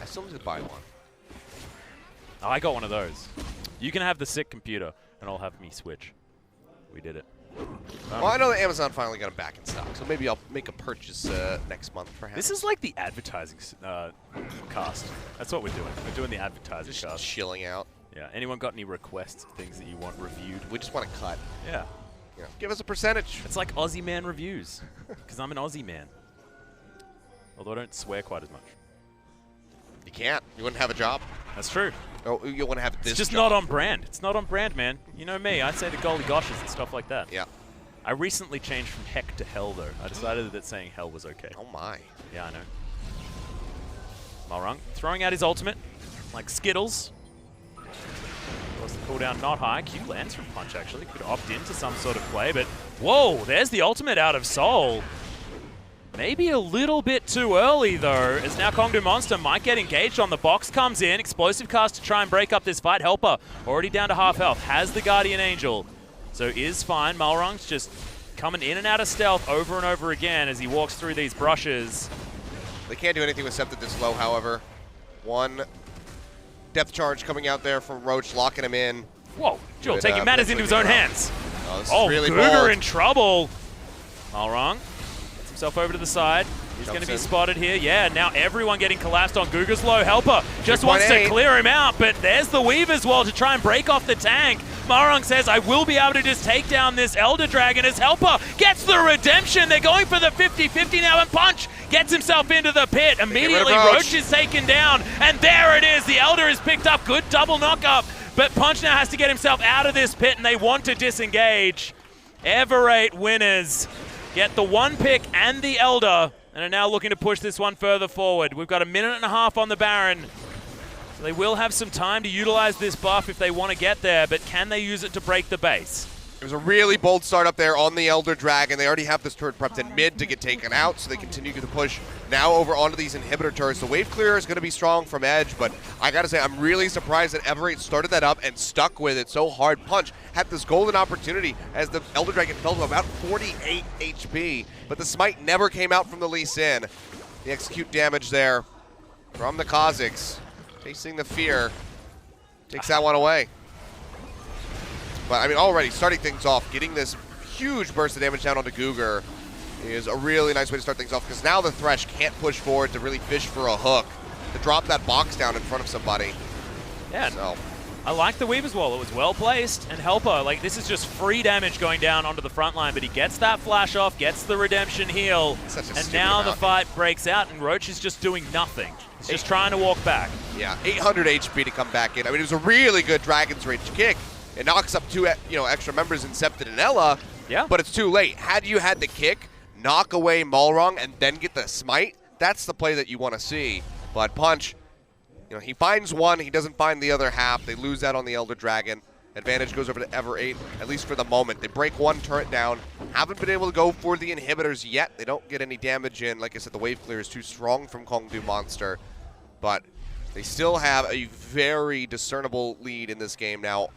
I still need to buy one. Oh, I got one of those. You can have the sick computer, and I'll have me Switch. We did it. Well, I know that Amazon finally got them back in stock, so maybe I'll make a purchase next month, perhaps. This is like the advertising cast. That's what we're doing. We're doing the advertising just cast. Chilling out. Yeah. Anyone got any requests of things that you want reviewed? We just want to cut. Yeah. You know, give us a percentage. It's like Aussie Man reviews, because I'm an Aussie man. Although I don't swear quite as much. You can't. You wouldn't have a job. That's true. Oh, you wouldn't have this It's just job. not on brand. It's not on brand, man. You know me. I say the golly goshes and stuff like that. Yeah. I recently changed from heck to hell, though. I decided that saying hell was okay. Oh, my. Yeah, I know. Malrong throwing out his ultimate. like Skittles. Was the cooldown not high? Q lands from Punch, actually. Could opt into some sort of play, but whoa, there's the ultimate out of Soul. Maybe a little bit too early, though, as now Kongdu Monster might get engaged on the box. Comes in, explosive cast to try and break up this fight. Helper already down to half health, has the Guardian Angel, so is fine. Malrong's just coming in and out of stealth over and over again as he walks through these brushes. They can't do anything with Scepter this low, however. One depth charge coming out there from Roach, locking him in. Whoa, Jewel taking matters into his own hands. Oh, this is really Guga bold. in trouble. Malrong gets himself over to the side. He's going to be spotted here. Yeah, now everyone getting collapsed on Guga's low. Helper just wants to clear him out, but there's the Weaver's Wall to try and break off the tank. Malrong says, I will be able to just take down this Elder Dragon as Helper gets the redemption. They're going for the 50-50 now, and Punch gets himself into the pit. Immediately, Roach is taken down, and there it is. The Elder is picked up. Good double knock-up, but Punch now has to get himself out of this pit, and they want to disengage. Everate winners get the one pick and the Elder, and are now looking to push this one further forward. We've got a minute and a half on the Baron. So they will have some time to utilize this buff if they want to get there, but can they use it to break the base? It was a really bold start up there on the Elder Dragon. They already have this turret prepped in mid to get taken out, so they continue to push now over onto these inhibitor turrets. The wave clear is going to be strong from Edge, but I got to say, I'm really surprised that Everate started that up and stuck with it so hard. Punch had this golden opportunity as the Elder Dragon fell to about 48 HP, but the smite never came out from the Lee Sin. The execute damage there from the Kazakhs. Tasting the fear. Takes that one away. But, I mean, already starting things off, getting this huge burst of damage down onto Guga is a really nice way to start things off, because now the Thresh can't push forward to really fish for a hook, to drop that box down in front of somebody. Yeah, so I like the Weaver's Wall. It was well placed, and Helper, like, this is just free damage going down onto the front line, but he gets that flash off, gets the redemption heal, and now the fight breaks out, and Roach is just doing nothing. He's just trying to walk back. Yeah, 800 HP to come back in. I mean, it was a really good Dragon's Rage kick. It knocks up two, extra members in Scepter and Ela, but it's too late. Had you had the kick, knock away Malrong, and then get the smite, that's the play that you want to see. But Punch, he finds one, he doesn't find the other half. They lose that on the Elder Dragon. Advantage goes over to Everate, at least for the moment. They break one turret down. Haven't been able to go for the inhibitors yet. They don't get any damage in. Like I said, the wave clear is too strong from Kongdu Monster. But they still have a very discernible lead in this game now,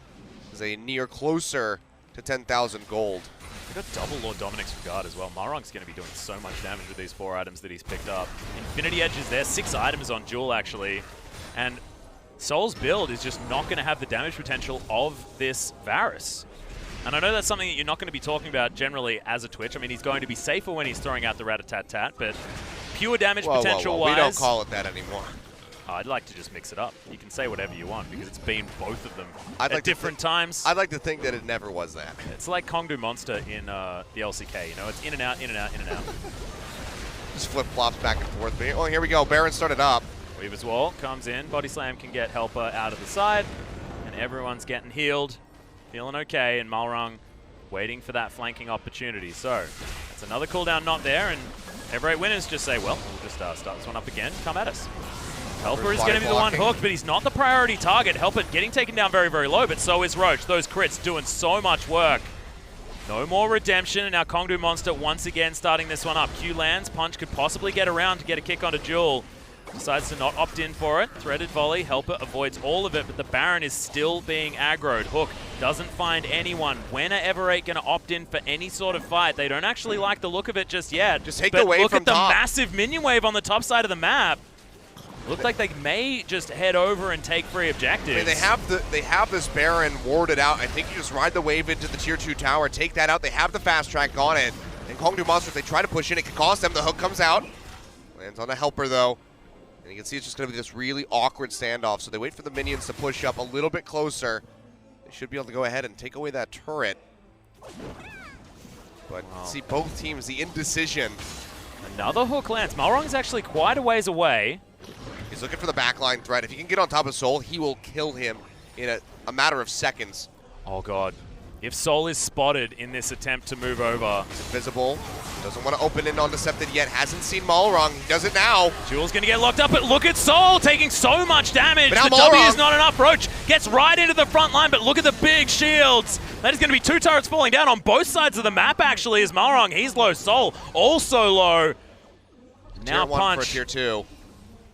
as they near closer to 10,000 gold. They've got double Lord Dominic's Regard as well. Malrong's going to be doing so much damage with these 4 items that he's picked up. Infinity Edge is there, 6 items on Jewel actually. And Soul's build is just not going to have the damage potential of this Varus. And I know that's something that you're not going to be talking about generally as a Twitch. I mean, he's going to be safer when he's throwing out the Rat-a-tat-tat, but pure damage potential-wise... We don't call it that anymore. I'd like to just mix it up. You can say whatever you want, because it's been both of them at different times. I'd like to think that it never was that. It's like Kongdu Monster in the LCK, It's in and out, in and out, in and out. Just flip-flops back and forth. Oh, here we go. Baron started up. Weaver's Wall comes in. Body Slam can get Helper out of the side, and everyone's getting healed. Feeling okay, and Malrong waiting for that flanking opportunity. So, that's another cooldown not there, and Everate winners just say, well, we'll just start this one up again. Come at us. Helper is going to be the one hooked, but he's not the priority target. Helper getting taken down very, very low, but so is Roach. Those crits doing so much work. No more redemption, and now Kongdu Monster once again starting this one up. Q lands, Punch could possibly get around to get a kick onto Jewel. Decides to not opt in for it. Threaded volley, Helper avoids all of it, but the Baron is still being aggroed. Hook doesn't find anyone. When are Everate going to opt in for any sort of fight? They don't actually like the look of it just yet. Just take the wave look from at the top. Massive minion wave on the top side of the map. Looks like they may just head over and take free objectives. I mean, they have this Baron warded out. I think you just ride the wave into the tier 2 tower, take that out. They have the fast track on it. And Kongdu Monster, if they try to push in, it could cost them. The hook comes out. Lands on the Helper, though. And you can see it's just going to be this really awkward standoff. So they wait for the minions to push up a little bit closer. They should be able to go ahead and take away that turret. But see both teams, the indecision. Another hook lands. Malrong's actually quite a ways away. He's looking for the backline threat. If he can get on top of Soul, he will kill him in a matter of seconds. Oh, God. if Soul is spotted in this attempt to move over. Invisible. Doesn't want to open in on Decepted yet. Hasn't seen Malrang. He does it now. Jewel's going to get locked up, but look at Soul taking so much damage. But now The W Malrang. is not enough. Roach gets right into the front line, but look at the big shields. That is going to be 2 turrets falling down on both sides of the map, actually, as Malrang, he's low. Soul also low. Now Tier 1 Punch. for Tier 2.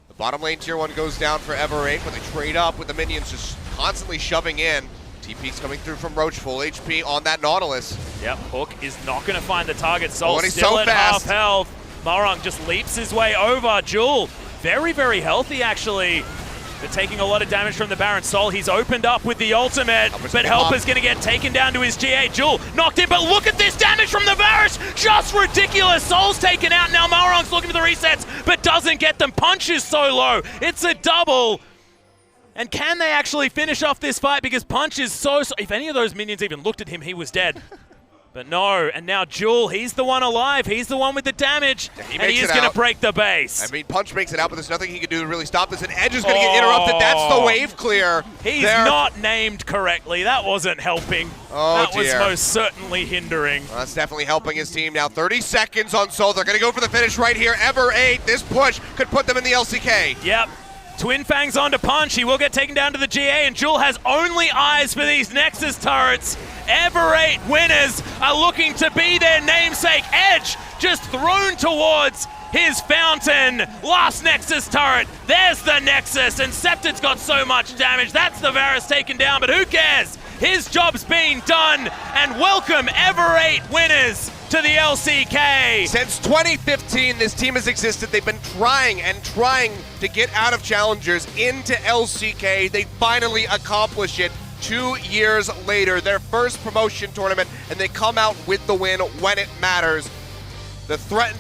The bottom lane Tier 1 goes down for Ever 8, but they trade up with the minions just constantly shoving in. TP's coming through from Roach, full HP on that Nautilus. Yep, Hook is not going to find the target. Soul and he's still so at fast. half health. Malrang just leaps his way over. Jewel, very, very healthy, actually. They're taking a lot of damage from the Baron. Soul, he's opened up with the ultimate, but Helper's going to get taken down to his GA. Jewel knocked in, but look at this damage from the Varus. Just ridiculous. Soul's taken out. Now Malrang's looking for the resets, but doesn't get them. Punch is so low. It's a double. And can they actually finish off this fight? Because Punch is so... If any of those minions even looked at him, he was dead. But no, and now Jewel, he's the one alive. He's the one with the damage. Yeah, and he is going to break the base. I mean, Punch makes it out, but there's nothing he can do to really stop this. And Edge is going to get interrupted. That's the wave clear. He's there. not named correctly. That wasn't helping. Oh, that dear. was most certainly hindering. Well, that's definitely helping his team now. 30 seconds on Soul. They're going to go for the finish right here. Ever 8. This push could put them in the LCK. Yep. Twin Fangs onto Punch. He will get taken down to the GA, and Jewel has only eyes for these Nexus turrets. Ever 8 winners are looking to be their namesake. Edge just thrown towards his fountain. Last Nexus turret. There's the Nexus, and Scepted's got so much damage. That's the Varus taken down, but who cares? His job's being done, and welcome Ever 8 winners to the LCK. Since 2015, this team has existed. They've been trying to get out of challengers into LCK. They finally accomplish it 2 years later. Their first promotion tournament, and they come out with the win when it matters. The threat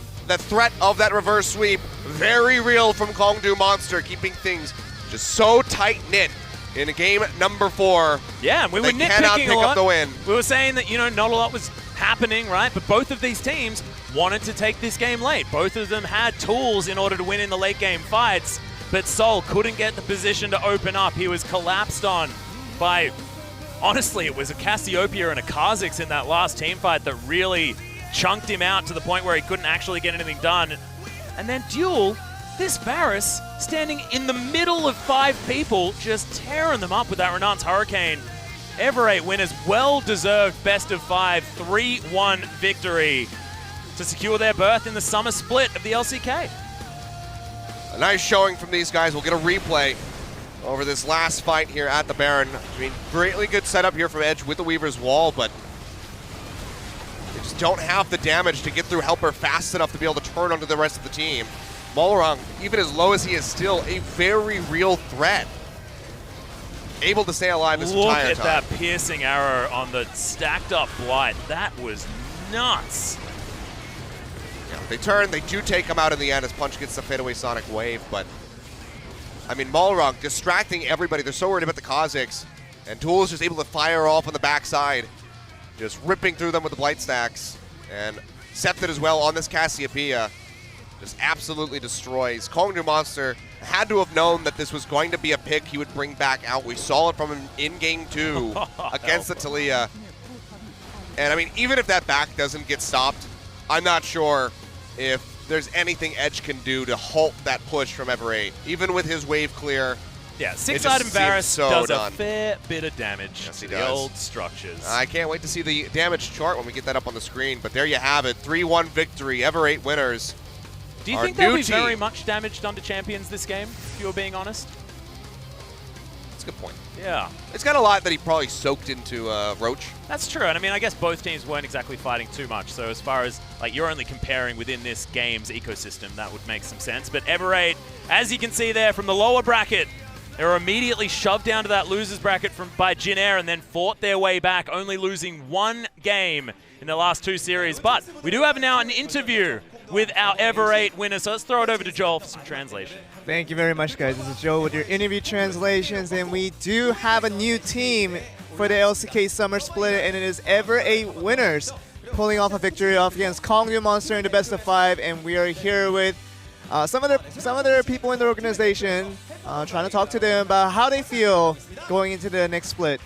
of that reverse sweep, very real from Kongdu Monster, keeping things just so tight-knit in game number 4. Yeah, and we were They cannot nitpicking pick a lot. up the win. We were saying that, not a lot was happening, right? But both of these teams wanted to take this game late. Both of them had tools in order to win in the late game fights, but Soul couldn't get the position to open up. He was collapsed on by, honestly, it was a Cassiopeia and a Kha'Zix in that last team fight that really chunked him out to the point where he couldn't actually get anything done. And then Duel, this Varus standing in the middle of 5 people, just tearing them up with that Renan's Hurricane. Ever 8 winners, well-deserved best of 5, 3-1 victory to secure their berth in the summer split of the LCK. A nice showing from these guys. We'll get a replay over this last fight here at the Baron. I mean, greatly good setup here from Edge with the Weaver's Wall, but they just don't have the damage to get through Helper fast enough to be able to turn onto the rest of the team. Malrang, even as low as he is, still a very real threat. Able to stay alive this entire time. Look at that piercing arrow on the stacked up Blight. That was nuts. Yeah, they turn, they do take him out in the end as Punch gets the fadeaway Sonic Wave, but I mean, Malrang distracting everybody. They're so worried about the Kha'Zix, and Tool is just able to fire off on the backside, just ripping through them with the Blight stacks. And Scepted as well on this Cassiopeia. Just absolutely destroys. Kongdu Monster had to have known that this was going to be a pick he would bring back out. We saw it from him in game 2 against the Taliyah. And I mean, even if that back doesn't get stopped, I'm not sure if there's anything Edge can do to halt that push from Ever 8. Even with his wave clear. Yeah, It 6-item just Varus seems so does done. a fair bit of damage Yes, to he the does. old structures. I can't wait to see the damage chart when we get that up on the screen. But there you have it. 3-1 victory. Ever 8 winners. Do you Our think they'll new be very team. much damaged under champions this game, if you're being honest? That's a good point. Yeah, It's got a lot that he probably soaked into Roach. that's true. And I mean, I guess both teams weren't exactly fighting too much. So as far as, like, you're only comparing within this game's ecosystem, that would make some sense. But Ever 8, as you can see there from the lower bracket, they were immediately shoved down to that losers bracket by Jin Air and then fought their way back, only losing 1 game in the last 2 series. But we do have now an interview with our Ever 8 winner, so let's throw it over to Joel for some translation. Thank you very much, guys. This is Joe with your interview translations, and we do have a new team for the LCK Summer Split, and it is Ever 8 winners pulling off a victory off against Kongdu Monster in the best of 5, and we are here with some other people in the organization, trying to talk to them about how they feel going into the next split.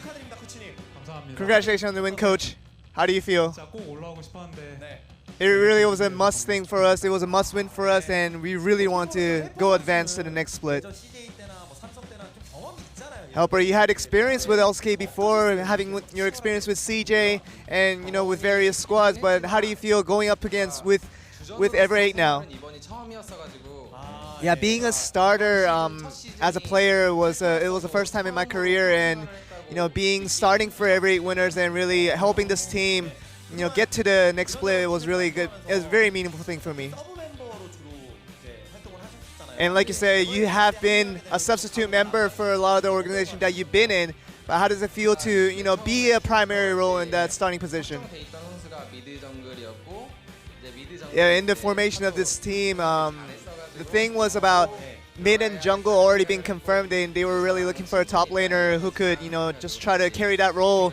축하드립니다, 코치님. 감사합니다. Congratulations on the win, coach. How do you feel? 진짜 꼭 올라오고 싶었는데 네. It really was a must thing for us. It was a must win for us, and we really want to go advance to the next split. 저 CJ 때나 뭐 삼성 때나 좀 경험이 있잖아요. Helper, you had experience with LCK before, having your experience with CJ and with various squads. But how do you feel going up against with Ever 8 now? 이번이 처음이었어가지고 Yeah, being a starter as a player was the first time in my career, and being starting for Ever 8 winners and really helping this team get to the next split was really good. It was a very meaningful thing for me. 서브 멤버로 주로 이제 활동을 하셨잖아요. And like you said, you have been a substitute member for a lot of the organization that you've been in. But how does it feel to be a primary role in that starting position? 돼 있던 선수가 미드 정글이었고 이제 미드 정글 Yeah, in the formation of this team, the thing was about mid and jungle already being confirmed, and they were really looking for a top laner who could just try to carry that role.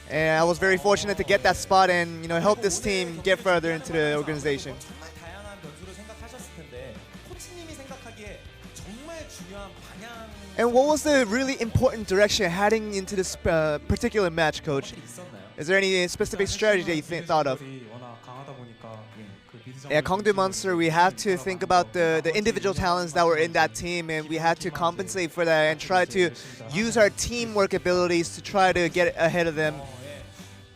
And I was very fortunate to get that spot and help this team get further into the organization. 정말 다양한 변수를 생각하셨을 텐데 코치님이 생각하기에 정말 중요한 방향 And what was the really important direction heading into this particular match, coach? 있었나요? Is there any specific strategy that you thought of? 워낙 강하다 보니까 그 미드 Yeah, Kongdu Monster, we have to think about the individual talents that were in that team, and we had to compensate for that and try to use our teamwork abilities to try to get ahead of them. 예.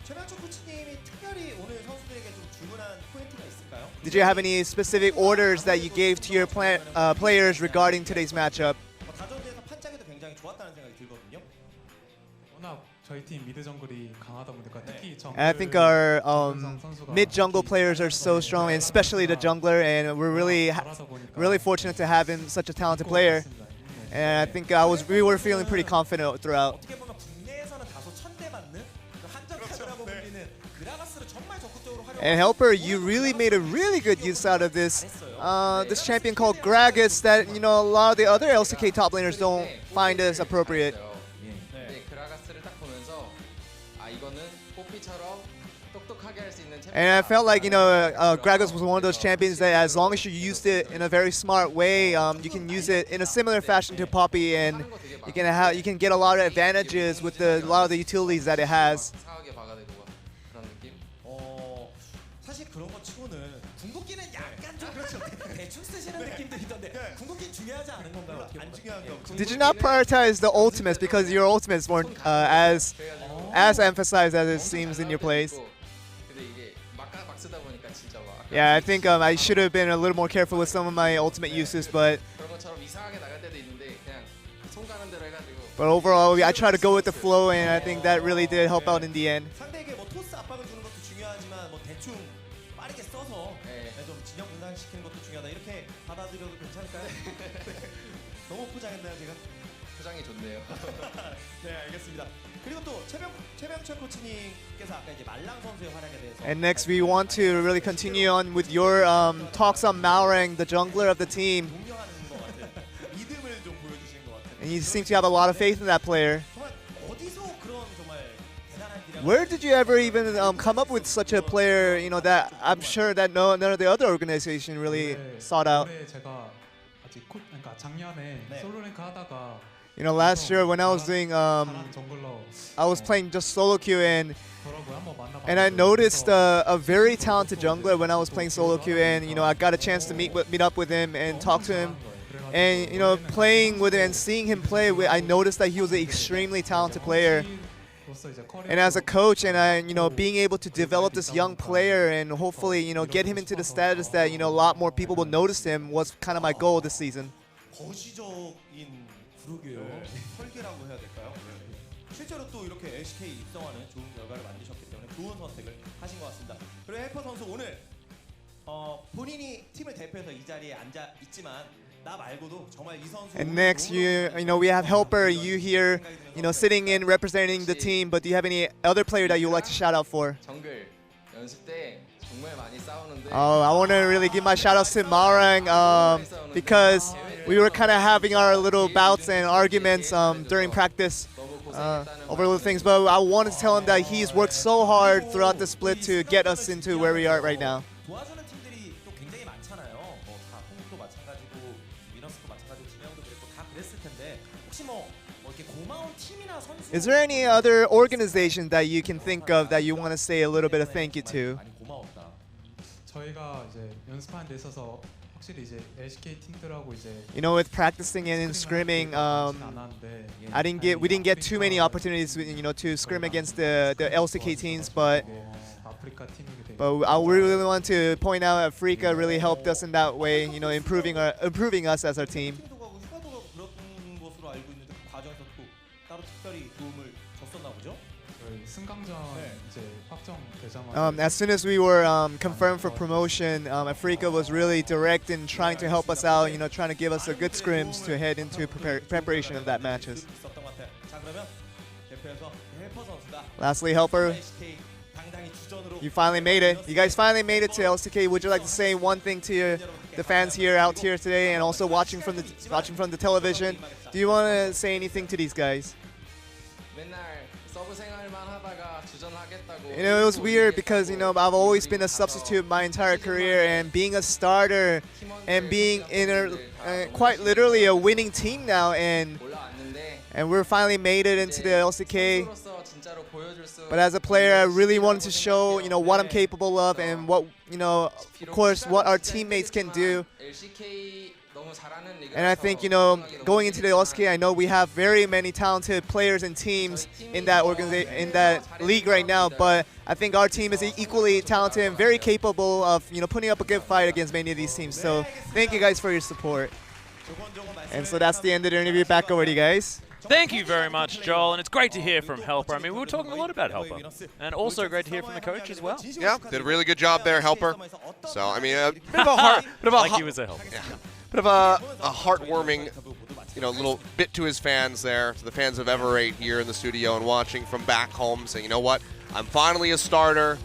최명철 코치님이 특별히 오늘 선수들에게 좀 주문한 포인트가 있을까요? Did you have any specific orders that you gave to your players regarding today's matchup? 다전제에서 판짜기도 굉장히 좋았다는 생각이 들거든요. 워낙 저희 팀 미드 정글이 강하다 보니까 특히 정글 And I think our mid jungle players are so strong, and especially the jungler, and we're really fortunate to have him such a talented player. And I think we were feeling pretty confident throughout. 어떻게 보면 국내에서는 다소 천대받는 그 한정타이라고 불리는 그라가스를 정말 적극적으로 활용. And Helper, you really made a really good use out of this this champion called Gragas that a lot of the other LCK top laners don't find as appropriate. 네, 그라가스를 딱 보면서 아 이거는 뽀삐처럼 똑똑하게 할 수 있는 챔피언. And I felt like Gragas was one of those champions that as long as you used it in a very smart way, you can use it in a similar fashion to Poppy, and you can get a lot of advantages with a lot of the utilities that it has. 사하게 박아대고 그런 느낌. 사실 그런 거 치고는 궁극기는 약간 좀 그렇죠. 대충 쓰시는 느낌도 있던데 궁극기 중요하지 않은 건가요? 안 중요한 거. Did you not prioritize the ultimates because your ultimates weren't as emphasized as it seems in your plays? 근데 이게 막 쓰다 보니까 진짜 막 Yeah, I think I should have been a little more careful with some of my ultimate uses, but 그런 것처럼 이상하게 나갈 때도 있는데 그냥 손 가는 대로 해가지고. overall I try to go with the flow, and I think that really did help out in the end. 상대에게 뭐 토스 압박을 주는 것도 중요하지만 뭐 대충 빠르게 써서 좀 진영 분산시키는 것도 중요하다. 이렇게 받아들여도 괜찮을까요? 너무 포장했나요, 제가? 표정이 좋네요. 네, 알겠습니다. 그리고 또 최명철 코치님께서 아까 이제 말랑 선수의 활약에 대해서 And next, we want to really continue on with your talks on Malrang, the jungler of the team. 동경하는 것 같아요. 믿음을 좀 보여주시는 것 같아요. And you seem to have a lot of faith in that player. 정말 어디서 그런 정말 대단한 기량을 Where did you ever even come up with such a player? That I'm sure that none of the other organization really sought out. 올해 제가 아직 그러니까 작년에 네. 솔로 랭크 하다가 Last year when I was doing, 잘하는 정글러 I was playing just solo queue, and 더라고요. 한번 만나봤는데 I noticed a very talented jungler when I was playing solo queue, and I got a chance to meet up with him and talk to him. And playing with him and seeing him play, I noticed that he was an extremely talented player. And as a coach, and being able to develop this young player and hopefully get him into the status that a lot more people will notice him was kind of my goal this season. 거시적인 그러게요. 설계라고 해야 될까요? 실제로 또 이렇게 LCK 입성하는 좋은 결과를 만드셨기 때문에 좋은 선택을 하신 것 같습니다. 그리고 헬퍼 선수 오늘 본인이 팀을 대표해서 이 자리에 앉아 있지만 나 말고도 정말 이 선수 And next, we have Helper, you here, sitting in representing the team. But do you have any other player that you would like to shout out for? 정글 연습 때 정말 많이 싸우는데. I want to really give my shout outs to Malrang because we were kind of having our little bouts and arguments during practice over little things. But I wanted to tell him that he's worked so hard throughout the split to get us into where we are right now. 도와주는 팀들이 또 굉장히 많잖아요. 뭐 다 홍도 마찬가지고 미너스도 마찬가지고 진영도 그랬고 다 그랬을 텐데 혹시 뭐 이렇게 고마운 팀이나 선수 Is there any other organization that you can think of that you want to say a little bit of thank you to? 많이 고마웠다. 저희가 이제 연습하는 데 있어서 확실히 이제 LCK 팀들하고 이제 You know, with practicing and in scrimming, we didn't get too many opportunities, to scrim against the LCK teams, but 아프리카 팀이게 되고 we really want to point out Africa really helped us in that way, improving us as our team. 팀도 가고 휴가도 가고 그런 것으로 알고 있는데 그 과정에서 또 따로 특별히 도움을 줬었나 보죠? 저희 승강전 네. 이제 확정되자마자 As soon as we were confirmed for promotion, Africa was really direct in trying to help us out, trying to give us a good scrims to head into preparation of that matches. 있었던 것 같아요. 자 그러면 대표에서 헬퍼 선수가 Lastly, Helper, LCK 당당히 주전으로 you finally made it. You guys finally made it to LCK. Would you like to say one thing to the fans out here today, and also watching from the television? Do you want to say anything to these guys? 맨날 서브 생활만 하다가 주전하겠다고. It was weird because I've always been a substitute my entire career, and being a starter and being in quite literally a winning team now, and 올라왔는데 we're finally made it into the LCK. 선수로서 진짜로 보여줄 수. But as a player, I really wanted to show what I'm capable of, and what of course, what our teammates can do. LCK 너무 잘하는 리그라서 And I think going into the LCK, I know we have very many talented players and teams in that league right now. But I think our team is equally talented and very capable of putting up a good fight against many of these teams. So thank you guys for your support. And so that's the end of the interview. Back over to you guys. Thank you very much, Joel, and it's great to hear from Helper. I mean, we were talking a lot about Helper, and also great to hear from the coach as well. Yeah, did a really good job there, Helper. So, I mean, a bit of a Like he was a Helper. bit of a heartwarming, little bit to his fans there, to the fans of Ever8 here in the studio and watching from back home, saying, you know what, I'm finally a starter,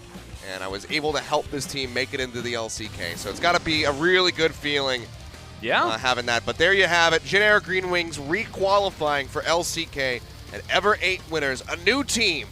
and I was able to help this team make it into the LCK. So it's got to be a really good feeling having that. But there you have it, Jin Air Green Wings re-qualifying for LCK, and Ever8 winners, a new team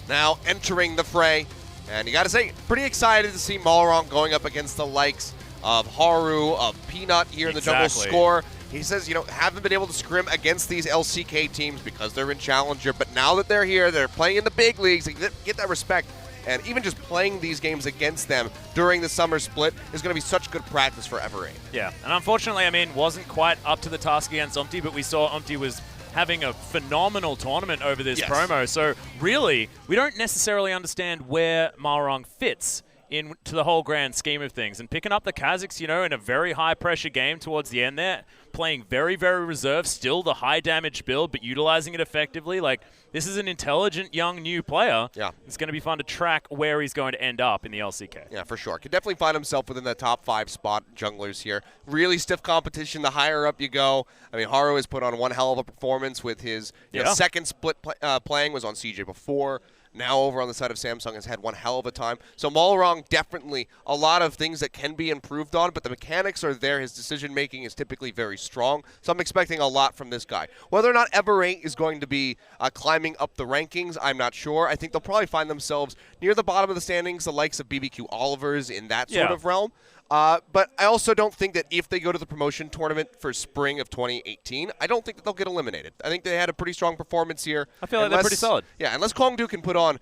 now entering the fray. And you got to say, pretty excited to see Malrong going up against the likes of Haru, of Peanut here in the jungle score. He says, haven't been able to scrim against these LCK teams because they're in Challenger, but now that they're here, they're playing in the big leagues, they get that respect. And even just playing these games against them during the summer split is going to be such good practice for Ever8. Yeah, and unfortunately, I mean, wasn't quite up to the task against Omti, but we saw Omti was having a phenomenal tournament over this promo. So really, we don't necessarily understand where Malrong fits into the whole grand scheme of things. And picking up the Kazakhs, in a very high-pressure game towards the end there, playing very, very reserved, still the high-damage build, but utilizing it effectively. Like, this is an intelligent, young, new player. Yeah. It's going to be fun to track where he's going to end up in the LCK. Yeah, for sure. Could definitely find himself within the top 5 spot junglers here. Really stiff competition the higher up you go. I mean, Haru has put on one hell of a performance with his second split playing, was on CJ before. Now over on the side of Samsung has had one hell of a time. So Malrong, definitely a lot of things that can be improved on, but the mechanics are there. His decision-making is typically very strong. So I'm expecting a lot from this guy. Whether or not Ever8 is going to be climbing up the rankings, I'm not sure. I think they'll probably find themselves near the bottom of the standings, the likes of BBQ Olivers in that sort of realm. But I also don't think that if they go to the promotion tournament for spring of 2018, I don't think that they'll get eliminated. I think they had a pretty strong performance here. I feel like they're pretty solid. Yeah, unless Kongdu can put on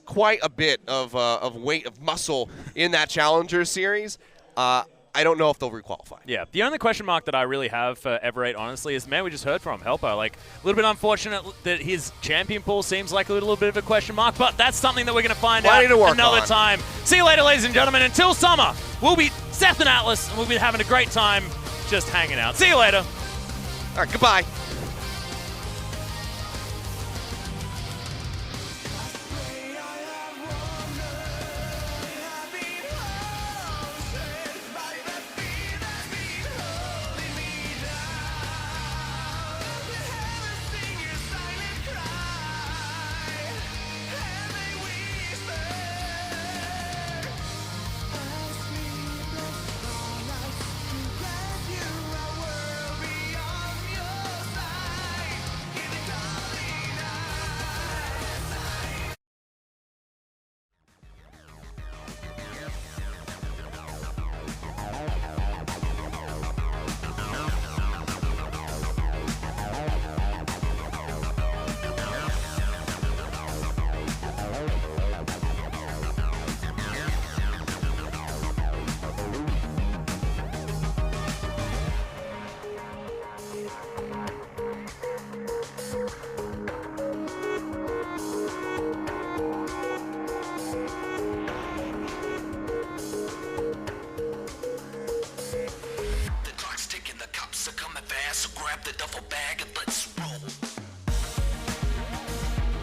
quite a bit of weight, of muscle in that Challenger series, I don't know if they'll requalify. Yeah, the only question mark that I really have for Ever8, honestly, is, man, we just heard from Helper. Like, a little bit unfortunate that his champion pool seems like a little bit of a question mark, but that's something that we're going to find out another time. See you later, ladies and gentlemen. Until summer, we'll be Seth and Atlas, and we'll be having a great time just hanging out. See you later. All right, goodbye. fast, so grab the duffel bag and let's roll.